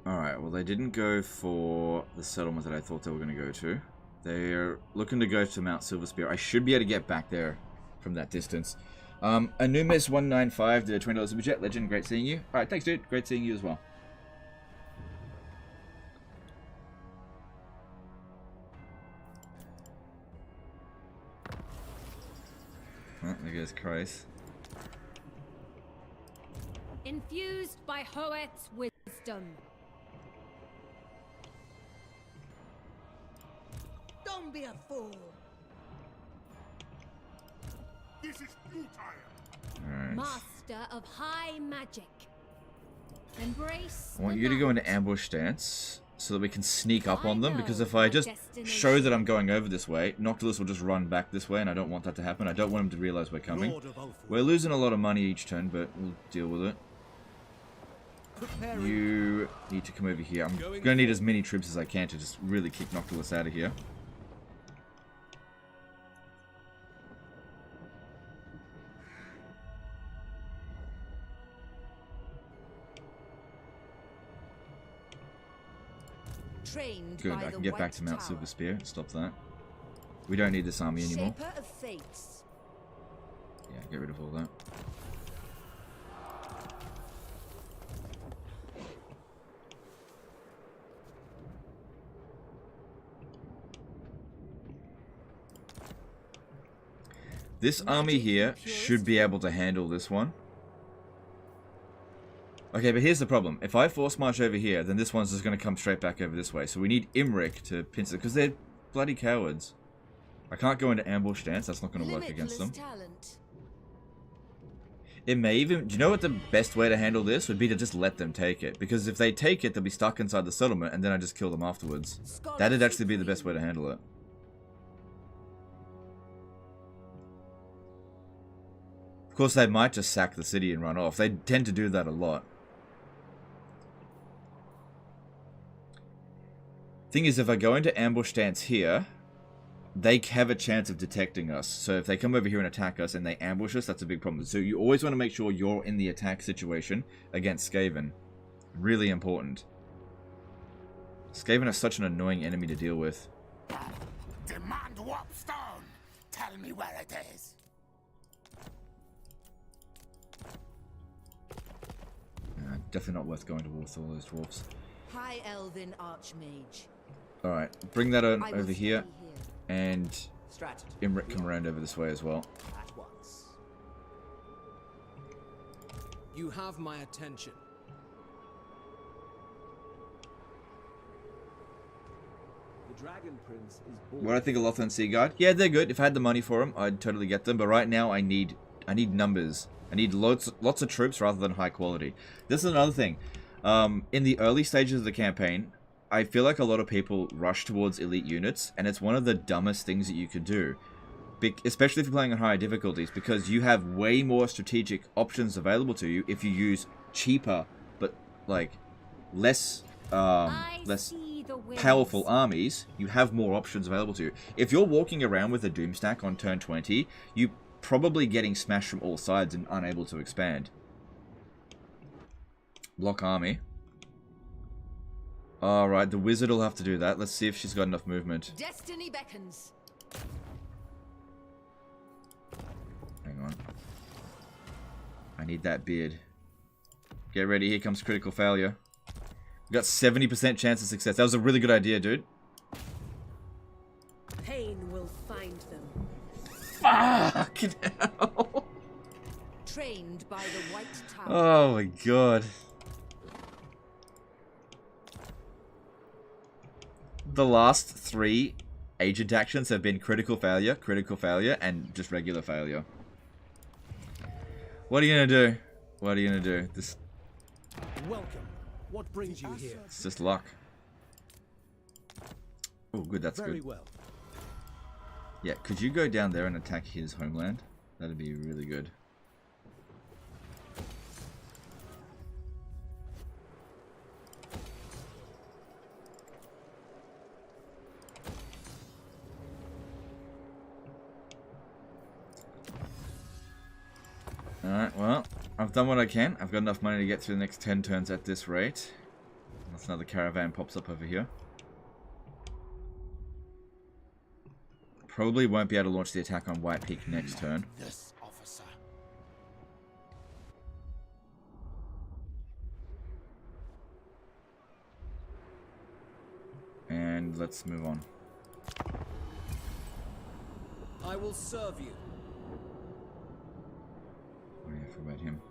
Alright, well they didn't go for the settlement that I thought they were going to go to. They're looking to go to Mount Silverspear. I should be able to get back there from that distance. Anumis195 did a $20 super chat. Legend, great seeing you. Alright, thanks dude. Great seeing you as well. Oh, there goes Christ. Infused by Hoet's wisdom. Don't be a fool. This is futile. Alright. Master of high magic. Embrace. I want you to go into ambush stance so that we can sneak up on them, because if I just show that I'm going over this way, Noctilus will just run back this way, and I don't want that to happen. I don't want him to realize we're coming. We're losing a lot of money each turn, but we'll deal with it. You need to come over here. I'm going to need as many troops as I can to just really kick Noctilus out of here. Good, I can get back to Mount Silverspear. Stop that. We don't need this army anymore. Shaper of fates. Yeah, get rid of all that. This army here should be able to handle this one. Okay, but here's the problem. If I force march over here, then this one's just going to come straight back over this way. So we need Imrik to pinch it, because they're bloody cowards. I can't go into ambush stance. That's not going to work against them. It may even... Do you know what the best way to handle this would be? To just let them take it. Because if they take it, they'll be stuck inside the settlement, and then I just kill them afterwards. That'd actually be the best way to handle it. Of course, they might just sack the city and run off. They tend to do that a lot. Thing is, if I go into ambush stance here, they have a chance of detecting us. So if they come over here and attack us and they ambush us, that's a big problem. So you always want to make sure you're in the attack situation against Skaven. Really important. Skaven are such an annoying enemy to deal with. Demand Warpstone. Tell me where it is. Definitely not worth going to war with all those dwarves. High Elven Archmage. Alright, bring that on over here. And Imrik come around over this way as well. At once. You have my attention. The Dragon Prince is born. What do I think of Lothar and Seaguard? Yeah, they're good. If I had the money for them, I'd totally get them. But right now, I need numbers. I need lots of troops rather than high quality. This is another thing. In the early stages of the campaign, I feel like a lot of people rush towards elite units, and it's one of the dumbest things that you could do. Especially if you're playing on higher difficulties, because you have way more strategic options available to you if you use cheaper, but like less powerful armies. You have more options available to you. If you're walking around with a Doomstack on turn 20, you probably getting smashed from all sides and unable to expand. Block army. Alright, the wizard will have to do that. Let's see if she's got enough movement. Destiny beckons. Hang on. I need that beard. Get ready, here comes critical failure. We got 70% chance of success. That was a really good idea, dude. Pain will find them. Fucking hell. Trained by the White Tower. Oh my god. The last 3 agent actions have been critical failure, and just regular failure. What are you gonna do? What are you gonna do? This. Welcome. What brings you here? It's just luck. Oh, good. That's Very good. well. Yeah, could you go down there and attack his homeland? That'd be really good. Alright, well, I've done what I can. I've got enough money to get through the next 10 turns at this rate. Unless another caravan pops up over here. probably won't be able to launch the attack on White Peak next turn. This officer. And let's move on. I will serve you. Oh yeah, I forgot about him.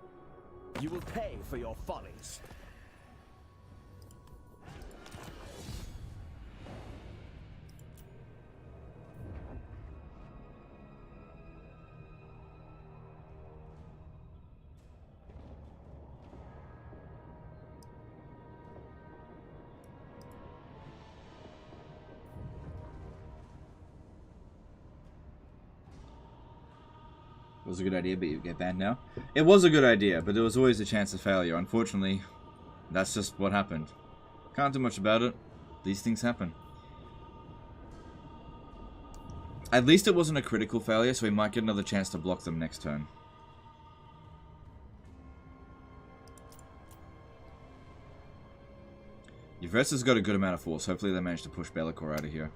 You will pay for your follies. It was a good idea, but you get banned now. It was a good idea, but there was always a chance of failure. Unfortunately, that's just what happened. Can't do much about it. These things happen. At least it wasn't a critical failure, so we might get another chance to block them next turn. Yvessa's got a good amount of force. Hopefully they manage to push Be'lakor out of here.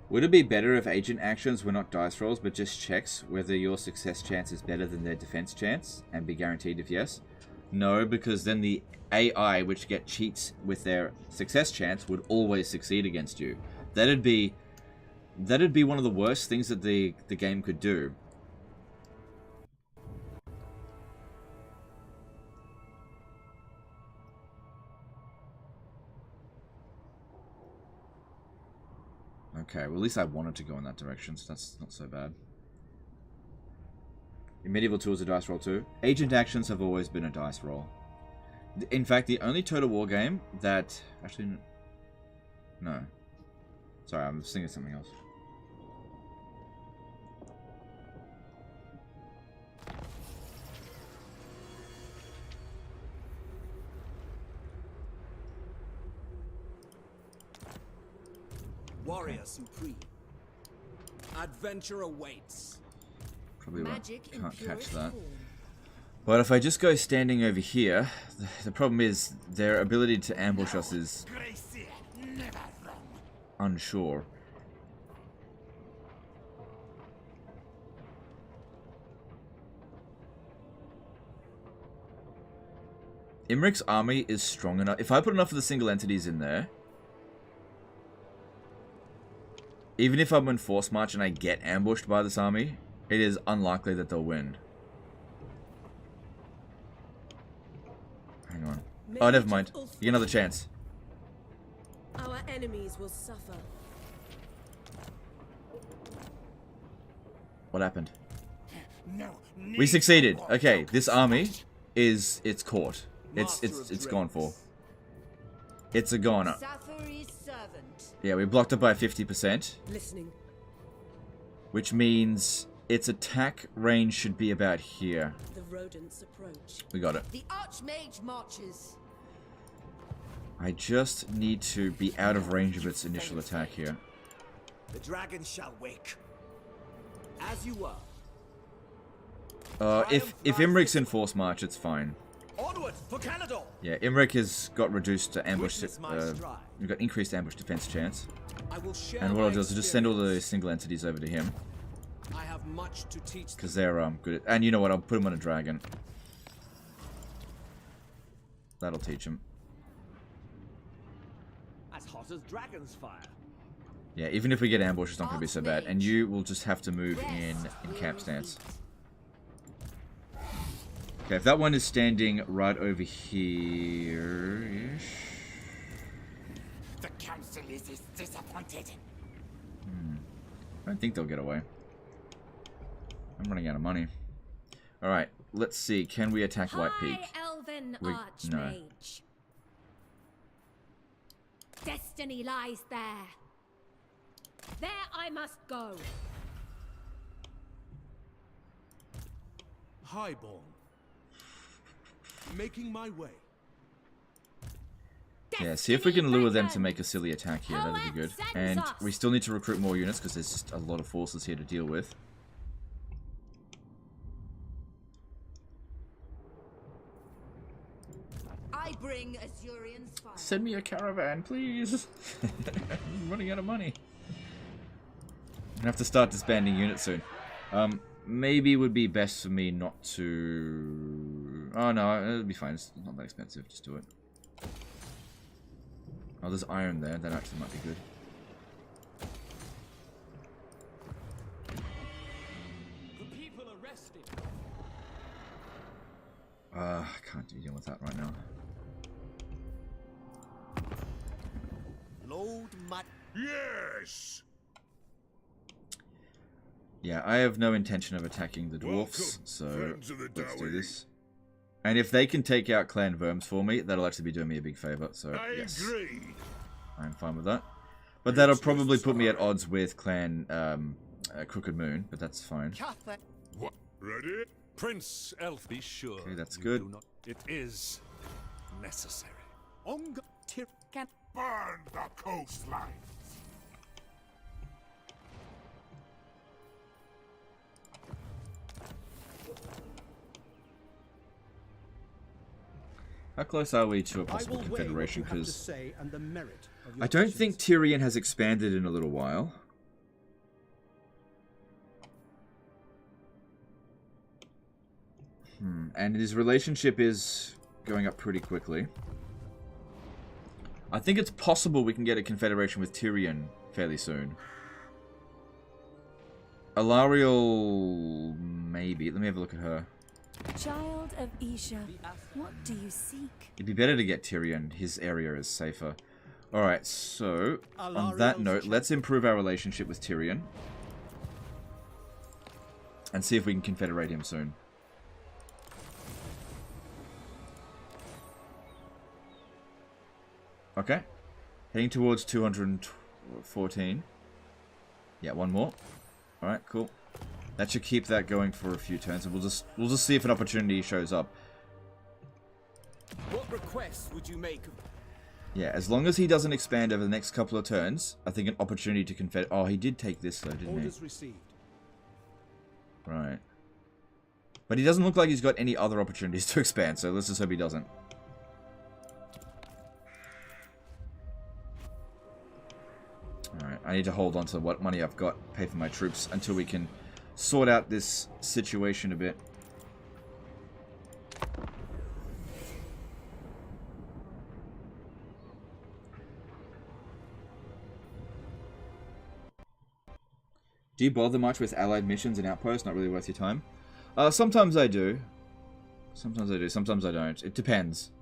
Would it be better if agent actions were not dice rolls, but just checks whether your success chance is better than their defense chance, and be guaranteed if yes? No, because then the AI, which get cheats with their success chance, would always succeed against you. That'd be one of the worst things that the game could do. Okay, well at least I wanted to go in that direction, so that's not so bad. In medieval tools, a dice roll too. Agent actions have always been a dice roll. In fact, the only Total War game that... Actually, no. Sorry, I'm thinking of something else. Warrior Supreme. Adventure awaits. Probably can't catch that. But if I just go standing over here, the problem is their ability to ambush us is unsure. Imrik's army is strong enough. If I put enough of the single entities in there, even if I'm in Force March and I get ambushed by this army, it is unlikely that they'll win. Hang on. Oh, never mind. You get another chance. Our enemies will suffer. What happened? We succeeded. Okay, this army is caught. It's gone for. It's a goner. Yeah, we blocked it by 50%. Listening. Which means its attack range should be about here. The rodents approach. We got it. The Archmage marches. I just need to be out of range of its initial attack here. The dragon shall wake. As you were. If Imrik's in Force March, it's fine. Onward for Caledon. Yeah, Imrik has got reduced to ambush. We've got increased ambush defense chance. And what I'll do is just send all the single entities over to him. I have much to teach because they're good at, and you know what? I'll put him on a dragon. That'll teach him. As hot as dragon's fire. Yeah, even if we get ambushed, it's not going to be so bad. And you will just have to move in camp stance. Okay, if that one is standing right over here-ish. The council is disappointed. I don't think they'll get away. I'm running out of money. Alright, let's see. Can we attack White Peak? Elven No. Destiny lies there. There I must go. Highborn. Making my way. Yeah, see if we can lure them to make a silly attack here, that'd be good. And we still need to recruit more units because there's just a lot of forces here to deal with. I bring Azurian's fire. Send me a caravan, please! I'm running out of money. I'm gonna have to start disbanding units soon. Maybe it would be best for me not to... Oh no, it'll be fine, it's not that expensive, just do it. Oh, there's iron there. That actually might be good. The people arrested. I can't deal with that right now. Load my... Yes! Yeah, I have no intention of attacking the dwarfs, so let's do this. And if they can take out Clan Verms for me, that'll actually be doing me a big favour, so yes. Agree. I'm fine with that. But that'll probably put me at odds with Clan Crooked Moon, but that's fine. What? Ready? Prince Elf, be sure. Okay, that's you good. do not- It is necessary. Burn the coastline. How close are we to a possible confederation? Because I I don't think Tyrion has expanded in a little while. And his relationship is going up pretty quickly. I think it's possible we can get a confederation with Tyrion fairly soon. Alariel, maybe. Let me have a look at her. Child of Isha, what do you seek? It'd be better to get Tyrion. His area is safer. Alright, so, on that note, let's improve our relationship with Tyrion. And see if we can confederate him soon. Okay. Heading towards 214. Yeah, one more. Alright, cool. That should keep that going for a few turns, and we'll just see if an opportunity shows up. What requests would you make? Yeah, as long as he doesn't expand over the next couple of turns, I think an opportunity to confederate. Oh, he did take this though, didn't Orders he? received. Right. But he doesn't look like he's got any other opportunities to expand, so let's just hope he doesn't. Alright, I need to hold on to what money I've got, pay for my troops, until we can sort out this situation a bit. Do you bother much with allied missions and outposts? Not really worth your time? Sometimes I do. Sometimes I do, sometimes I don't. It depends.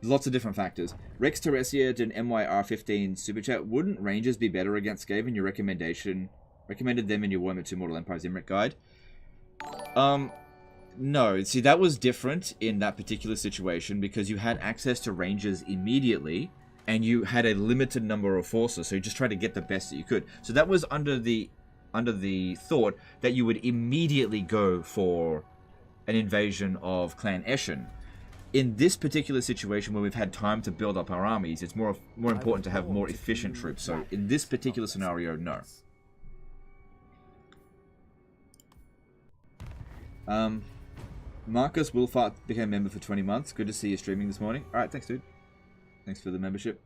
Lots of different factors. Rex Teresia did an MYR15 super chat. Wouldn't Rangers be better against Skaven? Your recommended them in your Warhammer 2 Immortal Empires Imrik guide. No. See, that was different in that particular situation because you had access to Rangers immediately and you had a limited number of forces, so you just tried to get the best that you could. So that was under the thought that you would immediately go for an invasion of Clan Eshin. In this particular situation where we've had time to build up our armies, it's more important to have more efficient troops. So in this particular scenario, no. Marcus Wilfart became a member for 20 months. Good to see you streaming this morning. Alright, thanks dude. Thanks for the membership.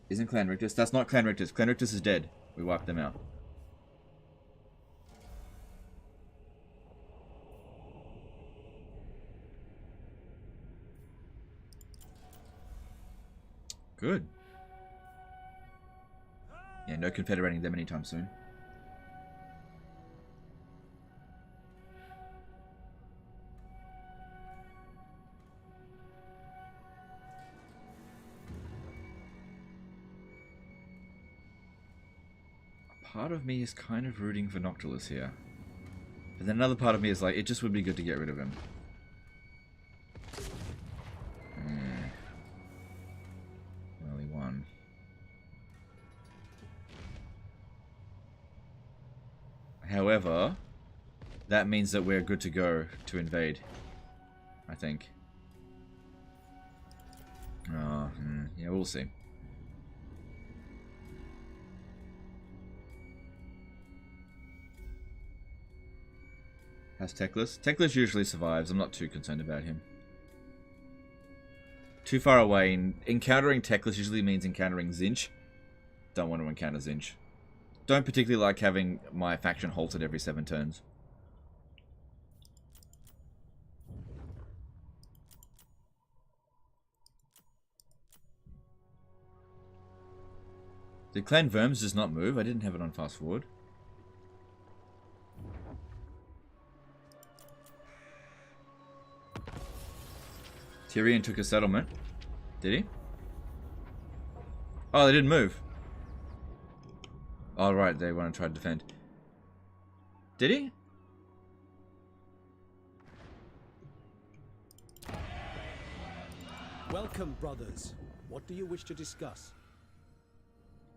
Isn't Clan Rictus? That's not Clan Rictus. Clan Rictus is dead. We wiped them out. Good. Yeah, no confederating them anytime soon. Part of me is kind of rooting for Noctilus here. But then another part of me is like, it just would be good to get rid of him. Only one. However, that means that we're good to go to invade, I think. Yeah, we'll see. How's Teclis? Teclis usually survives. I'm not too concerned about him. Too far away. Encountering Teclis usually means encountering Zinch. Don't want to encounter Zinch. Don't particularly like having my faction halted every 7 turns. Did Clan Verms just not move? I didn't have it on fast forward. Tyrion took a settlement. Did he? Oh, they didn't move. Oh, right, they want to try to defend. Did he? Welcome, brothers. What do you wish to discuss?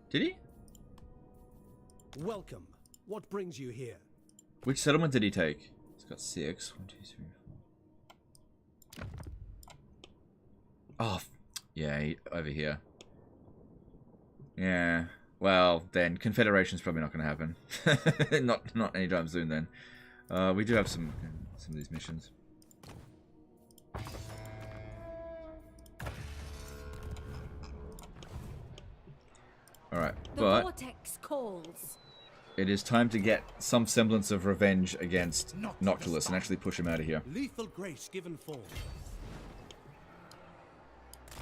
Did he? Welcome. What brings you here? Which settlement did he take? He's got 6. 1, 2, 3, 4. Oh, yeah, over here. Yeah. Well, then Confederation's probably not going to happen. not anytime soon. Then we do have some of these missions. All right, but vortex calls. It is time to get some semblance of revenge against Noctilus and actually push him out of here. Lethal grace given form.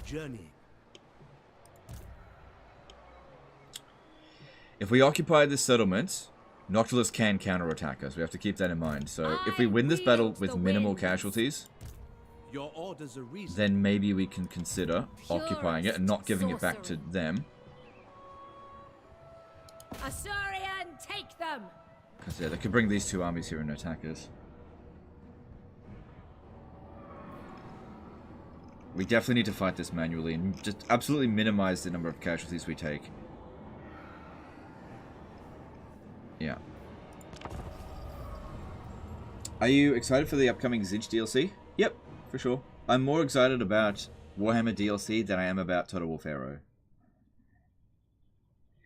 Journey. If we occupy this settlement, Noctilus can counterattack us. We have to keep that in mind. So if we win this battle with minimal casualties, Your orders are reasonable. then maybe we can consider occupying it and not giving it back to them. Asturian, take them! Because yeah, they could bring these 2 armies here and attack us. We definitely need to fight this manually and just absolutely minimize the number of casualties we take. Yeah. Are you excited for the upcoming Zinch DLC? Yep, for sure. I'm more excited about Warhammer DLC than I am about Total War Pharaoh.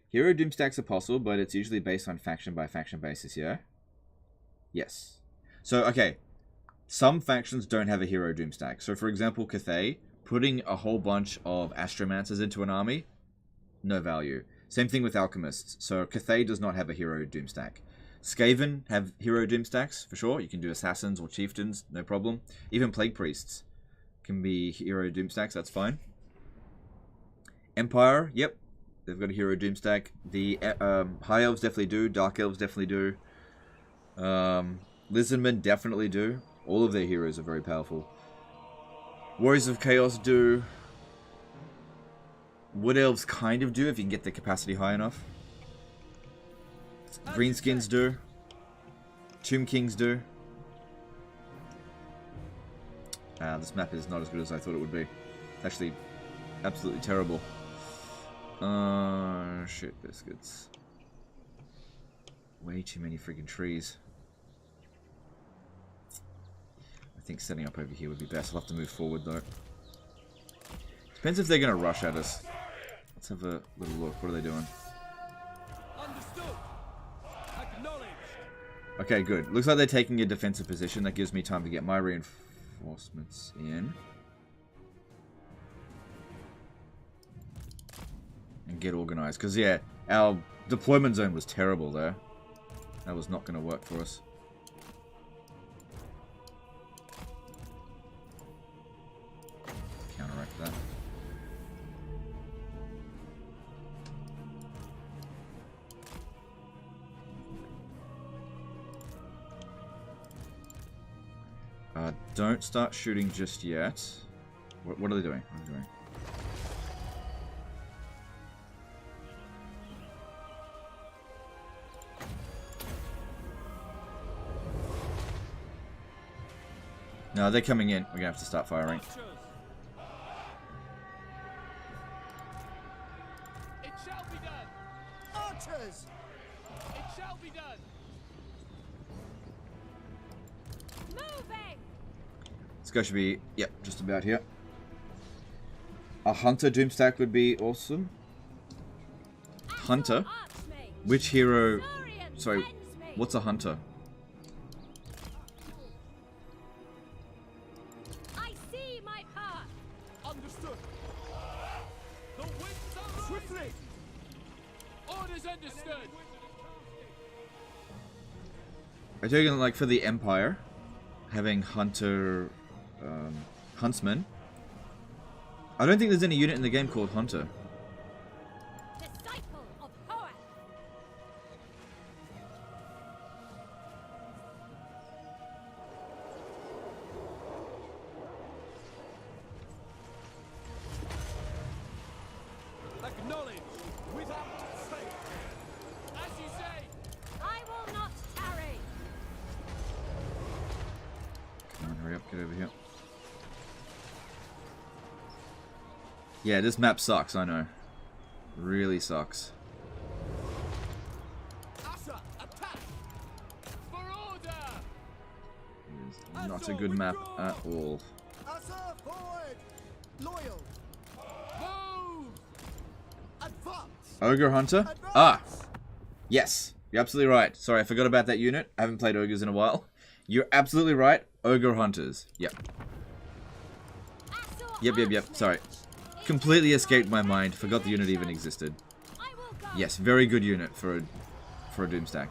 Hero Doomstack's are possible, but it's usually based on faction by faction basis, yeah? Yes. So, okay. Some factions don't have a Hero Doomstack. So, for example, Cathay, putting a whole bunch of Astromancers into an army, no value. Same thing with Alchemists. So, Cathay does not have a Hero Doomstack. Skaven have Hero Doomstacks, for sure. You can do Assassins or Chieftains, no problem. Even Plague Priests can be Hero Doomstacks, that's fine. Empire, yep. They've got a Hero Doomstack. The High Elves definitely do. Dark Elves definitely do. Lizardmen definitely do. All of their heroes are very powerful. Warriors of Chaos do. Wood Elves kind of do if you can get the capacity high enough. Greenskins do. Tomb Kings do. This map is not as good as I thought it would be. It's actually absolutely terrible. Shit biscuits. Way too many freaking trees. I think setting up over here would be best. I'll have to move forward though. Depends if they're going to rush at us. Let's have a little look. What are they doing? Understood. Acknowledged. Okay, good. Looks like they're taking a defensive position. That gives me time to get my reinforcements in. And get organized. Because, yeah, our deployment zone was terrible there. That was not going to work for us. Counteract that. Don't start shooting just yet. What are they doing? What are they doing? No, they're coming in. We're gonna have to start firing. It shall be done. Archers! It shall be done. guy should be, yep, just about here. A Hunter Doomstack would be awesome. Hunter? Which hero... Sorry, what's a Hunter? I see my path. Understood. The winds are swiftly. Orders understood. I take it like for the Empire, having Hunter, Huntsman. I don't think there's any unit in the game called Hunter. Disciple of Hoeth. Acknowledge without faith. As you say. I will not tarry. Come on, hurry up, get over here. Yeah, this map sucks, I know. Really sucks. Asa, attack! For order. It is not a good map at all. Asa, forward! Loyal! Move! Advance! Ogre Hunter? Ah! Yes, you're absolutely right. Sorry, I forgot about that unit. I haven't played Ogres in a while. You're absolutely right. Ogre Hunters. Yep. Yep. Sorry. Completely escaped my mind. Forgot the unit even existed. Yes, very good unit for a Doomstack.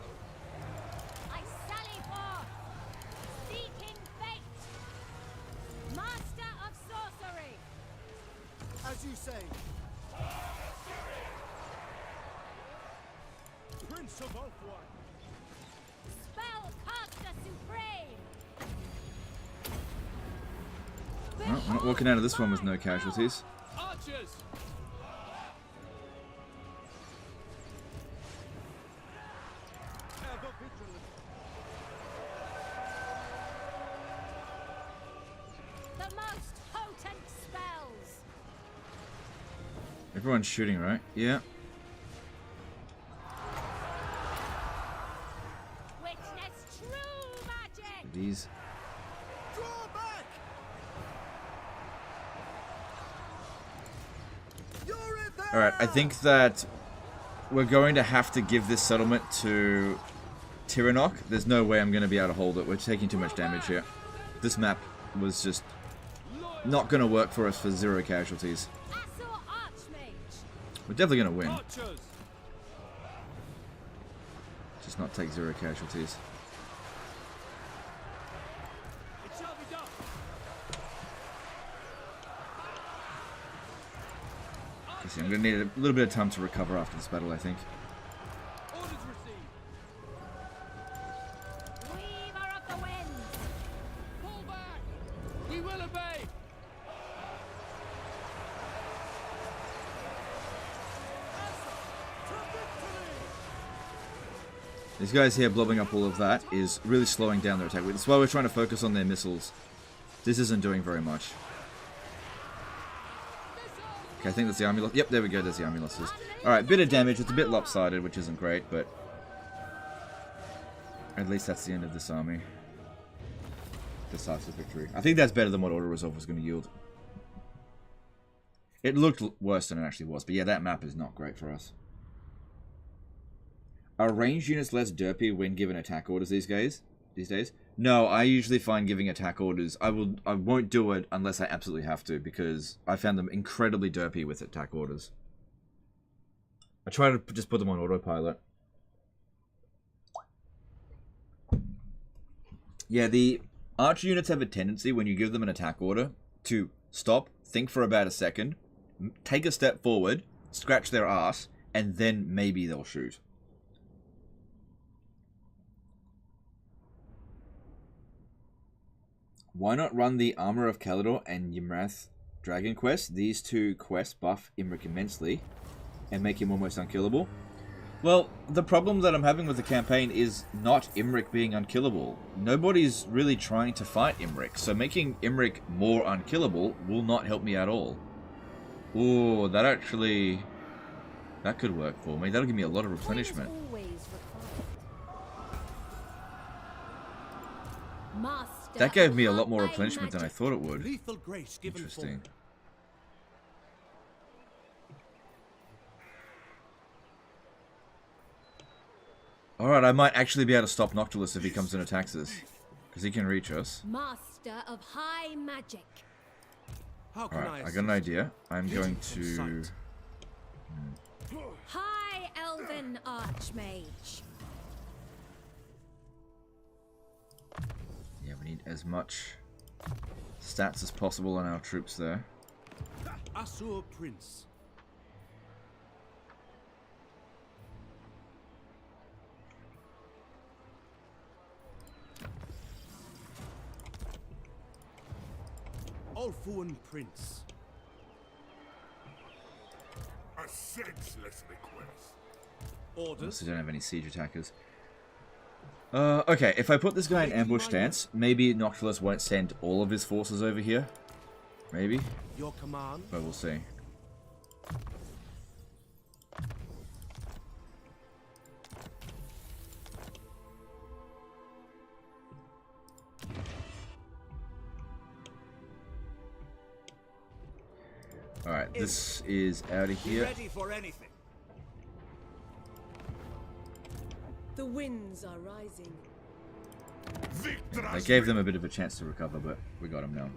I sally forth, seeking fate. Master of sorcery. As you say. Prince of Ulthuan. Spellcaster supreme. Well, I'm not walking out of this one with no casualties. Archers. Ever vigilant. The most potent spells. Everyone's shooting, right? Yeah. Witness true magic. These. Draw back! Alright, I think that we're going to have to give this settlement to Tiranoc. There's no way I'm going to be able to hold it. We're taking too much damage here. This map was just not going to work for us for 0 casualties. We're definitely going to win. Just not take 0 casualties. It shall be done. See, I'm going to need a little bit of time to recover after this battle, I think. Orders received. Weaver of the winds. Pull back. We will obey. These guys here blowing up all of that is really slowing down their attack. That's why we're trying to focus on their missiles. This isn't doing very much. Okay, I think that's the army. Yep, there we go. There's the army losses. Alright, bit of damage. It's a bit lopsided, which isn't great, but at least that's the end of this army. Decisive victory. I think that's better than what Auto Resolve was going to yield. It looked worse than it actually was, but yeah, that map is not great for us. Are ranged units less derpy when given attack orders these days? No, I usually find giving attack orders, I won't do it unless I absolutely have to, because I found them incredibly derpy with attack orders. I try to just put them on autopilot. Yeah, the archer units have a tendency when you give them an attack order to stop, think for about a second, take a step forward, scratch their ass, and then maybe they'll shoot. Why not run the Armor of Kalador and Ymrath Dragon quest? These two quests buff Imrik immensely and make him almost unkillable. Well, the problem that I'm having with the campaign is not Imrik being unkillable. Nobody's really trying to fight Imrik, so making Imrik more unkillable will not help me at all. Ooh, that could work for me. That'll give me a lot of replenishment. Master That gave me a of lot more high replenishment than I magic. thought it would. Lethal grace given Interesting. Alright, I might actually be able to stop Noctilus if he comes and attacks us. Because he can reach us. Master of high magic. Alright, I got an idea. I'm going to... High elven archmage. Yeah, we need as much stats as possible on our troops there. Asur Prince. Ulfuan Prince. A senseless request. Also don't have any siege attackers. Okay, if I put this guy in ambush stance, maybe Noctilus won't send all of his forces over here. Maybe. Your command. But we'll see. Alright, this is out of here. Ready for anything. The winds are rising. I gave them a bit of a chance to recover, but we got him now.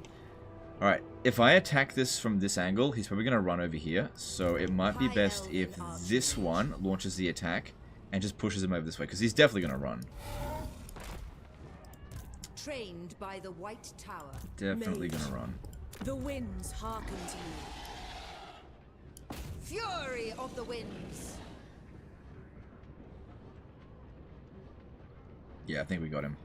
Alright, if I attack this from this angle, he's probably going to run over here. So it might be best if this one launches the attack and just pushes him over this way, because he's definitely going to run. Trained by the White Tower. Definitely going to run. The winds hearken to me. Fury of the winds. Yeah, I think we got him.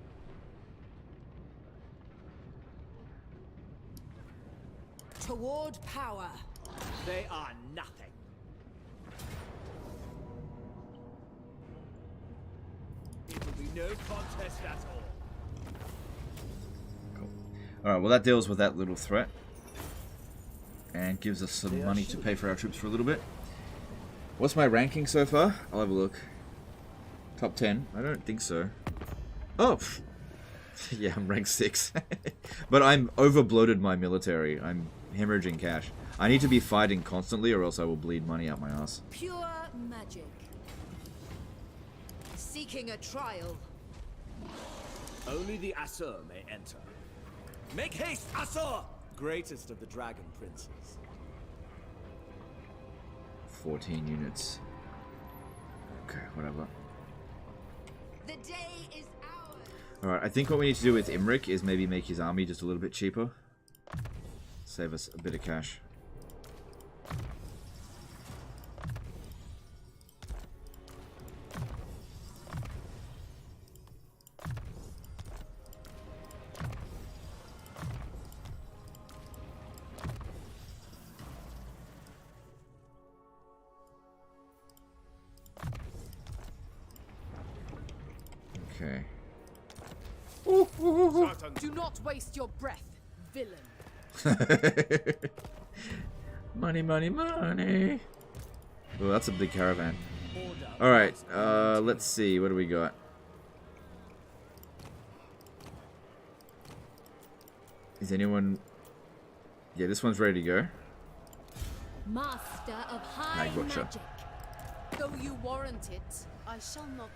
Toward power. They are nothing. It will be no contest at all. Cool. Alright, well that deals with that little threat. And gives us some money to pay for our troops for a little bit. What's my ranking so far? I'll have a look. Top 10? I don't think so. Oh! Yeah, I'm rank 6. But I'm over-bloated my military. I'm hemorrhaging cash. I need to be fighting constantly or else I will bleed money out my ass. Pure magic. Seeking a trial. Only the Asur may enter. Make haste, Asur! Greatest of the dragon princes. 14 units. Okay, whatever. The day is ours. Alright, I think what we need to do with Imrik is maybe make his army just a little bit cheaper. Save us a bit of cash. Okay. Do not waste your breath, villain. Money, money, money. Oh, that's a big caravan. Alright, let's see. What do we got? Is anyone... Yeah, this one's ready to go. Master of high I gotcha. magic. Though you warrant it, I shall not.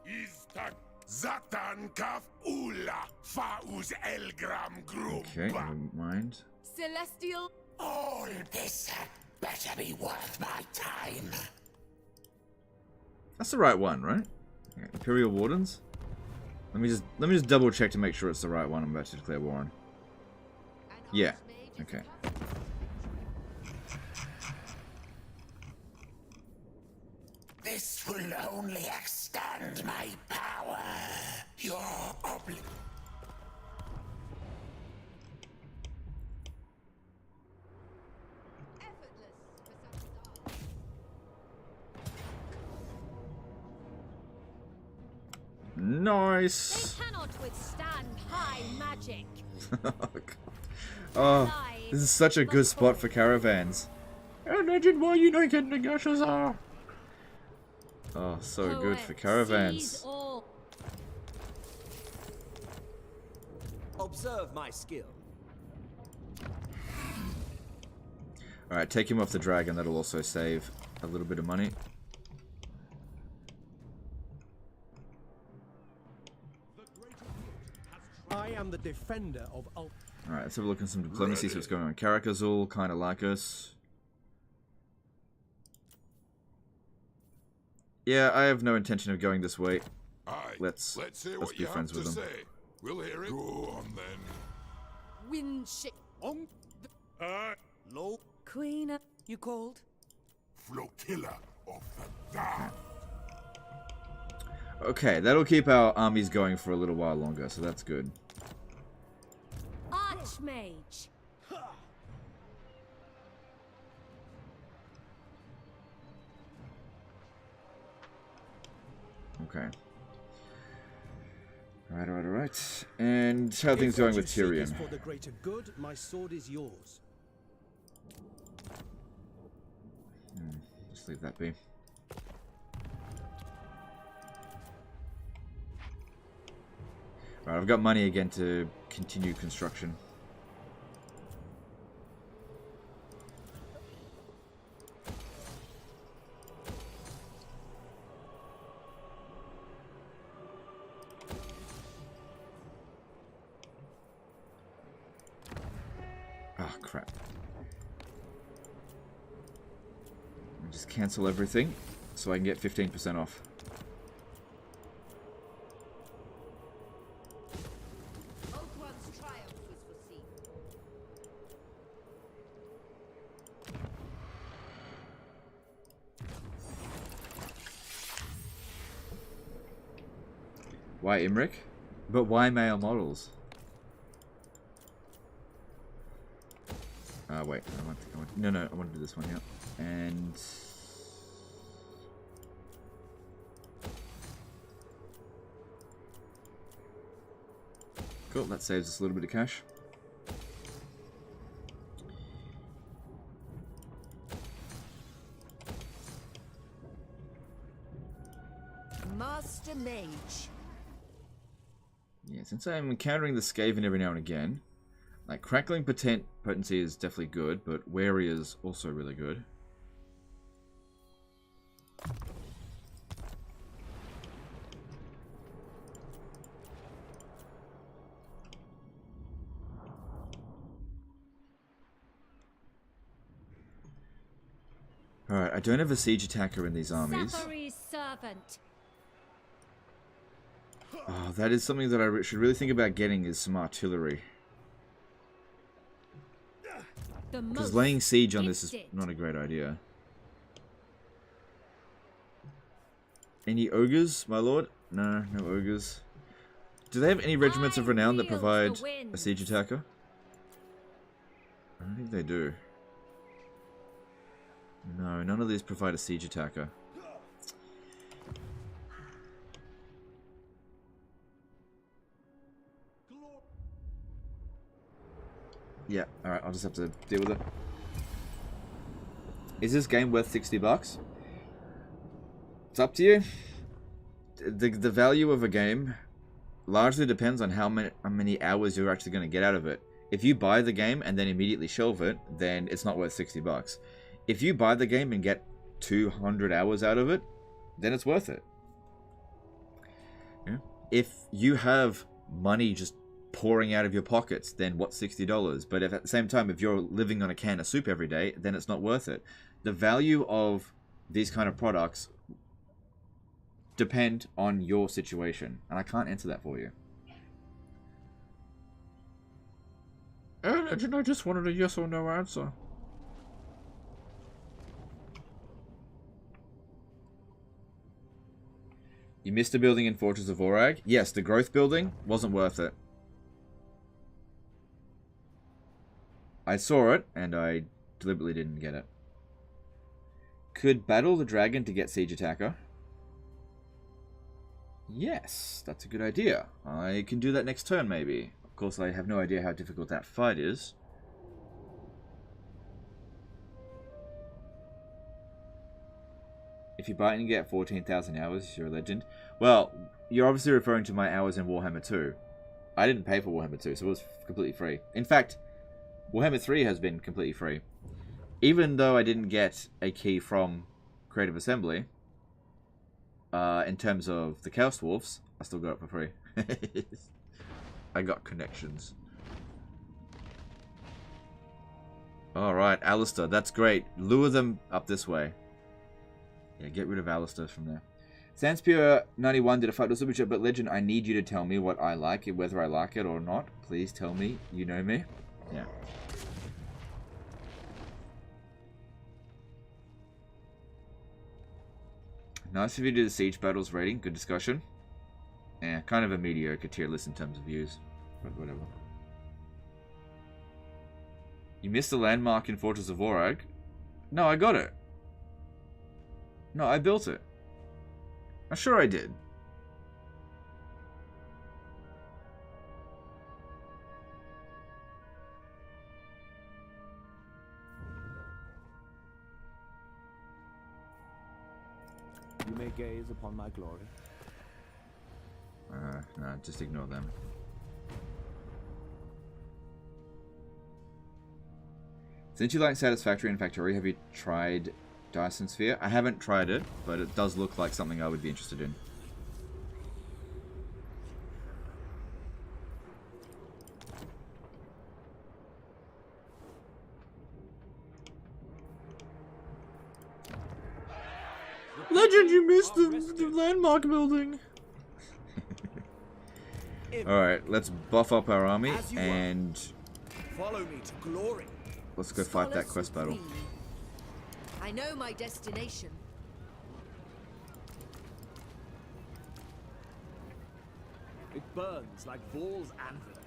Istan Zatan Kaf Ula Fauz Elgram Group. Okay, never mind. Celestial. All this had better be worth my time. That's the right one, right? Okay, Imperial Wardens. Let me just double check to make sure it's the right one I'm about to declare war on. Yeah. Okay. This will only extend my power. Your Nice. They cannot withstand high magic. Oh, this is such a good spot for caravans. Imagine why you don't get the gushes are. Oh, so good for caravans. Observe my skill. Alright, take him off the dragon. That'll also save a little bit of money. I am the defender of Alright, let's have a look at some diplomacy, see what's going on. Karakazul, kind of like us. Yeah, I have no intention of going this way. Let's be friends with them. We'll hear it. Go on then. Wind shake. Low. Queen, You called? Flotilla of the Dark. Okay, that'll keep our armies going for a little while longer, so that's good. Archmage. Okay. Alright. And how are things going with Tyrion? For the greater good, my sword is yours. Just leave that be. Right, I've got money again to continue construction. Oh, crap. I'll just cancel everything so I can get 15% off. Why Imrik? But why male models? Wait, I want to do this one, yeah. And cool, that saves us a little bit of cash. Master Mage. Yeah, since I'm encountering the Skaven every now and again, like Crackling Potency is definitely good, but Wary is also really good. Alright, I don't have a siege attacker in these armies. Safary's servant. Oh, that is something that I should really think about getting, is some artillery. Because laying siege on this is not a great idea. Any ogres, my lord? No, no ogres. Do they have any regiments of renown that provide a siege attacker? I don't think they do. No, none of these provide a siege attacker. Yeah, alright, I'll just have to deal with it. Is this game worth $60? It's up to you. The value of a game largely depends on how many hours you're actually going to get out of it. If you buy the game and then immediately shelve it, then it's not worth $60. If you buy the game and get 200 hours out of it, then it's worth it. Yeah? If you have money just pouring out of your pockets, then what's $60? But if at the same time, if you're living on a can of soup every day, then it's not worth it. The value of these kind of products depend on your situation, and I can't answer that for you. Legend, I just wanted a yes or no answer. You missed a building in Fortress of Vorag? Yes, the growth building wasn't worth it. I saw it, and I deliberately didn't get it. Could battle the dragon to get siege attacker? Yes, that's a good idea. I can do that next turn, maybe. Of course, I have no idea how difficult that fight is. If you buy it and get 14,000 hours, you're a legend. Well, you're obviously referring to my hours in Warhammer 2. I didn't pay for Warhammer 2, so it was completely free. In fact, Warhammer 3 has been completely free. Even though I didn't get a key from Creative Assembly, in terms of the Chaos Dwarfs, I still got it for free. I got connections. Alright, Alistair, that's great. Lure them up this way. Yeah, get rid of Alistair from there. Sanspure91 did a $5 super chat, but Legend, I need you to tell me what I like, whether I like it or not. Please tell me. You know me. Yeah. Nice of you to do the Siege Battles rating. Good discussion. Yeah, kind of a mediocre tier list in terms of views. But whatever. You missed the landmark in Fortress of Vorag? No, I got it. No, I built it. I'm sure I did. You may gaze upon my glory. No, just ignore them. Since you like Satisfactory and Factory, have you tried Dyson Sphere? I haven't tried it, but it does look like something I would be interested in. Legend, you missed the landmark building. Alright, let's buff up our army and follow me to glory. Let's go fight that quest battle. I know my destination. It burns like Vol's anvil.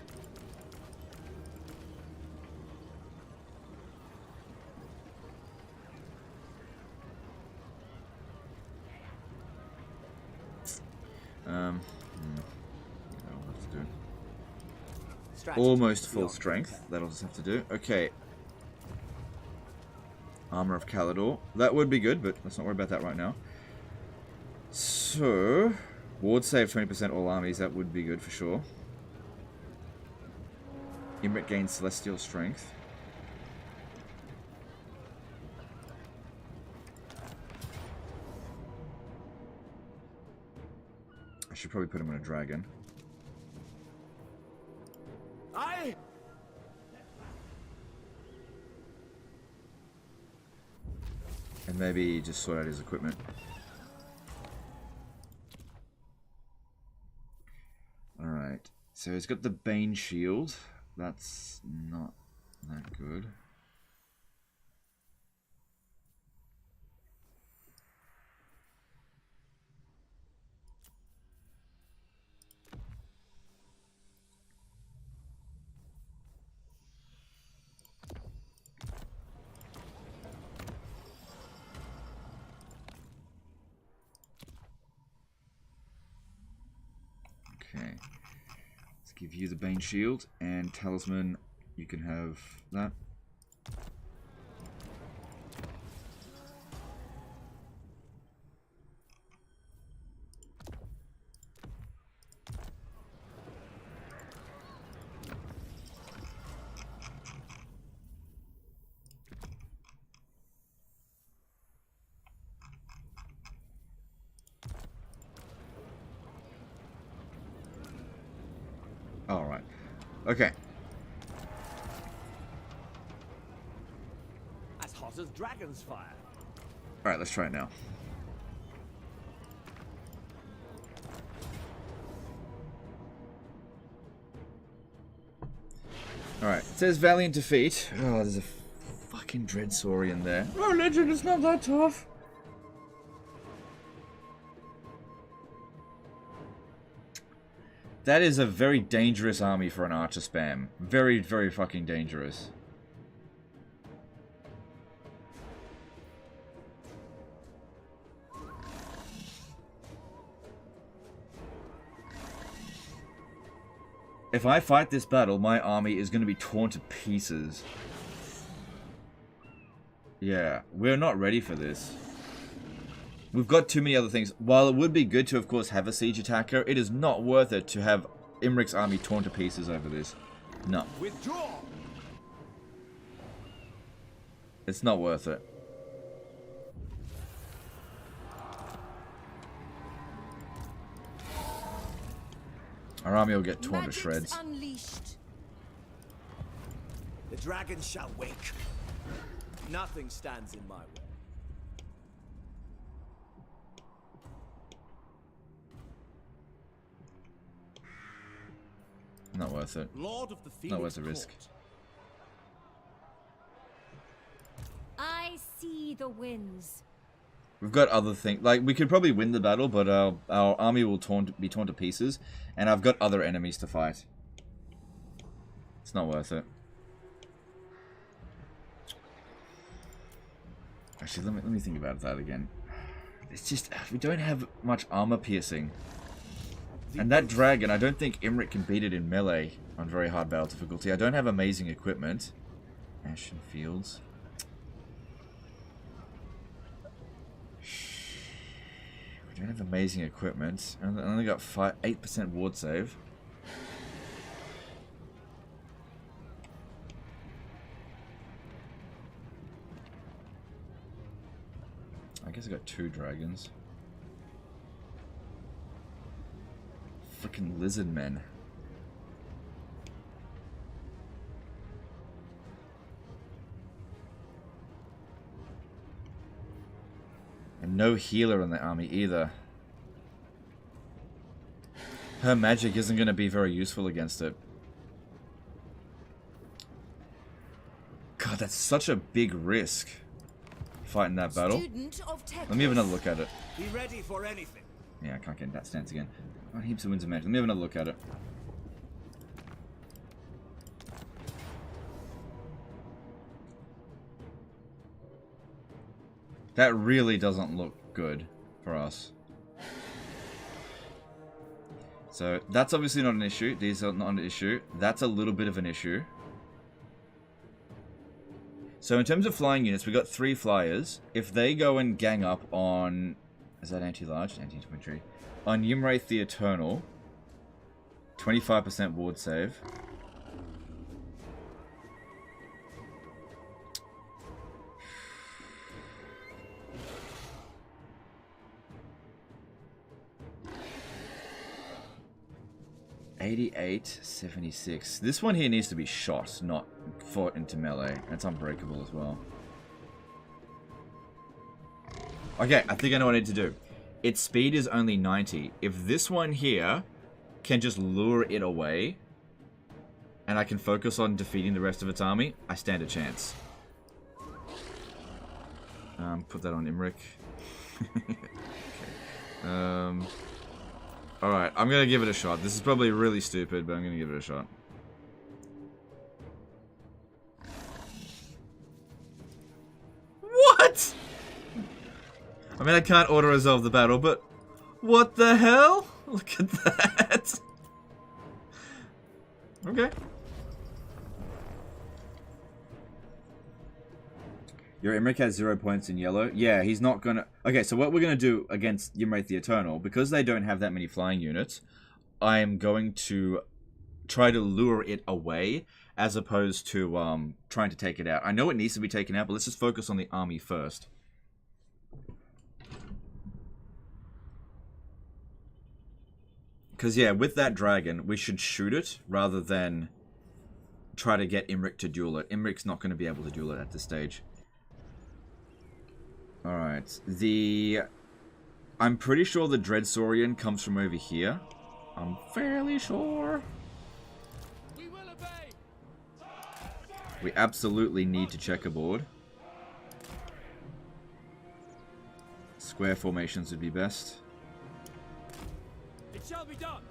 Almost full strength. That'll just have to do. Okay. Armor of Calidor. That would be good, but let's not worry about that right now. So, ward save 20% all armies. That would be good for sure. Imrik gains Celestial Strength. I should probably put him on a dragon. And maybe just sort out his equipment. Alright. So he's got the Bane Shield. That's not that good. Okay, let's give you the Bane Shield, and Talisman, you can have that. Alright. Okay. As hot as dragon's fire. Alright, let's try it now. Alright, it says Valiant Defeat. Oh, there's a fucking Dreadsaurian there. Oh, Legend, it's not that tough. That is a very dangerous army for an archer spam. Very, very fucking dangerous. If I fight this battle, my army is going to be torn to pieces. Yeah, we're not ready for this. We've got too many other things. While it would be good to, of course, have a siege attacker, it is not worth it to have Imrik's army torn to pieces over this. No. Withdraw. It's not worth it. Our army will get torn to shreds. Unleashed. The dragon shall wake. Nothing stands in my way. Not worth it. Lord of the Not worth the risk. I see the winds. We've got other things. Like, we could probably win the battle, but our army will be torn to pieces. And I've got other enemies to fight. It's not worth it. Actually, let me think about that again. It's just, we don't have much armor piercing. And that dragon, I don't think Imrik can beat it in melee on very hard battle difficulty. I don't have amazing equipment. Ashen Fields. We don't have amazing equipment. I only got 8% ward save. I guess I got 2 dragons. Freaking lizard men. And no healer in the army either. Her magic isn't going to be very useful against it. God, that's such a big risk. Fighting that battle. Let me have another look at it. Be ready for anything. Yeah, I can't get in that stance again. Oh, heaps of winds of magic. Let me have another look at it. That really doesn't look good for us. So, that's obviously not an issue. These are not an issue. That's a little bit of an issue. So, in terms of flying units, we got 3 flyers. If they go and gang up on... Is that anti-large? Anti-infantry. On Imrik the Eternal, 25% ward save. $88.76. This one here needs to be shot, not fought into melee. That's unbreakable as well. Okay, I think I know what I need to do. Its speed is only 90. If this one here can just lure it away, and I can focus on defeating the rest of its army, I stand a chance. Put that on Imrik. Okay. Alright, I'm gonna give it a shot. This is probably really stupid, but I'm gonna give it a shot. What?! I mean, I can't auto-resolve the battle, but... What the hell? Look at that! Okay. Your Imrik has 0 points in yellow. Yeah, he's not gonna... Okay, so what we're gonna do against Imrik the Eternal, because they don't have that many flying units, I am going to try to lure it away, as opposed to trying to take it out. I know it needs to be taken out, but let's just focus on the army first. Because, yeah, with that dragon, we should shoot it rather than try to get Imrik to duel it. Imrik's not going to be able to duel it at this stage. Alright, I'm pretty sure the Dreadsaurian comes from over here. I'm fairly sure. We will obey. We absolutely need to checkerboard. Square formations would be best. It shall be done.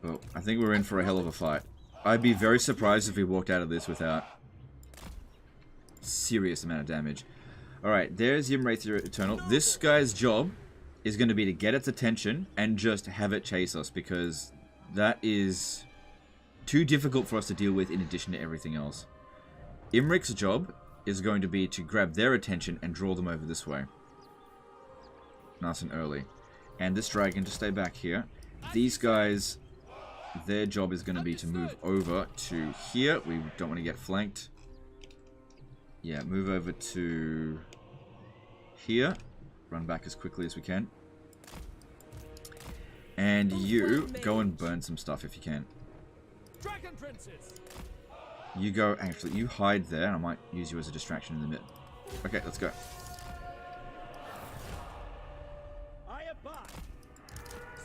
Well, I think we're in for a hell of a fight. I'd be very surprised if we walked out of this without serious amount of damage. Alright, there's Imrik the Eternal. This guy's job is going to be to get its attention and just have it chase us, because that is too difficult for us to deal with in addition to everything else. Imrik's job is going to be to grab their attention and draw them over this way. Nice and early. And this dragon to stay back here. These guys, their job is going to be to move over to here. We don't want to get flanked. Yeah, move over to here. Run back as quickly as we can. And you go and burn some stuff if you can. Dragon Princes. You go, actually, you hide there. I might use you as a distraction in the mid. Okay, let's go. I abide.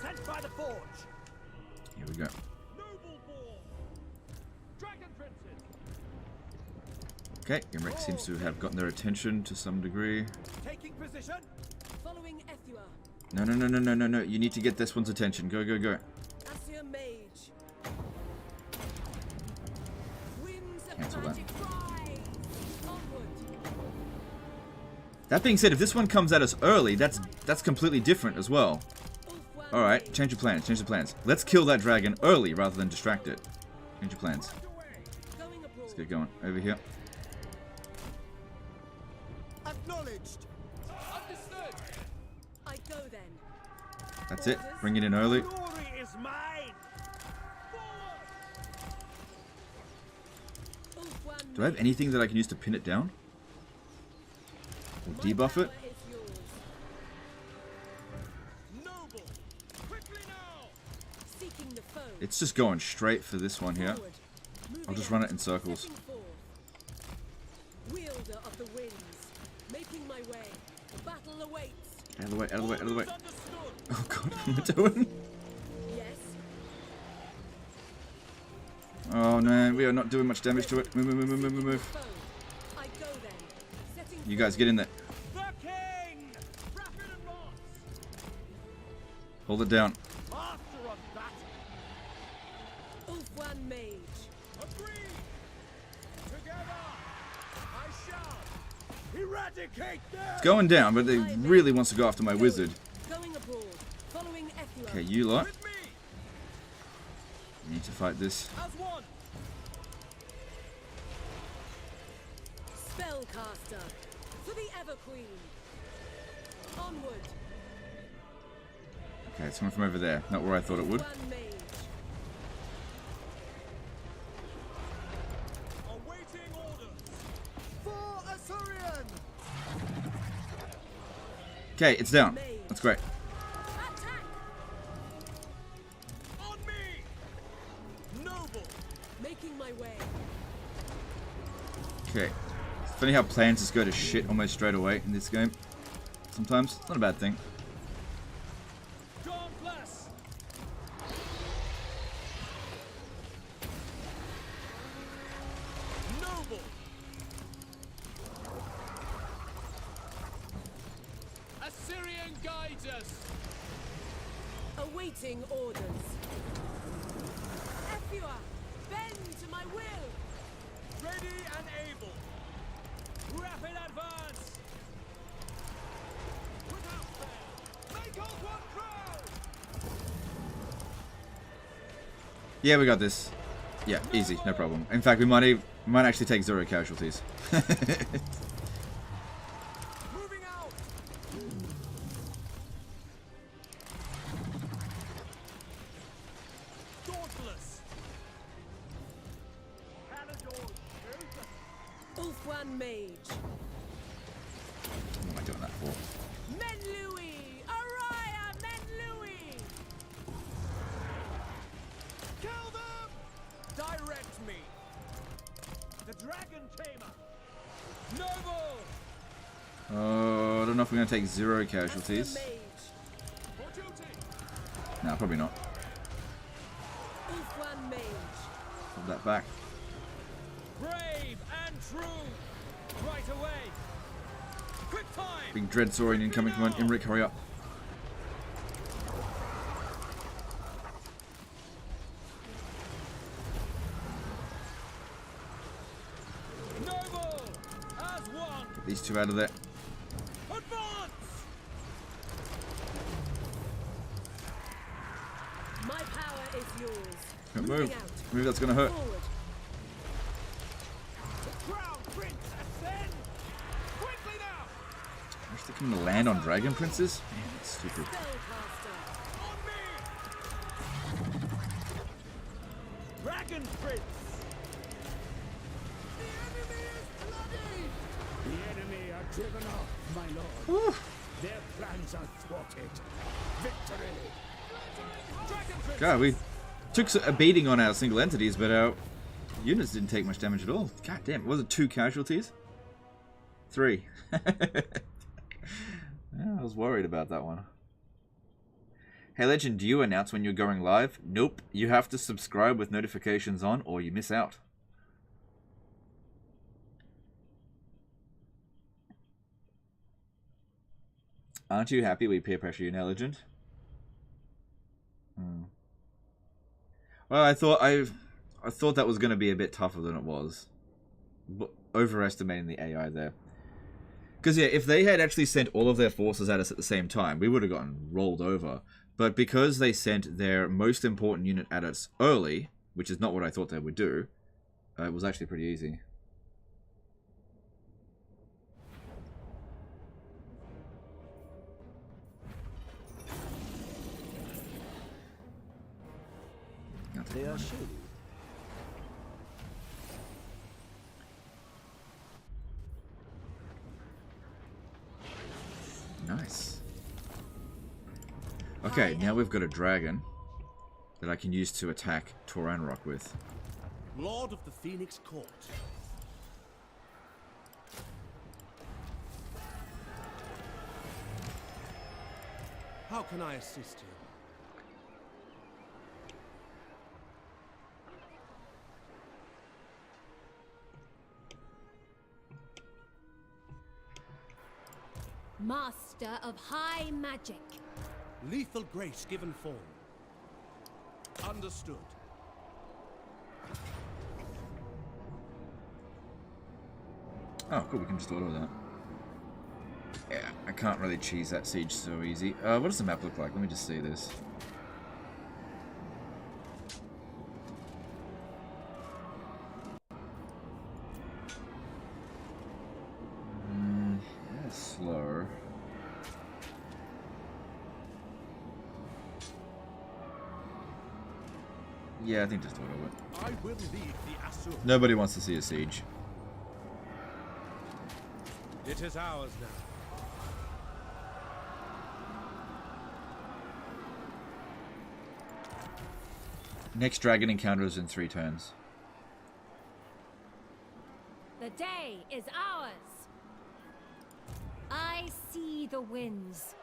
Sent by the forge. Here we go. Noble born. Dragon Princes. Okay, Imrik seems to have gotten their attention to some degree. Taking position. Following Ethua. No, no, no, no, no, no, no. You need to get this one's attention. Go, go, go. Asir Mage. Winds of Cancel that. magic rise. Onward. That being said, if this one comes at us early, that's completely different as well. Alright, change your plans, change the plans. Let's kill that dragon early rather than distract it. Change your plans. Let's get going. Over here. Acknowledged. Understood. I go then. That's it. Bring it in early. Glory is mine. Do I have anything that I can use to pin it down? Or debuff it? Noble. Quickly now. Seeking the foe. It's just going straight for this one here. Forward. I'll just run it in circles. Stepping forth. Wielder of the winds. Making my way. The battle awaits. Out of the way, out of the way, out of the way. Oh god, what am I doing? Yes. Oh no, we are not doing much damage to it. Move, move, move, move, move, move. I go then. Setting You guys get in there. The king. Rapid advance. Hold it down. Master of battle. Ulfwan Mage. Agree. Together. I shall eradicate them. It's going down, but it really wants to go after my wizard. Going abroad. Following Ethua. Okay, you lot. With me. You need to fight this. As one. Spellcaster. For the Ever Queen. Onward. Okay, it's coming from over there. Not where I thought it would. Ulfwan Mage. Awaiting orders. For Assyrian. Okay, it's down. That's great. Attack. On me. Noble. Making my way. Okay. It's funny how plans just go to shit almost straight away in this game. Sometimes. It's not a bad thing. God bless. Noble. Assyrian guides us. Awaiting orders. Ethua. Bend to my will. Ready and able. Rapid advance. Without fail. Make us one crowd. Yeah, we got this. Yeah, easy, no problem. In fact, we might actually take 0 casualties. Moving out. Dauntless. Palador, shoot. Ulfwan Mage. What am I doing that for? Men Louis. Araya Men Louis. Kill them. Direct me. The dragon tamer. Noble. Oh, I don't know if we're going to take 0 casualties. Asir Mage. For duty. No, probably not. Ulfwan Mage. Hold that back. Brave and true. Right away. Quick time. Big Dread Saurian incoming. Come on, Imrik, hurry up. Noble. As one. Get these two out of there. Advance. My power is yours. Don't Moving move. out. Move, that's going to hurt. Forward. The crown prince ascends. Is it going to land on Dragon Princes? Man, that's stupid. Dragon Prince! The enemy are driven off, my lord. Oof. Their plans are thwarted. Victory! Dragon Prince! God, we took a beating on our single entities, but our units didn't take much damage at all. God damn, was it 2 casualties? 3. Yeah, I was worried about that one. Hey Legend, do you announce when you're going live? Nope, you have to subscribe with notifications on or you miss out. Aren't you happy we peer pressure you now, Legend? Well, I thought that was going to be a bit tougher than it was. But overestimating the AI there. Because, yeah, if they had actually sent all of their forces at us at the same time, we would have gotten rolled over. But because they sent their most important unit at us early, which is not what I thought they would do, it was actually pretty easy. They are shooting. Nice. Okay, now we've got a dragon that I can use to attack Tauranrock with. Lord of the Phoenix Court. How can I assist you? Master of high magic. Lethal grace given form. Understood. Oh, cool, we can just auto that. Yeah, I can't really cheese that siege so easy. What does the map look like? Let me just see this. Slow. Yeah, I think just auto it. I will lead the Asur. Nobody wants to see a siege. It is ours now. Next dragon encounter is in 3 turns. The day is ours. I see the winds.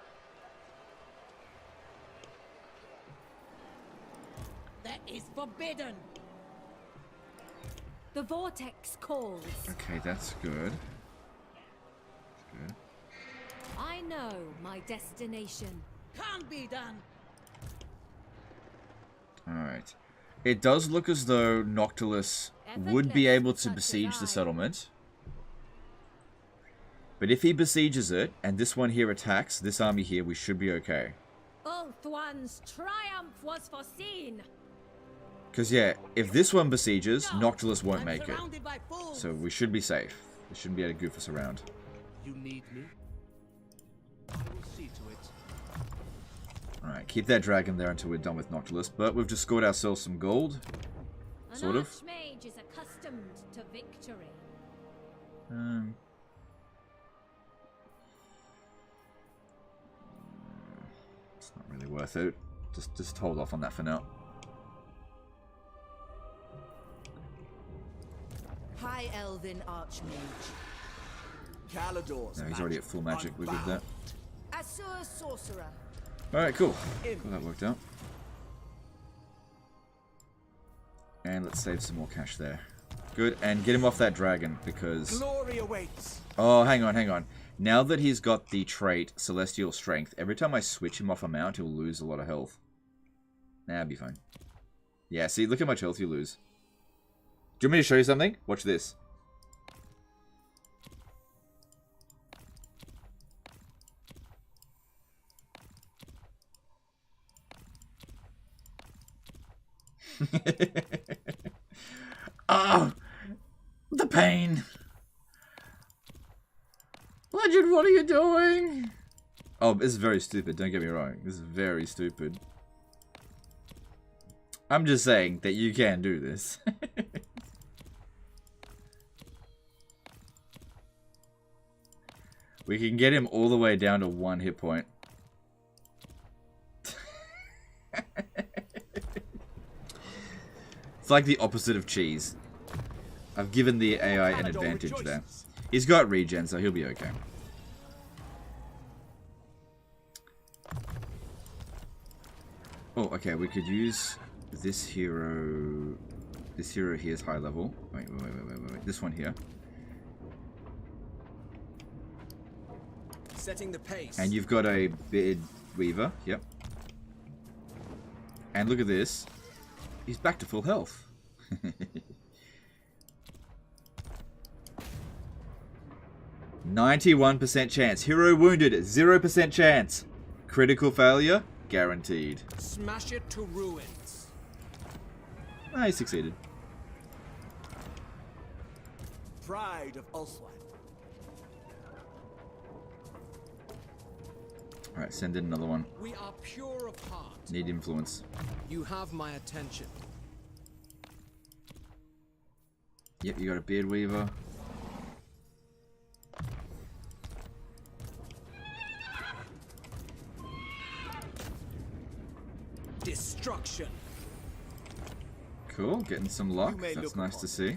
That is forbidden. The vortex calls. Okay, that's good. Good. I know my destination. Can't be done. Alright. It does look as though Noctilus would be able to besiege the settlement. But if he besieges it, and this one here attacks, this army here, we should be okay. Ulthuan's triumph was foreseen. Because, yeah, if this one besieges, Noctilus won't make it. So we should be safe. They shouldn't be able to goof us around. You need me? I will see to it. Alright, keep that dragon there until we're done with Noctilus. But we've just scored ourselves some gold. Sort of. An archmage is accustomed to victory. It's not really worth it. Just hold off on that for now. High Elven Archmage. Calador's No, he's already at full magic. We're good with that. Asur Sorcerer. Alright, cool. Cool, that worked out. And let's save some more cash there. Good, and get him off that dragon, because... Glory awaits. Oh, hang on. Now that he's got the trait, Celestial Strength, every time I switch him off a mount, he'll lose a lot of health. Nah, it'll be fine. Yeah, see, look how much health you lose. Do you want me to show you something? Watch this. Oh, the pain. Legend, what are you doing? Oh, this is very stupid, don't get me wrong. This is very stupid. I'm just saying that you can do this. We can get him all the way down to 1 hit point. It's like the opposite of cheese. I've given the AI an advantage there. He's got regen, so he'll be okay. Oh, okay, we could use this hero. This hero here is high level. Wait. This one here. Setting the pace. And you've got a beard weaver. Yep. And look at this. He's back to full health. 91% chance. Hero wounded. 0% chance. Critical failure. Guaranteed. Smash it to ruins. Ah, he succeeded. Pride of Ulswan. Alright, send in another one. We are pure of heart. Need influence. You have my attention. Yep, you got a beard weaver. Destruction. Cool, getting some luck. That's nice to see.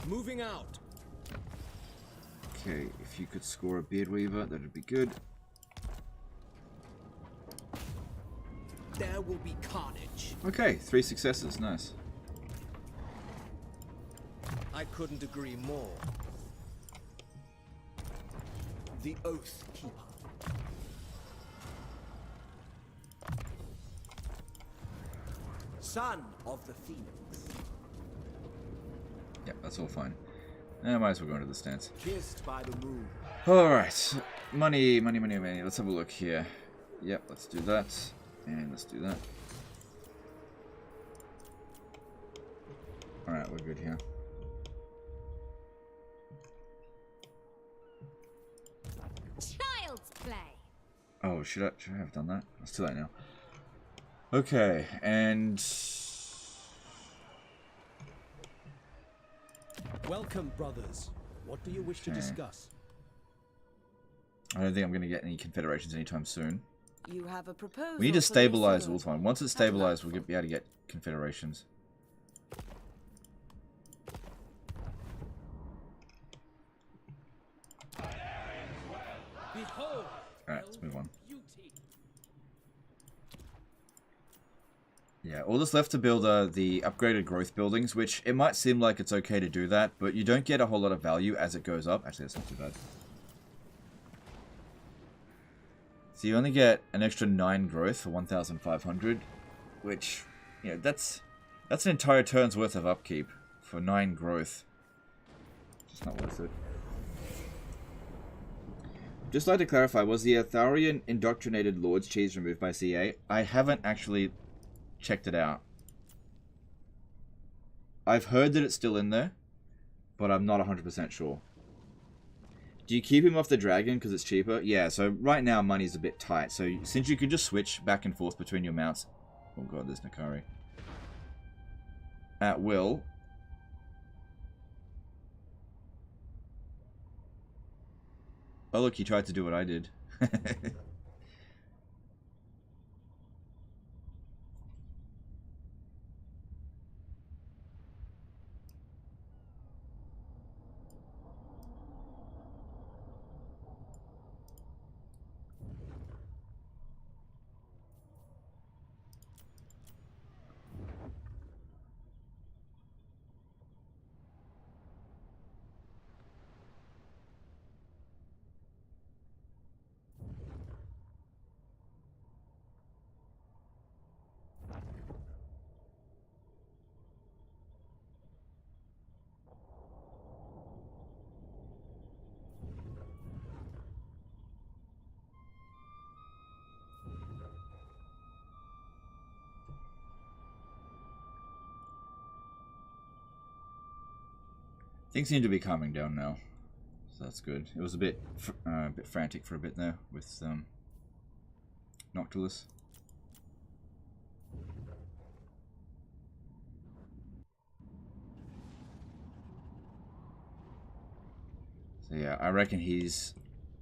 Moving out. Okay, if you could score a beard weaver, that'd be good. There will be carnage. Okay, 3 successes. Nice. I couldn't agree more. The Oath Keeper. Son of the Phoenix. Yep, that's all fine. I might as well go into the stance. Kissed by the moon. Alright. Money. Let's have a look here. Yep, let's do that. And let's do that. Alright, we're good here. Child's play. Oh, should I have done that? It's too late now. Okay, and... Welcome, brothers. What do you wish to discuss? I don't think I'm going to get any confederations anytime soon. You have a proposal. We need to stabilize Ultron. Once it's stabilized, we'll be able to get confederations. Alright, let's move on. Yeah, all that's left to build are the upgraded growth buildings, which it might seem like it's okay to do that, but you don't get a whole lot of value as it goes up. Actually, that's not too bad. So you only get an extra 9 growth for 1,500, which, you know, that's an entire turn's worth of upkeep for 9 growth. Just not worth it. Just like to clarify, was the Atharian Indoctrinated Lord's cheese removed by CA? I haven't actually checked it out. I've heard that it's still in there, but I'm not 100% sure. Do you keep him off the dragon because it's cheaper? Yeah, so right now money's a bit tight. So since you can just switch back and forth between your mounts... Oh god, there's Nakari. At will. Oh look, he tried to do what I did. Things seem to be calming down now. So that's good. It was a bit frantic for a bit there with Noctilus. So yeah, I reckon he's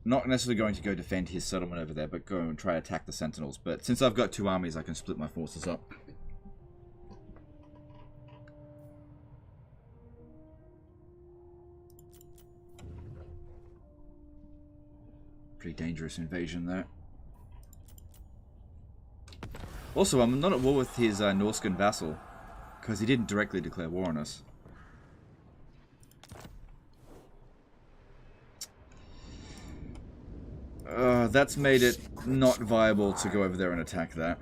not necessarily going to go defend his settlement over there, but go and try to attack the Sentinels. But since I've got 2 armies, I can split my forces up. Pretty dangerous invasion there. Also, I'm not at war with his Norscan vassal, because he didn't directly declare war on us. That's made it not viable to go over there and attack that.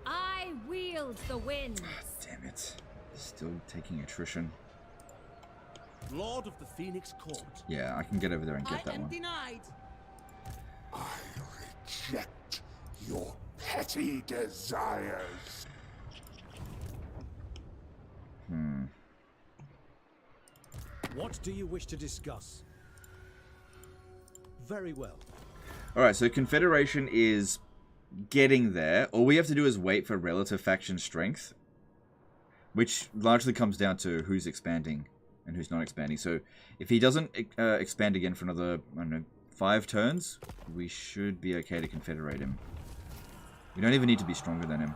I wield the winds. Damn it. Still taking attrition. Lord of the Phoenix Court. Yeah, I can get over there and get that one. Denied. I reject your petty desires. What do you wish to discuss? Very well. Alright, so Confederation is getting there. All we have to do is wait for relative faction strength, which largely comes down to who's expanding and who's not expanding. So if he doesn't expand again for another, I don't know, 5 turns, we should be okay to confederate him. We don't even need to be stronger than him.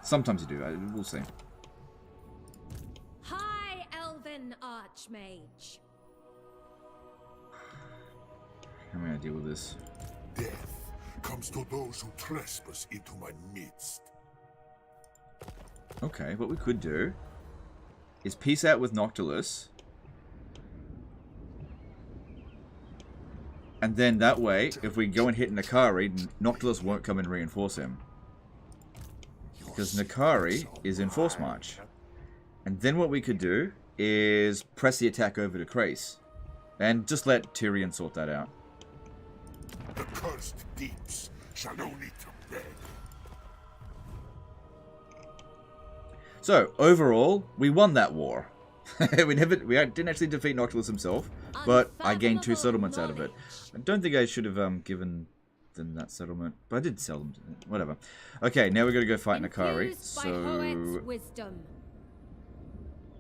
Sometimes you do, we'll see. High Elven Archmage. How am I going to deal with this? Death comes to those who trespass into my midst. Okay, what we could do is peace out with Noctilus. And then that way, if we go and hit Nakari, Noctilus won't come and reinforce him. Because Nakari is in Force March. And then what we could do is press the attack over to Krace. And just let Tyrion sort that out. The cursed deeps shall only to beg. So, overall, we won that war. we didn't actually defeat Noctilus himself, but I gained 2 settlements out of it. I don't think I should have given them that settlement, but I did sell them. Whatever. Okay, now we're going to go fight Nakari. So,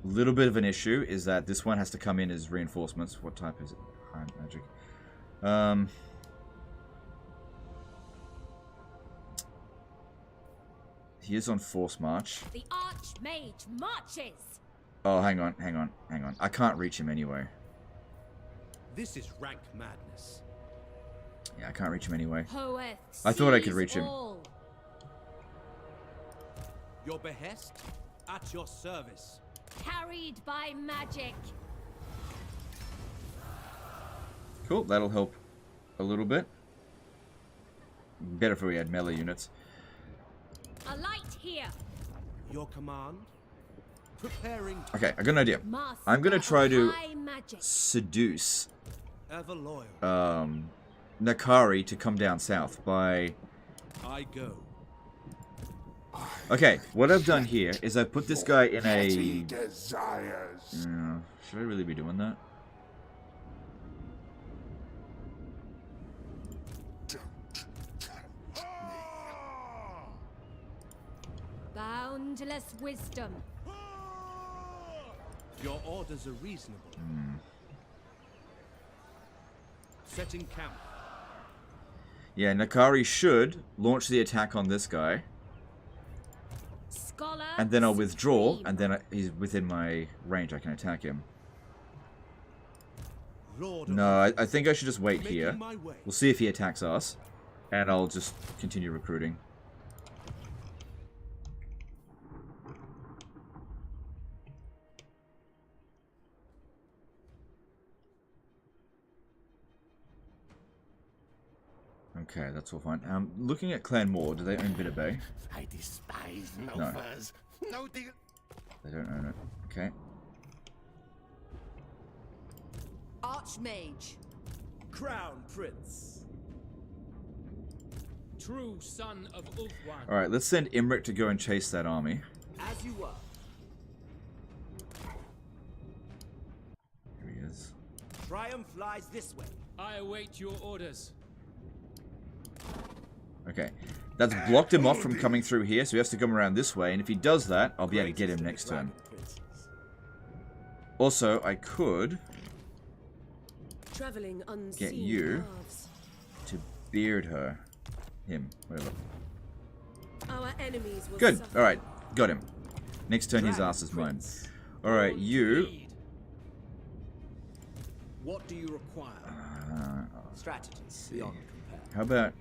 a little bit of an issue is that this one has to come in as reinforcements. What type is it? High magic. He is on Force March. The Archmage marches. Oh, hang on. I can't reach him anyway. This is rank madness. Yeah, I can't reach him anyway. Poet I thought I could reach him. all. Your behest, at your service. Carried by magic. Cool, that'll help a little bit. Better if we had melee units. A light here. Your command. Preparing. Okay, I got an idea. I'm gonna try to seduce Ever loyal. Nakari to come down south by... I go. Okay, what I've done here is I've put this guy in a... Desires. Should I really be doing that? Boundless wisdom. Your orders are reasonable. Setting camp. Yeah, Nakari should launch the attack on this guy. Scholar And then I'll withdraw, and then he's within my range. I can attack him. No, I think I should just wait here. We'll see if he attacks us, and I'll just continue recruiting. Okay, that's all fine. Looking at Clan Moore, do they own Bitter Bay? I despise No. novas. No deal. They don't own it. Okay. Archmage. Crown Prince. True son of Ulfwan. Alright, let's send Imrik to go and chase that army. As you are. Triumph lies this way. I await your orders. Okay. That's blocked him off from coming through here, so he has to come around this way, and if he does that, I'll be able to get him next turn. Also, I could Traveling get you to beard her. Him, whatever. Our enemies will Good. suffer. Alright, got him. Next turn, his ass is mine. Alright, you. What do you require? Strategies beyond compare. How about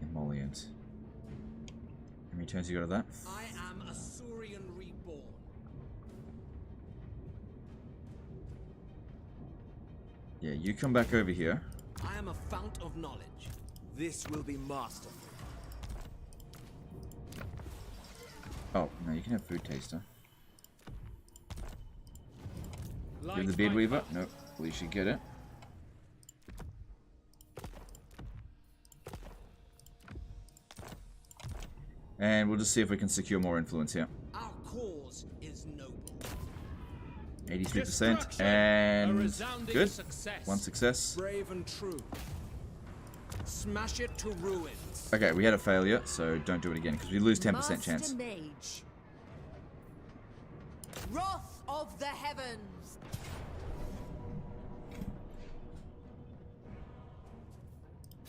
emollient? How many turns you got of that? I am a Saurian reborn. Yeah, you come back over here. I am a fount of knowledge. This will be masterful. Oh, no, you can have food taster. You have Light the beard my weaver? path. Nope. Well, you should get it. And we'll just see if we can secure more influence here. Our cause is noble. 83%. Destruction. A And resounding good. success. One success. Brave and true. Smash it to ruins. Okay, we had a failure, so don't do it again, because we lose 10% chance. Master Mage. Wrath of the heavens.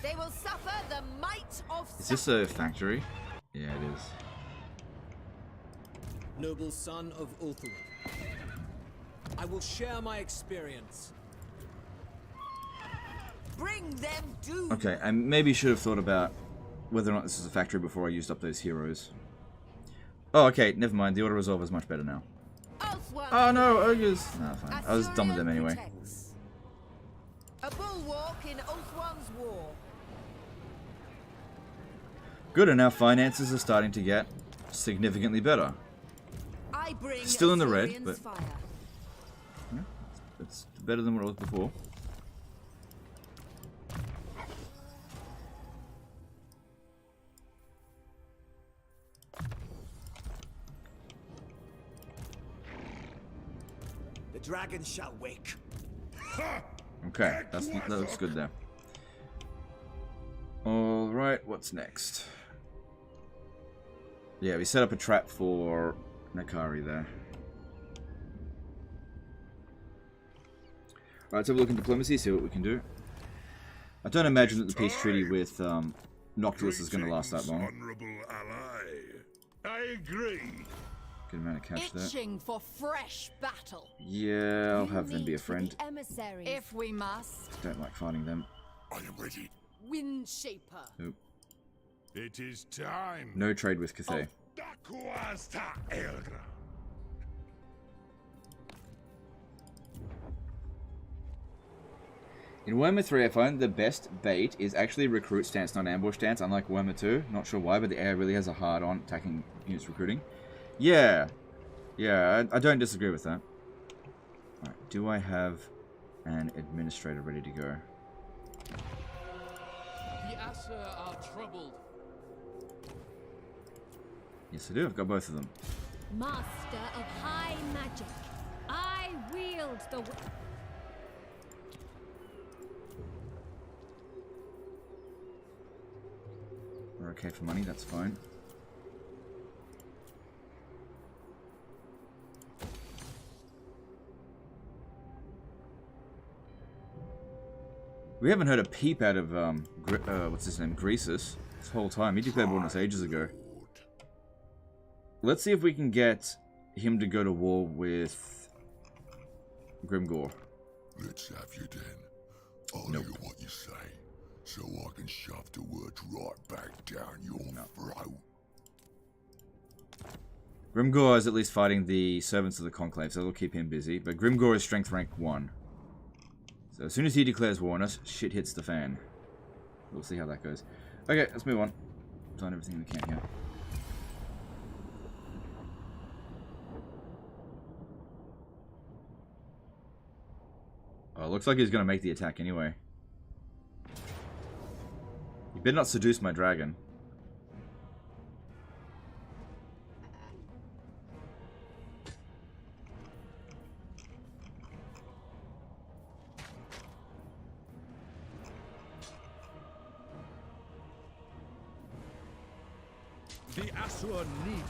They will suffer the might of Is this a factory? Yeah, it is. Noble son of Ulthuan. I will share my experience. Bring them doom. Okay, I maybe should have thought about whether or not this is a factory before I used up those heroes. Oh, okay, never mind. The auto resolve is much better now. Oh no, ogres! Nah, fine. I was done with them anyway. A bulwark in Ulthuan's war. Good, and our finances are starting to get significantly better. I bring Still in the red, Azorian's but fire. yeah, it's better than what it was before. The dragon shall wake. Okay, that looks good there. Alright, what's next? Yeah, we set up a trap for Nakari there. Alright, let's have a look in diplomacy, see what we can do. I don't imagine that the peace treaty with Noctilus is going to last that long. Honorable ally. I agree. Good amount of cash there. Itching for fresh battle. Yeah, I'll have them be a friend. Emissaries. If we must. Don't like fighting them. I am ready. Windshaper. Nope. It is time. No trade with Cathay. Dakuasta Eldra. In Warhammer 3, I find the best bait is actually recruit stance, not ambush stance, unlike Warhammer 2. Not sure why, but the AI really has a hard on attacking units recruiting. Yeah. Yeah, I don't disagree with that. Alright, do I have an administrator ready to go? The Asur are troubled. Yes, I do. I've got both of them. Master of high magic. I wield the... We're okay for money, that's fine. We haven't heard a peep out of, what's his name, Greasus, this whole time. He declared war on us ages ago. Let's see if we can get him to go to war with Grimgore. Let's have you then. I'll hear what you say, so I can shove the words right back down your throat. Grimgore is at least fighting the servants of the Conclave, so that'll keep him busy. But Grimgore is strength rank 1. So as soon as he declares war on us, shit hits the fan. We'll see how that goes. Okay, let's move on. Done everything we can here. Oh, looks like he's gonna make the attack anyway. You better not seduce my dragon. The Asur need me.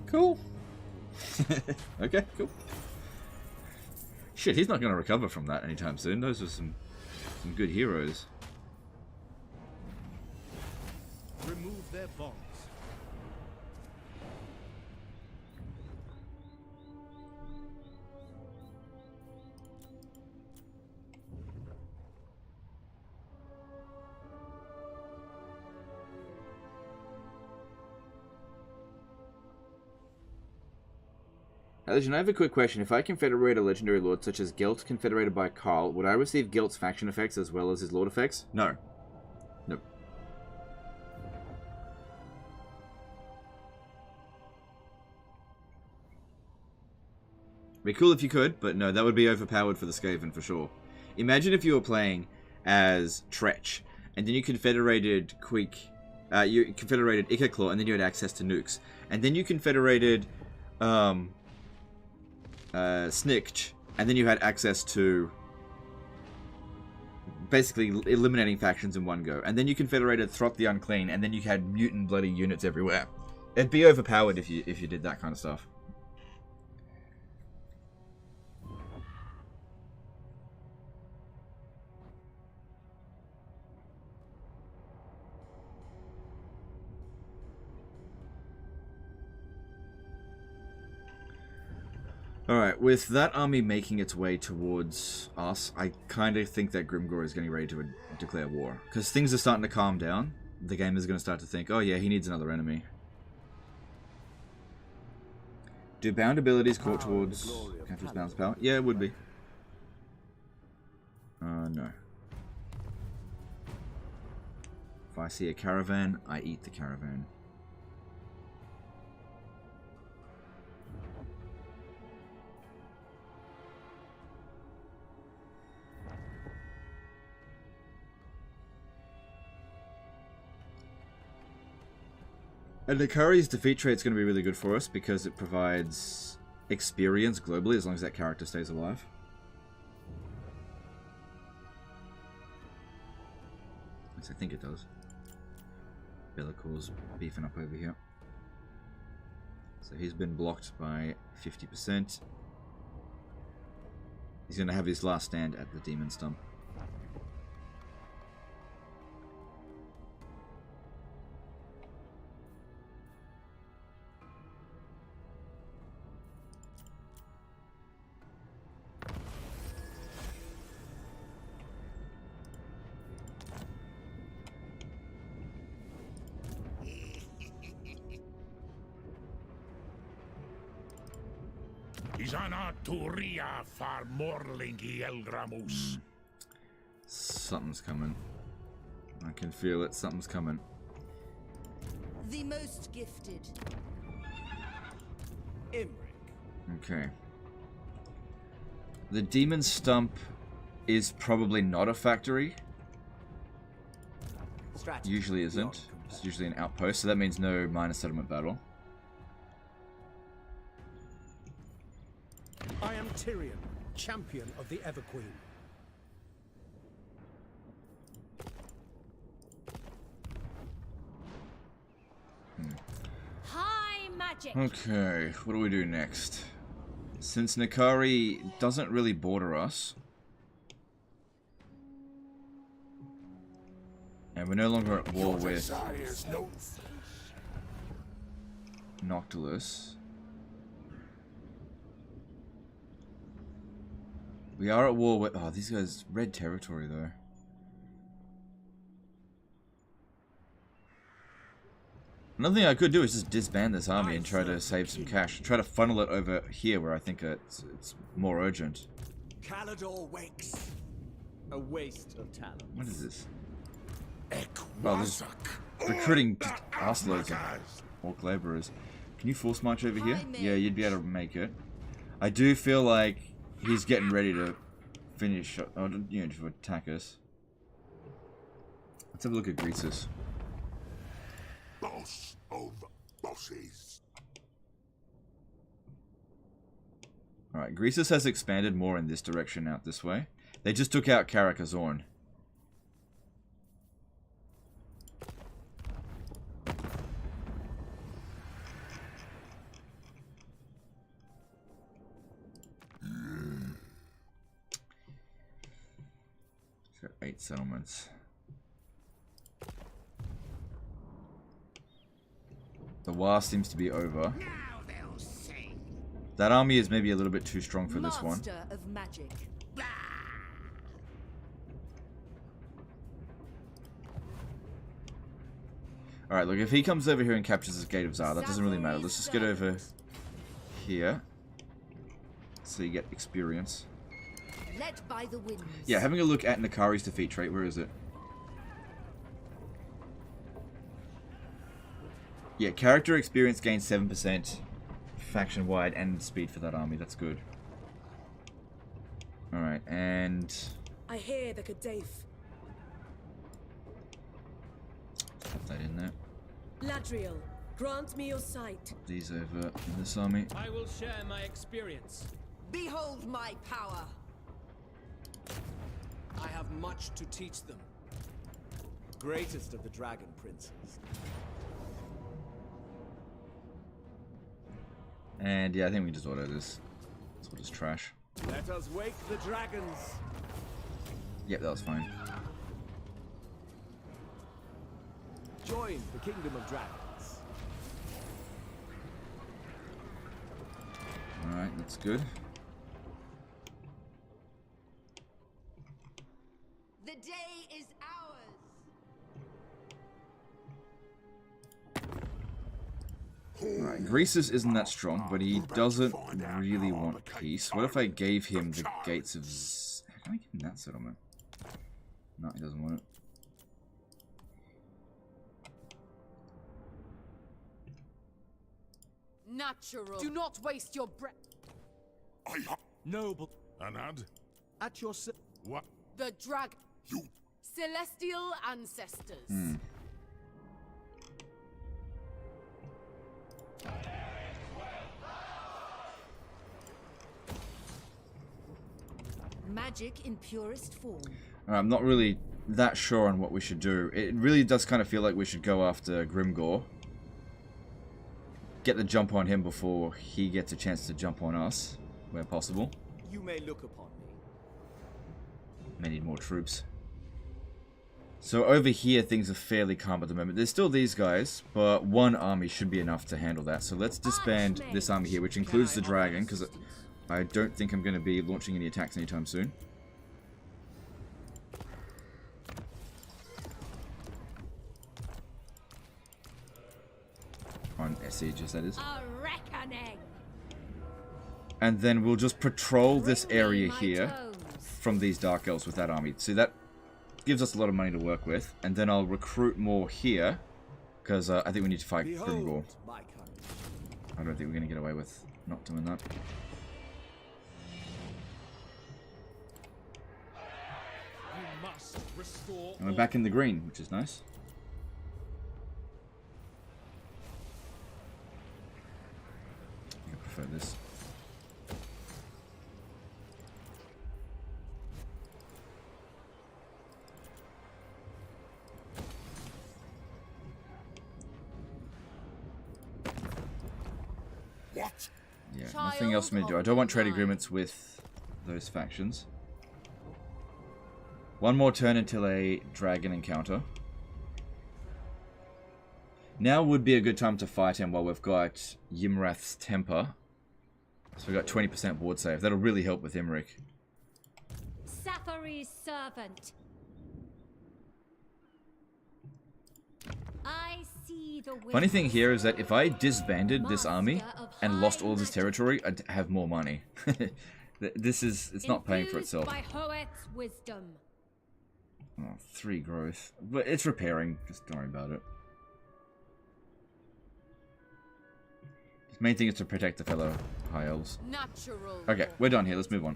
Cool. Okay, cool. Shit, he's not going to recover from that anytime soon. Those are some good heroes. Remove their bonds. Legend, I have a quick question. If I confederate a legendary lord such as Gelt confederated by Karl, would I receive Gelt's faction effects as well as his lord effects? No. Nope. Be cool if you could, but no, that would be overpowered for the Skaven for sure. Imagine if you were playing as Tretch, and then you confederated you confederated Ikaclaw, and then you had access to nukes. And then you confederated Snikch, and then you had access to basically eliminating factions in one go. And then you confederated Throt the Unclean, and then you had mutant bloody units everywhere. It'd be overpowered if you did that kind of stuff. Alright, with that army making its way towards us, I kind of think that Grimgor is getting ready to declare war. Because things are starting to calm down. The game is going to start to think, oh yeah, he needs another enemy. Do bound abilities court towards Country's balance power? Yeah, it would be. No. If I see a caravan, I eat the caravan. And Nikari's defeat trait is going to be really good for us because it provides experience globally as long as that character stays alive. At least I think it does. Bellacor's beefing up over here. So he's been blocked by 50%. He's going to have his last stand at the Demon Stump. Something's coming. I can feel it. Something's coming. The most gifted. Imrik. Okay. The Demon Stump is probably not a factory. Strategy. Usually isn't. It's usually an outpost, so that means no minor settlement battle. I am Tyrion, champion of the Everqueen. High magic. Okay, what do we do next? Since Nikari doesn't really border us, and we're no longer at war with Noctilus, we are at war with... Oh, these guys... Red territory, though. Another thing I could do is just disband this army and try to save some cash. Try to funnel it over here where I think it's more urgent. Calador wakes. A waste of talent. What is this? Oh, this is recruiting arseloads of orc laborers. Can you force march over here? Yeah, you'd be able to make it. I do feel like he's getting ready to finish, or, you know, to attack us. Let's have a look at Greasus. Boss of bosses. Alright, Greasus has expanded more in this direction out this way. They just took out Karakazorn. 8 settlements. The war seems to be over. That army is maybe a little bit too strong for this one. Master of magic. Alright, look, if he comes over here and captures this Gate of Zar, that doesn't really matter. Let's just get over here. So you get experience. Led by the winds. Yeah, having a look at Nakari's defeat trait. Where is it? Yeah, character experience gains 7%. Faction-wide and speed for that army. That's good. Alright, and... I hear the Kadef. Put that in there. Ladriel, grant me your sight. These over in this army. I will share my experience. Behold my power. I have much to teach them. Greatest of the dragon princes. And yeah, I think we can just auto this. This will just trash. Let us wake the dragons. Yep, that was fine. Join the kingdom of dragons. Alright, that's good. The day is ours. Alright, Greasus isn't that strong, but he doesn't really want peace. What if I gave him the Gates of How can I give him that settlement? No, he doesn't want it. Natural. Do not waste your breath. Noble. Anad? At your What? The drag. Celestial ancestors. Magic in purest form. I'm not really that sure on what we should do. It really does kind of feel like we should go after Grimgor. Get the jump on him before he gets a chance to jump on us, where possible. You may look upon me. May need more troops. So over here things are fairly calm at the moment. There's still these guys, but one army should be enough to handle that. So let's disband this army here, which includes the dragon, because I don't think I'm going to be launching any attacks anytime soon. On sieges, that is. A reckoning. And then we'll just patrol this area here from these Dark Elves with that army. See, that gives us a lot of money to work with. And then I'll recruit more here, because I think we need to fight Grimgor. I don't think we're going to get away with not doing that. And we're back in the green, which is nice. I prefer this. What? Yeah, nothing else for me to do. I don't want trade agreements with those factions. One more turn until a dragon encounter. Now would be a good time to fight him while we've got Ymrath's temper. So we've got 20% ward save. That'll really help with Imrik. Safari's servant. I see the Funny thing here is that if I disbanded this army and lost all this territory, I'd have more money. It's not paying for itself. By Hoeth's wisdom. Oh, 3 growth. But it's repairing. Just don't worry about it. The main thing is to protect the fellow High Elves. Natural. Okay, we're done here. Let's move on.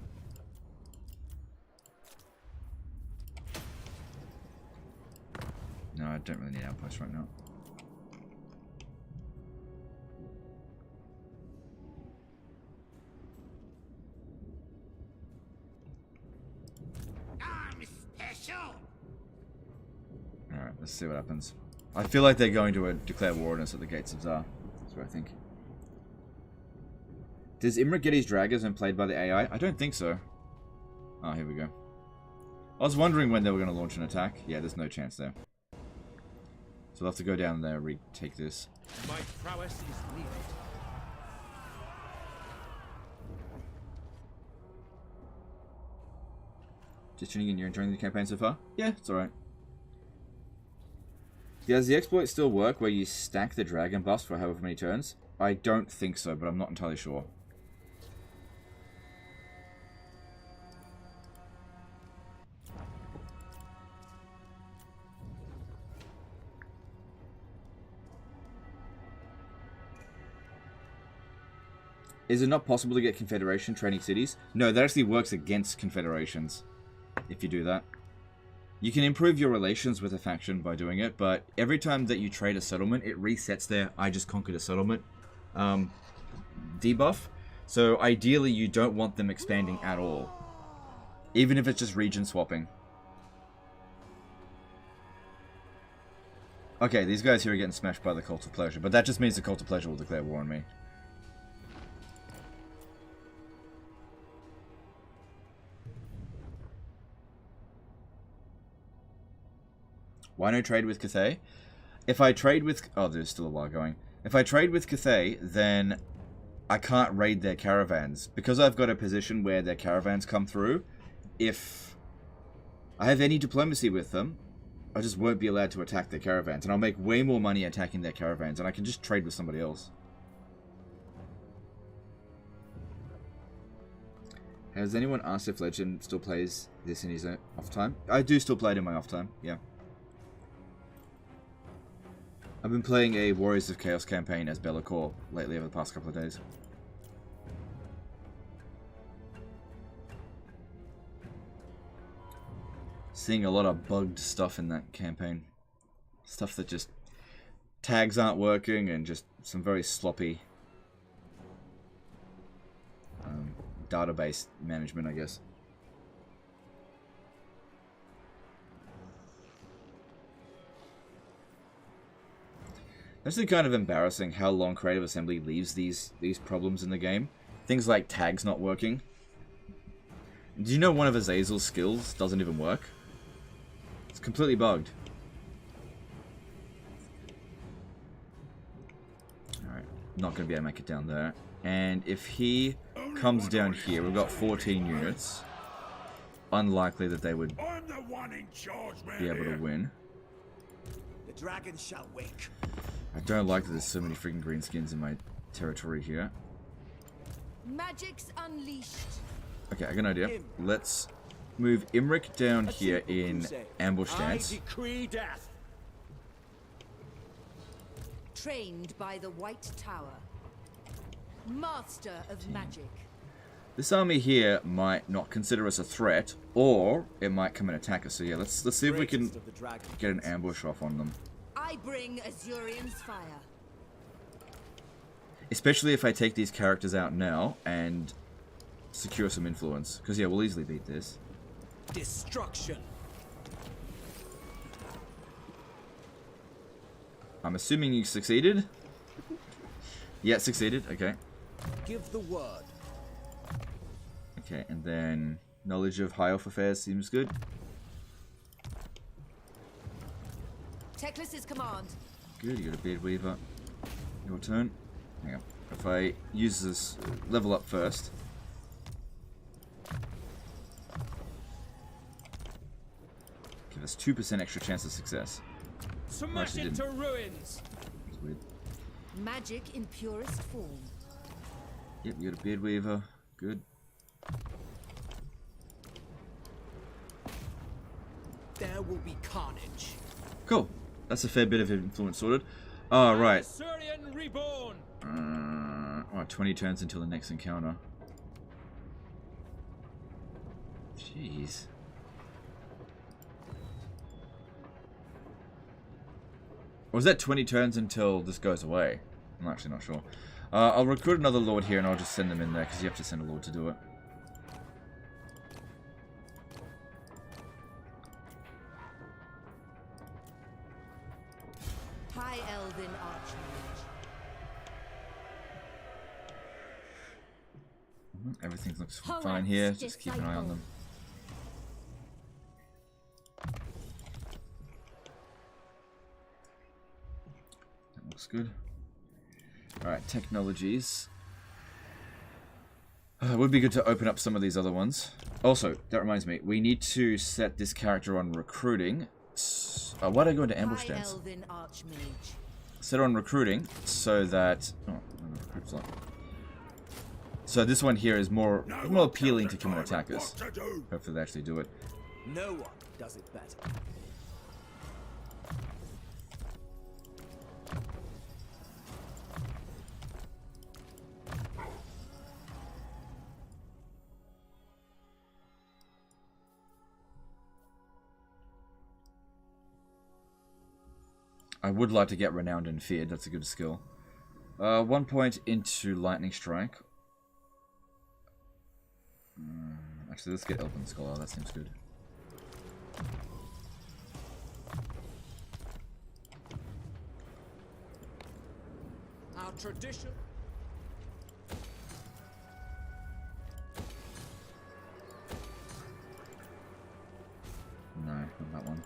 No, I don't really need outposts right now. Alright, let's see what happens. I feel like they're going to declare war on us at the Gates of Zar. That's what I think. Does Imrik get his draggers when played by the AI? I don't think so. Oh, here we go. I was wondering when they were going to launch an attack. Yeah, there's no chance there. So I'll have to go down there and retake this. My prowess is needed. Just tuning in, you're enjoying the campaign so far? Yeah, it's alright. Does the exploit still work where you stack the dragon buffs for however many turns? I don't think so, but I'm not entirely sure. Is it not possible to get Confederation training cities? No, that actually works against Confederations if you do that. You can improve your relations with a faction by doing it, but every time that you trade a settlement, it resets their I just conquered a settlement debuff. So ideally, you don't want them expanding at all, even if it's just region swapping. Okay, these guys here are getting smashed by the Cult of Pleasure, but that just means the Cult of Pleasure will declare war on me. Why no trade with Cathay? If I trade with... Oh, there's still a while going. If I trade with Cathay, then I can't raid their caravans. Because I've got a position where their caravans come through, if I have any diplomacy with them, I just won't be allowed to attack their caravans. And I'll make way more money attacking their caravans, and I can just trade with somebody else. Has anyone asked if Legend still plays this in his off time? I do still play it in my off time, yeah. I've been playing a Warriors of Chaos campaign as Be'lakor lately over the past couple of days. Seeing a lot of bugged stuff in that campaign. Stuff that just... tags aren't working and just some very sloppy database management, I guess. It's actually kind of embarrassing how long Creative Assembly leaves these problems in the game. Things like tags not working. Do you know one of Azazel's skills doesn't even work? It's completely bugged. Alright, not going to be able to make it down there. And if he comes down here, we've got 14 units. Unlikely that they would be able to win. The dragon shall wake. I don't like that there's so many freaking green skins in my territory here. Magic's unleashed. Okay, I got an idea. Let's move Imrik down here in ambush stance. I decree death. Trained by the White Tower. Master of magic. This army here might not consider us a threat, or it might come and attack us. So yeah, let's see if we can get an ambush off on them. I bring Azurian's fire. Especially if I take these characters out now and secure some influence. Because yeah, we'll easily beat this. Destruction. I'm assuming you succeeded? Yeah, succeeded. Okay. Give the word. Okay, and then knowledge of high elf affairs seems good. Teclis's command. Good, you got a Beard Weaver. Your turn. Hang on. If I use this level up first. Give us 2% extra chance of success. Smash it to ruins. That's weird. Magic in purest form. Yep, you got a Beard Weaver. Good. There will be carnage. Cool. That's a fair bit of influence sorted. Oh, right. Assyrian reborn. 20 turns until the next encounter. Jeez. Or was that 20 turns until this goes away? I'm actually not sure. I'll recruit another lord here and I'll just send them in there because you have to send a lord to do it. High Elven Archmage. Everything looks fine here. Just keep an eye on them. good. Alright, technologies. It would be good to open up some of these other ones. Also, that reminds me, we need to set this character on recruiting. Why did I go into ambush stance? Set her on recruiting so that... Oh, recruit's not. So this one here is more appealing to come and attack us. Hopefully they actually do it. No one does it better. I would like to get Renowned and Feared, that's a good skill. 1 point into Lightning Strike. Actually, let's get Elven Scholar, that seems good. Our tradition. No, not that one.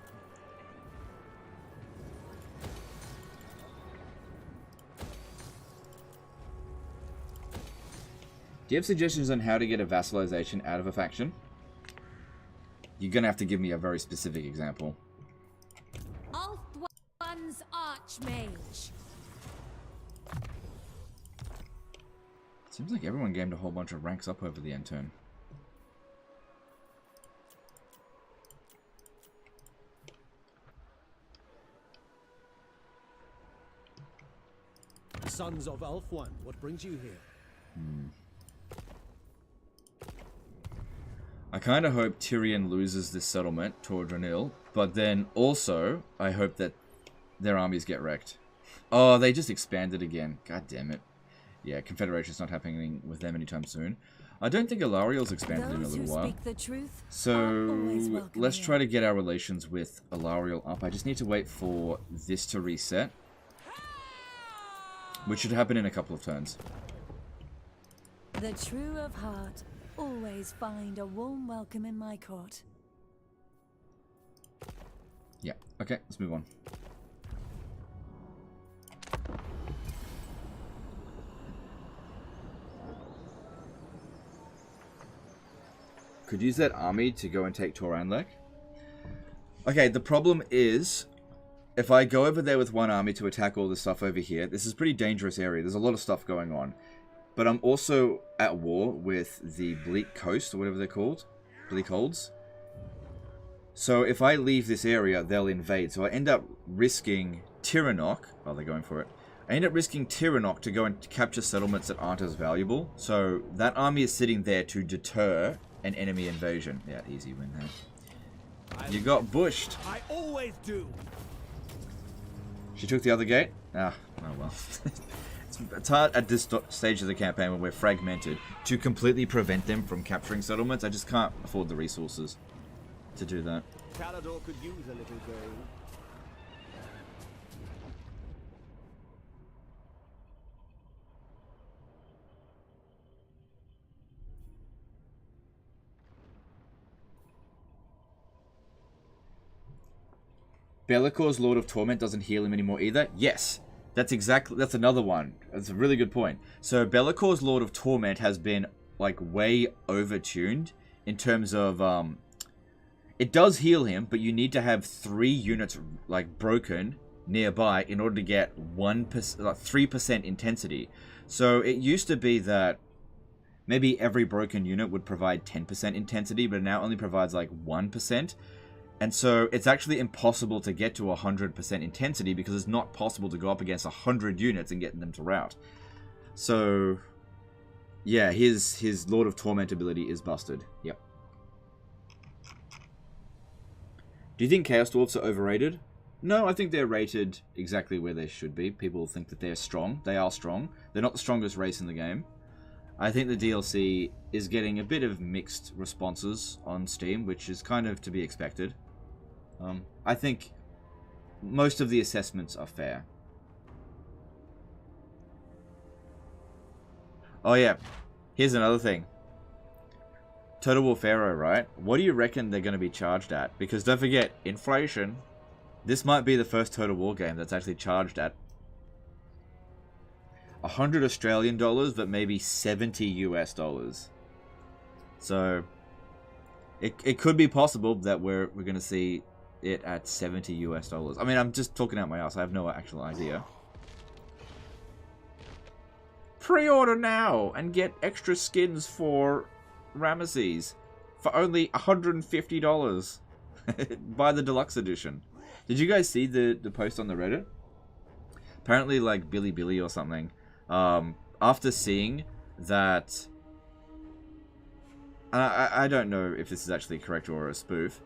Do you have suggestions on how to get a vassalization out of a faction? You're gonna have to give me a very specific example. Ulthuan's Archmage. Seems like everyone gained a whole bunch of ranks up over the end turn. Sons of Ulthuan, what brings you here? I kind of hope Tyrion loses this settlement toward Ranil, but then also I hope that their armies get wrecked. Oh, they just expanded again. God damn it. Yeah, Confederation's not happening with them anytime soon. I don't think Alariel's expanded in a little while. So let's try to get our relations with Alariel up. I just need to wait for this to reset, which should happen in a couple of turns. The true of heart always find a warm welcome in my court. Yeah, okay, let's move on. Could use that army to go and take Toranlek. Okay, the problem is, if I go over there with one army to attack all this stuff over here, this is a pretty dangerous area. There's a lot of stuff going on. But I'm also at war with the Bleak Coast, or whatever they're called. Bleak Holds. So if I leave this area, they'll invade. So I end up risking Tiranoc. Oh, they're going for it. I end up risking Tiranoc to go and capture settlements that aren't as valuable. So that army is sitting there to deter an enemy invasion. Yeah, easy win there. You got bushed. I always do. She took the other gate? Ah, oh well. It's hard at this stage of the campaign when we're fragmented to completely prevent them from capturing settlements. I just can't afford the resources to do that. Calador could use a little gold. Bellacor's Lord of Torment doesn't heal him anymore either? Yes. That's another one. That's a really good point. So Bellacor's Lord of Torment has been like way overtuned in terms of it does heal him, but you need to have 3 units like broken nearby in order to get 3% intensity. So it used to be that maybe every broken unit would provide 10% intensity, but it now only provides like 1%. And so it's actually impossible to get to 100% intensity because it's not possible to go up against 100 units and get them to rout. So yeah, his Lord of Torment ability is busted. Yep. Do you think Chaos Dwarfs are overrated? No, I think they're rated exactly where they should be. People think that they're strong. They are strong. They're not the strongest race in the game. I think the DLC is getting a bit of mixed responses on Steam, which is kind of to be expected. I think most of the assessments are fair. Oh yeah, here's another thing. Total War Pharaoh, right? What do you reckon they're going to be charged at? Because don't forget, inflation. This might be the first Total War game that's actually charged at 100 Australian dollars, but maybe 70 US dollars. So it could be possible that we're going to see it at 70 US dollars. I mean, I'm just talking out my ass. I have no actual idea. Pre-order now and get extra skins for Ramesses for only $150. Buy the deluxe edition. Did you guys see the post on the Reddit? Apparently, like Billy or something, after seeing that, I don't know if this is actually correct or a spoof,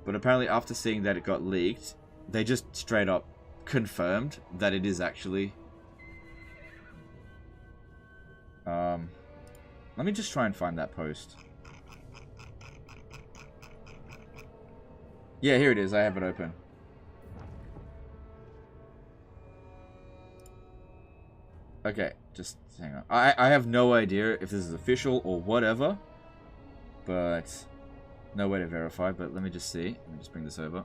but apparently after seeing that it got leaked, they just straight up confirmed that it is actually. Let me just try and find that post. Yeah, here it is. I have it open. Okay, just hang on. I have no idea if this is official or whatever, but no way to verify. But let me just see. Let me just bring this over.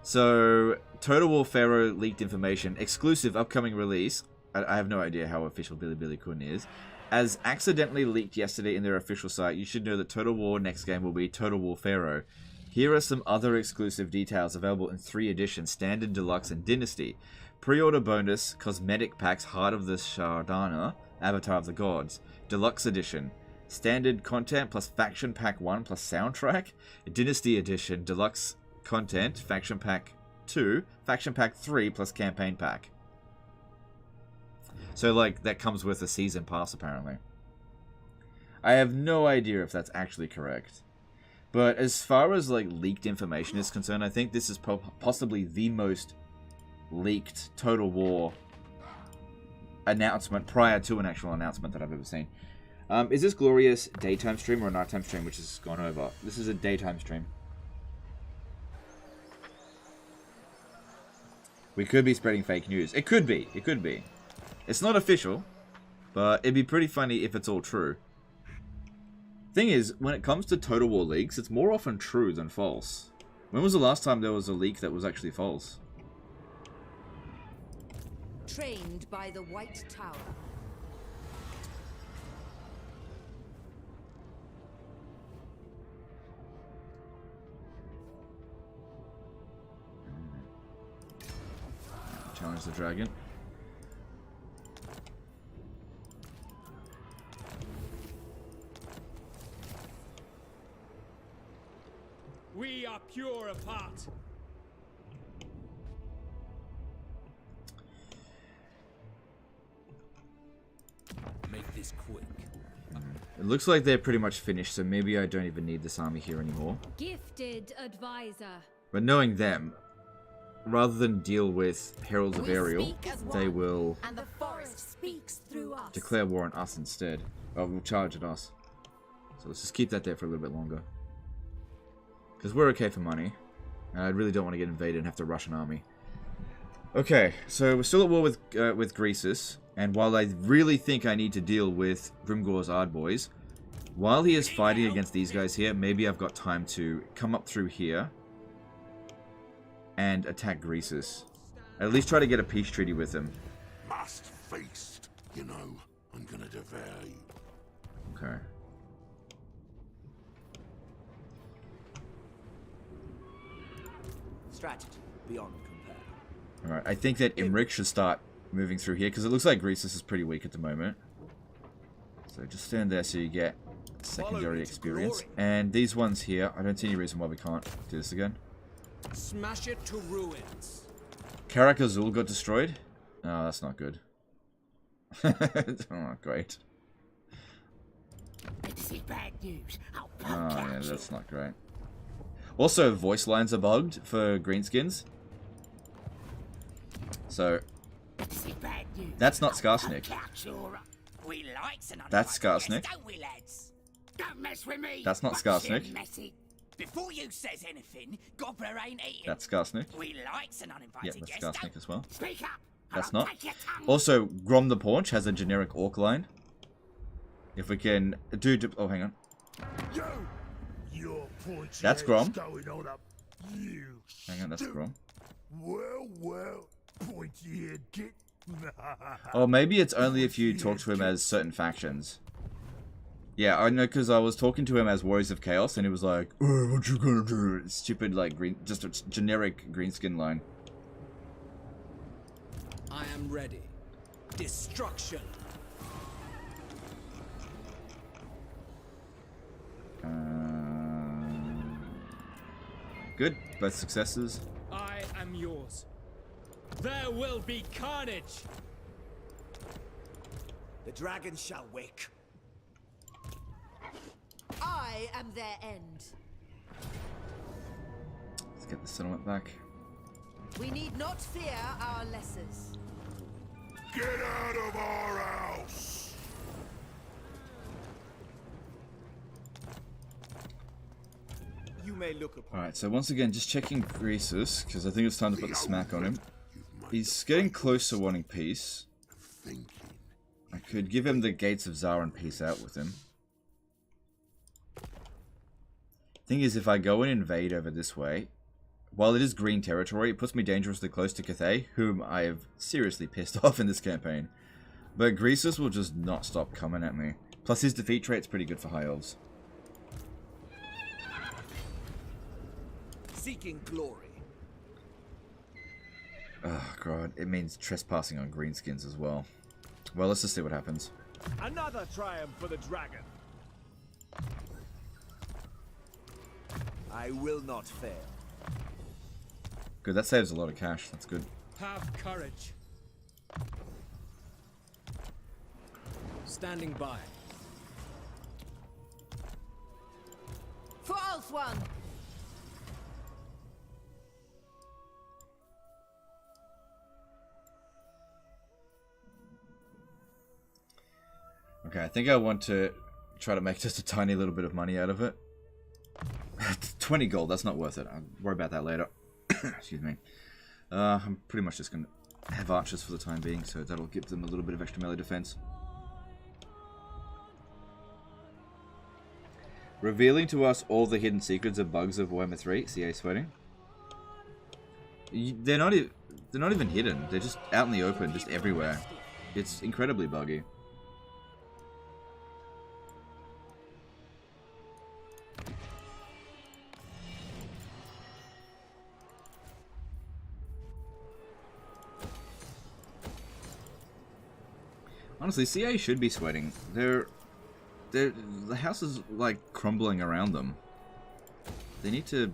So, Total War Pharaoh leaked information. Exclusive upcoming release. I have no idea how official Billy Kun is. As accidentally leaked yesterday in their official site, you should know that Total War next game will be Total War Pharaoh. Here are some other exclusive details available in 3 editions, Standard, Deluxe, and Dynasty. Pre-order bonus, cosmetic packs, Heart of the Shardana, Avatar of the Gods. Deluxe edition, standard content plus faction pack 1 plus soundtrack. Dynasty edition, deluxe content, faction pack 2, faction pack 3 plus campaign pack. So, like, that comes with a season pass, apparently. I have no idea if that's actually correct. But as far as, like, leaked information is concerned, I think this is possibly the most leaked Total War announcement prior to an actual announcement that I've ever seen. Is this glorious daytime stream or a nighttime stream, which has gone over? This is a daytime stream. We could be spreading fake news. It could be. It could be. It's not official, but it'd be pretty funny if it's all true. Thing is, when it comes to Total War leaks, it's more often true than false. When was the last time there was a leak that was actually false? Trained by the White Tower. Challenge the dragon. We are pure of heart. Make this quick. It looks like they're pretty much finished, so maybe I don't even need this army here anymore. Gifted advisor. But knowing them, rather than deal with Heralds of Ariel, they will And the forest speaks through us. declare war on us instead. Oh, we'll charge at us. So let's just keep that there for a little bit longer. Because we're okay for money. And I really don't want to get invaded and have to rush an army. Okay, so we're still at war with Greasus. And while I really think I need to deal with Grimgor's Ardboys, while he is fighting against these guys here, maybe I've got time to come up through here and attack Greasus. At least try to get a peace treaty with him. Must feast. You know, I'm gonna devour you. Okay. Strategy beyond compare. Alright, I think that Imrik should start moving through here, because it looks like Greasus is pretty weak at the moment. So just stand there so you get secondary experience. And these ones here, I don't see any reason why we can't do this again. Smash it to ruins. Karak Azul got destroyed? Oh, that's not good. Oh, great. This is bad news. Oh, yeah, that's not great. Also, voice lines are bugged for greenskins. So, that's not Skarsnik. That's Skarsnik. Don't mess with me. That's not Skarsnik. Before you says anything, Gobbler ain't eating. That's Skarsnik. We likes an uninvited Yeah, that's guest. Skarsnik as well. Speak up. That's not. Also, Grom the Paunch has a generic orc line. If we can do... Oh, hang on. That's Grom. Hang on, that's Grom. Well, well. Pointy-eared git. Or maybe it's only if you talk to him as certain factions. Yeah, I know, because I was talking to him as Warriors of Chaos, and he was like, oh, what you gonna do? Stupid, like, green, just a generic greenskin line. I am ready. Destruction. Good, both successes. I am yours. There will be carnage. The dragon shall wake. I am their end. Let's get the settlement back. We need not fear our lessers. Get out of our house! You may look upon. Alright, so once again, just checking Greasus, because I think it's time to put the smack on him. He's getting close to wanting peace. I could give him the Gates of Zara and peace out with him. Thing is, if I go and invade over this way, while it is green territory, it puts me dangerously close to Cathay, whom I have seriously pissed off in this campaign. But Greasus will just not stop coming at me. Plus his defeat trait's pretty good for High Elves. Seeking glory. Oh god, it means trespassing on greenskins as well. Well, let's just see what happens. Another triumph for the dragon. I will not fail. Good, that saves a lot of cash. That's good. Have courage. Standing by. For Oath One. Okay, I think I want to try to make just a tiny little bit of money out of it. 20 gold, that's not worth it. I'll worry about that later. Excuse me. I'm pretty much just going to have archers for the time being, so that'll give them a little bit of extra melee defense. Revealing to us all the hidden secrets and bugs of Warhammer 3, CA sweating. They're not even hidden. They're just out in the open, just everywhere. It's incredibly buggy. Honestly, CA should be sweating. The house is like crumbling around them. They need to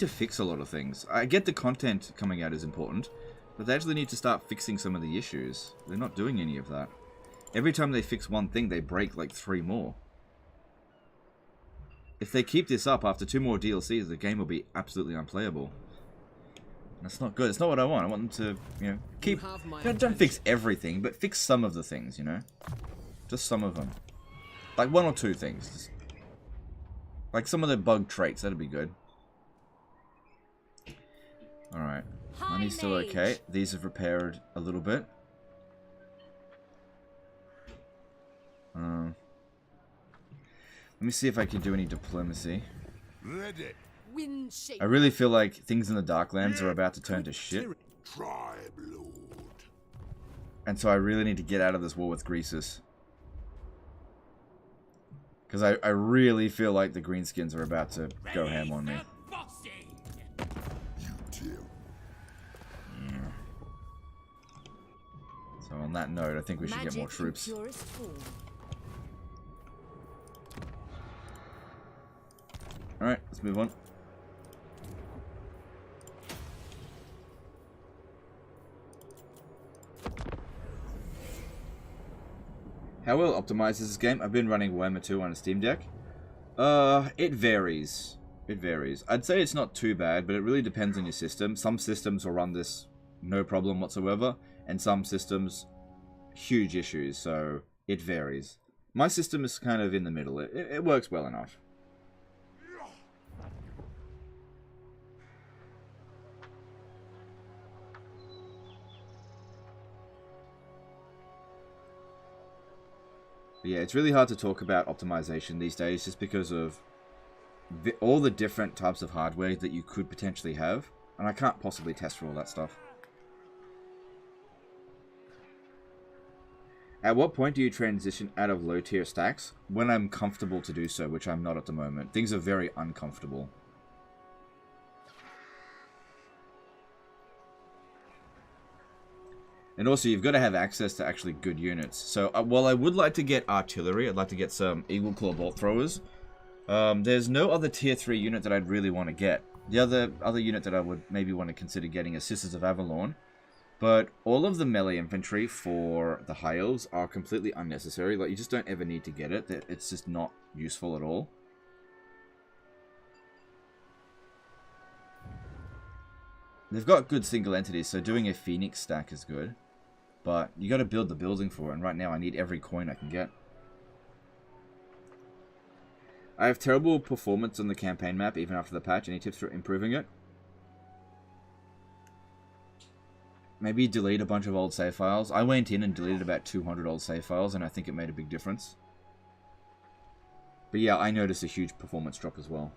fix a lot of things. I get the content coming out is important, but they actually need to start fixing some of the issues. They're not doing any of that. Every time they fix one thing, they break like 3 more. If they keep this up after 2 more DLCs, the game will be absolutely unplayable. That's not good. It's not what I want. I want them to, you know, keep... Don't fix everything, but fix some of the things, you know? Just some of them. Like 1 or 2 things. Just, like some of the bug traits, that'd be good. Alright. Money's still okay. These have repaired a little bit. Let me see if I can do any diplomacy. Ready. I really feel like things in the Darklands are about to turn to shit. And so I really need to get out of this war with Greasus. Because I really feel like the greenskins are about to go ham on me. Yeah. So on that note, I think we should get more troops. Alright, let's move on. How well optimized is this game? I've been running Warhammer 2 on a Steam Deck. It varies. It varies. I'd say it's not too bad, but it really depends on your system. Some systems will run this no problem whatsoever, and some systems, huge issues, so it varies. My system is kind of in the middle. It works well enough. But yeah, it's really hard to talk about optimization these days just because of all the different types of hardware that you could potentially have. And I can't possibly test for all that stuff. At what point do you transition out of low tier stacks? When I'm comfortable to do so, which I'm not at the moment. Things are very uncomfortable. And also, you've got to have access to actually good units. So, while I would like to get artillery, I'd like to get some Eagle Claw Bolt Throwers. There's no other tier 3 unit that I'd really want to get. The other unit that I would maybe want to consider getting is Sisters of Avalon. But all of the melee infantry for the High Elves are completely unnecessary. Like, you just don't ever need to get it. It's just not useful at all. They've got good single entities, so doing a Phoenix stack is good. But you got to build the building for it, and right now I need every coin I can get. I have terrible performance on the campaign map even after the patch. Any tips for improving it? Maybe delete a bunch of old save files. I went in and deleted about 200 old save files, and I think it made a big difference. But yeah, I noticed a huge performance drop as well.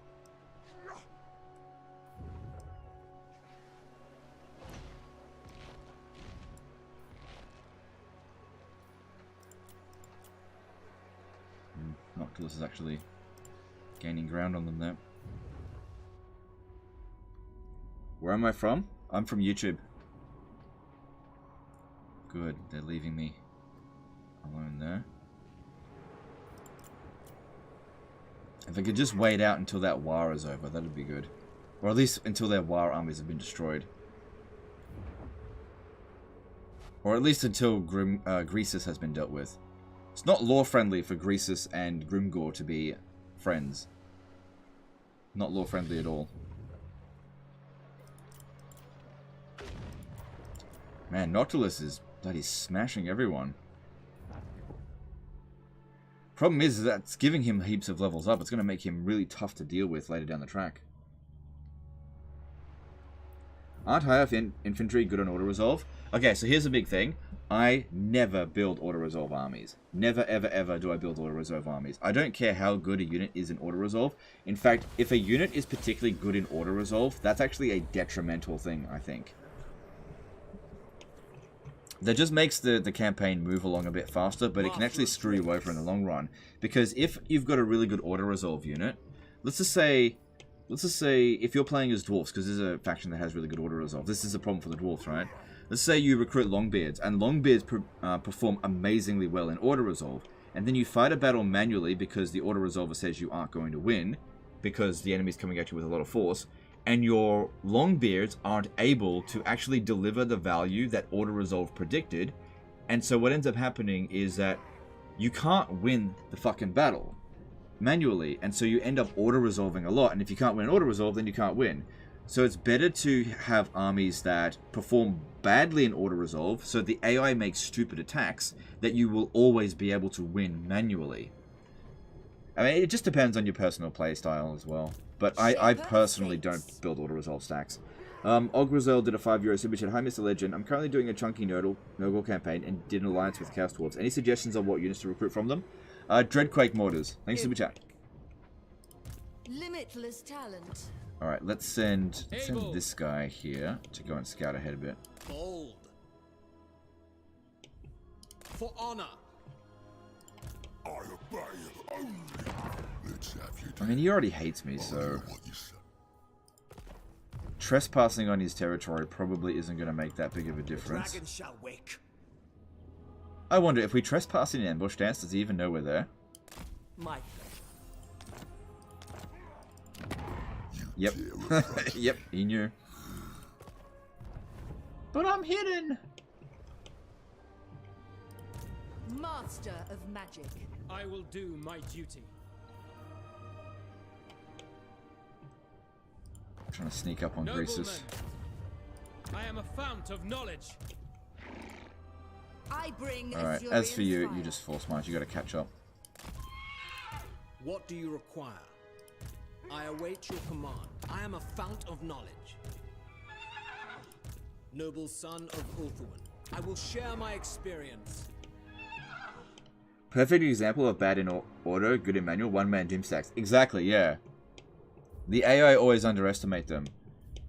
Noctilus is actually gaining ground on them there. Where am I from? I'm from YouTube. Good, they're leaving me alone there. If I could just wait out until that war is over, that'd be good. Or at least until their war armies have been destroyed. Or at least until Greasus has been dealt with. It's not lore-friendly for Greasus and Grimgor to be friends. Not lore-friendly at all. Man, Noctilus is bloody smashing everyone. Problem is that it's giving him heaps of levels up. It's going to make him really tough to deal with later down the track. Aren't high-elf infantry good on auto-resolve? Okay, so here's a big thing. I never build auto-resolve armies. Never, ever, ever do I build auto-resolve armies. I don't care how good a unit is in auto-resolve. In fact, if a unit is particularly good in auto-resolve, that's actually a detrimental thing, I think. That just makes the campaign move along a bit faster, but it can actually screw you over in the long run. Because if you've got a really good auto-resolve unit, let's just say if you're playing as dwarves, because there's a faction that has really good auto-resolve. This is a problem for the dwarves, right? Let's say you recruit Longbeards, and Longbeards perform amazingly well in auto-resolve, and then you fight a battle manually because the auto-resolver says you aren't going to win, because the enemy's coming at you with a lot of force, and your Longbeards aren't able to actually deliver the value that auto-resolve predicted, and so what ends up happening is that you can't win the fucking battle manually, and so you end up auto-resolving a lot, and if you can't win auto-resolve, then you can't win. So it's better to have armies that perform badly in auto-resolve, so the AI makes stupid attacks that you will always be able to win manually. I mean, it just depends on your personal playstyle as well. But I personally don't build auto-resolve stacks. Ogrizel did a €5 super chat. Hi, Mr. Legend. I'm currently doing a chunky Nurgle campaign and did an alliance with Chaos Dwarves. Any suggestions on what units to recruit from them? Dreadquake Mortars. Thanks, super chat. Limitless talent. Alright, let's send this guy here to go and scout ahead a bit. Bold. For honor. I obey only. Let's have you. I mean, he already hates me, so... Trespassing on his territory probably isn't going to make that big of a difference. Dragon shall wake. I wonder, if we trespass in an ambush dance, does he even know we're there? My Yep. Yep, he knew. But I'm hidden! Master of magic. I will do my duty. I'm trying to sneak up on Greasus. I am a fount of knowledge. I bring Alright, as for you, you just force march. You gotta catch up. What do you require? I await your command. I am a fount of knowledge. Noble son of Ulthuan, I will share my experience. Perfect example of bad in auto, good in manual, one-man doom stacks. Exactly, yeah. The AI always underestimate them.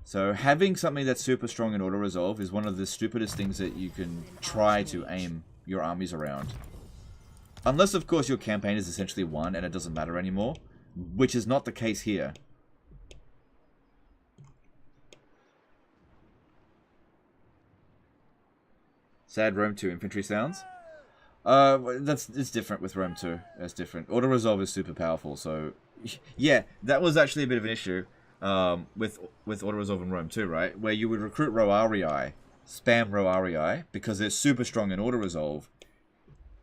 So having something that's super strong in auto-resolve is one of the stupidest things that you can try to aim your armies around. Unless, of course, your campaign is essentially won and it doesn't matter anymore, which is not the case here. Sad Rome 2 infantry sounds. It's different with Rome 2. That's different. Auto resolve is super powerful, so yeah, that was actually a bit of an issue with auto resolve in Rome 2, right? Where you would recruit Roarii, spam Roarii because they're super strong in auto resolve,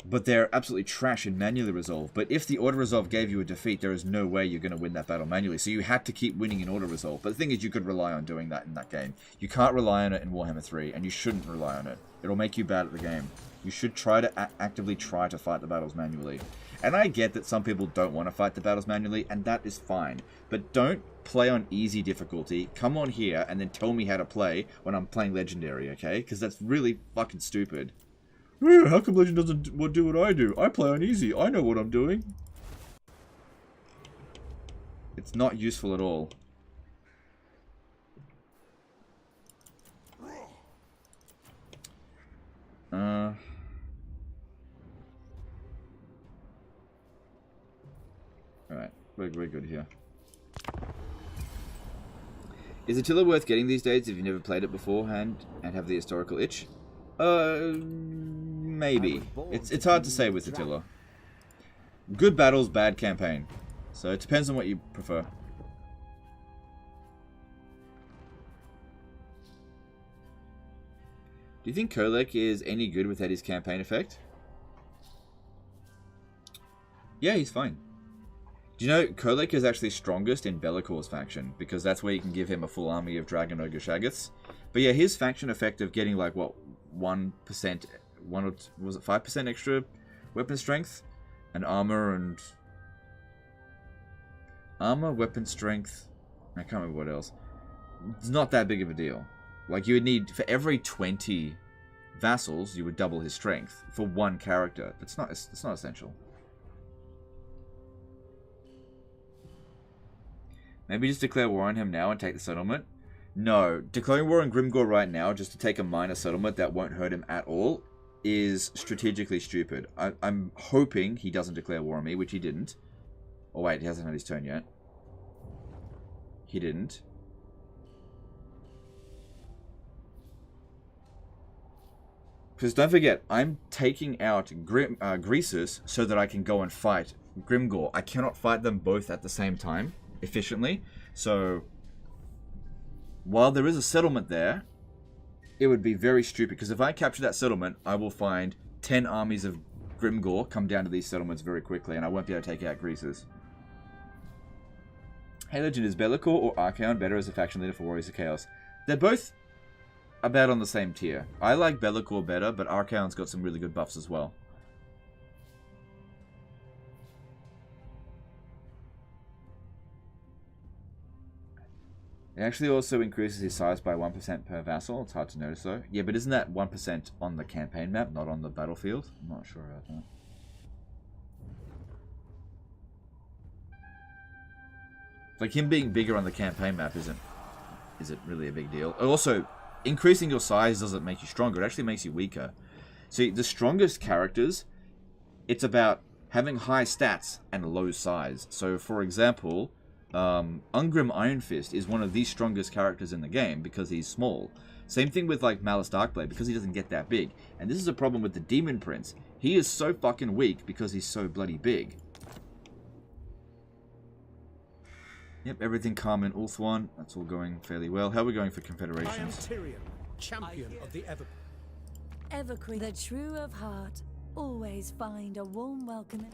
but they're absolutely trash in manually resolve. But if the auto resolve gave you a defeat, there is no way you're going to win that battle manually. So you had to keep winning in auto resolve. But the thing is, you could rely on doing that in that game. You can't rely on it in Warhammer 3, and you shouldn't rely on it. It'll make you bad at the game. You should try to actively try to fight the battles manually. And I get that some people don't want to fight the battles manually, and that is fine. But don't play on easy difficulty. Come on here and then tell me how to play when I'm playing Legendary, okay? Because that's really fucking stupid. How come Legend doesn't do what I do? I play on easy. I know what I'm doing. It's not useful at all. Alright, we're good here. Is Attila worth getting these days if you've never played it beforehand and have the historical itch? Maybe. It's hard to say with Attila. Good battles, bad campaign. So it depends on what you prefer. Do you think Kolek is any good without his campaign effect? Yeah, he's fine. Do you know, Kolek is actually strongest in Be'lakor's faction, because that's where you can give him a full army of Dragon Ogre Shaggoths. But yeah, his faction effect of getting like, what, 1%, was it 5% extra weapon strength? And armor, weapon strength, I can't remember what else. It's not that big of a deal. Like, you would need, for every 20 vassals, you would double his strength for one character. It's not essential. Maybe just declare war on him now and take the settlement? No, declaring war on Grimgor right now just to take a minor settlement that won't hurt him at all is strategically stupid. I'm hoping he doesn't declare war on me, which he didn't. Oh wait, he hasn't had his turn yet. He didn't. Because don't forget, I'm taking out Greasus so that I can go and fight Grimgor. I cannot fight them both at the same time, efficiently. So, while there is a settlement there, it would be very stupid. Because if I capture that settlement, I will find 10 armies of Grimgor come down to these settlements very quickly. And I won't be able to take out Greasus. Hey Legend, is Be'lakor or Archaon better as a faction leader for Warriors of Chaos? They're both about on the same tier. I like Be'lakor better, but Archaon's got some really good buffs as well. It actually also increases his size by 1% per vassal. It's hard to notice though. Yeah, but isn't that 1% on the campaign map, not on the battlefield? I'm not sure about that. Like, him being bigger on the campaign map isn't really a big deal. Also, increasing your size doesn't make you stronger. It actually makes you weaker. See, the strongest characters, it's about having high stats and low size. So, for example, Ungrim Iron Fist is one of the strongest characters in the game because he's small. Same thing with, like, Malice Darkblade because he doesn't get that big. And this is a problem with the Demon Prince. He is so fucking weak because he's so bloody big. Yep, everything calm in Ulthuan. That's all going fairly well. How are we going for Confederations? I am Tyrion, champion of the Everqueen. The true of heart always find a warm welcome.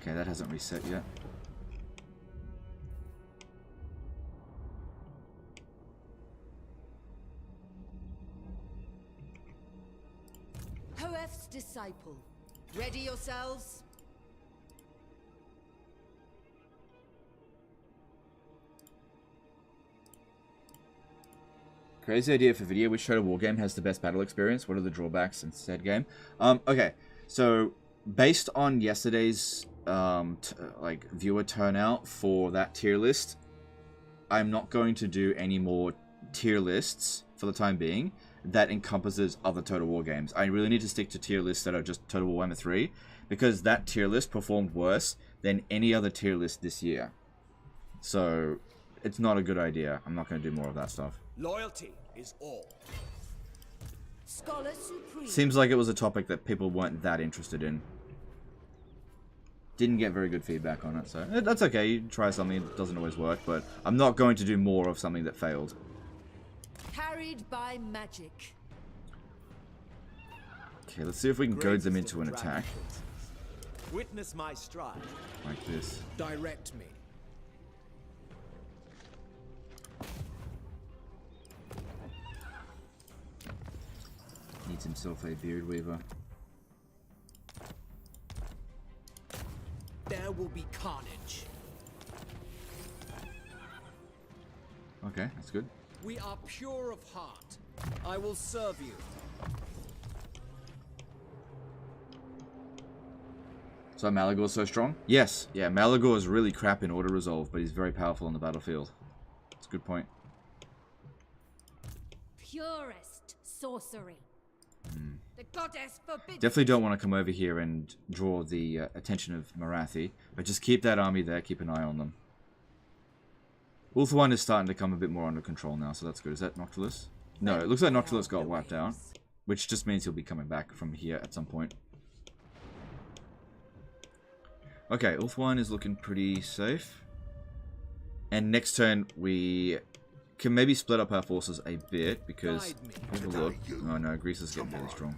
Okay, that hasn't reset yet. Hoef's disciple. Ready yourselves? Crazy idea for video. Which Total War game has the best battle experience? What are the drawbacks in said game? Okay, so based on yesterday's like viewer turnout for that tier list, I'm not going to do any more tier lists for the time being. that encompasses other Total War games. I really need to stick to tier lists that are just Total War Warhammer 3, because that tier list performed worse than any other tier list this year. So, it's not a good idea. I'm not going to do more of that stuff. Loyalty is all. Scholar Supreme. Seems like it was a topic that people weren't that interested in. Didn't get very good feedback on it, so that's okay. You try something, it doesn't always work, but I'm not going to do more of something that failed. Carried by magic. Okay, let's see if we can goad them into an attack. Witness my stride. Like this. Direct me. Needs himself a beard weaver. There will be carnage. Okay, that's good. We are pure of heart. I will serve you. So Malagor's so strong? Yes. Yeah, Malagor is really crap in auto resolve, but he's very powerful on the battlefield. That's a good point. Purest sorcery. The goddess forbids. Definitely don't want to come over here and draw the attention of Marathi, but just keep that army there, keep an eye on them. Ulthuan is starting to come a bit more under control now, so that's good. Is that Noctilus? No, it looks like Noctilus got wiped out, which just means he'll be coming back from here at some point. Okay, Ulthuan is looking pretty safe. And next turn, we can maybe split up our forces a bit, because... Have a look. Oh no, Greece is getting really strong.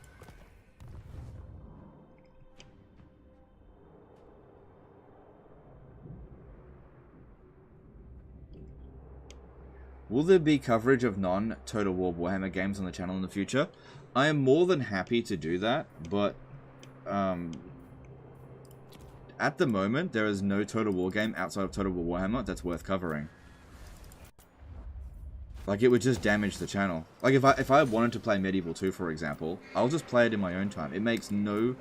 Will there be coverage of non-Total War Warhammer games on the channel in the future? I am more than happy to do that, but... at the moment, there is no Total War game outside of Total War Warhammer that's worth covering. Like, it would just damage the channel. Like, if I wanted to play Medieval 2, for example, I'll just play it in my own time. It makes no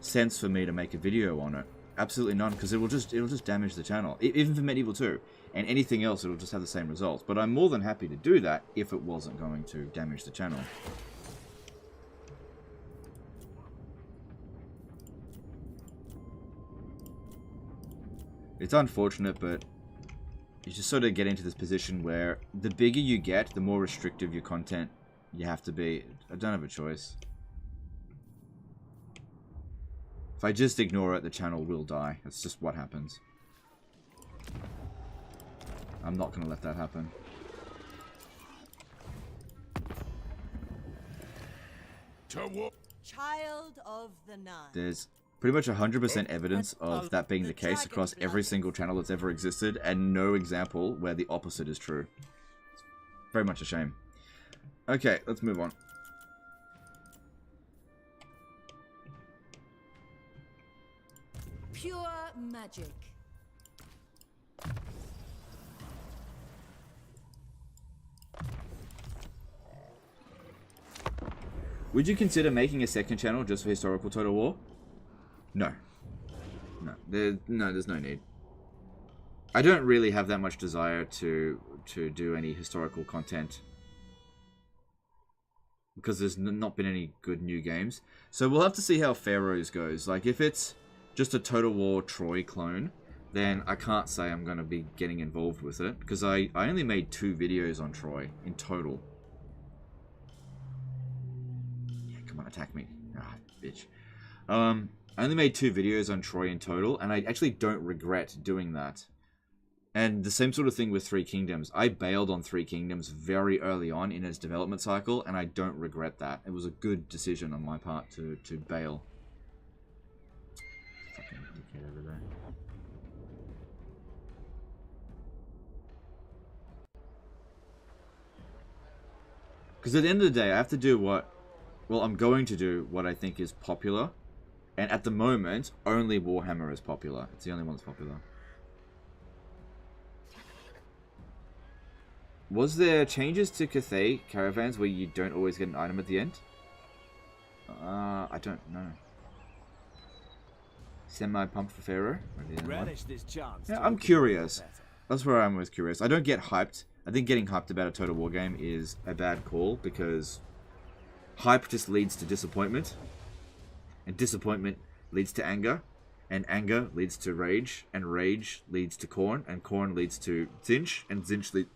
sense for me to make a video on it. Absolutely none, because it'll just damage the channel. Even for Medieval 2. And anything else, it'll just have the same results. But I'm more than happy to do that if it wasn't going to damage the channel. It's unfortunate, but you just sort of get into this position where the bigger you get, the more restrictive your content you have to be. I don't have a choice. If I just ignore it, the channel will die. That's just what happens. I'm not going to let that happen. Child of the Nine. There's pretty much 100% evidence of that being the case across every single channel that's ever existed, and no example where the opposite is true. It's very much a shame. Okay, let's move on. Pure magic. Would you consider making a second channel just for historical Total War? No. No, there's no need. I don't really have that much desire to do any historical content, because there's not been any good new games. So we'll have to see how Pharaohs goes. Like, if it's just a Total War Troy clone, then I can't say I'm going to be getting involved with it, because I only made 2 videos on Troy in total. Yeah, come on, attack me. Ah, bitch. I only made 2 videos on Troy in total, and I actually don't regret doing that. And the same sort of thing with 3 Kingdoms. I bailed on 3 Kingdoms very early on in its development cycle, and I don't regret that. It was a good decision on my part to bail. Fucking dickhead over there. Because at the end of the day, I have to do what... Well, I'm going to do what I think is popular. And at the moment, only Warhammer is popular. It's the only one that's popular. Was there changes to Cathay caravans where you don't always get an item at the end? I don't know. Semi-pumped for Pharaoh? Relish this chance. Yeah, I'm curious. That's where I'm most curious. I don't get hyped. I think getting hyped about a Total War game is a bad call, because hype just leads to disappointment, and disappointment leads to anger, and anger leads to rage, and rage leads to corn, and corn leads to Zinch, and Zinch leads...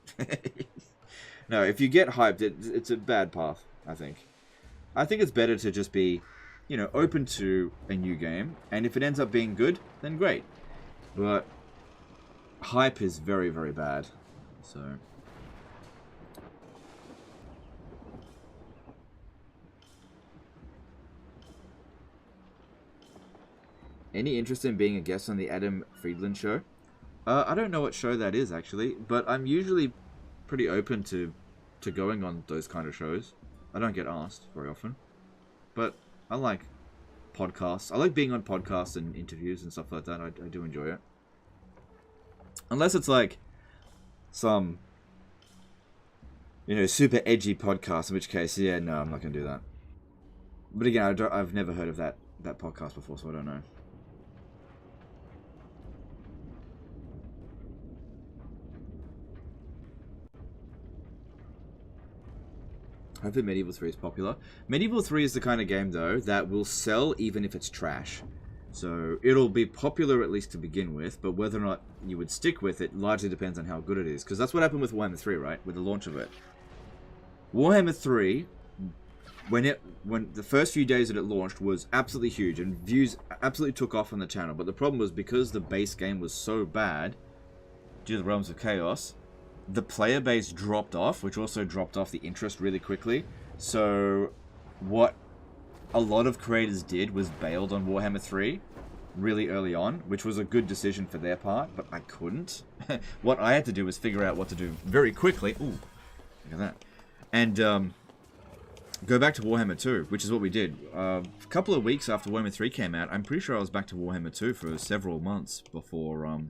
No, if you get hyped, it's a bad path, I think. I think it's better to just be, you know, open to a new game, and if it ends up being good, then great. But hype is very, very bad, so... Any interest in being a guest on the Adam Friedland show? I don't know what show that is, actually, but I'm usually pretty open to going on those kind of shows. I don't get asked very often, but I like podcasts. I like being on podcasts and interviews and stuff like that. I do enjoy it. Unless it's like some, you know, super edgy podcast, in which case, yeah, no, I'm not going to do that. But again, I've never heard of that podcast before, so I don't know. I hope that Medieval 3 is popular. Medieval 3 is the kind of game, though, that will sell even if it's trash. So it'll be popular at least to begin with, but whether or not you would stick with it largely depends on how good it is. Because that's what happened with Warhammer 3, right? With the launch of it. Warhammer 3, when the first few days that it launched, was absolutely huge, and views absolutely took off on the channel. But the problem was, because the base game was so bad, due to the Realms of Chaos, the player base dropped off, which also dropped off the interest really quickly. So what a lot of creators did was bailed on Warhammer 3 really early on, which was a good decision for their part, but I couldn't. What I had to do was figure out what to do very quickly. Ooh, look at that. And go back to Warhammer 2, which is what we did. A couple of weeks after Warhammer 3 came out, I'm pretty sure I was back to Warhammer 2 for several months before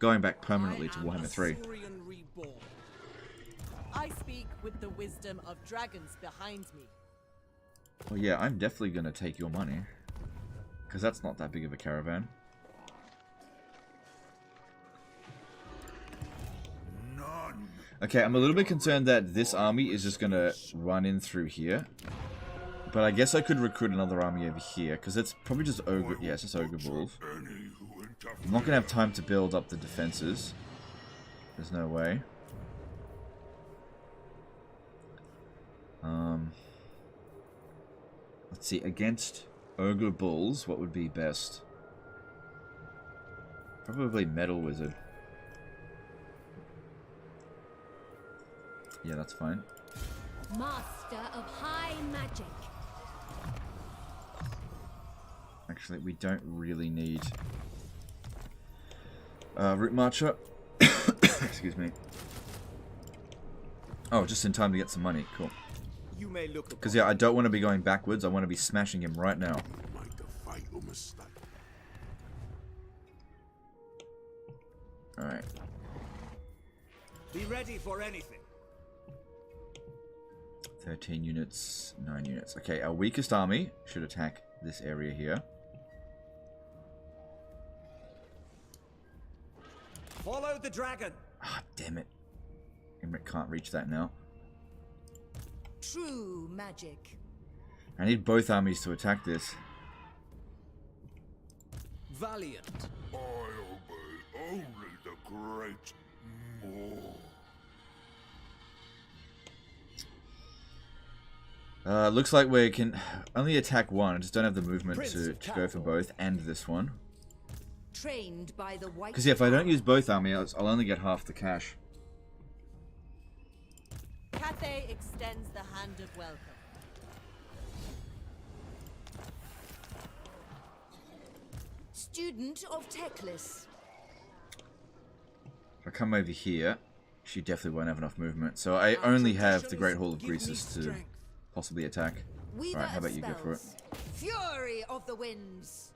going back permanently to Warhammer 3. I speak with the wisdom of dragons behind me. Well, yeah, I'm definitely going to take your money, because that's not that big of a caravan. None. Okay, I'm a little bit concerned that this army is just going to run in through here. But I guess I could recruit another army over here, because it's probably just ogre... Yeah, it's just ogre bulls. I'm not going to have time to build up the defenses. There's no way. Let's see, against ogre bulls, what would be best? Probably metal wizard. Yeah, that's fine. Master of high magic. Actually, we don't really need route marcher. Excuse me. Oh, just in time to get some money. Cool. Because, yeah, I don't want to be going backwards. I want to be smashing him right now. Alright. Be ready for anything. 13 units, 9 units. Okay, our weakest army should attack this area here. Follow the dragon. Ah, damn it. Imrik can't reach that now. True magic. I need both armies to attack this. Valiant. I obey only the great Maw. Looks like we can only attack one. I just don't have the movement to go for both and this one. Trained by the white. Because yeah, if I don't use both armies, I'll only get half the cash. Cathay extends the hand of welcome. Student of Teclis. If I come over here, she definitely won't have enough movement. So I only have the Great Hall of Greases to possibly attack. Alright, how about you go for it? Fury of the winds.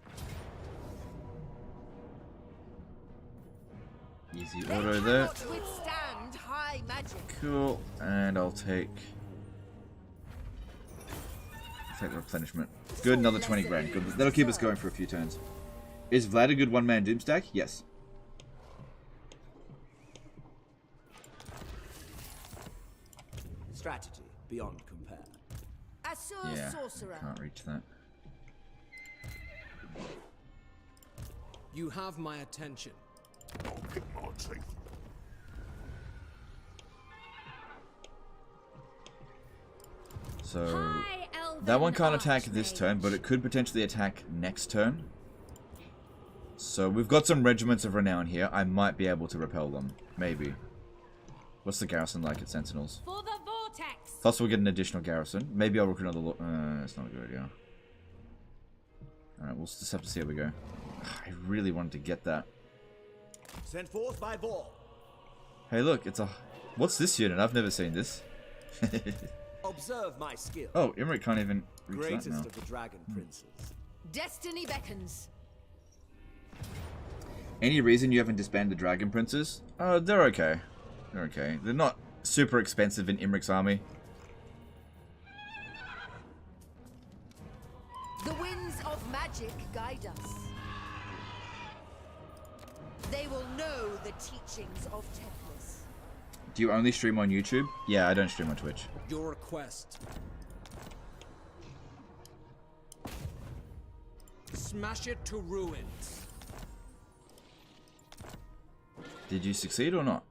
Easy auto there. Withstand high magic. Cool, and I'll take the replenishment. Good, another 20 grand. Good, that'll keep us going for a few turns. Is Vlad a good one-man doomstack? Yes. Strategy beyond compare. Asur Yeah, sorcerer. can't reach that. You have my attention. So that one can't attack this turn, but it could potentially attack next turn. So we've got some regiments of renown here. I might be able to repel them. Maybe. What's the garrison like at Sentinels? For the vortex. Plus we'll get an additional garrison. Maybe I'll recruit another... that's not a good idea. Alright, we'll just have to see how we go. I really wanted to get that. Sent forth by Vor. Hey look, it's a... What's this unit? I've never seen this. Observe my skill. Oh, Imrik can't even reach Greatest that now. of the dragon princes. Destiny beckons. Any reason you haven't disbanded the Dragon Princes? They're okay. They're okay. They're not super expensive in Imrik's army. The winds of magic guide us. They will know the teachings of Tethys. Do you only stream on YouTube? Yeah, I don't stream on Twitch. Your request. Smash it to ruins. Did you succeed or not?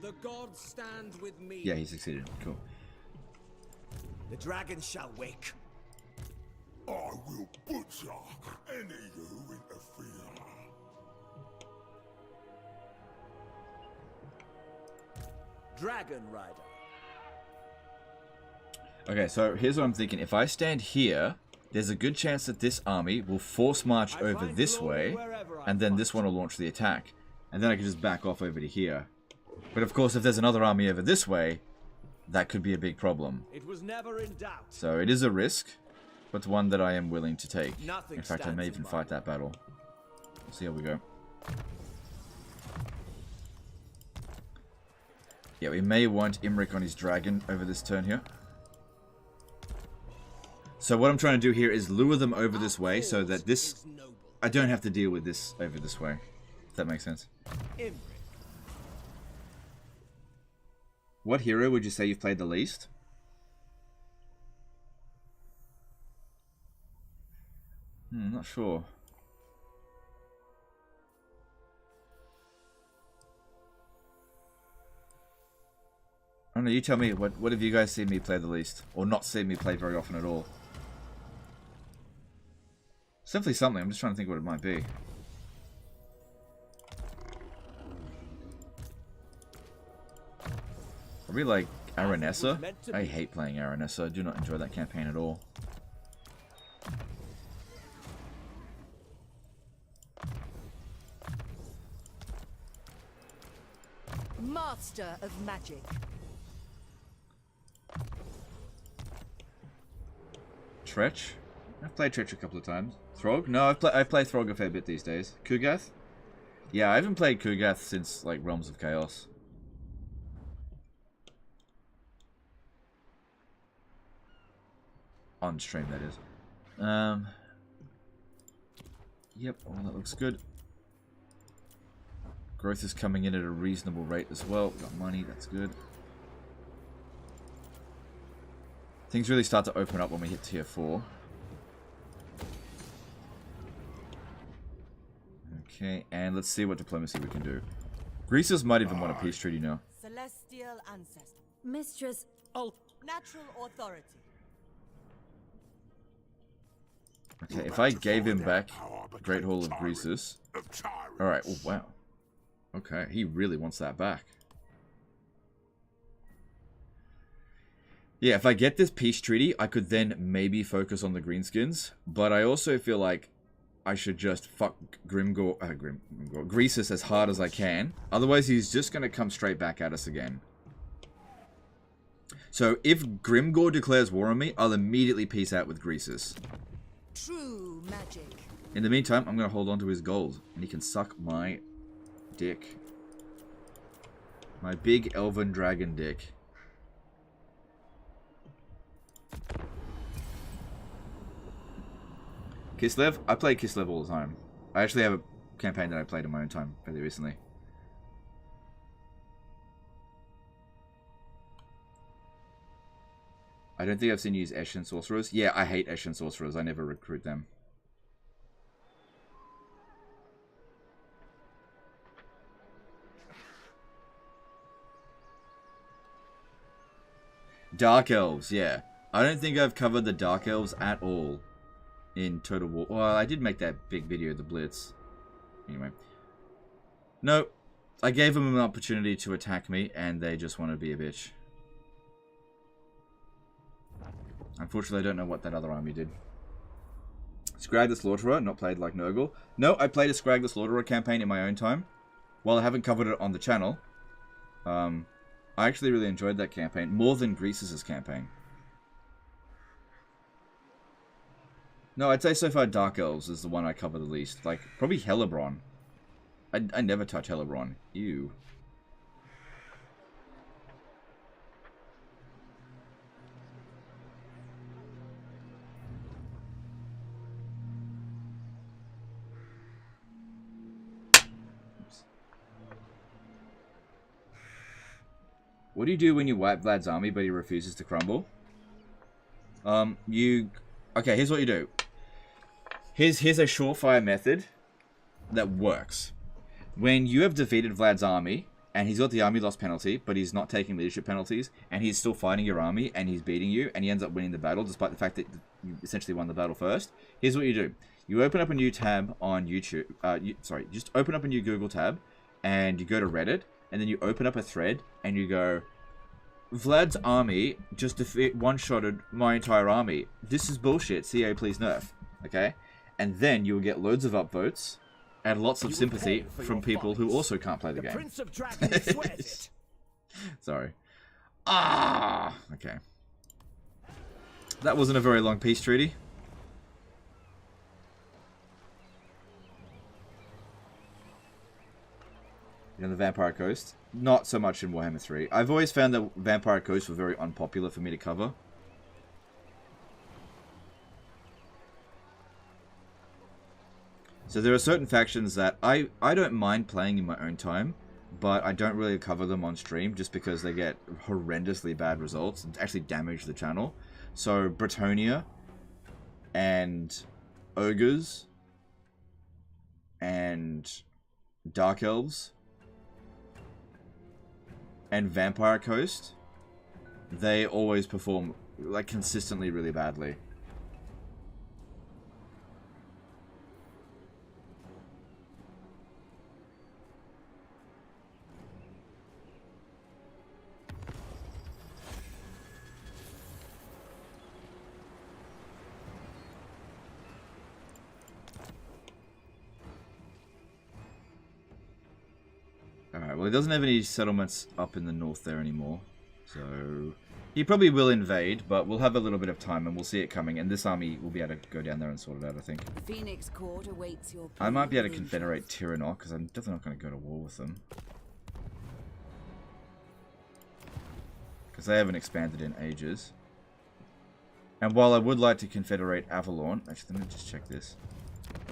The gods stand with me. Yeah, he succeeded. Cool. The dragon shall wake. I will butcher any who interfere. Dragon Rider. Okay, so here's what I'm thinking. If I stand here, there's a good chance that this army will force march over this way, and then this one will launch the attack. And then I can just back off over to here. But of course, if there's another army over this way, that could be a big problem. It was never in doubt. So it is a risk, but one that I am willing to take. Nothing In fact, I may even fight that battle. We'll see how we go. Yeah, we may want Imrik on his dragon over this turn here. So what I'm trying to do here is lure them over this way so that this... I don't have to deal with this over this way. If that makes sense. Imrik. What hero would you say you've played the least? Not sure. I don't know, you tell me, what have you guys seen me play the least? Or not seen me play very often at all? It's definitely something, I'm just trying to think what it might be. Probably like Aranessa. I hate playing Aranessa, I do not enjoy that campaign at all. Master of magic. Tretch? I've played Tretch a couple of times. Throg? No, I've played Throg a fair bit these days. Kugath? Yeah, I haven't played Kugath since like Realms of Chaos. On stream, that is. Yep, well, that looks good. Growth is coming in at a reasonable rate as well. Got money, that's good. Things really start to open up when we hit tier 4. Okay, and let's see what diplomacy we can do. Greases might even want a peace treaty now. Celestial ancestor. Mistress. Natural authority. Okay, if I gave him back Great Hall of Greases. Alright, oh wow. Okay, he really wants that back. Yeah, if I get this peace treaty, I could then maybe focus on the greenskins. But I also feel like I should just fuck Greasus as hard as I can. Otherwise, he's just going to come straight back at us again. So if Grimgor declares war on me, I'll immediately peace out with Greasus. True magic. In the meantime, I'm going to hold on to his gold. And he can suck my dick. My big elven dragon dick. Kislev? I play Kislev all the time. I actually have a campaign that I played in my own time fairly recently. I don't think I've seen you use Eshin Sorcerers. Yeah, I hate Eshin Sorcerers. I never recruit them. Dark Elves, yeah. I don't think I've covered the Dark Elves at all in Total War. Well, I did make that big video, the Blitz. Anyway. No, I gave them an opportunity to attack me, and they just want to be a bitch. Unfortunately, I don't know what that other army did. Scrag the Slaughterer, not played like Nurgle. No, I played a Scrag the Slaughterer campaign in my own time. While I haven't covered it on the channel, I actually really enjoyed that campaign, more than Greases' campaign. No, I'd say so far Dark Elves is the one I cover the least. Like, probably Hellebron. I never touch Hellebron. Ew. What do you do when you wipe Vlad's army but he refuses to crumble? Okay, here's what you do. Here's a surefire method that works. When you have defeated Vlad's army, and he's got the army loss penalty, but he's not taking leadership penalties, and he's still fighting your army, and he's beating you, and he ends up winning the battle, despite the fact that you essentially won the battle first, here's what you do. You open up a new tab on YouTube, just open up a new Google tab, and you go to Reddit, and then you open up a thread, and you go, Vlad's army just one-shotted my entire army. This is bullshit. CA, please nerf. Okay? And then you will get loads of upvotes and lots of sympathy from people who also can't play the game. Prince of Dragons swears it. Sorry. Ah! Okay. That wasn't a very long peace treaty. On the Vampire Coast. Not so much in Warhammer 3. I've always found that Vampire Coast were very unpopular for me to cover. So there are certain factions that I don't mind playing in my own time, but I don't really cover them on stream just because they get horrendously bad results and actually damage the channel. So Bretonnia and Ogres and Dark Elves and Vampire Coast, they always perform like consistently really badly. Alright, well, he doesn't have any settlements up in the north there anymore, so he probably will invade, but we'll have a little bit of time and we'll see it coming, and this army will be able to go down there and sort it out, I think. Phoenix Court awaits your I might be able to confederate Tyrannok, because I'm definitely not going to go to war with them. Because they haven't expanded in ages. And while I would like to confederate Avalon, actually, let me just check this.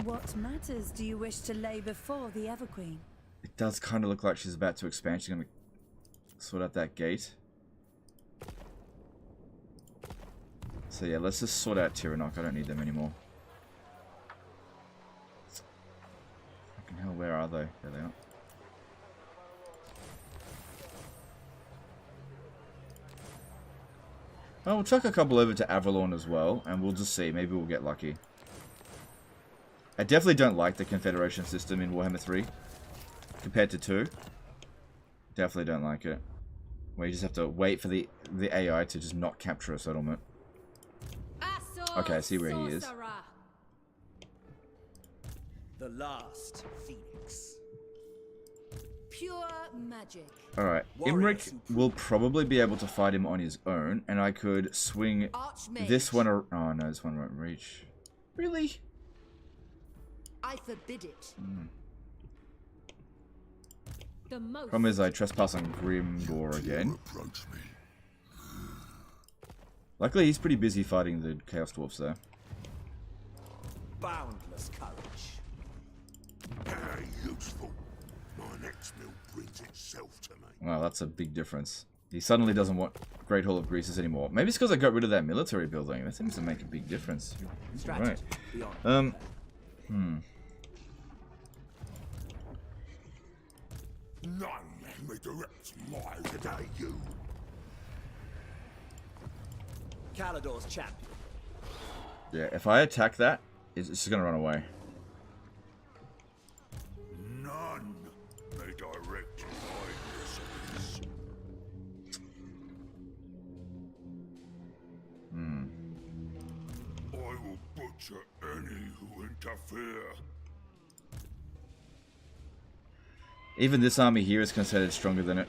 What matters do you wish to lay before the Everqueen? It does kind of look like she's about to expand. She's going to sort out that gate. So yeah, let's just sort out Tyrannok. I don't need them anymore. Fucking hell, where are they? There they are. Oh, we'll chuck a couple over to Avalon as well, and we'll just see. Maybe we'll get lucky. I definitely don't like the Confederation system in Warhammer 3. Compared to 2. Definitely don't like it. Where you just have to wait for the AI to just not capture a settlement. Okay, I see where he is. The last Phoenix. Pure magic. Alright, Imrik will probably be able to fight him on his own, and I could swing this one. Oh no, this one won't reach. Really? I forbid it. Problem is I trespass on Grimgor again. Luckily he's pretty busy fighting the Chaos Dwarfs there. Boundless courage. Very useful. My next meal brings itself to me. Wow, that's a big difference. He suddenly doesn't want Great Hall of Greases anymore. Maybe it's because I got rid of that military building. That seems to make a big difference. Right. None may direct my today, you. Calador's champion. Yeah, if I attack that, it's just gonna run away. None may direct my missiles. I will butcher any who interfere. Even this army here is considered stronger than it.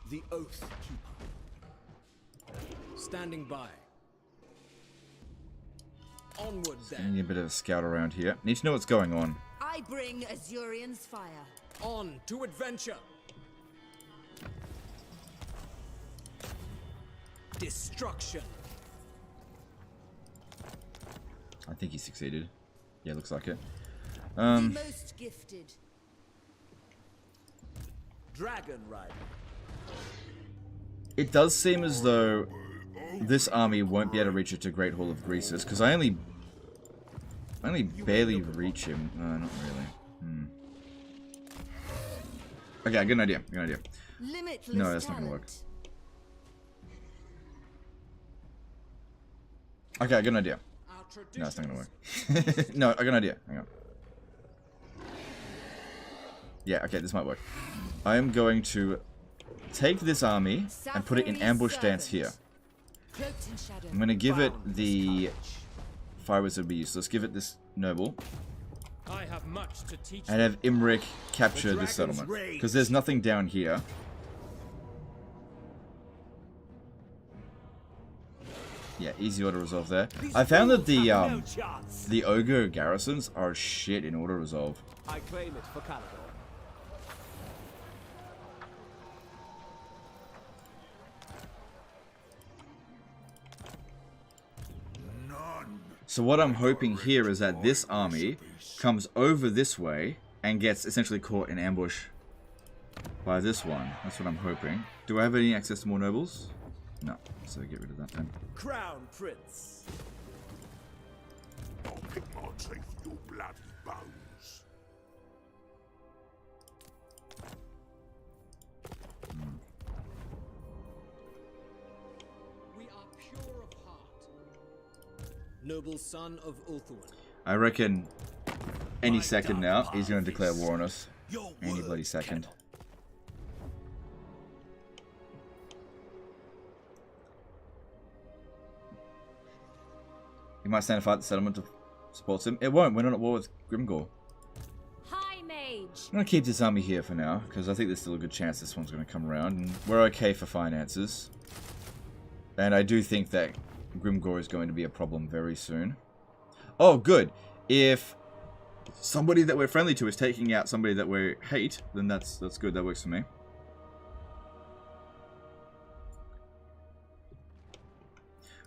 The Oath Keeper. Standing by. Onward then. Need a bit of a scout around here. Need to know what's going on. I bring Azurian's fire. On to adventure. Destruction. I think he succeeded. Yeah, looks like it. The most gifted. Dragon Rider. It does seem as though this army won't be able to reach it to Great Hall of Greases, because I only barely reach him. No, not really. Okay, I got an idea. Limitless No, that's not gonna work. Okay, I got an idea. No, it's not gonna work. No, I got an idea. Hang on. Yeah, okay, this might work. I am going to take this army and put it in ambush stance here. I'm going to give it the fire wizard be used. Let's give it this noble. I have much to teach And have Imrik capture this settlement. Because there's nothing down here. Yeah, easy auto resolve there. I found that the ogre garrisons are shit in auto resolve. I claim it for Calador. So what I'm hoping here is that this army comes over this way and gets essentially caught in ambush by this one. That's what I'm hoping. Do I have any access to more nobles? No, so get rid of that then. Crown Prince. I'll pick my teeth with your bloody bones. We are pure of heart. Noble son of Ulthuan. I reckon any second now he's going to declare war on us. Any bloody second. He might stand and fight the settlement that supports him. It won't. We're not at war with Grimgor. High Mage. I'm going to keep this army here for now, because I think there's still a good chance this one's going to come around. And we're okay for finances. And I do think that Grimgor is going to be a problem very soon. Oh, good. If somebody that we're friendly to is taking out somebody that we hate, then that's good. That works for me.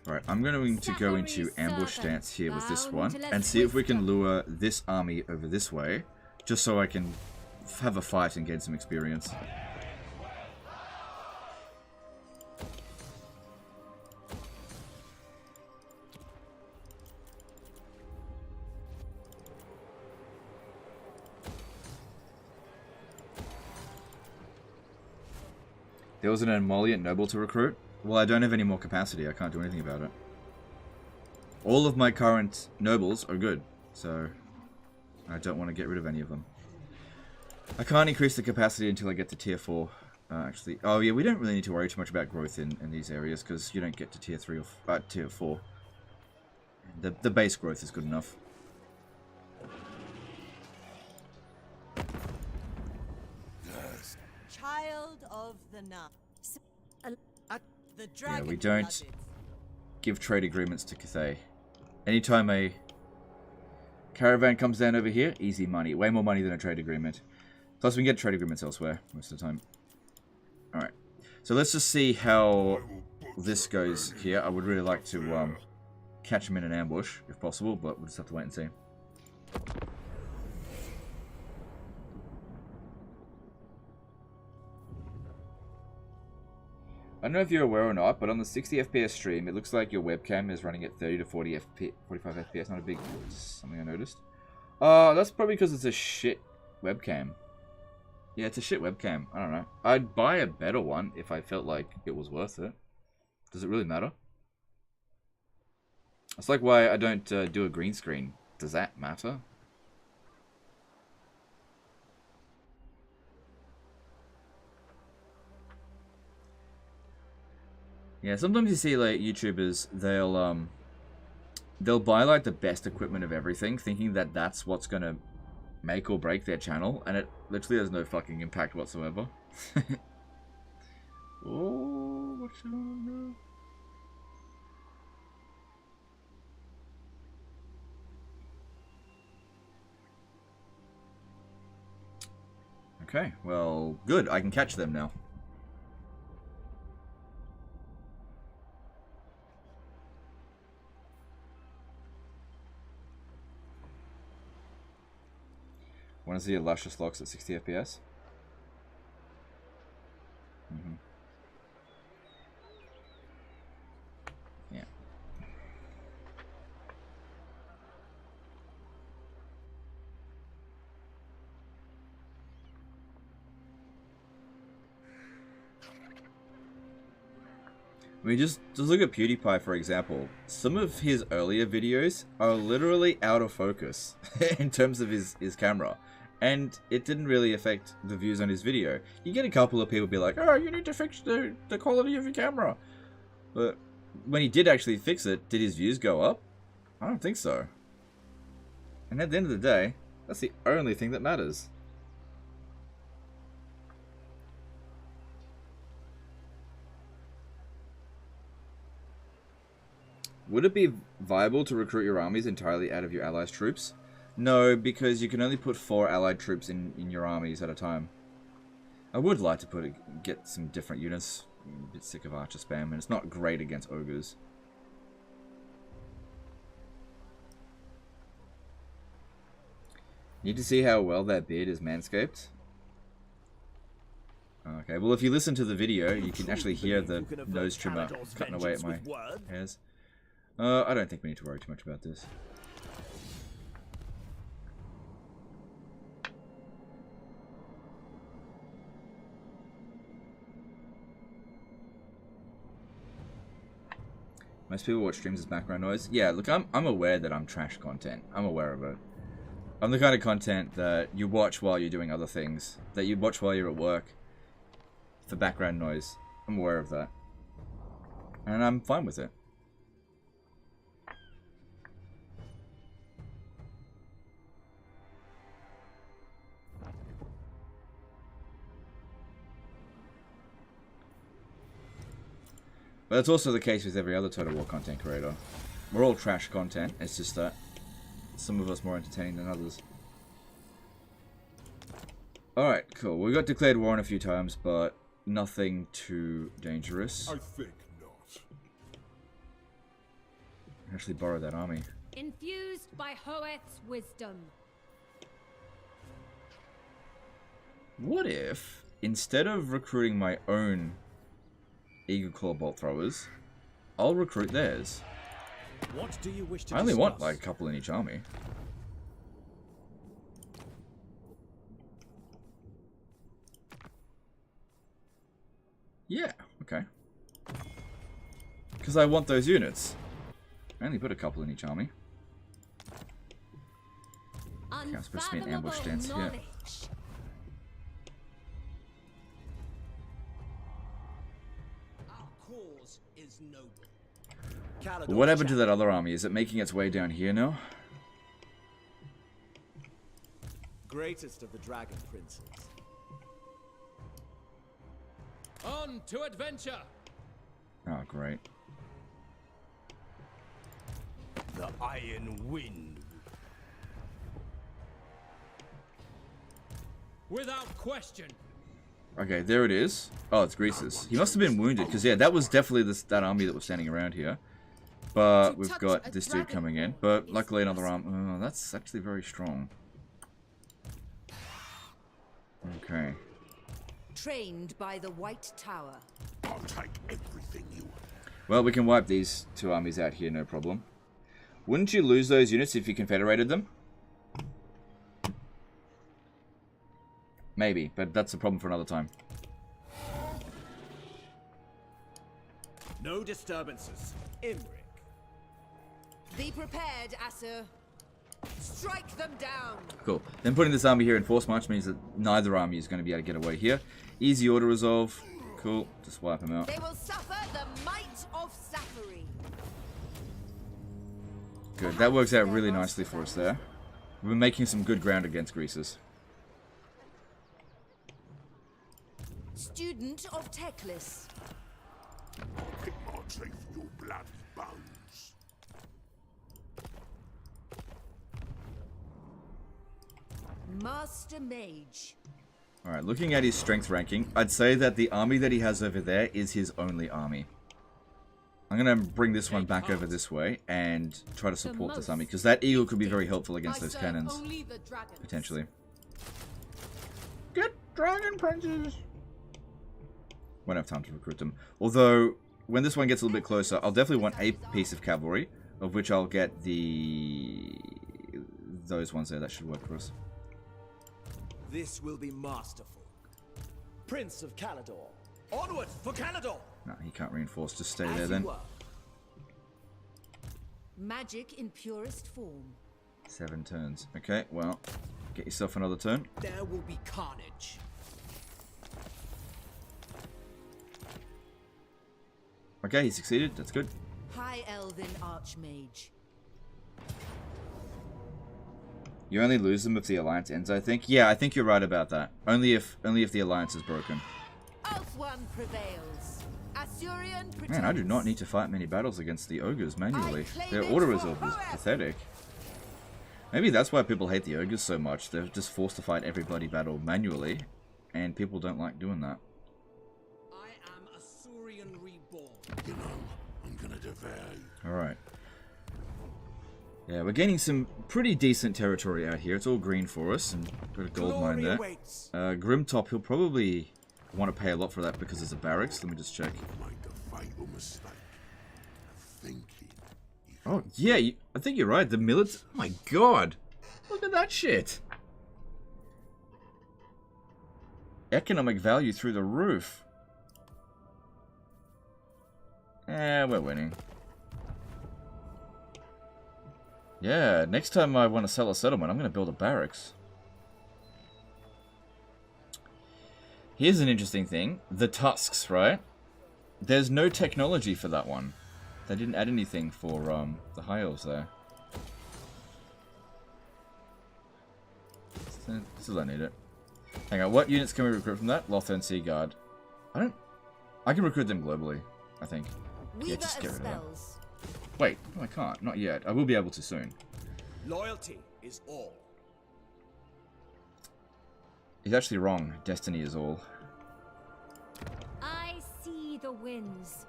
Alright, I'm going to go into ambush stance here with this one and see if we can lure this army over this way, just so I can have a fight and gain some experience. There was an emollient noble to recruit. Well, I don't have any more capacity. I can't do anything about it. All of my current nobles are good, so I don't want to get rid of any of them. I can't increase the capacity until I get to tier 4. Actually, oh yeah, we don't really need to worry too much about growth in these areas, because you don't get to tier 3 or tier 4. The base growth is good enough. Child of the Night. The Yeah, dragon we don't give trade agreements to Cathay. Anytime a caravan comes down over here, easy money. Way more money than a trade agreement. Plus we can get trade agreements elsewhere most of the time. Alright. So let's just see how this goes here. I would really like to catch him in an ambush, if possible, but we'll just have to wait and see. I don't know if you're aware or not, but on the 60 FPS stream, it looks like your webcam is running at 30 to 45 FPS. Not a big deal. It's something I noticed. That's probably because it's a shit webcam. Yeah, it's a shit webcam. I don't know. I'd buy a better one if I felt like it was worth it. Does it really matter? It's like why I don't do a green screen. Does that matter? Yeah, sometimes you see like YouTubers, they'll buy like the best equipment of everything, thinking that that's what's gonna make or break their channel, and it literally has no fucking impact whatsoever. Oh, what should I do? Okay, well, good. I can catch them now. Want to see a luscious locks at 60 FPS? Yeah. I mean, just look at PewDiePie, for example. Some of his earlier videos are literally out of focus in terms of his camera. And it didn't really affect the views on his video. You get a couple of people be like, oh, you need to fix the quality of your camera. But when he did actually fix it, did his views go up? I don't think so. And at the end of the day, that's the only thing that matters. Would it be viable to recruit your armies entirely out of your allies' troops? No, because you can only put 4 allied troops in your armies at a time. I would like to get some different units. I'm a bit sick of archer spam, and it's not great against ogres. Need to see how well that beard is manscaped? Okay, well if you listen to the video, you can actually hear the nose trimmer cutting away at my hairs. I don't think we need to worry too much about this. Most people watch streams as background noise. Yeah, look, I'm aware that I'm trash content. I'm aware of it. I'm the kind of content that you watch while you're doing other things. That you watch while you're at work. For background noise. I'm aware of that. And I'm fine with it. But that's also the case with every other Total War content creator. We're all trash content, it's just that some of us more entertaining than others. Alright, cool. We got declared war on a few times, but nothing too dangerous. I think not. Actually borrow that army. Infused by Hoeth's wisdom. What if, instead of recruiting my own Eagle Claw Bolt Throwers, I'll recruit theirs? What do you wish to I only want discuss? like a couple in each army. Yeah, okay. Because I want those units. I only put a couple in each army. Okay, I'm supposed to be an ambush stance here. But what happened to that other army? Is it making its way down here now? Greatest of the dragon princes. On to adventure! Oh, great. The Iron Wind. Without question. Okay, there it is. Oh, it's Greases. He must have been wounded, because yeah, that was definitely that army that was standing around here. But we've got this dude coming in. But luckily another arm. Oh, that's actually very strong. Okay. Trained by the White Tower. I'll take everything you Well, we can wipe these two armies out here, no problem. Wouldn't you lose those units if you confederated them? Maybe, but that's a problem for another time. No disturbances. Imrik. Be prepared, Asur. Strike them down. Cool. Then putting this army here in force march means that neither army is going to be able to get away here. Easy auto resolve. Cool. Just wipe them out. They will suffer the might of Safari. Good. That works out really nicely for us there. We're making some good ground against Greases. Student of Teclis. Immortal your blood bones. Master Mage. Alright, looking at his strength ranking, I'd say that the army that he has over there is his only army. I'm going to bring this one back over this way and try to support this army, because that eagle could be very helpful against those cannons. Potentially. Get dragon princes! Won't have time to recruit them. Although, when this one gets a little bit closer, I'll definitely want a piece of cavalry, of which I'll get those ones there. That should work for us. This will be masterful. Prince of Calador. Onward for Calador! No, he can't reinforce. Just stay there then. Magic in purest form. 7 turns. Okay, well, get yourself another turn. There will be carnage. Okay, he succeeded. That's good. High Elven Archmage. You only lose them if the alliance ends, I think. Yeah, I think you're right about that. Only if the alliance is broken. One prevails. Assyrian Man, I do not need to fight many battles against the ogres manually. Their auto-resolve is pathetic. Maybe that's why people hate the ogres so much. They're just forced to fight every bloody battle manually, and people don't like doing that. I am Assyrian reborn. You know, I'm gonna devour you. Alright. Yeah, we're gaining some pretty decent territory out here. It's all green for us, and got a gold mine there. Grimtop, he'll probably want to pay a lot for that because there's a barracks. Let me just check. Oh, yeah, I think you're right. The military... Oh my god! Look at that shit! Economic value through the roof. Eh, we're winning. Yeah, next time I want to sell a settlement, I'm going to build a barracks. Here's an interesting thing. The tusks, right? There's no technology for that one. They didn't add anything for the high elves there. Still don't need it. Hang on, what units can we recruit from that? Lothern Sea Guard. I can recruit them globally, I think. Yeah, just get rid of them. Wait, no I can't. Not yet. I will be able to soon. Loyalty is all. He's actually wrong. Destiny is all. I see the winds.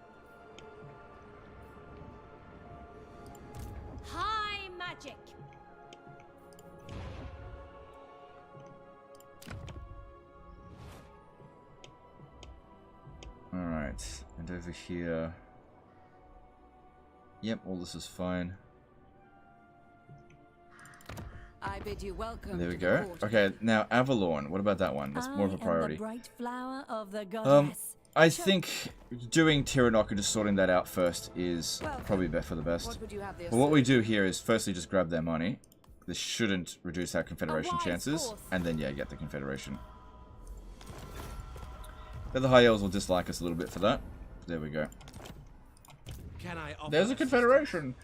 High magic. Alright, and over here... Yep, all this is fine. I bid you welcome. There we go. Okay, now Avalorn. What about that one? That's more of a priority. The bright flower of the goddess. I think doing Tiranock and just sorting that out first is probably for the best. But what we do here is firstly just grab their money. This shouldn't reduce our Confederation chances. And then, yeah, get the Confederation. But the High Elves will dislike us a little bit for that. There we go. There's a Confederation!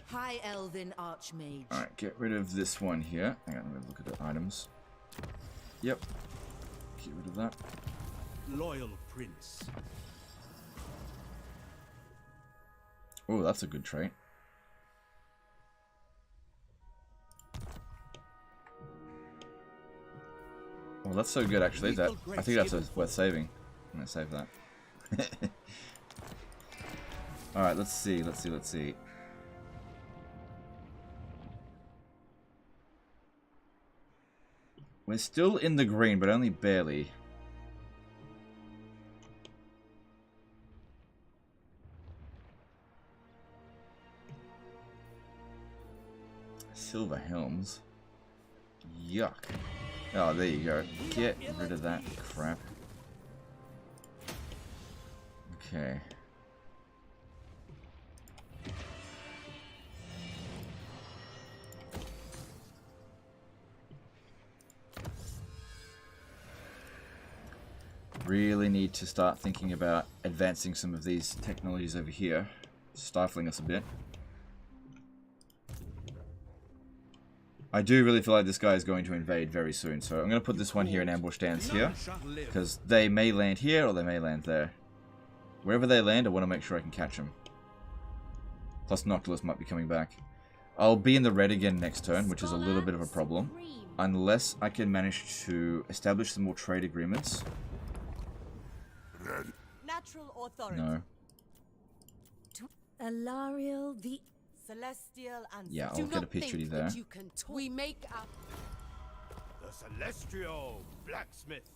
High Elven Archmage. Alright, get rid of this one here. Hang on, let me look at the items. Yep. Get rid of that. Loyal Prince. Oh, that's a good trait. Well, that's so good actually that I think that's worth saving. I'm gonna save that. Alright, let's see. We're still in the green, but only barely. Silver helms. Yuck. Oh, there you go. Get rid of that crap. Okay. Really need to start thinking about advancing some of these technologies over here. Stifling us a bit. I do really feel like this guy is going to invade very soon, so I'm going to put this one here in ambush stance here, because they may land here or they may land there. Wherever they land, I want to make sure I can catch them. Plus Noctilus might be coming back. I'll be in the red again next turn, which is a little bit of a problem, unless I can manage to establish some more trade agreements. Natural authority. No. Alariel the Celestial and yeah, I'll get a picture of you there. We make up the Celestial Blacksmith.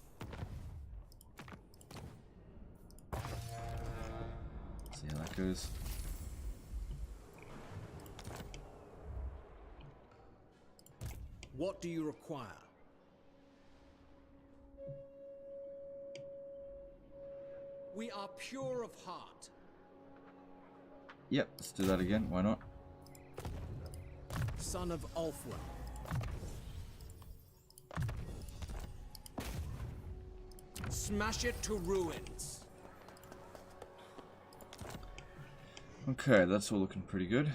See how that goes. What do you require? We are pure of heart. Yep, let's do that again. Why not? Son of Ulfwell. Smash it to ruins. Okay, that's all looking pretty good.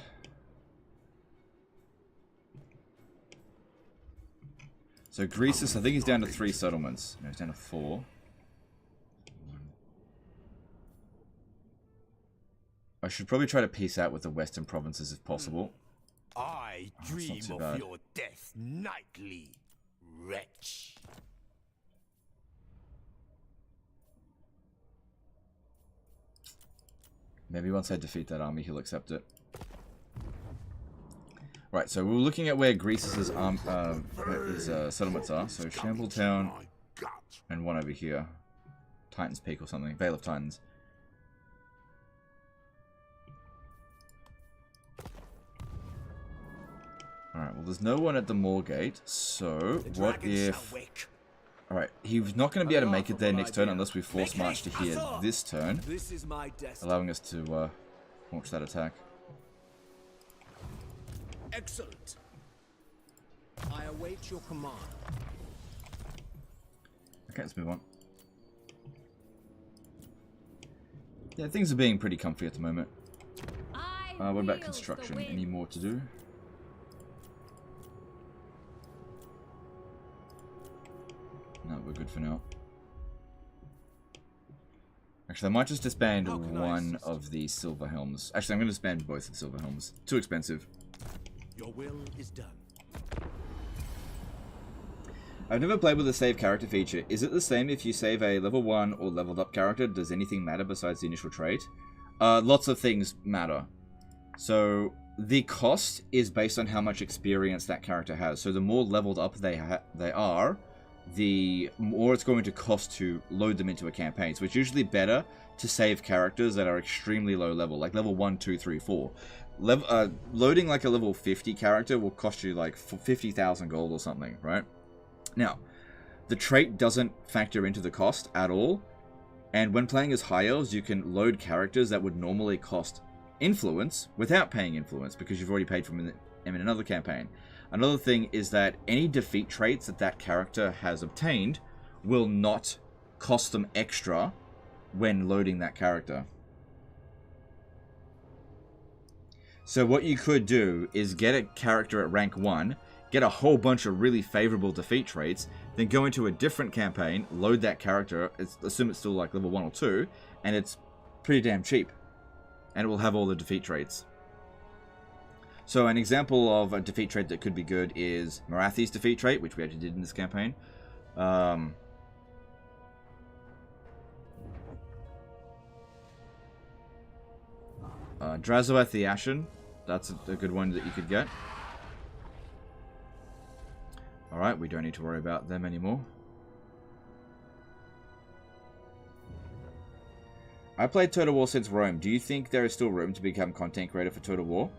So Greasus, I think he's down to 3 settlements. No, he's down to 4. I should probably try to peace out with the western provinces if possible. I dream of your death nightly, wretch. Maybe once I defeat that army, he'll accept it. Right, so we're looking at where Greasus's settlements are. So Shambletown and one over here. Titan's Peak or something. Vale of Titans. Alright, well there's no one at the Moorgate, so what if... Alright, he's not going to be able to make it there next turn unless we force march to here this turn, allowing us to launch that attack. Excellent. I await your command. Okay, let's move on. Yeah, things are being pretty comfy at the moment. What about construction? Any more to do? No, we're good for now. Actually, I might just disband one of the Silver Helms. Actually, I'm going to disband both of the Silver Helms. Too expensive. Your will is done. I've never played with a save character feature. Is it the same if you save a level 1 or leveled up character? Does anything matter besides the initial trait? Lots of things matter. So, the cost is based on how much experience that character has. So the more leveled up they are, the more it's going to cost to load them into a campaign. So it's usually better to save characters that are extremely low level, like level 1, 2, 3, 4. Loading like a level 50 character will cost you like 50,000 gold or something, right? Now, the trait doesn't factor into the cost at all, and when playing as High Elves, you can load characters that would normally cost influence without paying influence because you've already paid for them in another campaign. Another thing is that any defeat traits that character has obtained will not cost them extra when loading that character. So what you could do is get a character at rank 1, get a whole bunch of really favorable defeat traits, then go into a different campaign, load that character, assume it's still like level 1 or 2, and it's pretty damn cheap. And it will have all the defeat traits. So an example of a defeat trait that could be good is Marathi's defeat trait, which we actually did in this campaign. Drazoath the Ashen, that's a good one that you could get. Alright, we don't need to worry about them anymore. I played Total War since Rome. Do you think there is still room to become content creator for Total War?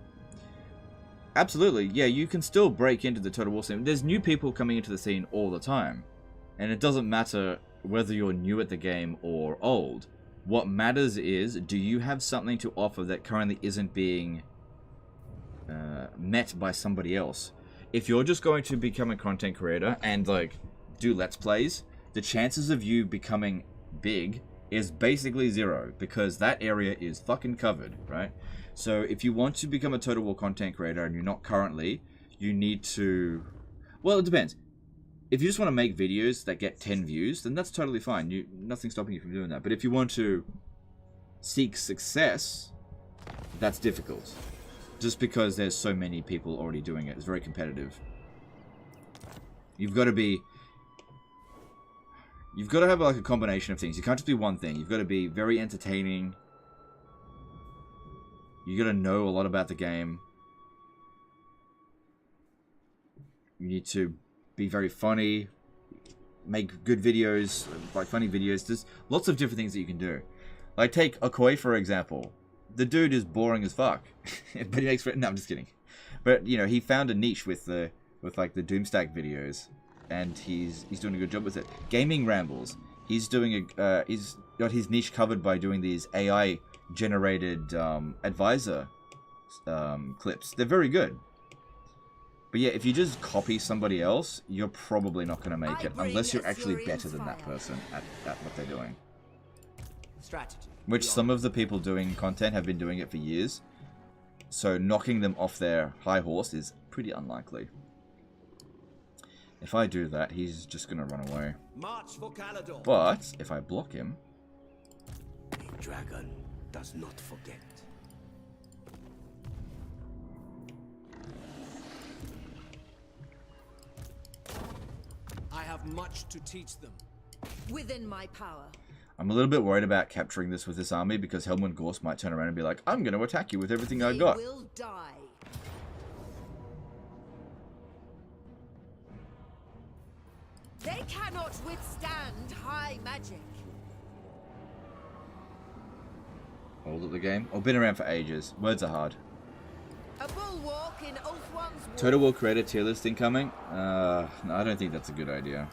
Absolutely, yeah, you can still break into the Total War scene. There's new people coming into the scene all the time. And it doesn't matter whether you're new at the game or old. What matters is, do you have something to offer that currently isn't being met by somebody else? If you're just going to become a content creator and, like, do Let's Plays, the chances of you becoming big is basically zero, because that area is fucking covered, right? So if you want to become a Total War content creator and you're not currently, you need to... Well, it depends. If you just want to make videos that get 10 views, then that's totally fine. Nothing's stopping you from doing that. But if you want to seek success, that's difficult. Just because there's so many people already doing it. It's very competitive. You've got to be... You've got to have like a combination of things. You can't just be one thing. You've got to be very entertaining. You got to know a lot about the game. You need to be very funny. Make good videos, like funny videos. There's lots of different things that you can do. Like take Okoye for example. The dude is boring as fuck, but he makes... No, I'm just kidding. But you know, he found a niche with like the Doomstack videos. And he's doing a good job with it. Gaming Rambles. He's doing he's got his niche covered by doing these AI generated advisor clips. They're very good. But yeah, if you just copy somebody else, you're probably not going to make it unless you're actually better than that person at what they're doing. Strategy. Which some of the people doing content have been doing it for years. So knocking them off their high horse is pretty unlikely. If I do that, he's just gonna run away. March for Calador. But if I block him, a dragon does not forget. I have much to teach them. Within my power. I'm a little bit worried about capturing this with this army because Helmund Gorst might turn around and be like, I'm gonna attack you with everything I got. They will die. They cannot withstand high magic. Old at the game? Or been around for ages. Words are hard. A bulwark in Ulthuan's war. Total War creator tier list incoming? No, I don't think that's a good idea.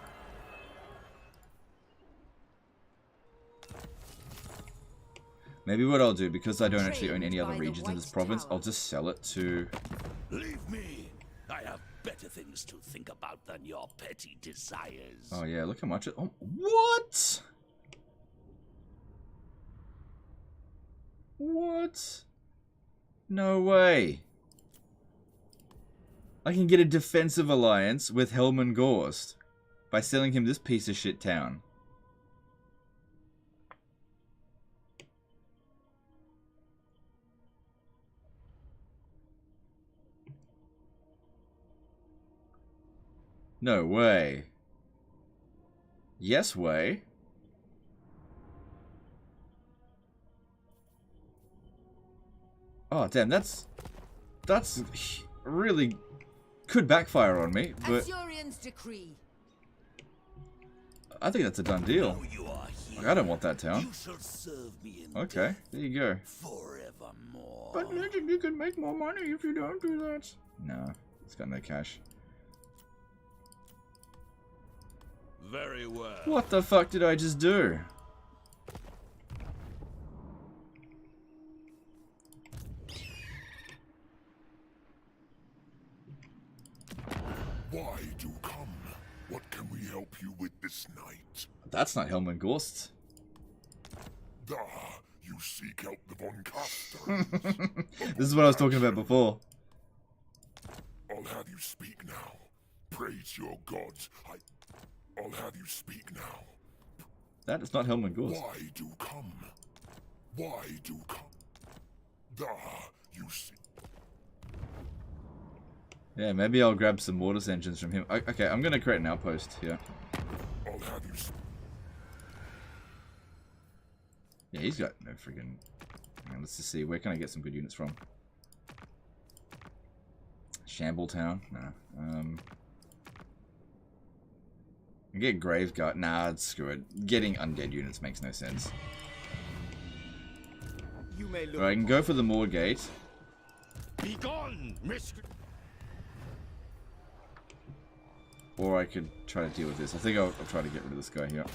Maybe what I'll do, because I don't actually own any other regions in this province, I'll just sell it to... Leave me. I have better things to think about than your petty desires. Oh yeah, look how much it... Oh, what? What? No way. I can get a defensive alliance with Helmund Gorst by selling him this piece of shit town. No way. Yes way. Oh damn, that's really could backfire on me, but Assyrian's decree. I think that's a done deal. Like, I don't want that town. You shall serve me in Okay, there you go. forevermore. But Legend, you can make more money if you don't do that. No, it's got no cash. Very well. What the fuck did I just do? Why do come? What can we help you with this night? That's not Helmund Gorst. Ah, you seek out the Von Caster. This is what I was talking about before. I'll have you speak now. Praise your gods. I'll have you speak now. That is not Helmund Gorst. Why do come? Why do come? Ah, you see. Yeah, maybe I'll grab some mortis engines from him. Okay, I'm gonna create an outpost here. I'll have you. Yeah, he's got no friggin'... Let's just see, where can I get some good units from? Shambletown? No. Get Graveguard. Nah, screw it. Getting undead units makes no sense. You may look Alright, I can go for the Moorgate. Be gone, mistress. or I could try to deal with this. I think I'll try to get rid of this guy here.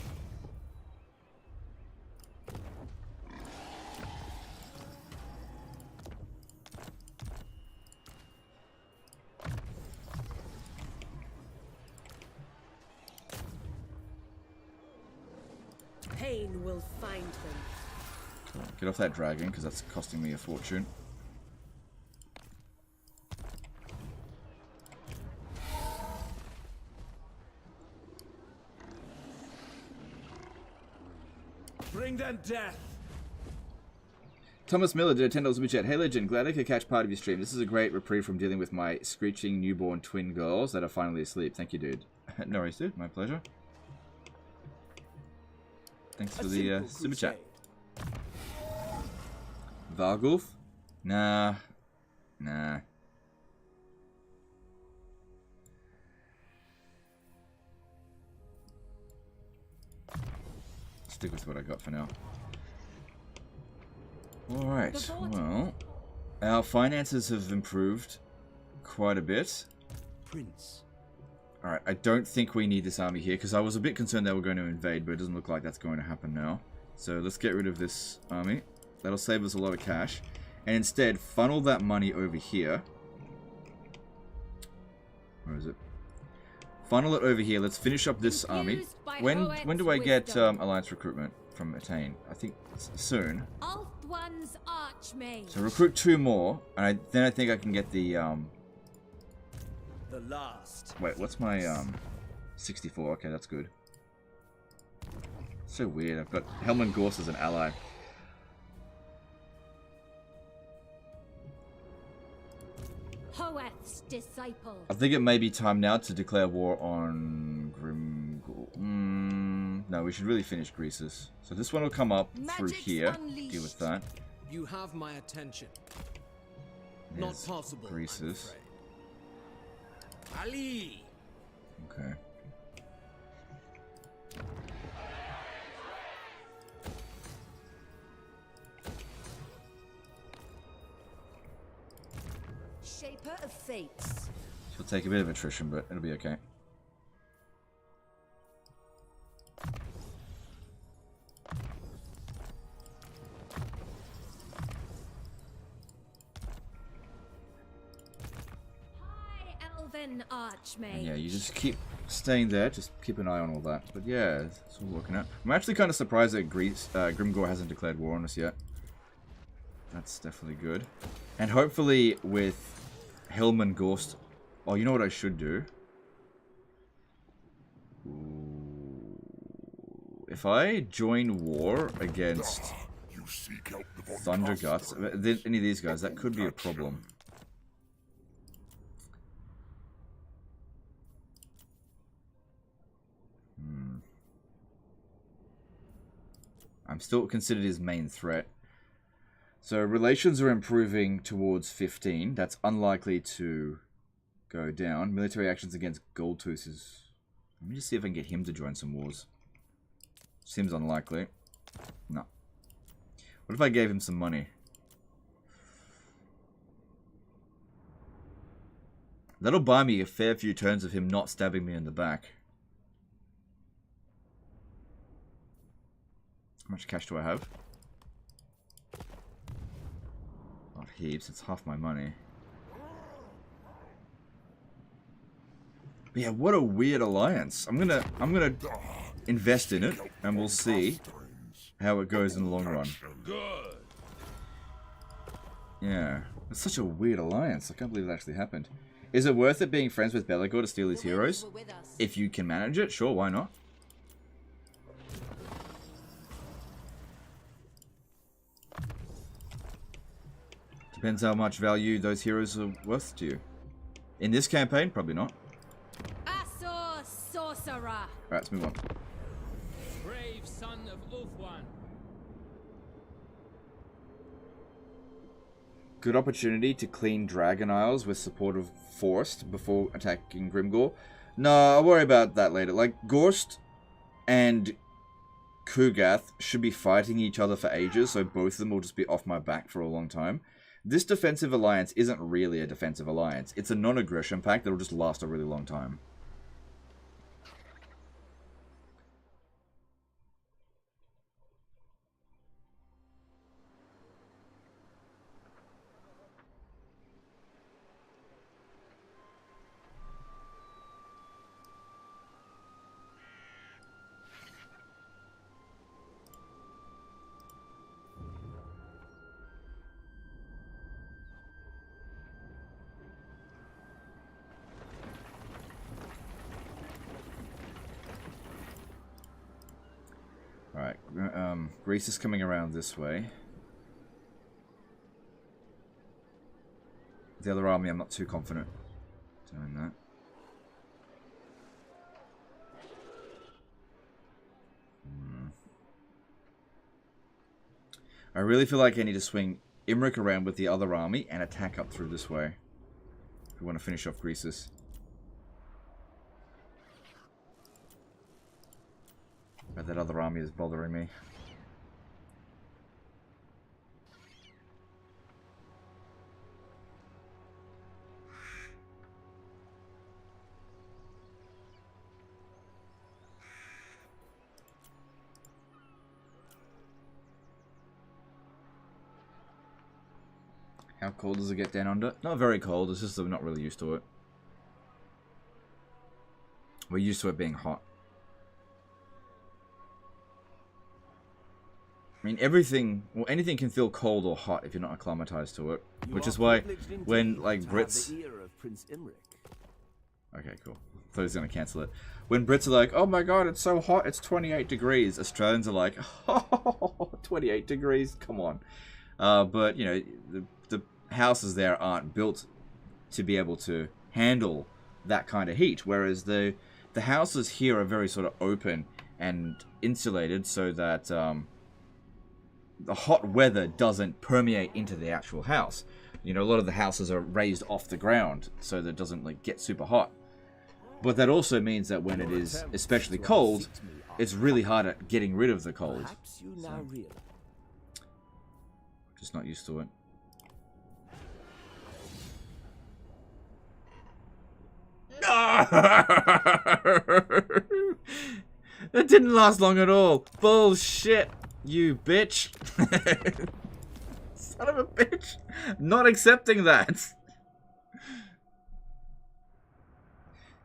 Pain will find them. Get off that dragon, because that's costing me a fortune. Bring them death. Thomas Miller did a $10 super chat. Hey Legend, glad I could catch part of your stream. This is a great reprieve from dealing with my screeching newborn twin girls that are finally asleep. Thank you, dude. No worries, dude. My pleasure. Thanks for the super chat. Vargulf? Nah. Nah. Stick with what I got for now. Alright, well, our finances have improved quite a bit. Prince. Alright, I don't think we need this army here, because I was a bit concerned they were going to invade, but it doesn't look like that's going to happen now. So let's get rid of this army. That'll save us a lot of cash. And instead, funnel that money over here. Where is it? Funnel it over here. Let's finish up this army. When do I get alliance recruitment from Attain? I think it's soon. Ulthuan's Archmage. So recruit 2 more, and then I think I can get the last. Wait, what's my 64? Okay, that's good. So weird. I've got Helman Gorse as an ally. Hoeth's disciple. I think it may be time now to declare war on Grimgor. No, we should really finish Greasus. So this one will come up through here. Deal with that. You have my attention. There's Not possible. Greasus. Ali. Okay. Shaper of Fates. She'll take a bit of attrition, but it'll be okay. High Elven Archmage. And yeah, you just keep staying there. Just keep an eye on all that. But yeah, it's all working out. I'm actually kind of surprised that Grimgor hasn't declared war on us yet. That's definitely good. And hopefully with Helman Gorst... Oh, you know what I should do? Ooh. If I join war against Thunderguts, any of these guys, that could be a problem. I'm still considered his main threat. So relations are improving towards 15. That's unlikely to go down. Military actions against Goldtooth is... Let me just see if I can get him to join some wars. Seems unlikely. No. What if I gave him some money? That'll buy me a fair few turns of him not stabbing me in the back. How much cash do I have? Not heaps, it's half my money. But yeah, what a weird alliance. I'm gonna invest in it, and we'll see how it goes in the long run. Good. Yeah, it's such a weird alliance. I can't believe it actually happened. Is it worth it being friends with Be'lakor to steal his heroes? If you can manage it, sure, why not? Depends how much value those heroes are worth to you. In this campaign, probably not. Asor Sorcerer. Alright, let's move on. Brave son of Ulthuan. Good opportunity to clean Dragon Isles with support of Forest before attacking Grimgor. No, I'll worry about that later. Like, Gorst and Kugath should be fighting each other for ages, so both of them will just be off my back for a long time. This defensive alliance isn't really a defensive alliance. It's a non-aggression pact that'll just last a really long time. Alright, Greece is coming around this way. The other army, I'm not too confident doing that. I really feel like I need to swing Imrik around with the other army and attack up through this way. If we want to finish off Greasus. But that other army is bothering me. How cold does it get down under? Not very cold, it's just that we're not really used to it. We're used to it being hot. I mean, everything, well, anything can feel cold or hot if you're not acclimatized to it. Which is why, when, like, Brits... Okay, cool. I thought he was going to cancel it. When Brits are like, oh my god, it's so hot, it's 28 degrees. Australians are like, oh, 28 degrees, come on. But, you know, the houses there aren't built to be able to handle that kind of heat. Whereas the houses here are very sort of open and insulated so that... the hot weather doesn't permeate into the actual house. You know, a lot of the houses are raised off the ground so that it doesn't like get super hot. But that also means that when it is especially cold, it's really hard at getting rid of the cold. So, just not used to it. That didn't last long at all. Bullshit. You bitch. Son of a bitch. Not accepting that.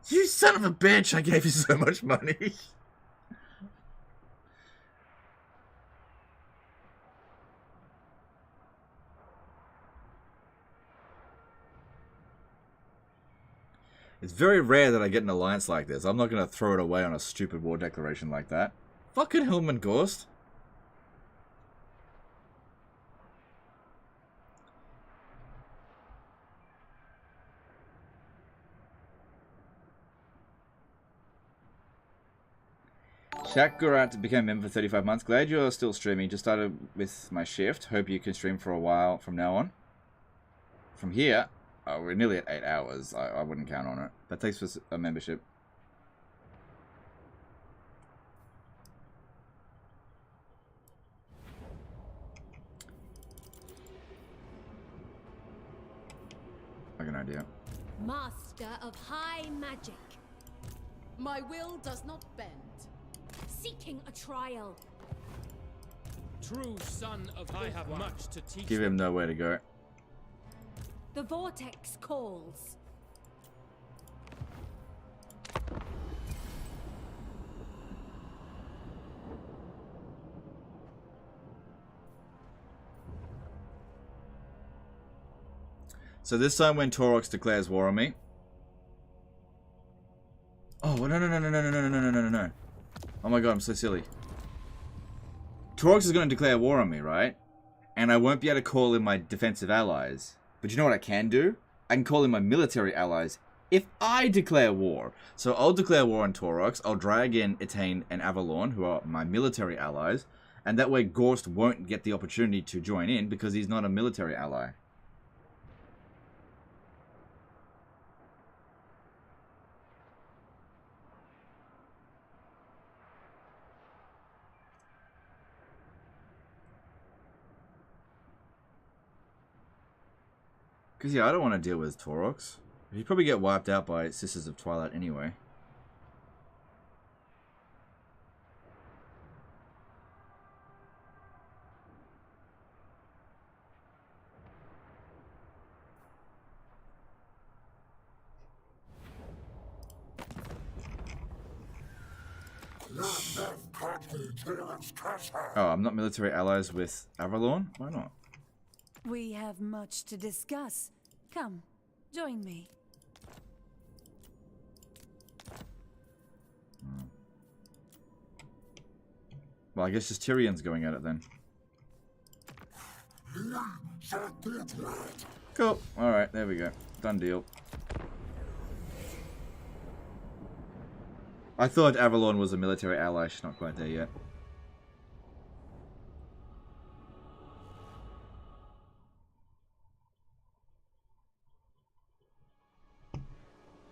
You son of a bitch. I gave you so much money. It's very rare that I get an alliance like this. I'm not going to throw it away on a stupid war declaration like that. Fucking Hillman Ghost. Shaq Gurat became a member for 35 months. Glad you're still streaming. Just started with my shift. Hope you can stream for a while from now on. From here, we're nearly at 8 hours. I wouldn't count on it. But thanks for a membership. I got an idea. Master of high magic. My will does not bend. Seeking a trial. True son of I have much to teach. Give him nowhere to go. The vortex calls. So this time when Taurox declares war on me. Oh, no. Oh my god, I'm so silly. Taurox is going to declare war on me, right? And I won't be able to call in my defensive allies. But you know what I can do? I can call in my military allies if I declare war. So I'll declare war on Taurox. I'll drag in Etain and Avalon, who are my military allies. And that way Gorst won't get the opportunity to join in because he's not a military ally. Because, yeah, I don't want to deal with Taurox. He'd probably get wiped out by Sisters of Twilight anyway. Oh, I'm not military allies with Avalon? Why not? We have much to discuss. Come, join me. Well, I guess just Tyrion's going at it then. Cool. Alright, there we go. Done deal. I thought Avalon was a military ally. She's not quite there yet.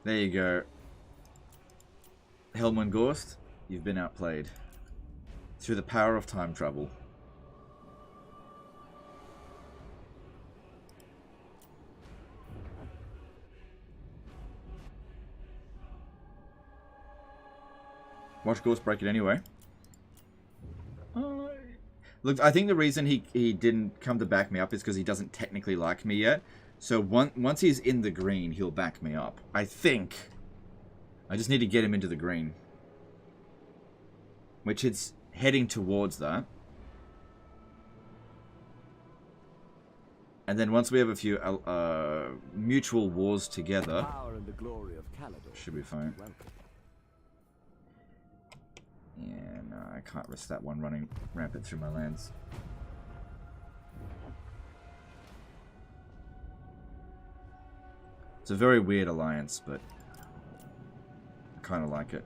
There you go. Helmund Gorst, you've been outplayed. Through the power of time travel. Watch Gorst break it anyway. Look, I think the reason he didn't come to back me up is because he doesn't technically like me yet. So once he's in the green, he'll back me up. I think. I just need to get him into the green. Which it's heading towards that. And then once we have a few mutual wars together, should be fine. Yeah, no, I can't risk that one running rampant through my lands. It's a very weird alliance, but I kind of like it.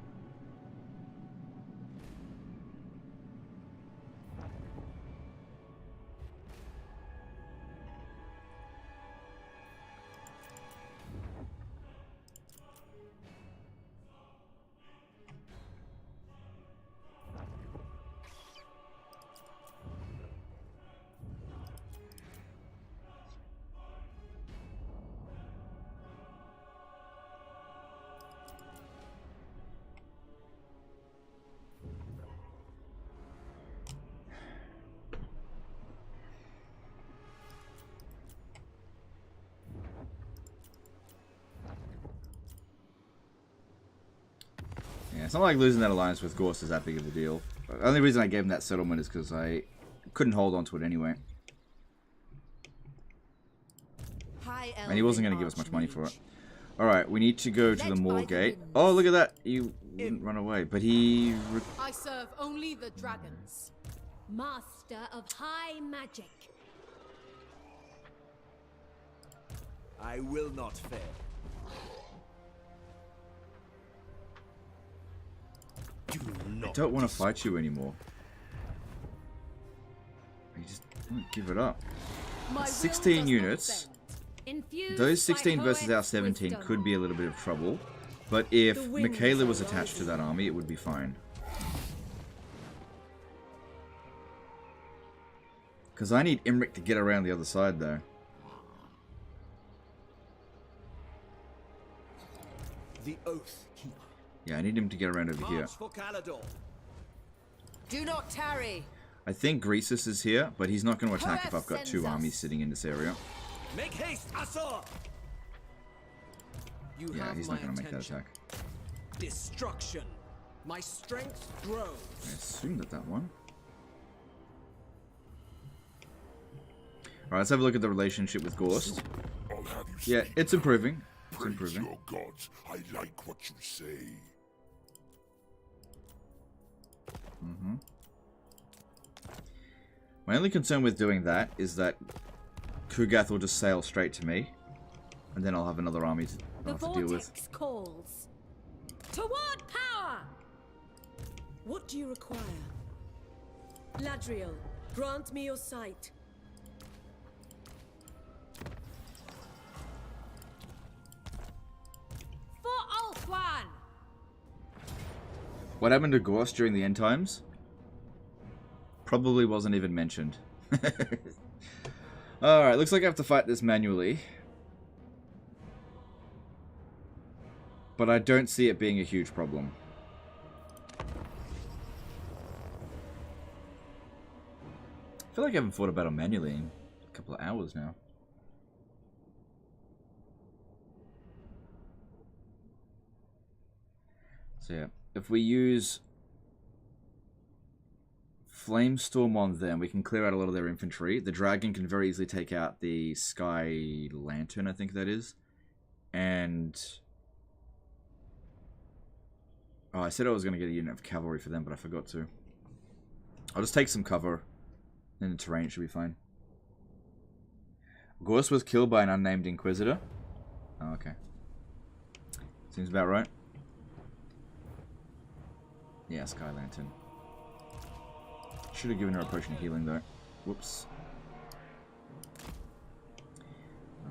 It's not like losing that alliance with Gorst is that big of a deal. The only reason I gave him that settlement is because I couldn't hold on to it anyway. And he wasn't going to give us much money for it. Alright, we need to go to the Moor Gate. Oh, look at that! You wouldn't run away, but he... I serve only the dragons. Master of high magic. I will not fail. I don't want to fight you anymore. You just don't give it up. 16 units. Those 16 versus our 17 could be a little bit of trouble. But if Michaela was attached to that army, it would be fine. Because I need Imrik to get around the other side, though. The Oath Keeper. Yeah, I need him to get around over here. Do not tarry. I think Greasus is here, but he's not going to attack if I've got two armies sitting in this area. Make haste, Asur! Yeah, he's not going to make that attack. Destruction. My strength grows. I assumed that one. Alright, let's have a look at the relationship with Gorst. Yeah, it's improving. It's improving. Your gods. I like what you say. My only concern with doing that is that Kugath will just sail straight to me, and then I'll have another army to deal with. Calls. Toward power! What do you require? Ladriel, grant me your sight. For Ulthuan! What happened to Gorst during the end times? Probably wasn't even mentioned. Alright, looks like I have to fight this manually. But I don't see it being a huge problem. I feel like I haven't fought a battle manually in a couple of hours now. So yeah, if we use Flamestorm on them, we can clear out a lot of their infantry. The dragon can very easily take out the Sky Lantern, I think that is. And... oh, I said I was going to get a unit of cavalry for them, but I forgot to. I'll just take some cover in the terrain. Should be fine. Gorse was killed by an unnamed Inquisitor. Oh, okay. Seems about right. Yeah, Sky Lantern. Should have given her a potion of healing though. Whoops.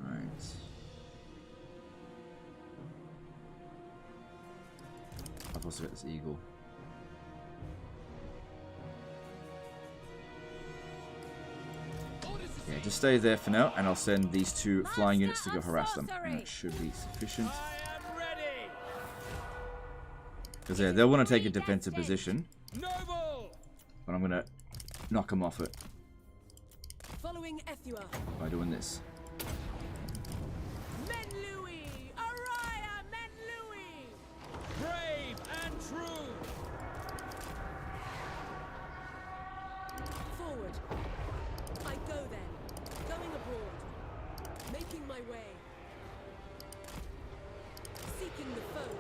Alright. I've also got this eagle. Yeah, just stay there for now, and I'll send these 2 flying units to go harass them. And that should be sufficient. Because yeah, they'll want to take a defensive position. But I'm going to knock them off it Following Ethua. by doing this. Menlui! Araya Menlui! Brave and true! Forward. I go then. Going abroad. Making my way. Seeking the foe.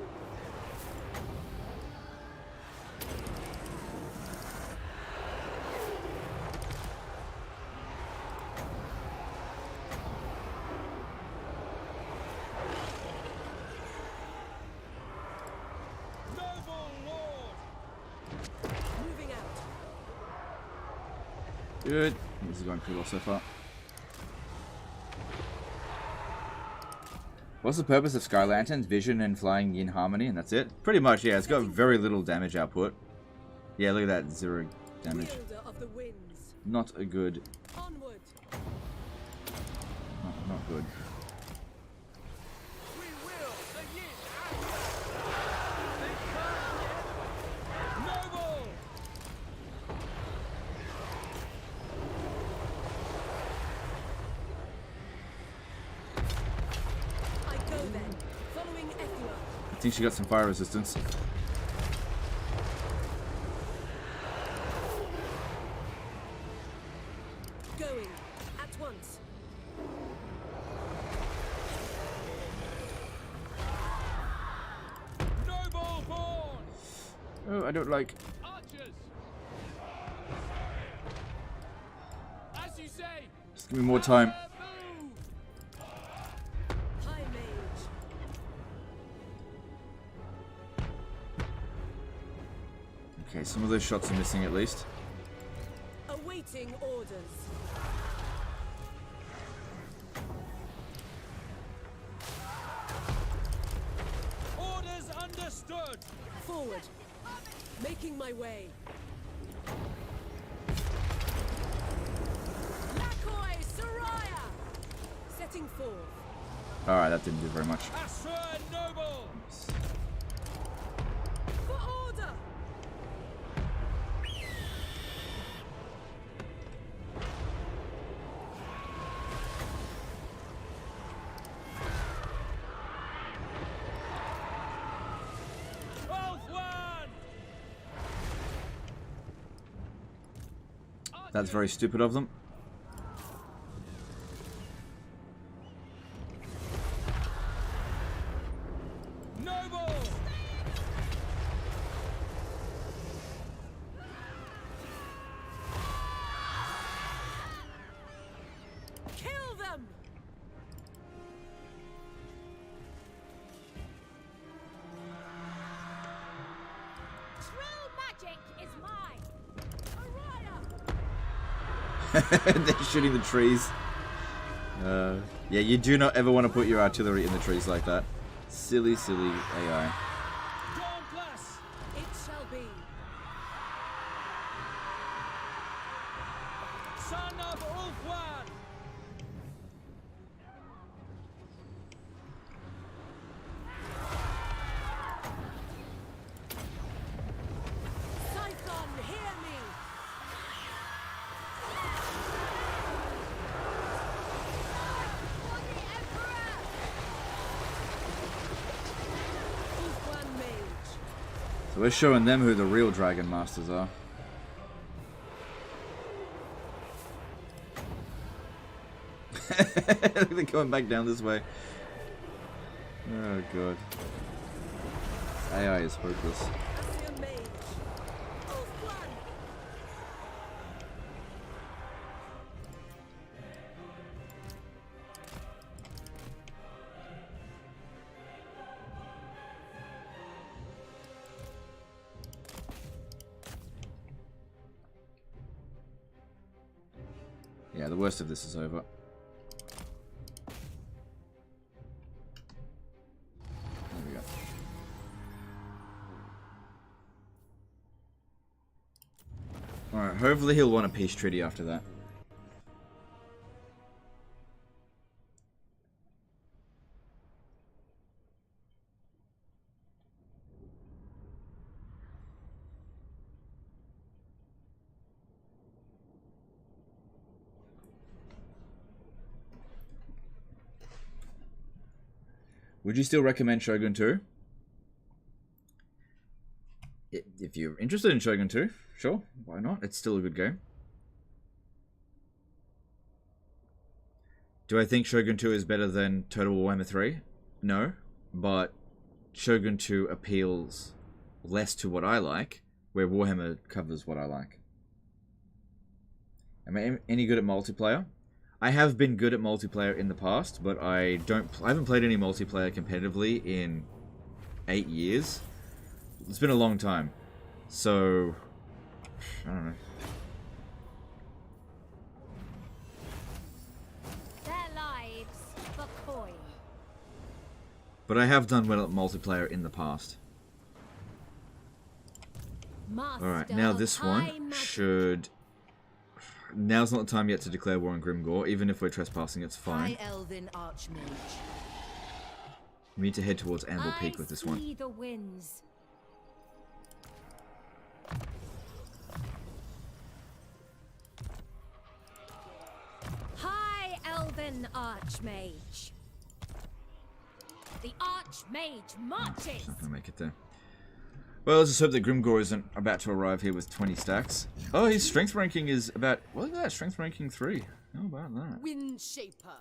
Good. This is going pretty well so far. What's the purpose of Sky Lanterns? Vision and flying in harmony, and that's it? Pretty much, yeah. It's got very little damage output. Yeah, look at that. 0 damage. Not a good... Not good. I think she got some fire resistance. Going at once. Noble born! Oh, I don't like... Archers! As you say! Just give me more time. Okay, some of those shots are missing at least. Awaiting orders. Orders understood! Forward. Making my way. Lakoi Soraya! Setting forth. Alright, that didn't do very much. Asura Noble! For order! That's very stupid of them. Noble! Kill them! True magic is mine. They're shooting the trees. Yeah, you do not ever want to put your artillery in the trees like that. Silly, silly AI. Dauntless! It shall be. Son of Ulfwan! Scython, hear me! Ulfwan Mage. So we're showing them who the real Dragon Masters are. They're going back down this way. Oh god. AI is hopeless. Asir Mage. Ulfwan! the worst of this is over. There we go. Alright, hopefully he'll want a peace treaty after that. Would you still recommend Shogun 2? If you're interested in Shogun 2, sure, why not? It's still a good game. Do I think Shogun 2 is better than Total Warhammer 3? No, but Shogun 2 appeals less to what I like, where Warhammer covers what I like. Am I any good at multiplayer? I have been good at multiplayer in the past, but I haven't played any multiplayer competitively in 8 years. It's been a long time. So, I don't know. Their lives for coin. But I have done well at multiplayer in the past. Alright, now this one should... Now's not the time yet to declare war on Grimgore. Even if we're trespassing, it's fine. High Elven Archmage. We need to head towards Anvil Peak with this one. See the winds. High Elven Archmage. The Archmage marches. Not gonna make it there. Well, let's just hope that Grimgore isn't about to arrive here with 20 stacks. Oh, his strength ranking is about... What is that? Strength ranking 3. How about that? Wind Shaper.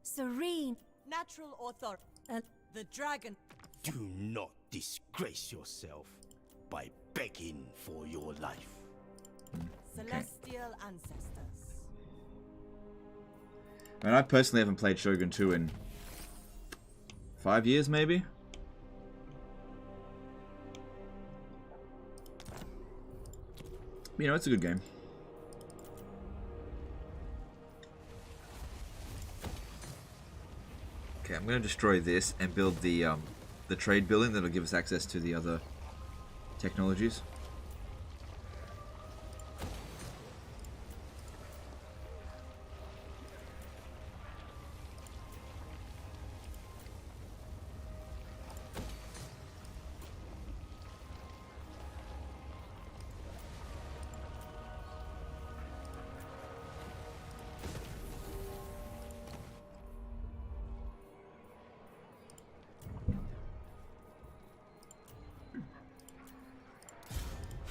Serene. Natural authority. The dragon. Do not disgrace yourself by begging for your life. Celestial ancestors. And I personally haven't played Shogun 2 in 5 years, maybe? You know, it's a good game. Okay, I'm going to destroy this and build the trade building that'll give us access to the other technologies.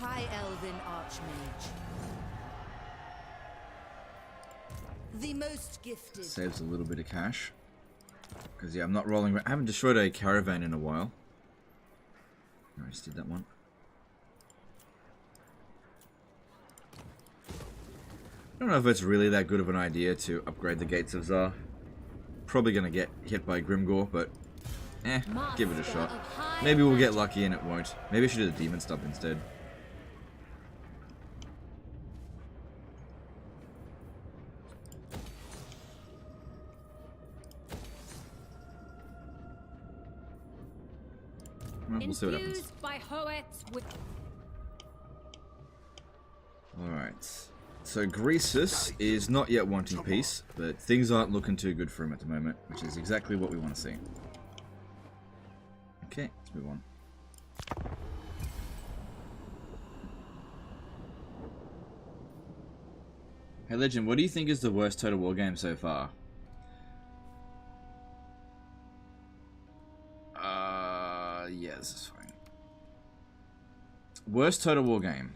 High Elven Archmage. The most gifted. Saves a little bit of cash. Because, yeah, I'm not rolling... I haven't destroyed a caravan in a while. I just did that one. I don't know if it's really that good of an idea to upgrade the Gates of Zar. Probably going to get hit by Grimgore, but... give it a shot. Maybe we'll get lucky and it won't. Maybe I should do the Demon Stump instead. Well, we'll see what happens. Alright. So Greasus is not yet wanting peace, but things aren't looking too good for him at the moment, which is exactly what we want to see. Okay, let's move on. Hey Legend, what do you think is the worst Total War game so far? Yeah, this is fine. Worst Total War game.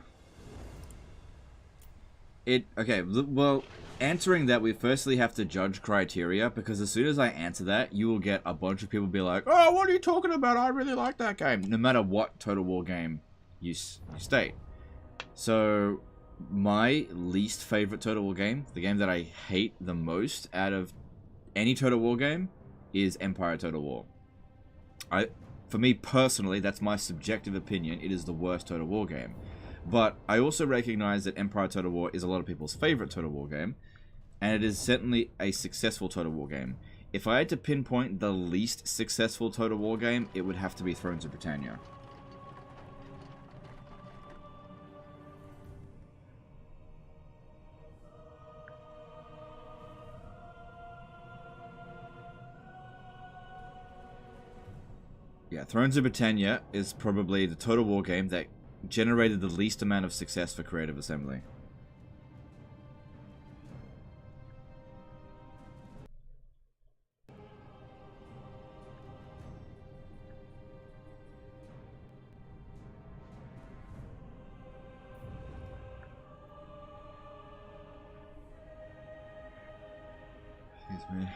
Okay, well, answering that, we firstly have to judge criteria, because as soon as I answer that, you will get a bunch of people be like, oh, what are you talking about? I really like that game. No matter what Total War game you state. So, my least favorite Total War game, the game that I hate the most out of any Total War game, is Empire Total War. For me personally, that's my subjective opinion, it is the worst Total War game. But I also recognize that Empire Total War is a lot of people's favorite Total War game, and it is certainly a successful Total War game. If I had to pinpoint the least successful Total War game, it would have to be Thrones of Britannia. Yeah, Thrones of Britannia is probably the Total War game that generated the least amount of success for Creative Assembly. Excuse me.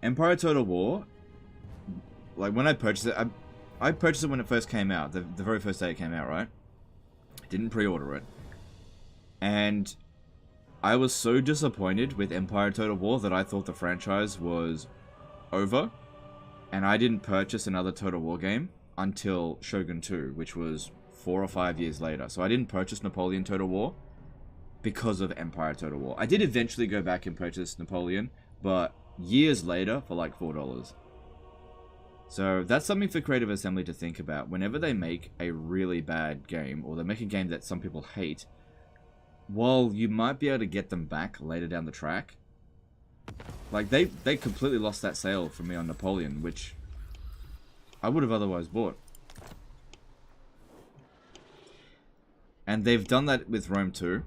Empire Total War, like when I purchased it, I purchased it when it first came out, the very first day it came out, right? Didn't pre-order it. And I was so disappointed with Empire Total War that I thought the franchise was over. And I didn't purchase another Total War game until Shogun 2, which was 4 or 5 years later. So I didn't purchase Napoleon Total War because of Empire Total War. I did eventually go back and purchase Napoleon, but years later for like $4. So that's something for Creative Assembly to think about. Whenever they make a really bad game, or they make a game that some people hate, while you might be able to get them back later down the track, like they completely lost that sale from me on Napoleon, which I would have otherwise bought. And they've done that with Rome 2.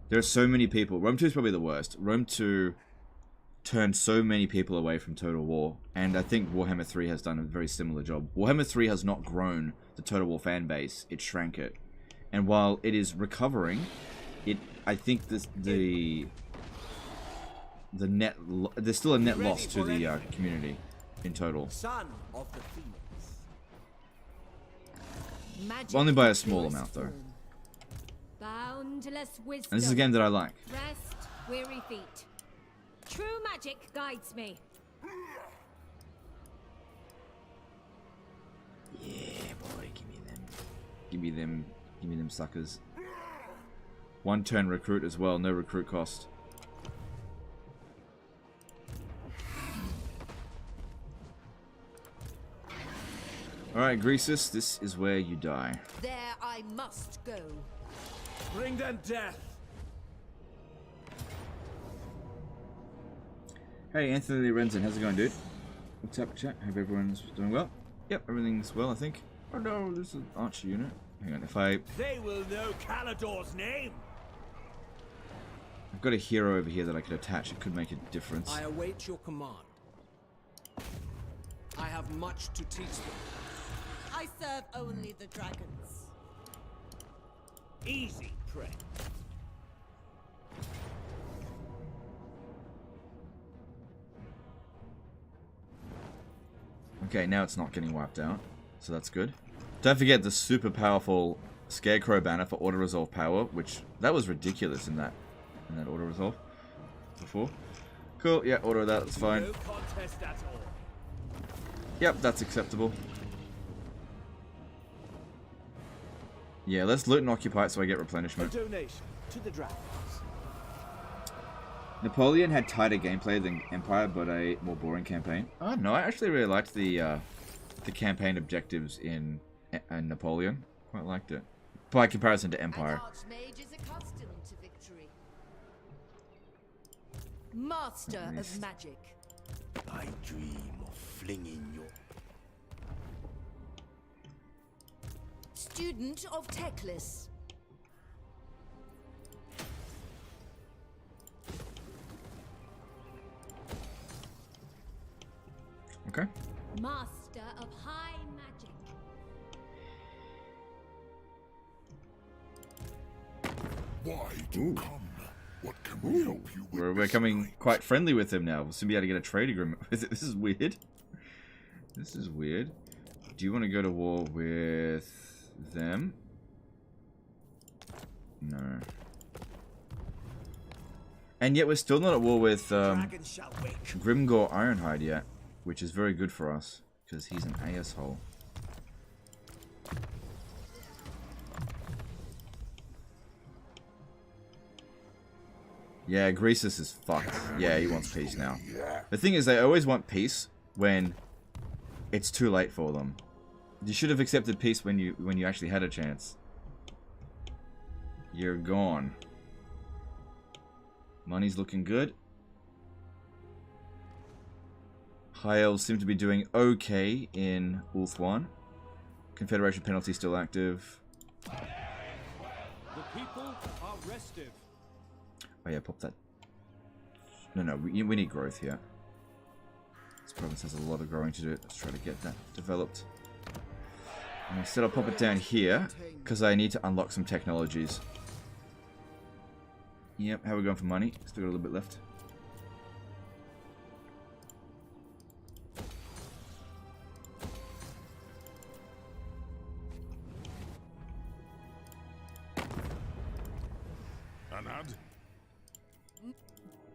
There are so many people. Rome 2 is probably the worst. Rome 2 turned so many people away from Total War, and I think Warhammer 3 has done a very similar job. Warhammer 3 has not grown the Total War fan base, it shrank it. And while it is recovering, I think there's still a net loss to the community in total. Son of the Phoenix. Only by a small amount though. Boundless wisdom. And this is a game that I like. Rest, weary feet. True magic guides me. Yeah, boy, give me them. Give me them. Give me them suckers. 1 turn recruit as well, no recruit cost. Alright, Greasus, this is where you die. There I must go. Bring them death. Hey, Anthony Renzen, how's it going, dude? What's up, chat? Hope everyone's doing well. Yep, everything's well, I think. Oh no, this is an archer unit. Hang on, if They will know Calador's name. I've got a hero over here that I could attach. It could make a difference. I await your command. I have much to teach them. I serve only the dragons. Easy prey. Okay, now it's not getting wiped out, so that's good. Don't forget the super powerful Scarecrow banner for auto-resolve power, which that was ridiculous in that auto-resolve before. Cool, yeah, auto that, that's fine. No contest at all. Yep, that's acceptable. Yeah, let's loot and occupy it so I get A replenishment. donation to the dragons. Napoleon had tighter gameplay than Empire, but a more boring campaign. Oh no, I actually really liked the campaign objectives in Napoleon. Quite liked it. By comparison to Empire. An archmage is accustomed to victory. Master of magic. I dream of flinging your... Student of Teclis. Okay. Master of high magic. Why to come? What can we help you with? We're becoming quite friendly with him now. We'll soon be able to get a trade agreement. This is weird. This is weird. Do you want to go to war with them? No. And yet we're still not at war with Grimgor Ironhide yet, which is very good for us because he's an asshole. Yeah, Greasus is fucked. Yeah, he wants peace now. The thing is, they always want peace when it's too late for them. You should have accepted peace when you actually had a chance. You're gone. Money's looking good. High Elves seem to be doing okay in Ulth 1. Confederation penalty still active. The people are restive. Oh yeah, pop that. No, we need growth here. This province has a lot of growing to do. Let's try to get that developed. And instead I'll pop it down here, because I need to unlock some technologies. Yep, how are we going for money? Still got a little bit left.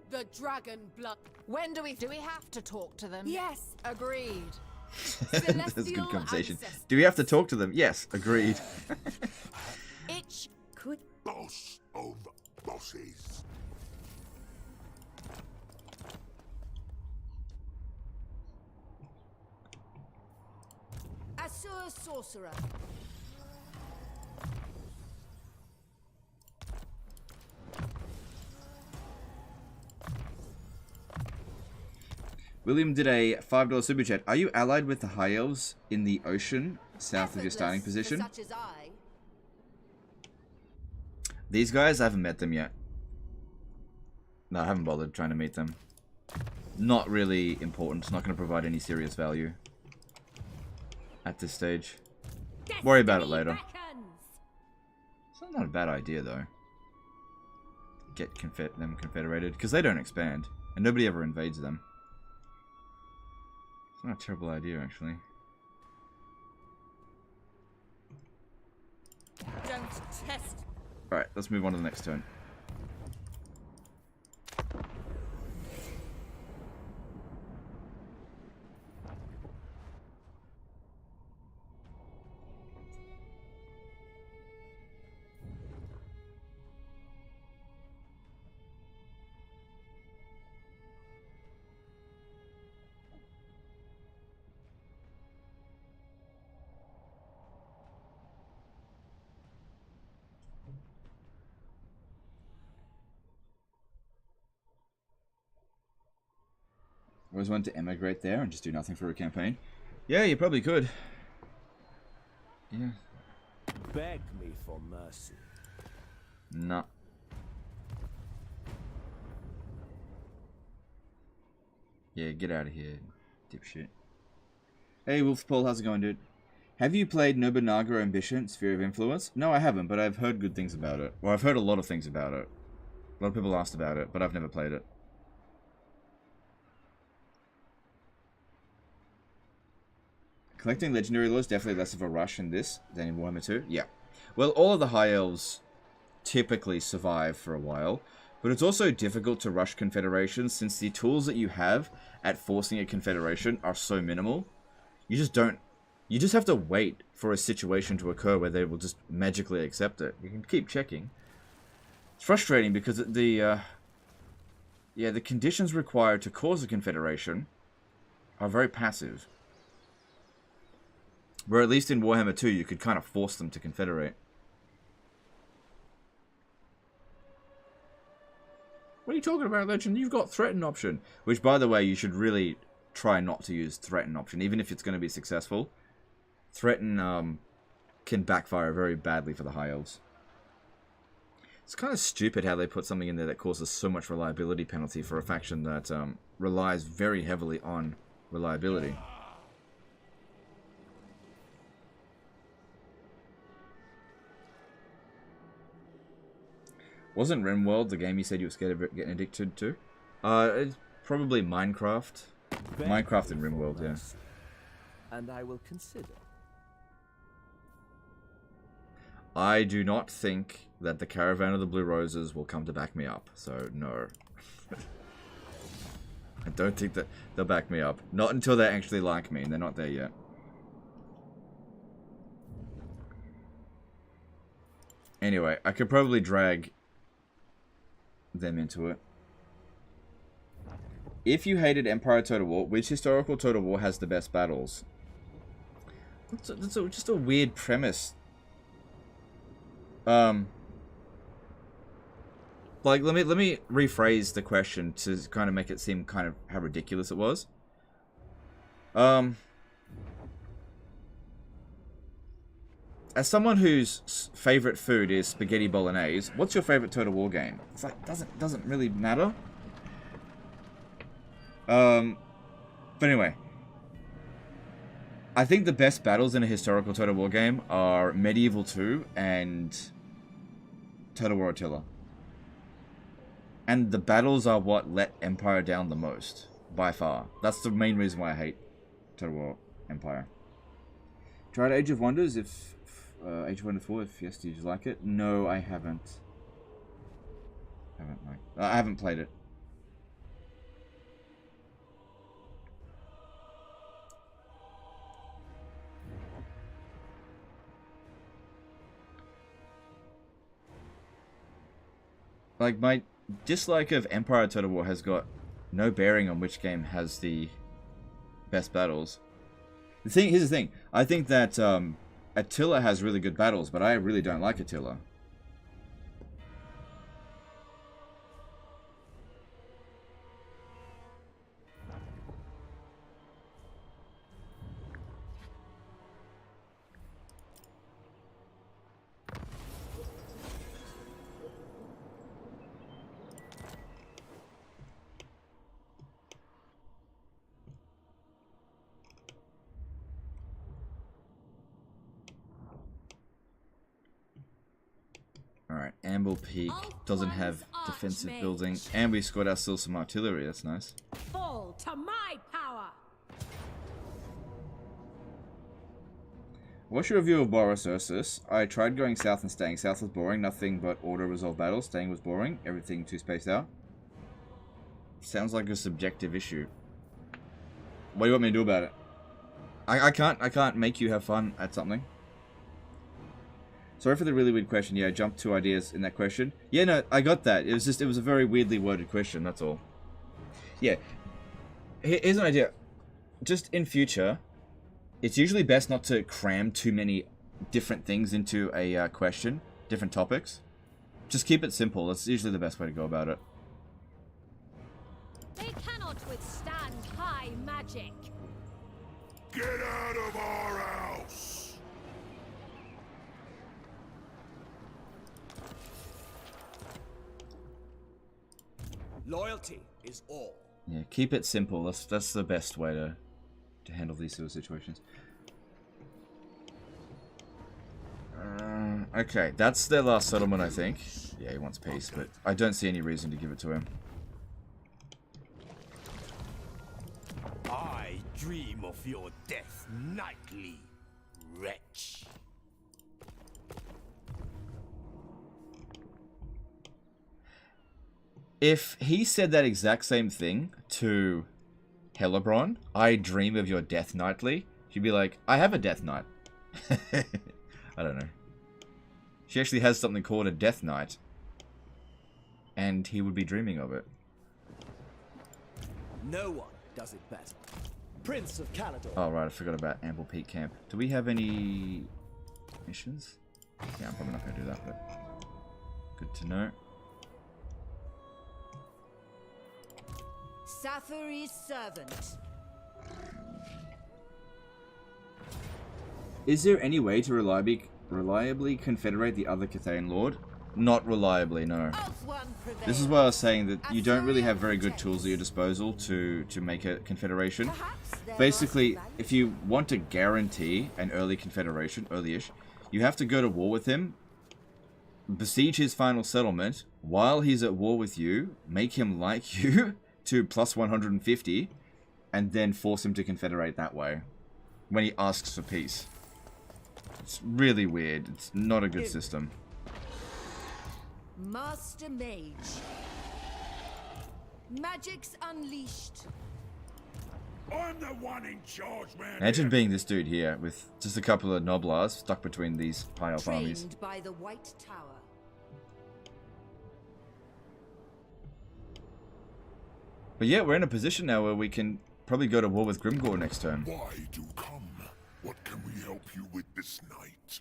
The dragon blood. When do we have to talk to them? Yes, agreed. That's a good conversation. Do we have to talk to them? Yes, agreed. Itch could boss of bosses. Asur sorcerer. William did a $5 super chat. Are you allied with the High Elves in the ocean south of your starting position? Such as I. These guys, I haven't met them yet. No, I haven't bothered trying to meet them. Not really important. It's not going to provide any serious value at this stage. Worry about it later. It's not a bad idea, though. Get them confederated, because they don't expand, and nobody ever invades them. It's not a terrible idea, actually. Don't test. Alright, let's move on to the next turn. Always wanted to emigrate there and just do nothing for a campaign. Yeah, you probably could. Yeah. Beg me for mercy. Nah. Yeah, get out of here, dipshit. Hey, Wolf Paul, how's it going, dude? Have you played Nobunaga Ambition, Sphere of Influence? No, I haven't, but I've heard good things about it. Well, I've heard a lot of things about it. A lot of people asked about it, but I've never played it. Collecting legendary lore is definitely less of a rush in this than in Warhammer 2. Yeah. Well, all of the High Elves typically survive for a while, but it's also difficult to rush confederations since the tools that you have at forcing a confederation are so minimal. You just don't... You just have to wait for a situation to occur where they will just magically accept it. You can keep checking. It's frustrating because the conditions required to cause a confederation are very passive. Where at least in Warhammer 2 you could kind of force them to confederate. What are you talking about, Legend? You've got threaten option. Which, by the way, you should really try not to use threaten option, even if it's going to be successful. Threaten can backfire very badly for the High Elves. It's kind of stupid how they put something in there that causes so much reliability penalty for a faction that relies very heavily on reliability. Wasn't RimWorld the game you said you were scared of getting addicted to? It's probably Minecraft. Minecraft and RimWorld, yeah. And I will consider. I do not think that the Caravan of the Blue Roses will come to back me up, so no. I don't think that they'll back me up. Not until they actually like me, and they're not there yet. Anyway, I could probably drag them into it. If you hated Empire Total War, which historical Total War has the best battles? That's just a weird premise. Like, let me rephrase the question to kind of make it seem kind of how ridiculous it was. As someone whose favorite food is spaghetti bolognese, what's your favorite Total War game? It's like doesn't really matter. But anyway, I think the best battles in a historical Total War game are Medieval 2 and Total War Attila. And the battles are what let Empire down the most, by far. That's the main reason why I hate Total War Empire. Tried Age of Wonders Age of Wonders 4, if yes, did you like it? No, I haven't. I haven't played it. Like, my dislike of Empire Total War has got no bearing on which game has the best battles. Here's the thing. I think that Attila has really good battles, but I really don't like Attila. Alright, Amble Peak doesn't have defensive building, and we scored ourselves some artillery, that's nice. Fall to my power. What's your review of Boris Ursus? I tried going south and staying south was boring, nothing but auto-resolve battles, staying was boring, everything too spaced out. Sounds like a subjective issue. What do you want me to do about it? I can't make you have fun at something. Sorry for the really weird question. Yeah, I jumped 2 ideas in that question. Yeah, no, I got that. It was a very weirdly worded question, that's all. Yeah. Here's an idea. Just in future, it's usually best not to cram too many different things into a question, different topics. Just keep it simple. That's usually the best way to go about it. They cannot withstand high magic. Get out of our house! Loyalty is all. Yeah, keep it simple. That's the best way to handle these sort of situations. Okay, that's their last settlement, I think. Yeah, he wants peace, but I don't see any reason to give it to him. I dream of your death nightly, wretch. If he said that exact same thing to Hellebrand, I dream of your death nightly, she'd be like, I have a death knight. I don't know. She actually has something called a death knight. And he would be dreaming of it. No one does it better. Prince of Caledon. Oh, right, I forgot about Amble Peak Camp. Do we have any missions? Yeah, I'm probably not going to do that, but good to know. Safari's servant. Is there any way to reliably confederate the other Cathayan Lord? Not reliably, no. This is why I was saying that you don't really have very good tools at your disposal to make a confederation. Basically, if you want to guarantee an early confederation, early-ish, you have to go to war with him, besiege his final settlement, while he's at war with you, make him like you to plus 150, and then force him to confederate that way, when he asks for peace. It's really weird. It's not a good system. Master Mage. Magic's unleashed. I'm the one in charge, man. Imagine being this dude here with just a couple of Noblars stuck between these high elf armies. Trained by the White Tower. But yeah, we're in a position now where we can probably go to war with Grimgor next turn. Why do come? What can we help you with this night?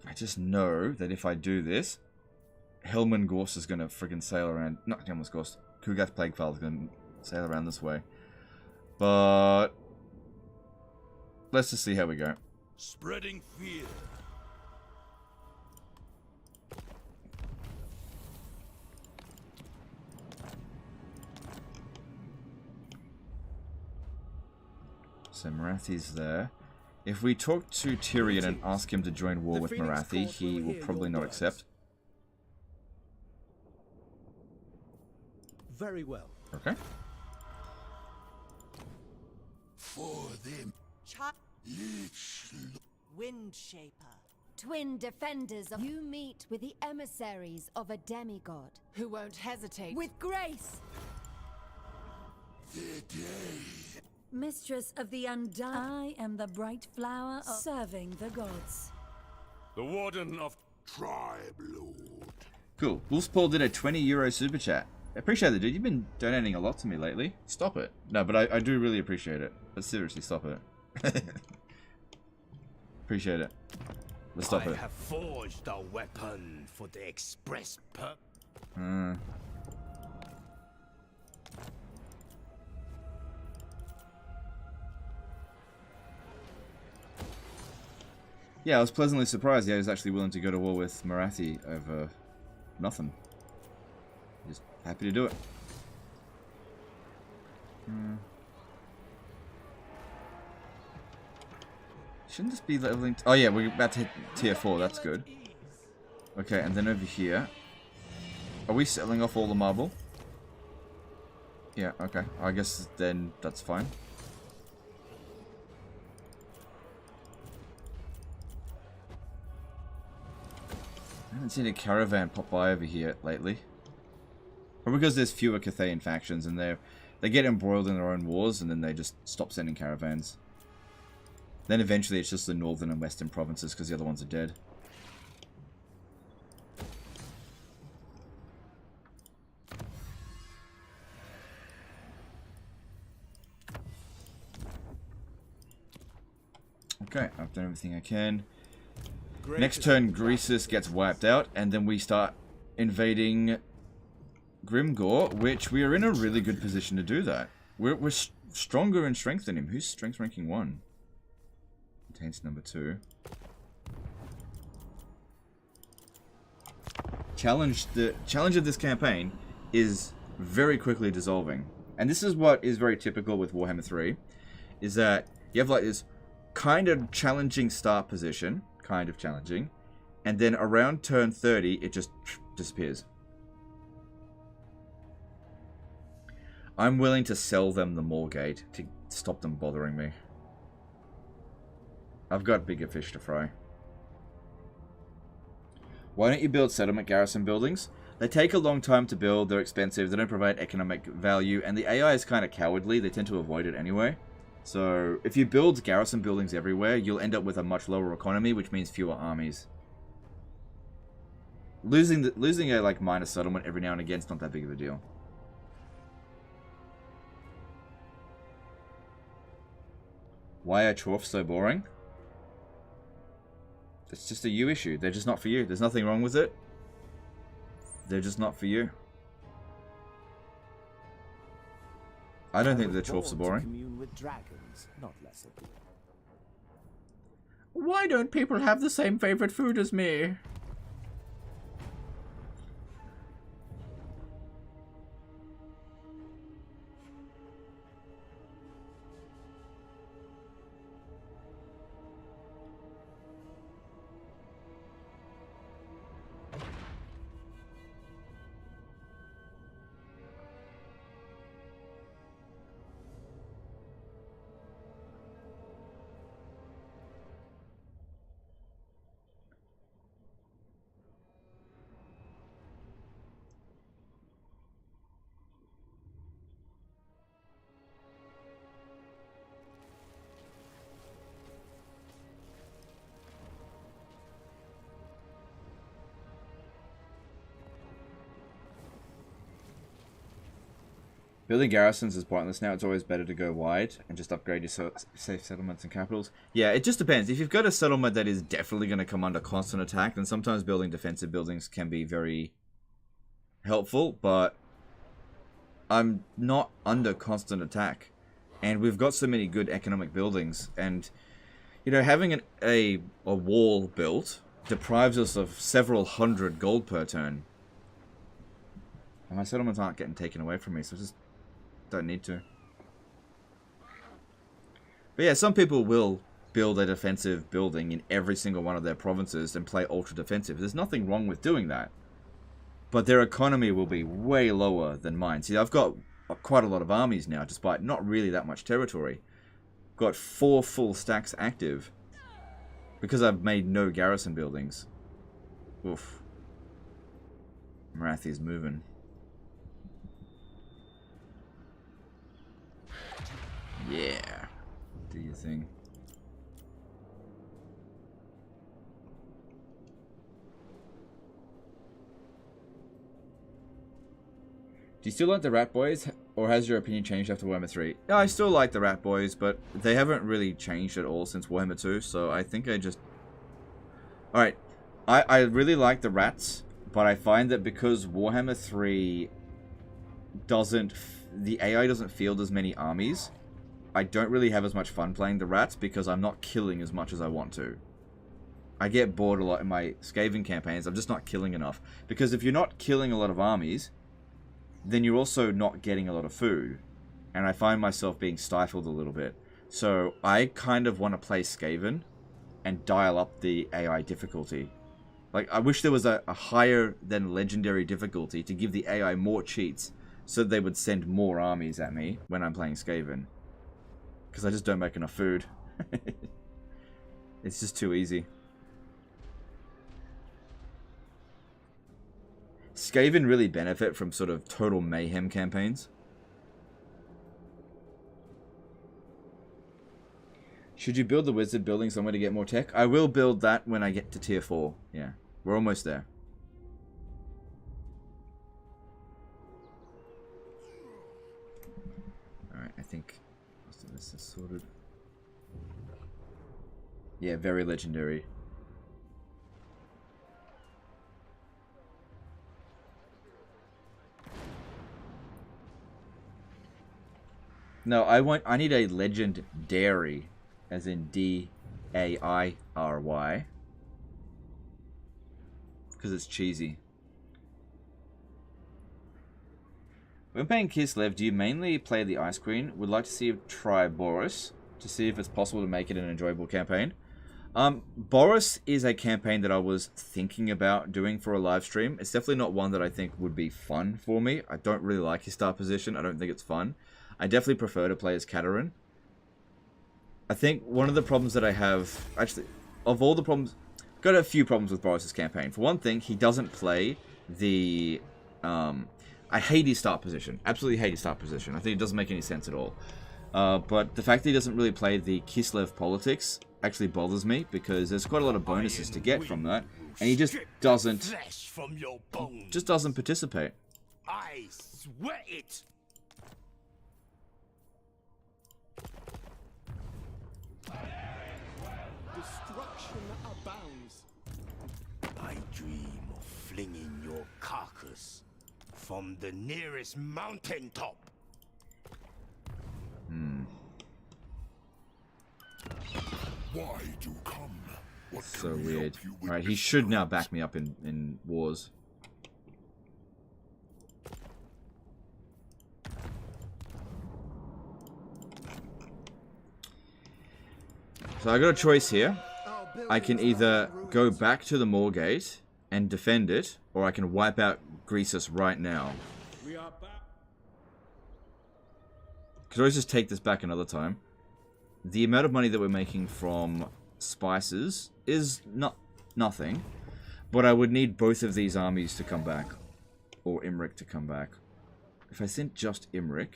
I just know that if I do this, Helman Gorse is going to friggin' sail around. Not Helman Gorse. Kugath Plaguefile is going to sail around this way. But let's just see how we go. Spreading fear. So Marathi's there. If we talk to Tyrion and ask him to join war with Marathi, he will probably not accept. Very well. Okay. For them. Wind Shaper. Twin defenders of you meet with the emissaries of a demigod Who won't hesitate. with grace. Mistress of the Undone. I am the bright flower of serving the gods. The Warden of Tribe Lord. Cool. Wolfspaul did a €20 super chat. I appreciate it, dude. You've been donating a lot to me lately. Stop it. No, but I do really appreciate it. But seriously, stop it. Appreciate it. Let's stop it. I have forged a weapon for the express purpose. Yeah, I was pleasantly surprised. Yeah, he was actually willing to go to war with Marathi over nothing. Just happy to do it. Shouldn't this be leveling? Oh yeah, we're about to hit tier 4. That's good. Okay, and then over here, are we selling off all the marble? Yeah. Okay. I guess then that's fine. I haven't seen a caravan pop by over here lately. Probably because there's fewer Cathayan factions and they get embroiled in their own wars and then they just stop sending caravans. Then eventually it's just the northern and western provinces because the other ones are dead. Okay, I've done everything I can. Next turn, Greasus gets wiped out, and then we start invading Grimgor, which we are in a really good position to do that. We're stronger in strength than him. Who's strength ranking 1? Contains number 2. The challenge of this campaign is very quickly dissolving. And this is what is very typical with Warhammer 3, is that you have like this kind of challenging start position, kind of challenging, and then around turn 30 it just disappears. I'm willing to sell them the Moorgate to stop them bothering me. I've got bigger fish to fry. Why don't you build settlement garrison buildings? They take a long time to build, they're expensive, they don't provide economic value, and the AI is kind of cowardly, they tend to avoid it anyway. So, if you build garrison buildings everywhere, you'll end up with a much lower economy, which means fewer armies. Losing a like minor settlement every now and again is not that big of a deal. Why are Chorfs so boring? It's just a you issue. They're just not for you. There's nothing wrong with it. They're just not for you. I don't think the Chorfs are boring. Commune with dragons, not less of them. Why don't people have the same favorite food as me? Building garrisons is pointless now. It's always better to go wide and just upgrade your safe settlements and capitals. Yeah, it just depends. If you've got a settlement that is definitely going to come under constant attack, then sometimes building defensive buildings can be very helpful, but I'm not under constant attack. And we've got so many good economic buildings, and you know, having a wall built deprives us of several hundred gold per turn. And my settlements aren't getting taken away from me, so I just don't need to. But yeah, some people will build a defensive building in every single one of their provinces and play ultra defensive. There's nothing wrong with doing that. But their economy will be way lower than mine. See, I've got quite a lot of armies now, despite not really that much territory. Got 4 full stacks active because I've made no garrison buildings. Oof. Marathi is moving. Yeah. Do your thing. Do you still like the Rat Boys, or has your opinion changed after Warhammer 3? Yeah, I still like the Rat Boys, but they haven't really changed at all since Warhammer 2, so I think I just... Alright, I really like the Rats, but I find that because Warhammer 3 doesn't... the AI doesn't field as many armies, I don't really have as much fun playing the Rats because I'm not killing as much as I want to. I get bored a lot in my Skaven campaigns, I'm just not killing enough. Because if you're not killing a lot of armies, then you're also not getting a lot of food. And I find myself being stifled a little bit. So I kind of want to play Skaven and dial up the AI difficulty. Like, I wish there was a higher than legendary difficulty to give the AI more cheats so they would send more armies at me when I'm playing Skaven. Because I just don't make enough food. It's just too easy. Skaven really benefit from sort of total mayhem campaigns. Should you build the wizard building somewhere to get more tech? I will build that when I get to tier 4. Yeah, we're almost there. Alright, I think most of this is sorted. Yeah, very legendary. No, I need a legendary, as in D-A-I-R-Y. Because it's cheesy. When playing Kislev, do you mainly play the Ice Queen? Would like to see you try Boris, to see if it's possible to make it an enjoyable campaign. Boris is a campaign that I was thinking about doing for a live stream. It's definitely not one that I think would be fun for me. I don't really like his star position. I don't think it's fun. I definitely prefer to play as Katerin. I think one of the problems that I have... Actually, of all the problems... Got a few problems with Boris's campaign. For one thing, he doesn't play the... I hate his start position. Absolutely hate his start position. I think it doesn't make any sense at all. But the fact that he doesn't really play the Kislev politics actually bothers me, because there's quite a lot of bonuses to get from that. And he just doesn't... Just doesn't participate. I swear it! Destruction abounds. I dream of flinging your carcass from the nearest mountaintop. Why do come? What So weird. Alright, he should now back me up in wars. So I got a choice here. I can either go back to the Moorgate and defend it, or I can wipe out Greasus right now. Could always just take this back another time. The amount of money that we're making from spices is nothing, but I would need both of these armies to come back, or Imrik to come back. If I sent just Imrik...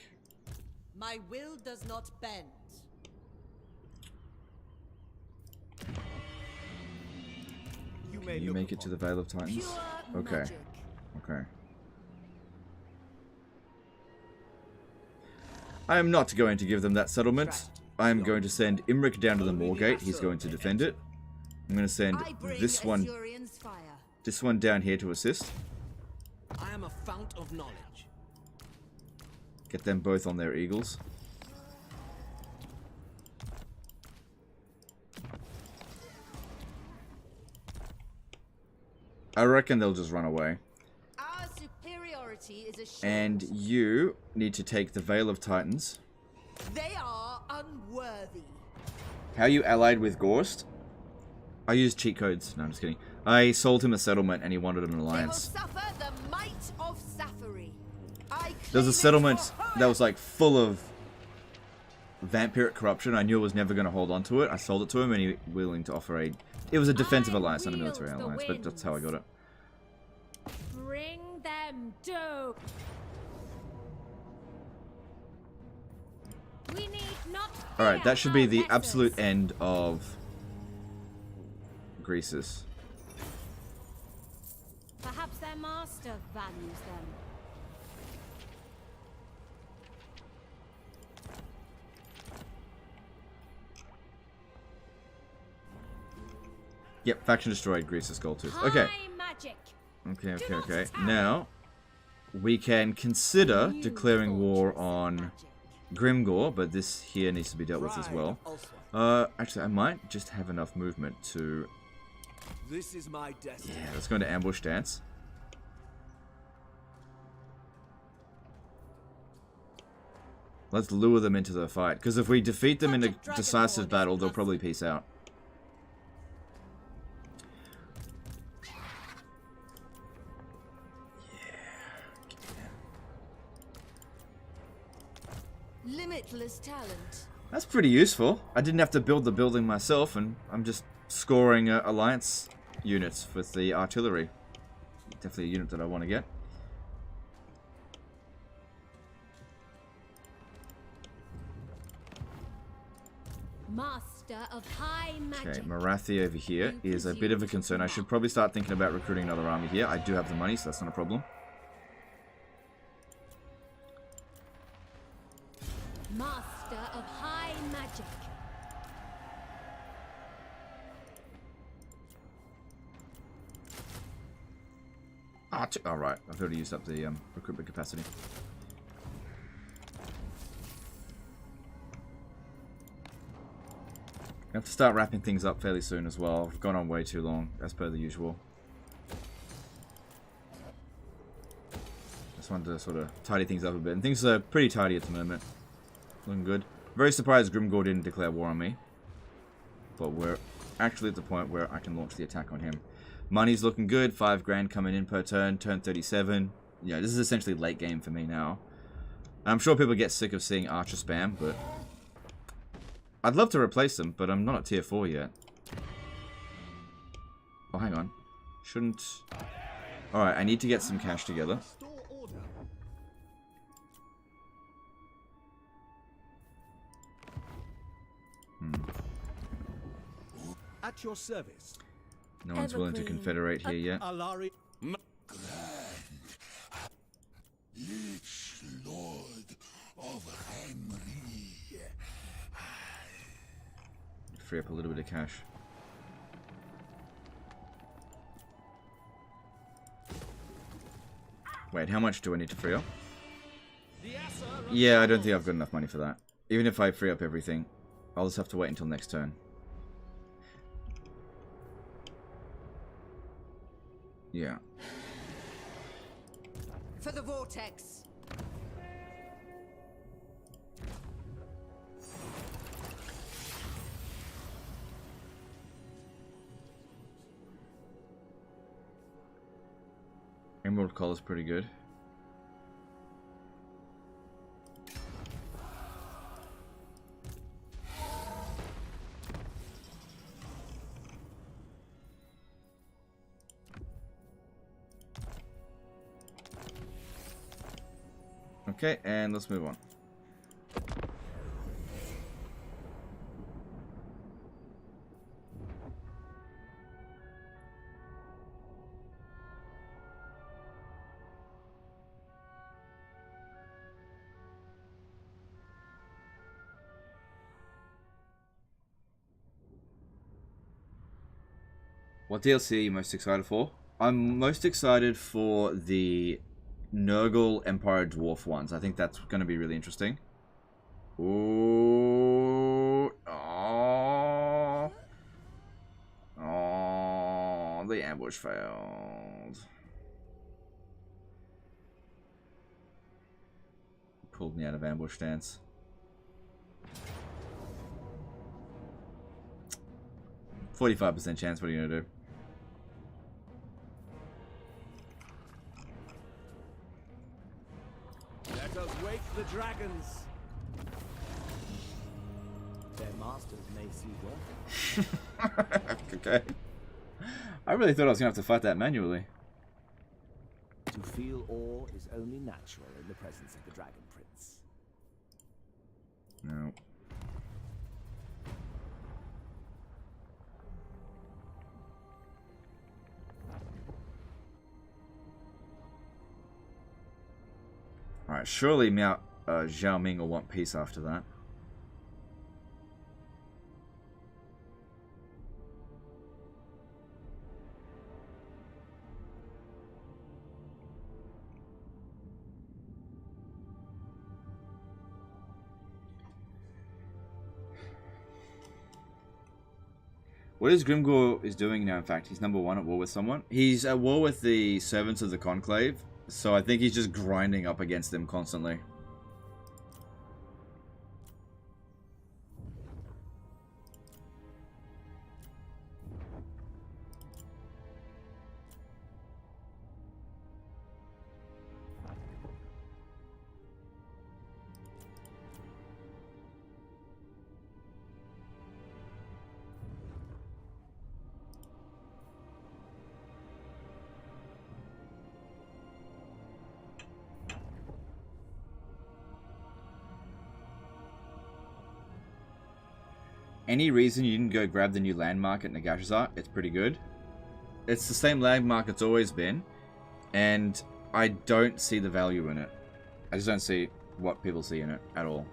My will does not bend. Can you make it to the Vale of Titans? Okay. Okay. I am not going to give them that settlement. I am going to send Imrik down to the Moorgate. He's going to defend it. I'm going to send this one down here to assist. I am a fount of knowledge. Get them both on their eagles. I reckon they'll just run away. Our superiority is assured. And you need to take the Veil of Titans. They are unworthy. How you allied with Gorst? I used cheat codes. No, I'm just kidding. I sold him a settlement and he wanted an alliance. They will suffer the might of Safari. There's a settlement that was like full of vampiric corruption. I knew I was never going to hold on to it. I sold it to him and he was willing to offer a... It was a defensive alliance, not a military alliance, but that's how I got it. Bring them dope. We need not. Alright, that should be the absolute end of Greasus. Perhaps their master values them. Yep, faction destroyed, Greasus Goldtooth. Okay. Okay. Now, we can consider declaring war on Grimgore, but this here needs to be dealt with as well. Actually, I might just have enough movement to... This is my destiny. Yeah, let's go into ambush stance. Let's lure them into the fight, because if we defeat them in a decisive battle, they'll probably peace out. Limitless talent. That's pretty useful. I didn't have to build the building myself, and I'm just scoring alliance units with the artillery. Definitely a unit that I want to get. Master of high magic. Okay, Marathi over here is a bit of a concern. I should probably start thinking about recruiting another army here. I do have the money, so that's not a problem. Master of high magic. Alright, I've already used up the recruitment capacity. I have to start wrapping things up fairly soon as well. I've gone on way too long, as per the usual. Just wanted to sort of tidy things up a bit. And things are pretty tidy at the moment. Looking good. Very surprised Grimgore didn't declare war on me. But we're actually at the point where I can launch the attack on him. Money's looking good. 5 grand coming in per turn. Turn 37. Yeah, this is essentially late game for me now. I'm sure people get sick of seeing archer spam, but... I'd love to replace them, but I'm not at tier 4 yet. Oh, hang on. Shouldn't... Alright, I need to get some cash together. At your service. No one's willing to confederate here yet. Alari. Lich Lord of Henry. Free up a little bit of cash. Wait, how much do I need to free up? Yeah, I don't think I've got enough money for that. Even if I free up everything, I'll just have to wait until next turn. Yeah. For the vortex. Emerald Call is pretty good. Okay, and let's move on. What DLC are you most excited for? I'm most excited for the Nurgle Empire Dwarf ones. I think that's going to be really interesting. Ooh. Oh. Oh, the ambush failed. Pulled me out of ambush stance. %45 chance, what are you gonna do? Let us wake the dragons. Their masters may see worth. Okay. I really thought I was gonna have to fight that manually. To feel awe is only natural in the presence of the Dragon Prince. No. Alright, surely Zhao Ming will want peace after that. What is Grimgor is doing now, in fact? He's #1 at war with someone. He's at war with the servants of the Conclave, so I think he's just grinding up against them constantly. Any reason you didn't go grab the new landmark at Nagashazar? It's pretty good. It's the same landmark it's always been, and I don't see the value in it. I just don't see what people see in it at all.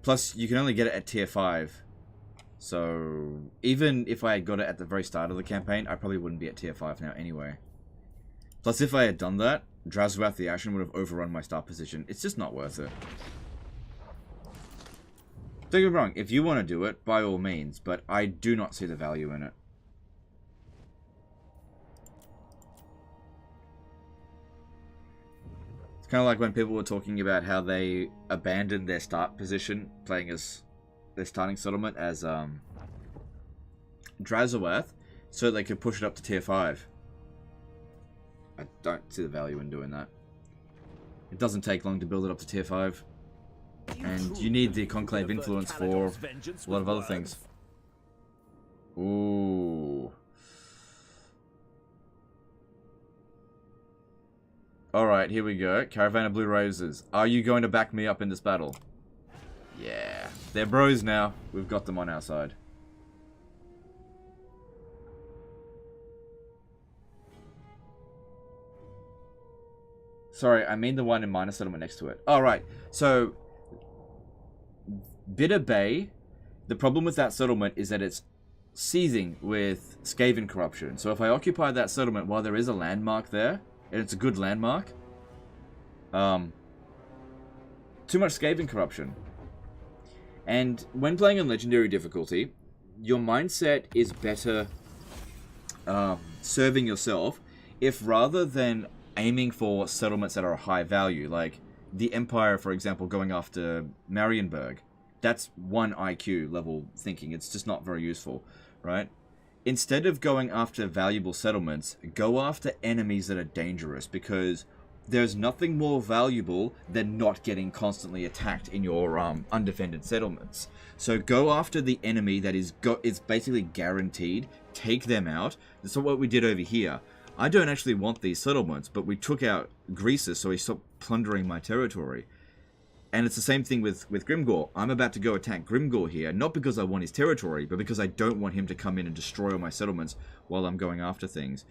Plus, you can only get it at tier 5. So, even if I had got it at the very start of the campaign, I probably wouldn't be at tier 5 now anyway. Plus, if I had done that, Drazwath the Ashen would have overrun my start position. It's just not worth it. Don't get me wrong, if you want to do it, by all means, but I do not see the value in it. It's kind of like when people were talking about how they abandoned their start position, playing as their starting settlement as Drazwath, so they could push it up to tier 5. I don't see the value in doing that. It doesn't take long to build it up to tier 5. And you need the Conclave influence for a lot of other things. Ooh. Alright, here we go. Caravan of Blue Roses. Are you going to back me up in this battle? Yeah. They're bros now. We've got them on our side. Sorry, I mean the one in Minor Settlement next to it. Oh, right. So, Bitter Bay, the problem with that settlement is that it's seething with Skaven corruption. So if I occupy that settlement while there is a landmark there, and it's a good landmark, too much Skaven corruption. And when playing on Legendary difficulty, your mindset is better serving yourself if rather than aiming for settlements that are high value, like the Empire, for example, going after Marienburg. That's 1 IQ level thinking. It's just not very useful, right? Instead of going after valuable settlements, go after enemies that are dangerous, because there's nothing more valuable than not getting constantly attacked in your undefended settlements. So go after the enemy that is basically guaranteed. Take them out. That's what we did over here. I don't actually want these settlements, but we took out Greasus, so he stopped plundering my territory. And it's the same thing with Grimgor. I'm about to go attack Grimgor here, not because I want his territory, but because I don't want him to come in and destroy all my settlements while I'm going after things.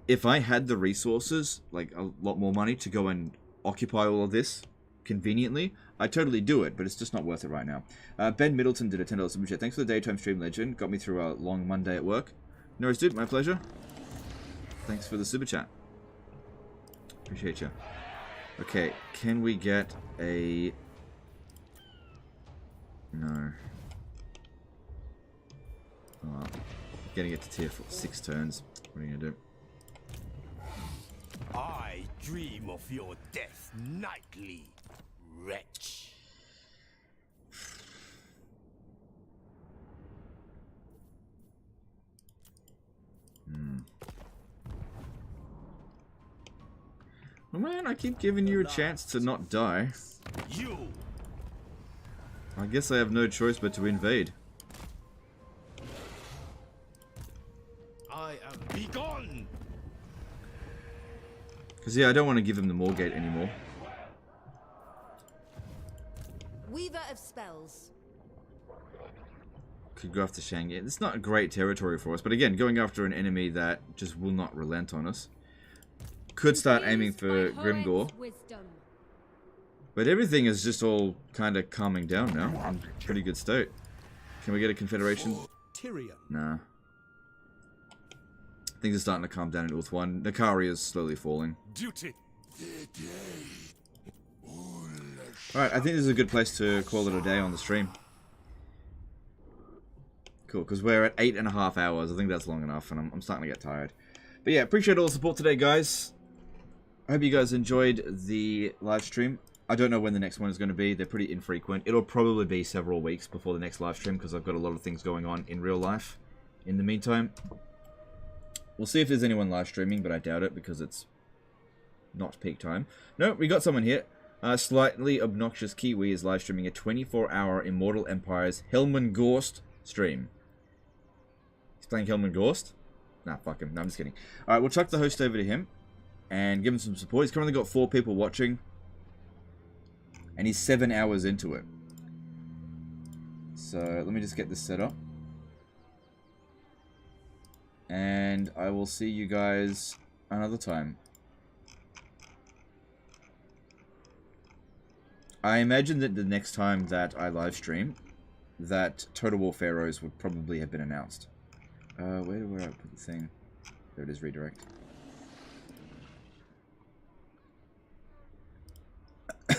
If I had the resources, like a lot more money, to go and occupy all of this conveniently, I'd totally do it, but it's just not worth it right now. Ben Middleton did a $10 super chat. Thanks for the daytime stream, legend. Got me through a long Monday at work. No worries, dude. My pleasure. Thanks for the super chat. Appreciate you. Okay, can we get a... No. Oh, getting it to tier 6 turns. What are you gonna do? I dream of your death nightly, wretch. Well, man, I keep giving you a chance to not die. You. I guess I have no choice but to invade. I am begone. Because, yeah, I don't want to give him the Moorgate anymore. Weaver of spells. Could go after Shanghai. It's not a great territory for us, but again, going after an enemy that just will not relent on us. Could start aiming for Grimgore. But everything is just all kind of calming down now. In pretty good state. Can we get a Confederation? Tyrion. Nah. Things are starting to calm down in Ulth 1. Nakari is slowly falling. Duty. Alright, I think this is a good place to call it a day on the stream. Cool, because we're at 8.5 hours. I think that's long enough, and I'm starting to get tired. But yeah, appreciate all the support today, guys. I hope you guys enjoyed the live stream. I don't know when the next one is going to be. They're pretty infrequent. It'll probably be several weeks before the next live stream, because I've got a lot of things going on in real life. In the meantime, we'll see if there's anyone live streaming, but I doubt it, because it's not peak time. No, we got someone here. Slightly Obnoxious Kiwi is live streaming a 24-hour Immortal Empires Helman Gorst stream. He's playing Helman Gorst? Nah, fuck him. No, I'm just kidding. Alright, we'll chuck the host over to him and give him some support. He's currently got 4 people watching, and he's 7 hours into it. So, let me just get this set up. And I will see you guys another time. I imagine that the next time that I live stream, that Total War Pharaohs would probably have been announced. Where do I put the thing? There it is, redirect.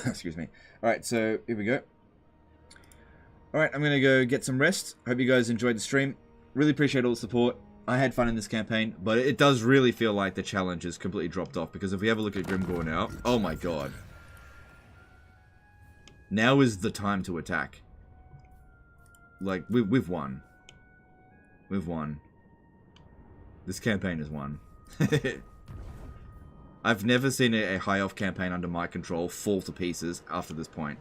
Excuse me. Alright, so here we go. Alright, I'm going to go get some rest. Hope you guys enjoyed the stream. Really appreciate all the support. I had fun in this campaign, but it does really feel like the challenge has completely dropped off, because if we have a look at Grimgore now, oh my god. Now is the time to attack. Like, we've won. We've won. This campaign is won. I've never seen a high elf campaign under my control fall to pieces after this point.